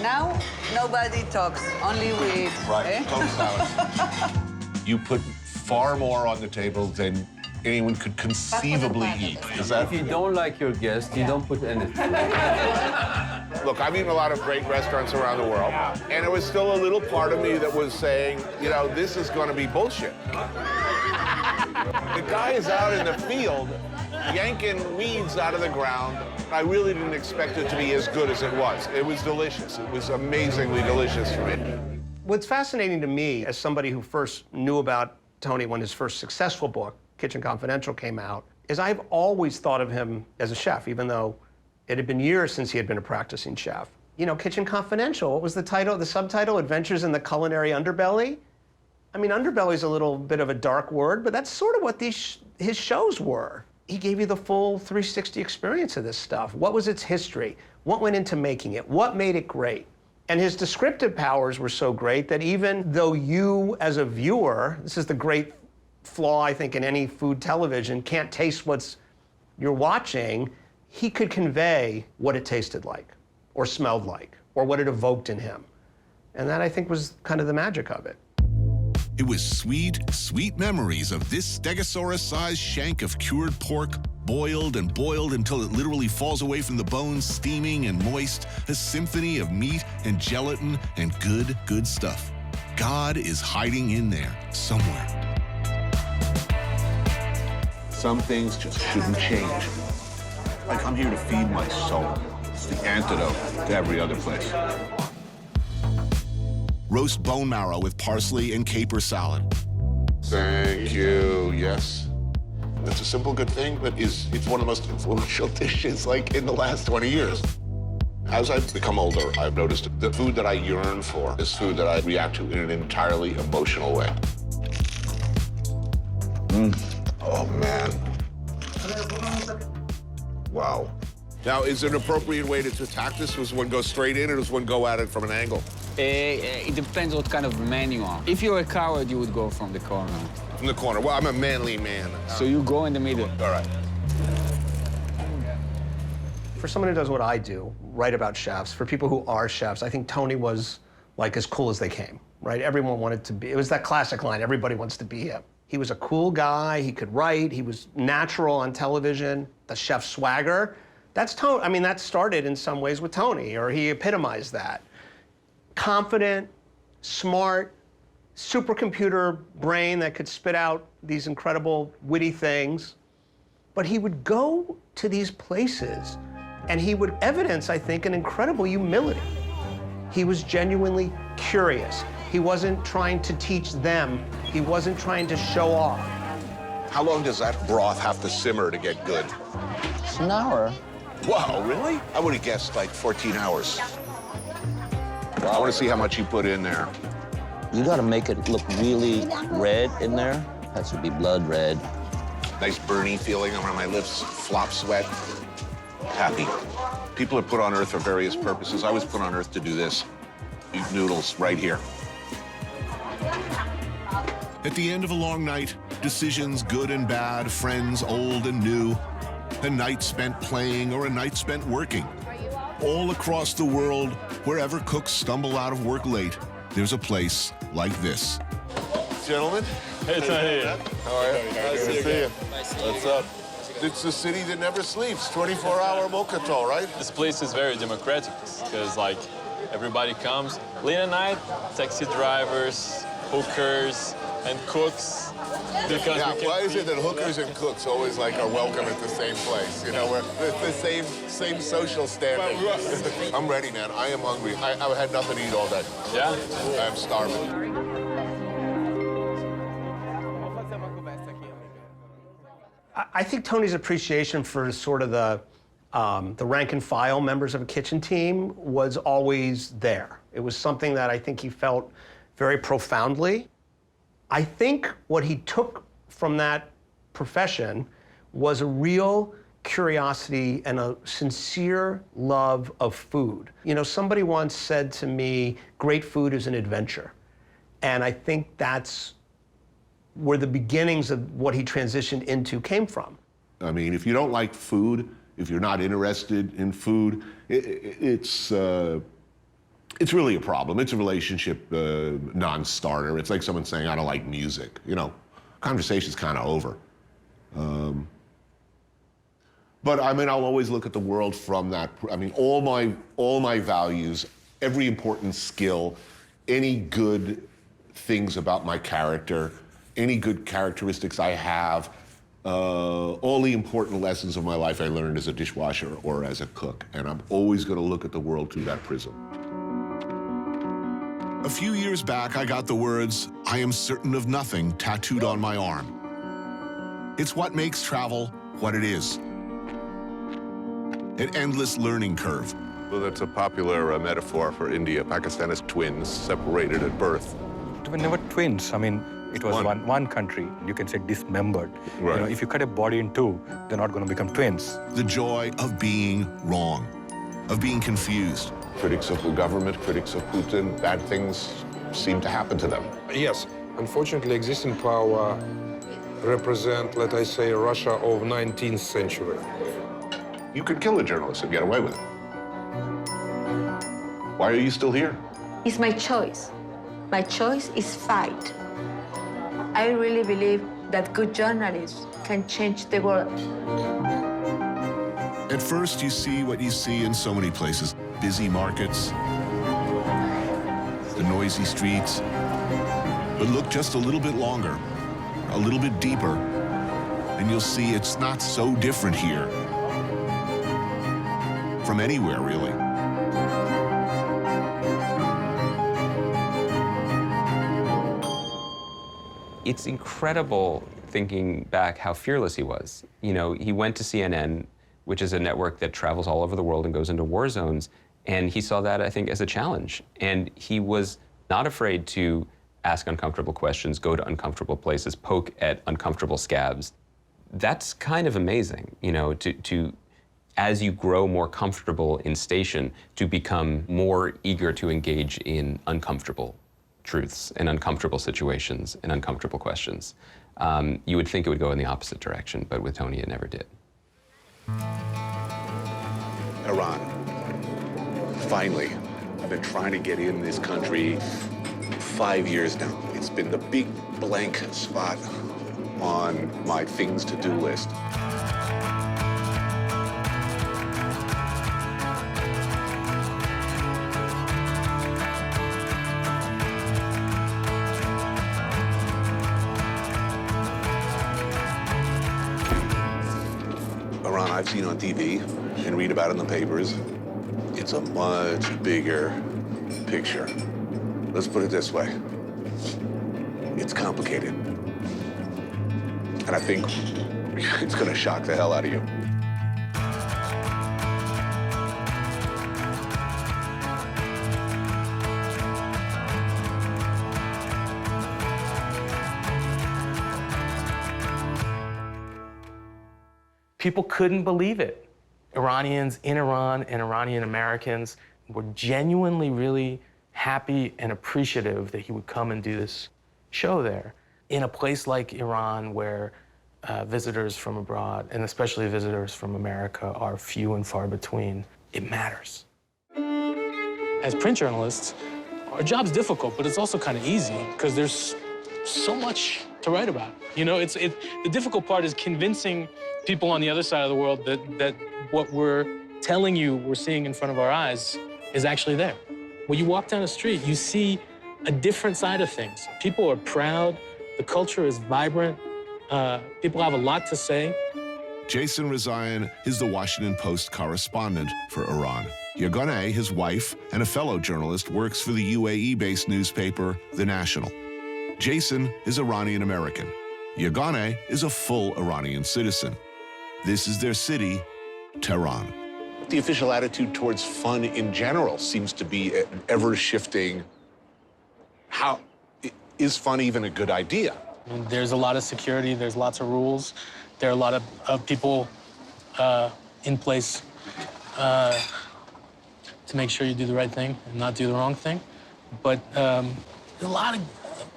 Now, nobody talks, only we eat. Right, total silence. You put far more on the table than anyone could conceivably eat. Is that? If you don't like your guest, you don't put anything. Look, I've eaten a lot of great restaurants around the world, and there was still a little part of me that was saying, you know, this is going to be bullshit. The guy is out in the field yanking weeds out of the ground. I really didn't expect it to be as good as it was. It was delicious. It was amazingly delicious for me. What's fascinating to me, as somebody who first knew about Tony when his first successful book, Kitchen Confidential, came out, is I've always thought of him as a chef, even though it had been years since he had been a practicing chef. You know, Kitchen Confidential, what was the title, the subtitle? Adventures in the Culinary Underbelly? I mean, underbelly's a little bit of a dark word, but that's sort of what his shows were. he gave you the full 360 experience of this stuff. What was its history? What went into making it? What made it great? And his descriptive powers were so great that even though you, as a viewer, this is the great flaw, I think, in any food television, can't taste what's you're watching, he could convey what it tasted like, or smelled like, or what it evoked in him. And that, I think, was kind of the magic of it. It was sweet, sweet memories of this Stegosaurus-sized shank of cured pork, boiled and boiled until it literally falls away from the bones, steaming and moist, a symphony of meat and gelatin and good, good stuff. God is hiding in there somewhere. Some things just shouldn't change. Like, I'm here to feed my soul. It's the antidote to every other place. Roast bone marrow with parsley and caper salad. Thank you, yes. It's a simple good thing, but it's one of the most influential dishes, like, in the last 20 years. As I've become older, I've noticed the food that I yearn for is food that I react to in an entirely emotional way. Oh, man. Wow. Now, is there an appropriate way to attack this? Does one go straight in, or does one go at it from an angle? It depends what kind of man you are. If you're a coward, you would go from the corner. From the corner. Well, I'm a manly man. So you go in the middle. All right. For someone who does what I do, write about chefs, for people who are chefs, I think Tony was, like, as cool as they came, right? Everyone wanted to be, it was that classic line, everybody wants to be him. He was a cool guy, he could write, he was natural on television, the chef swagger. That's Tony, I mean, that started in some ways with Tony, or he epitomized that. Confident, smart, supercomputer brain that could spit out these incredible, witty things. But he would go to these places and he would evidence, I think, an incredible humility. He was genuinely curious. He wasn't trying to teach them. He wasn't trying to show off. How long does that broth have to simmer to get good? It's an hour. Wow, really? I would have guessed like 14 hours. I want to see how much you put in there. You gotta make it look really red in there. Has to be blood red. Nice burny feeling around my lips, flop sweat. Happy. People are put on Earth for various purposes. I was put on Earth to do this. Eat noodles right here. At the end of a long night, decisions good and bad, friends old and new, a night spent playing or a night spent working. All across the world, wherever cooks stumble out of work late, there's a place like this. Gentlemen. Hey, Tony. How are you? Nice to see you. What's up? It's the city that never sleeps. 24-hour Mokato, right? This place is very democratic because, like, everybody comes late at night, taxi drivers, hookers, and cooks. Because why is it that hookers and cooks always like are welcome at the same place? You know, we're the same social standing. I'm ready, man. I am hungry. I've had nothing to eat all day. Yeah? I'm starving. I think Tony's appreciation for sort of the rank and file members of a kitchen team was always there. It was something that I think he felt very profoundly. I think what he took from that profession was a real curiosity and a sincere love of food. You know, somebody once said to me, great food is an adventure. And I think that's where the beginnings of what he transitioned into came from. I mean, if you don't like food, if you're not interested in food, it's really a problem. It's a relationship non-starter. It's like someone saying, I don't like music. You know, conversation's kind of over. But I mean, I'll always look at the world from that. I mean, all my values, every important skill, any good things about my character, any good characteristics I have, all the important lessons of my life I learned as a dishwasher or as a cook. And I'm always going to look at the world through that prism. A few years back, I got the words, "I am certain of nothing," tattooed on my arm. It's what makes travel what it is. An endless learning curve. Well, that's a popular metaphor for India. Pakistan is twins separated at birth. We're never twins. I mean, It was one country. You can say dismembered. Right. You know, if you cut a body in two, they're not going to become twins. The joy of being wrong, of being confused. Critics of the government, critics of Putin, bad things seem to happen to them. Yes, unfortunately, existing power represent, let I say, Russia of 19th century. You could kill a journalist and get away with it. Why are you still here? It's my choice. My choice is fight. I really believe that good journalists can change the world. At first, you see what you see in so many places. Busy markets, the noisy streets. But look just a little bit longer, a little bit deeper, and you'll see it's not so different here. From anywhere, really. It's incredible thinking back how fearless he was. You know, he went to CNN, which is a network that travels all over the world and goes into war zones, and he saw that, I think, as a challenge. And he was not afraid to ask uncomfortable questions, go to uncomfortable places, poke at uncomfortable scabs. That's kind of amazing, you know, to as you grow more comfortable in station, to become more eager to engage in uncomfortable truths and uncomfortable situations and uncomfortable questions. You would think it would go in the opposite direction, but with Tony, it never did. Iran. Finally, I've been trying to get in this country 5 years now. It's been the big blank spot on my things to do list. Iran I've seen on TV and read about in the papers. It's a much bigger picture. Let's put it this way. It's complicated. And I think it's gonna shock the hell out of you. People couldn't believe it. Iranians in Iran and Iranian Americans were genuinely really happy and appreciative that he would come and do this show there. In a place like Iran where visitors from abroad, and especially visitors from America, are few and far between, it matters. As print journalists, our job's difficult, but it's also kind of easy because there's so much to write about. You know, the difficult part is convincing people on the other side of the world that what we're telling you we're seeing in front of our eyes is actually there. When you walk down the street, you see a different side of things. People are proud, the culture is vibrant, people have a lot to say. Jason Rezaian is the Washington Post correspondent for Iran. Yeganeh, his wife, and a fellow journalist, works for the UAE-based newspaper, The National. Jason is Iranian-American. Yeganeh is a full Iranian citizen. This is their city, Tehran. The official attitude towards fun in general seems to be ever-shifting. How is fun even a good idea? I mean, there's a lot of security, there's lots of rules, there are a lot of people in place to make sure you do the right thing and not do the wrong thing. But there's a lot of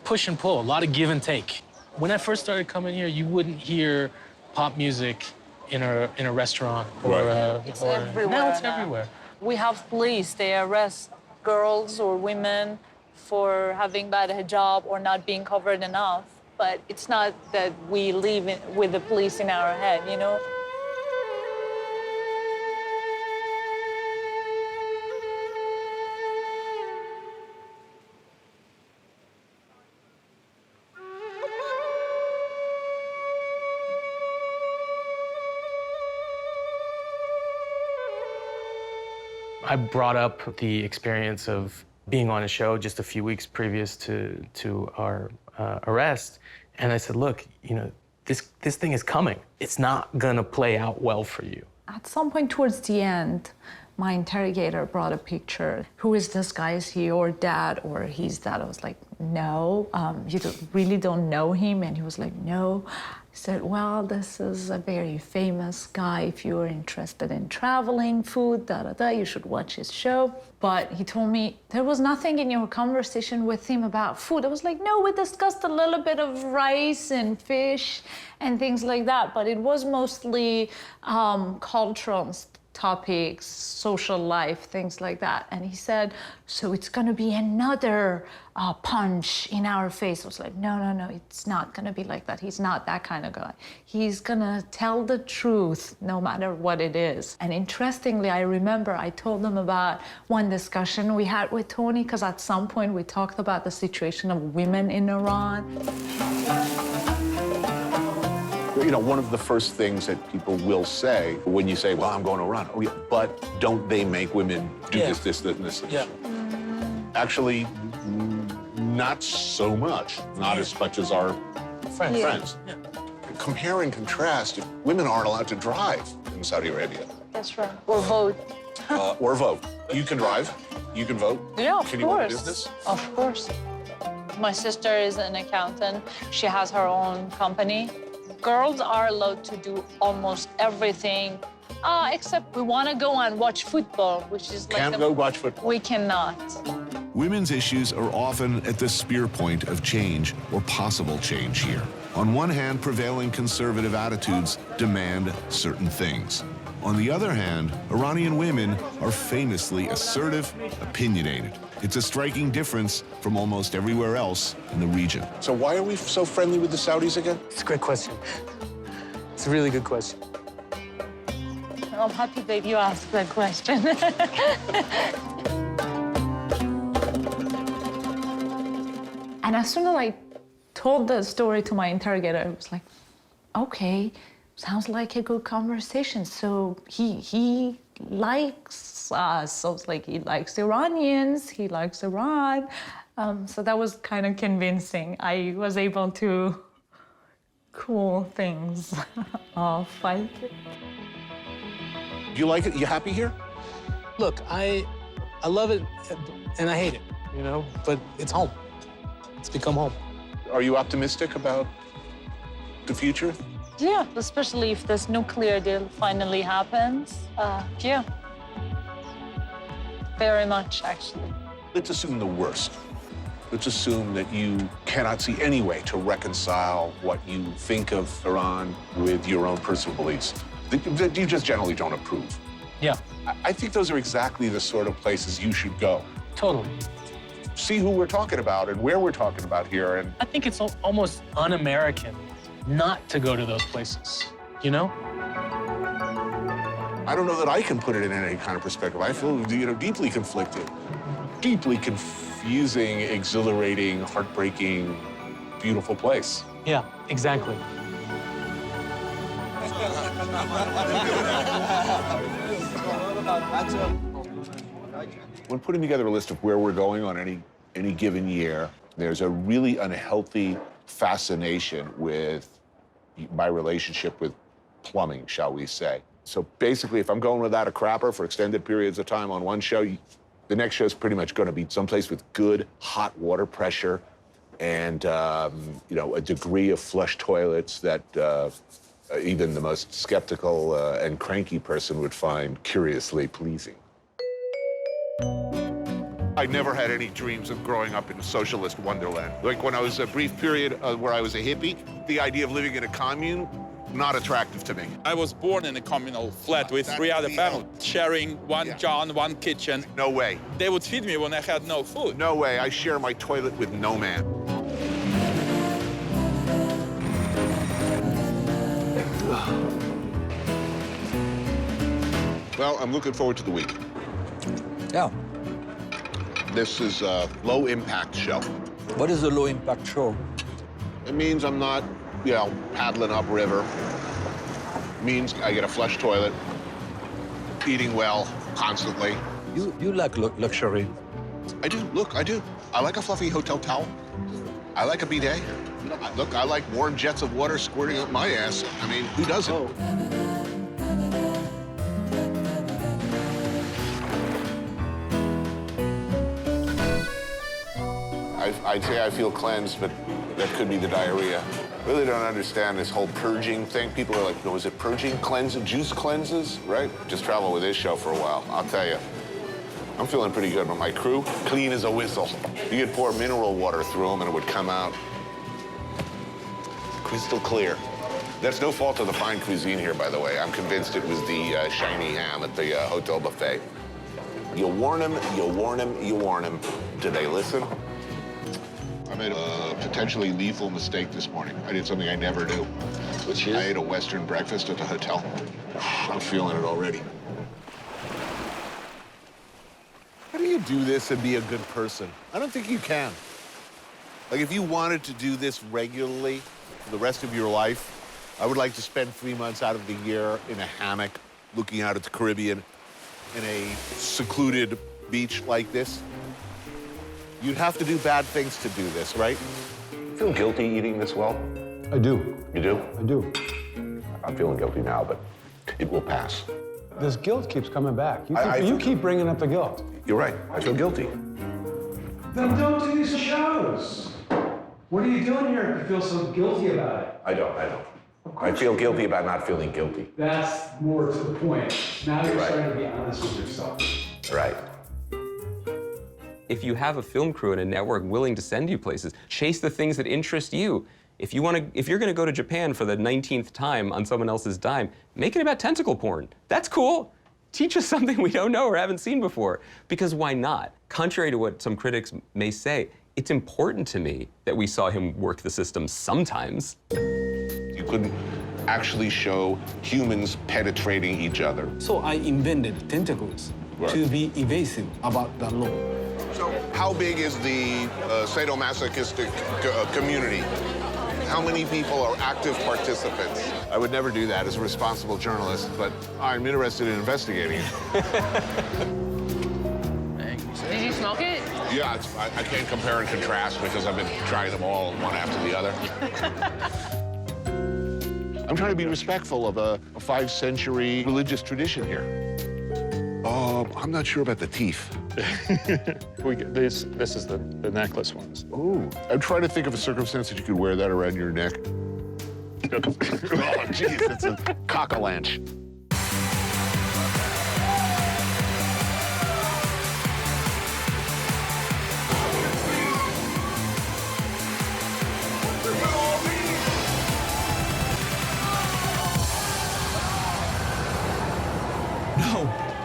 push and pull, a lot of give and take. When I first started coming here, you wouldn't hear pop music in a restaurant or It's everywhere. Now it's now. everywhere. We have police, they arrest girls or women for having bad hijab or not being covered enough. But it's not that we live with the police in our head, you know? I brought up the experience of being on a show just a few weeks previous to our arrest, and I said, look, you know, this thing is coming. It's not gonna play out well for you. At some point towards the end, my interrogator brought a picture. Who is this guy? Is he your dad or he's dad? I was like, no, you really don't know him? And he was like, no. He said, well, this is a very famous guy. If you're interested in traveling, food, you should watch his show. But he told me there was nothing in your conversation with him about food. I was like, no, we discussed a little bit of rice and fish and things like that, but it was mostly cultural topics, social life, things like that. And he said, so it's gonna be another punch in our face. I was like, no, it's not gonna be like that. He's not that kind of guy. He's gonna tell the truth no matter what it is. And interestingly, I remember I told them about one discussion we had with Tony, because at some point we talked about the situation of women in Iran. You know, one of the first things that people will say when you say, well, I'm going to Iran, oh, yeah, but don't they make women do this, and this? Yeah. Actually, not so much. Not as much as our friends. Yeah. Compare and contrast, women aren't allowed to drive in Saudi Arabia. That's right. Or vote. Or vote. You can drive. You can vote. Yeah, of Can you own a course. business? Of course. My sister is an accountant. She has her own company. Girls are allowed to do almost everything, except we want to go and watch football, which is like Can't go watch football. We cannot. Women's issues are often at the spear point of change or possible change here. On one hand, prevailing conservative attitudes demand certain things. On the other hand, Iranian women are famously assertive, opinionated. It's a striking difference from almost everywhere else in the region. So why are we so friendly with the Saudis again? It's a great question. It's a really good question. I'm happy that you asked that question. And as soon as I told the story to my interrogator, I was like, okay, sounds like a good conversation. So he likes us. So it's like he likes Iranians, he likes Iran. So that was kind of convincing. I was able to cool things off. Do you like it? You happy here? Look, I love it and I hate it, you know, but it's home. It's become home. Are you optimistic about the future? Yeah, especially if this nuclear deal finally happens. Yeah. Very much, actually. Let's assume the worst. Let's assume that you cannot see any way to reconcile what you think of Iran with your own personal beliefs, that you just generally don't approve. Yeah. I think those are exactly the sort of places you should go. Totally. See who we're talking about and where we're talking about here. And I think it's almost un-American not to go to those places, you know? I don't know that I can put it in any kind of perspective. I feel, you know, deeply conflicted, deeply confusing, exhilarating, heartbreaking, beautiful place. Yeah, exactly. When putting together a list of where we're going on any given year, there's a really unhealthy fascination with my relationship with plumbing, shall we say. So basically, if I'm going without a crapper for extended periods of time on one show, the next show is pretty much going to be someplace with good hot water pressure and you know, a degree of flush toilets that even the most skeptical and cranky person would find curiously pleasing. I never had any dreams of growing up in a socialist wonderland. Like when I was a brief period where I was a hippie, the idea of living in a commune, not attractive to me. I was born in a communal flat with 3 other families, sharing one john, one kitchen. No way. They would feed me when I had no food. No way. I share my toilet with no man. Well, I'm looking forward to the week. Yeah. This is a low-impact show. What is a low-impact show? It means I'm not, you know, paddling upriver. It means I get a flush toilet, eating well, constantly. You like luxury? I do. Look, I do. I like a fluffy hotel towel. I like a bidet. Look, I like warm jets of water squirting up my ass. I mean, who doesn't? Oh. I've I'd say I feel cleansed, but that could be the diarrhea. Really don't understand this whole purging thing. People are like, no, is it purging, cleansing, juice cleanses, right? Just travel with this show for a while, I'll tell you. I'm feeling pretty good. My crew, clean as a whistle. You could pour mineral water through them and it would come out crystal clear. That's no fault of the fine cuisine here, by the way. I'm convinced it was the shiny ham at the hotel buffet. You warn them, you warn them, you warn them. Do they listen? I made a potentially lethal mistake this morning. I did something I never do. Which is? I ate a Western breakfast at the hotel. I'm feeling it already. How do you do this and be a good person? I don't think you can. Like, if you wanted to do this regularly for the rest of your life, I would like to spend 3 months out of the year in a hammock looking out at the Caribbean in a secluded beach like this. You'd have to do bad things to do this, right? Feel guilty eating this well? I do. You do? I do. I'm feeling guilty now, but it will pass. This guilt keeps coming back. You keep bringing up the guilt. You're right. I feel guilty. Then don't do these shows. What are you doing here if you feel so guilty about it? I don't. I feel guilty about not feeling guilty. That's more to the point. Now you're Right. starting to be honest with yourself. Right. If you have a film crew and a network willing to send you places, chase the things that interest you. If you're gonna go to Japan for the 19th time on someone else's dime, make it about tentacle porn. That's cool. Teach us something we don't know or haven't seen before. Because why not? Contrary to what some critics may say, it's important to me that we saw him work the system sometimes. You couldn't actually show humans penetrating each other. So I invented tentacles to be evasive about the law. So how big is the sadomasochistic community? How many people are active participants? I would never do that as a responsible journalist, but I'm interested in investigating it. Did you smoke it? Yeah, I can't compare and contrast because I've been trying them all one after the other. I'm trying to be respectful of a 5th-century religious tradition here. I'm not sure about the teeth. This is the necklace ones. Oh, I'm trying to think of a circumstance that you could wear that around your neck. Oh, jeez, it's a cock-a-lanch.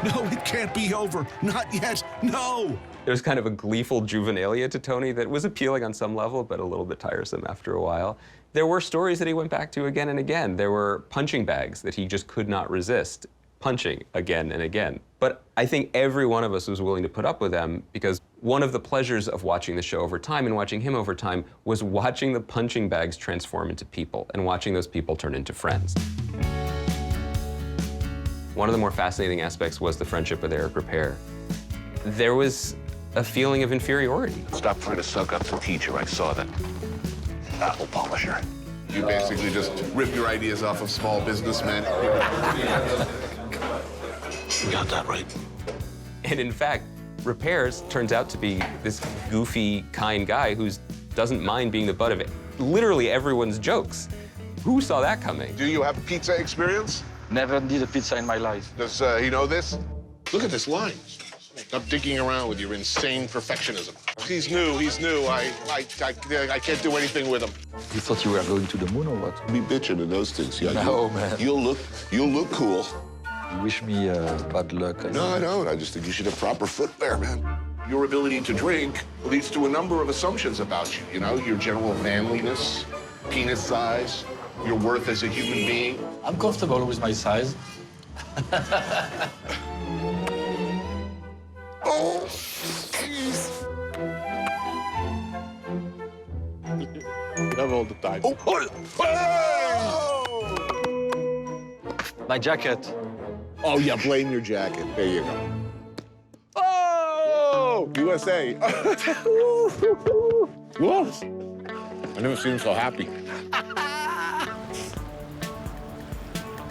No, it can't be over. Not yet. No. There's kind of a gleeful juvenilia to Tony that was appealing on some level, but a little bit tiresome after a while. There were stories that he went back to again and again. There were punching bags that he just could not resist punching again and again. But I think every one of us was willing to put up with them because one of the pleasures of watching the show over time and watching him over time was watching the punching bags transform into people and watching those people turn into friends. One of the more fascinating aspects was the friendship with Eric Ripert. There was a feeling of inferiority. Stop trying to suck up the teacher. I saw that apple polisher. You basically just rip your ideas off of small businessmen. You got that right. And in fact, Ripert turns out to be this goofy, kind guy who doesn't mind being the butt of literally everyone's jokes. Who saw that coming? Do you have a pizza experience? Never did a pizza in my life. Does he know this? Look at this line. Stop digging around with your insane perfectionism. He's new. I can't do anything with him. You thought you were going to the moon or what? Be bitching and those things. Yeah, No, man. You'll look cool. You wish me bad luck. No, I don't. I just think you should have proper footwear, man. Your ability to drink leads to a number of assumptions about you. You know, your general manliness, penis size, your worth as a human being. I'm comfortable with my size. Oh, jeez. You have all the time. My jacket. Oh, yeah, blame your jacket. There you go. Oh! USA. Whoa. I never seen him so happy.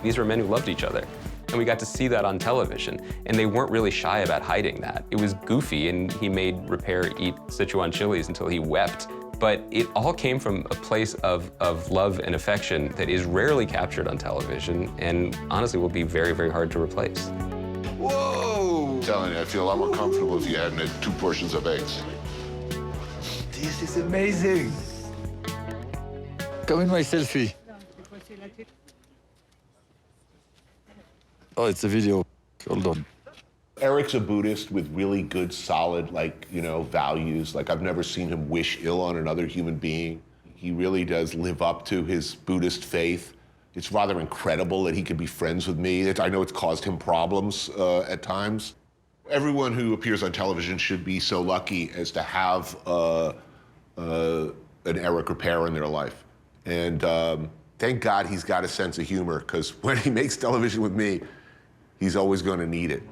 These were men who loved each other. And we got to see that on television. And they weren't really shy about hiding that. It was goofy, and he made Repair eat Sichuan chilies until he wept. But it all came from a place of love and affection that is rarely captured on television, and honestly will be very, very hard to replace. Whoa! I'm telling you, I feel a lot more comfortable if you hadn't had 2 portions of eggs. This is amazing. Come in my selfie. Oh, it's a video. Hold on. Eric's a Buddhist with really good, solid, values. Like, I've never seen him wish ill on another human being. He really does live up to his Buddhist faith. It's rather incredible that he could be friends with me. I know it's caused him problems at times. Everyone who appears on television should be so lucky as to have an Eric Repair in their life. And thank God he's got a sense of humor, because when he makes television with me, he's always going to need it.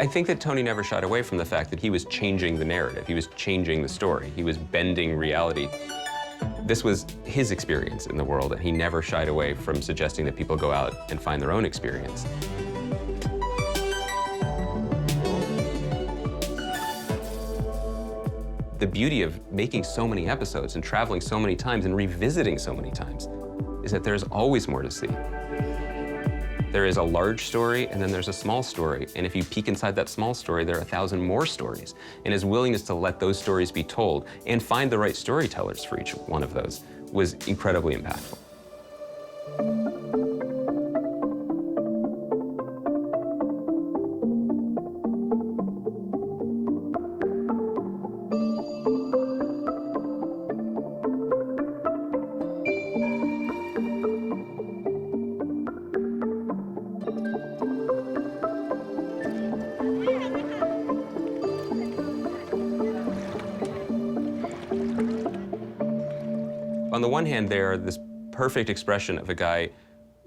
I think that Tony never shied away from the fact that he was changing the narrative. He was changing the story. He was bending reality. This was his experience in the world, and he never shied away from suggesting that people go out and find their own experience. The beauty of making so many episodes and traveling so many times and revisiting so many times is that there's always more to see. There is a large story, and then there's a small story. And if you peek inside that small story, there are 1,000 more stories. And his willingness to let those stories be told and find the right storytellers for each one of those was incredibly impactful. On the one hand, they are this perfect expression of a guy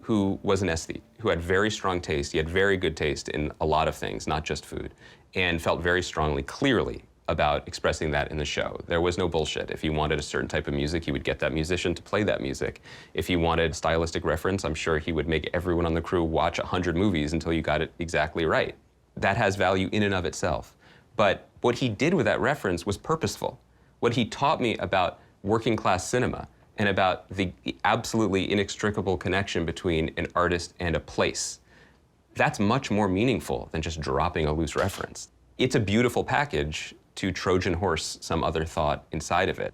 who was an aesthete, who had very strong taste. He had very good taste in a lot of things, not just food, and felt very strongly, clearly, about expressing that in the show. There was no bullshit. If he wanted a certain type of music, he would get that musician to play that music. If he wanted stylistic reference, I'm sure he would make everyone on the crew watch 100 movies until you got it exactly right. That has value in and of itself. But what he did with that reference was purposeful. What he taught me about working class cinema and about the absolutely inextricable connection between an artist and a place. That's much more meaningful than just dropping a loose reference. It's a beautiful package to Trojan horse some other thought inside of it.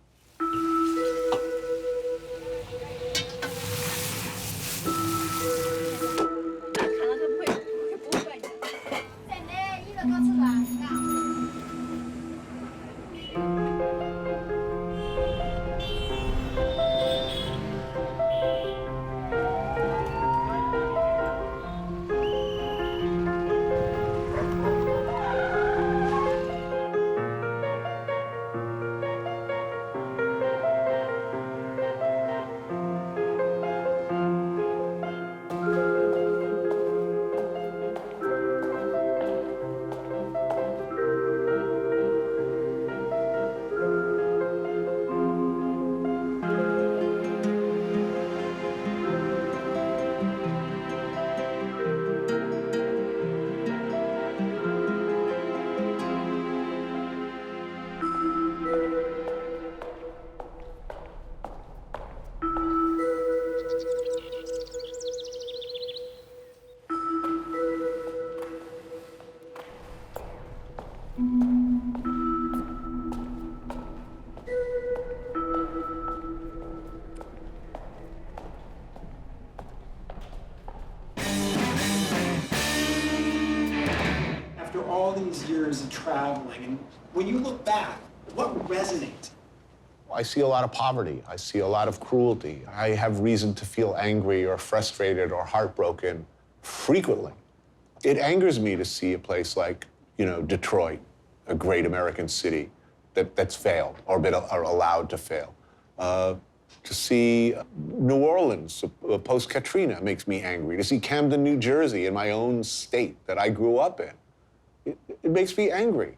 Years of traveling, and when you look back, what resonates? I see a lot of poverty. I see a lot of cruelty. I have reason to feel angry or frustrated or heartbroken frequently. It angers me to see a place like, Detroit, a great American city, that's failed or been allowed to fail. To see New Orleans post-Katrina makes me angry. To see Camden, New Jersey, in my own state that I grew up in, it makes me angry.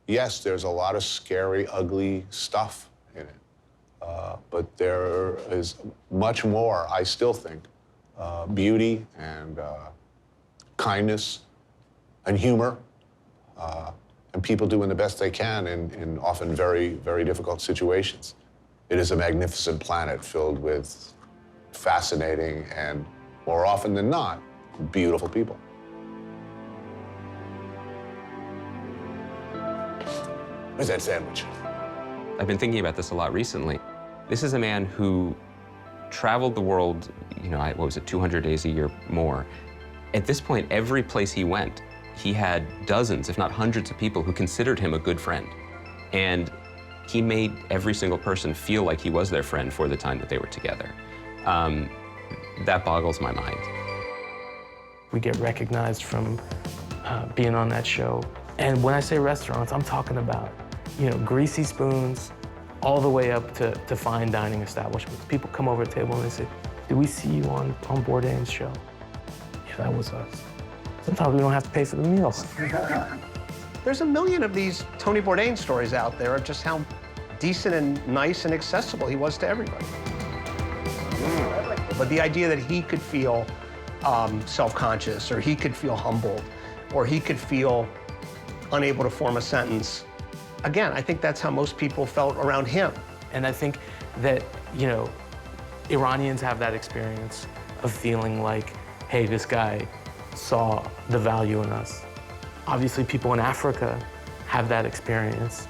Yes, there's a lot of scary, ugly stuff in it. But there is much more, I still think, beauty and kindness and humor, and people doing the best they can in often very, very difficult situations. It is a magnificent planet filled with fascinating and, more often than not, beautiful people. Where's that sandwich? I've been thinking about this a lot recently. This is a man who traveled the world, you know, what was it, 200 days a year more. At this point, every place he went, he had dozens, if not hundreds of people who considered him a good friend. And he made every single person feel like he was their friend for the time that they were together. That boggles my mind. We get recognized from being on that show. And when I say restaurants, I'm talking about, you know, greasy spoons, all the way up to fine dining establishments. People come over to the table and they say, "Did we see you on Bourdain's show?" Yeah, that was us. Sometimes we don't have to pay for the meals. There's a million of these Tony Bourdain stories out there of just how decent and nice and accessible he was to everybody. But the idea that he could feel self-conscious, or he could feel humbled, or he could feel unable to form a sentence, again, I think that's how most people felt around him. And I think that, you know, Iranians have that experience of feeling like, hey, this guy saw the value in us. Obviously, people in Africa have that experience.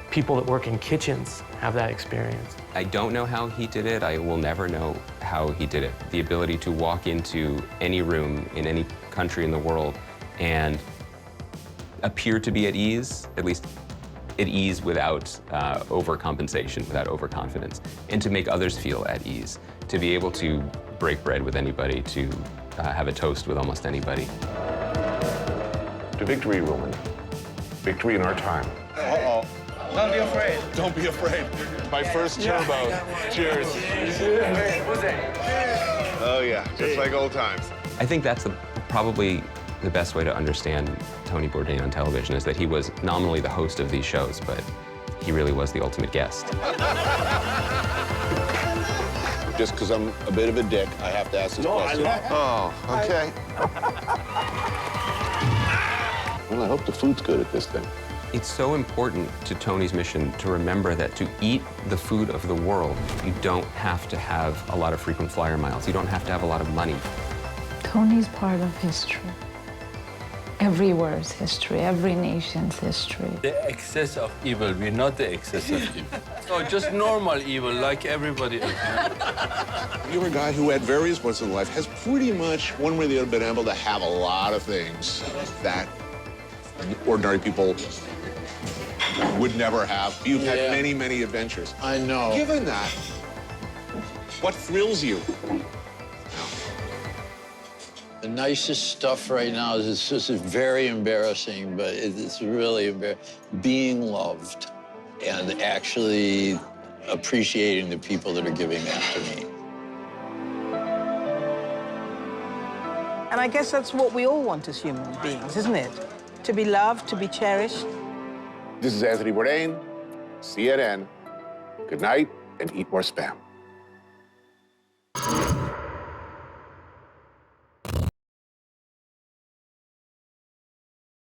People that work in kitchens have that experience. I don't know how he did it. I will never know how he did it. The ability to walk into any room in any country in the world and appear to be at ease, at least at ease without overcompensation, without overconfidence, and to make others feel at ease, to be able to break bread with anybody, to have a toast with almost anybody. To victory, Roman. Victory in our time. Uh-oh. Don't be afraid. Don't be afraid. My first turbo. Cheers. Oh yeah, just like old times. I think that's probably the best way to understand Tony Bourdain on television, is that he was nominally the host of these shows, but he really was the ultimate guest. Just because I'm a bit of a dick, I have to ask this question. Oh, okay. Well, I hope the food's good at this thing. It's so important to Tony's mission to remember that to eat the food of the world, you don't have to have a lot of frequent flyer miles. You don't have to have a lot of money. Tony's part of history. Everywhere's history, every nation's history. The excess of evil, we're not the excess of evil. No, just normal evil, like everybody else. You're a guy who, at various points in life, has pretty much, one way or the other, been able to have a lot of things that ordinary people would never have. You've had many, many adventures. I know. Given that, what thrills you? The nicest stuff right now is it's just very embarrassing, but it's really embarrassing. Being loved and actually appreciating the people that are giving that to me. And I guess that's what we all want as human beings, isn't it? To be loved, to be cherished. This is Anthony Bourdain, CNN. Good night, and eat more Spam.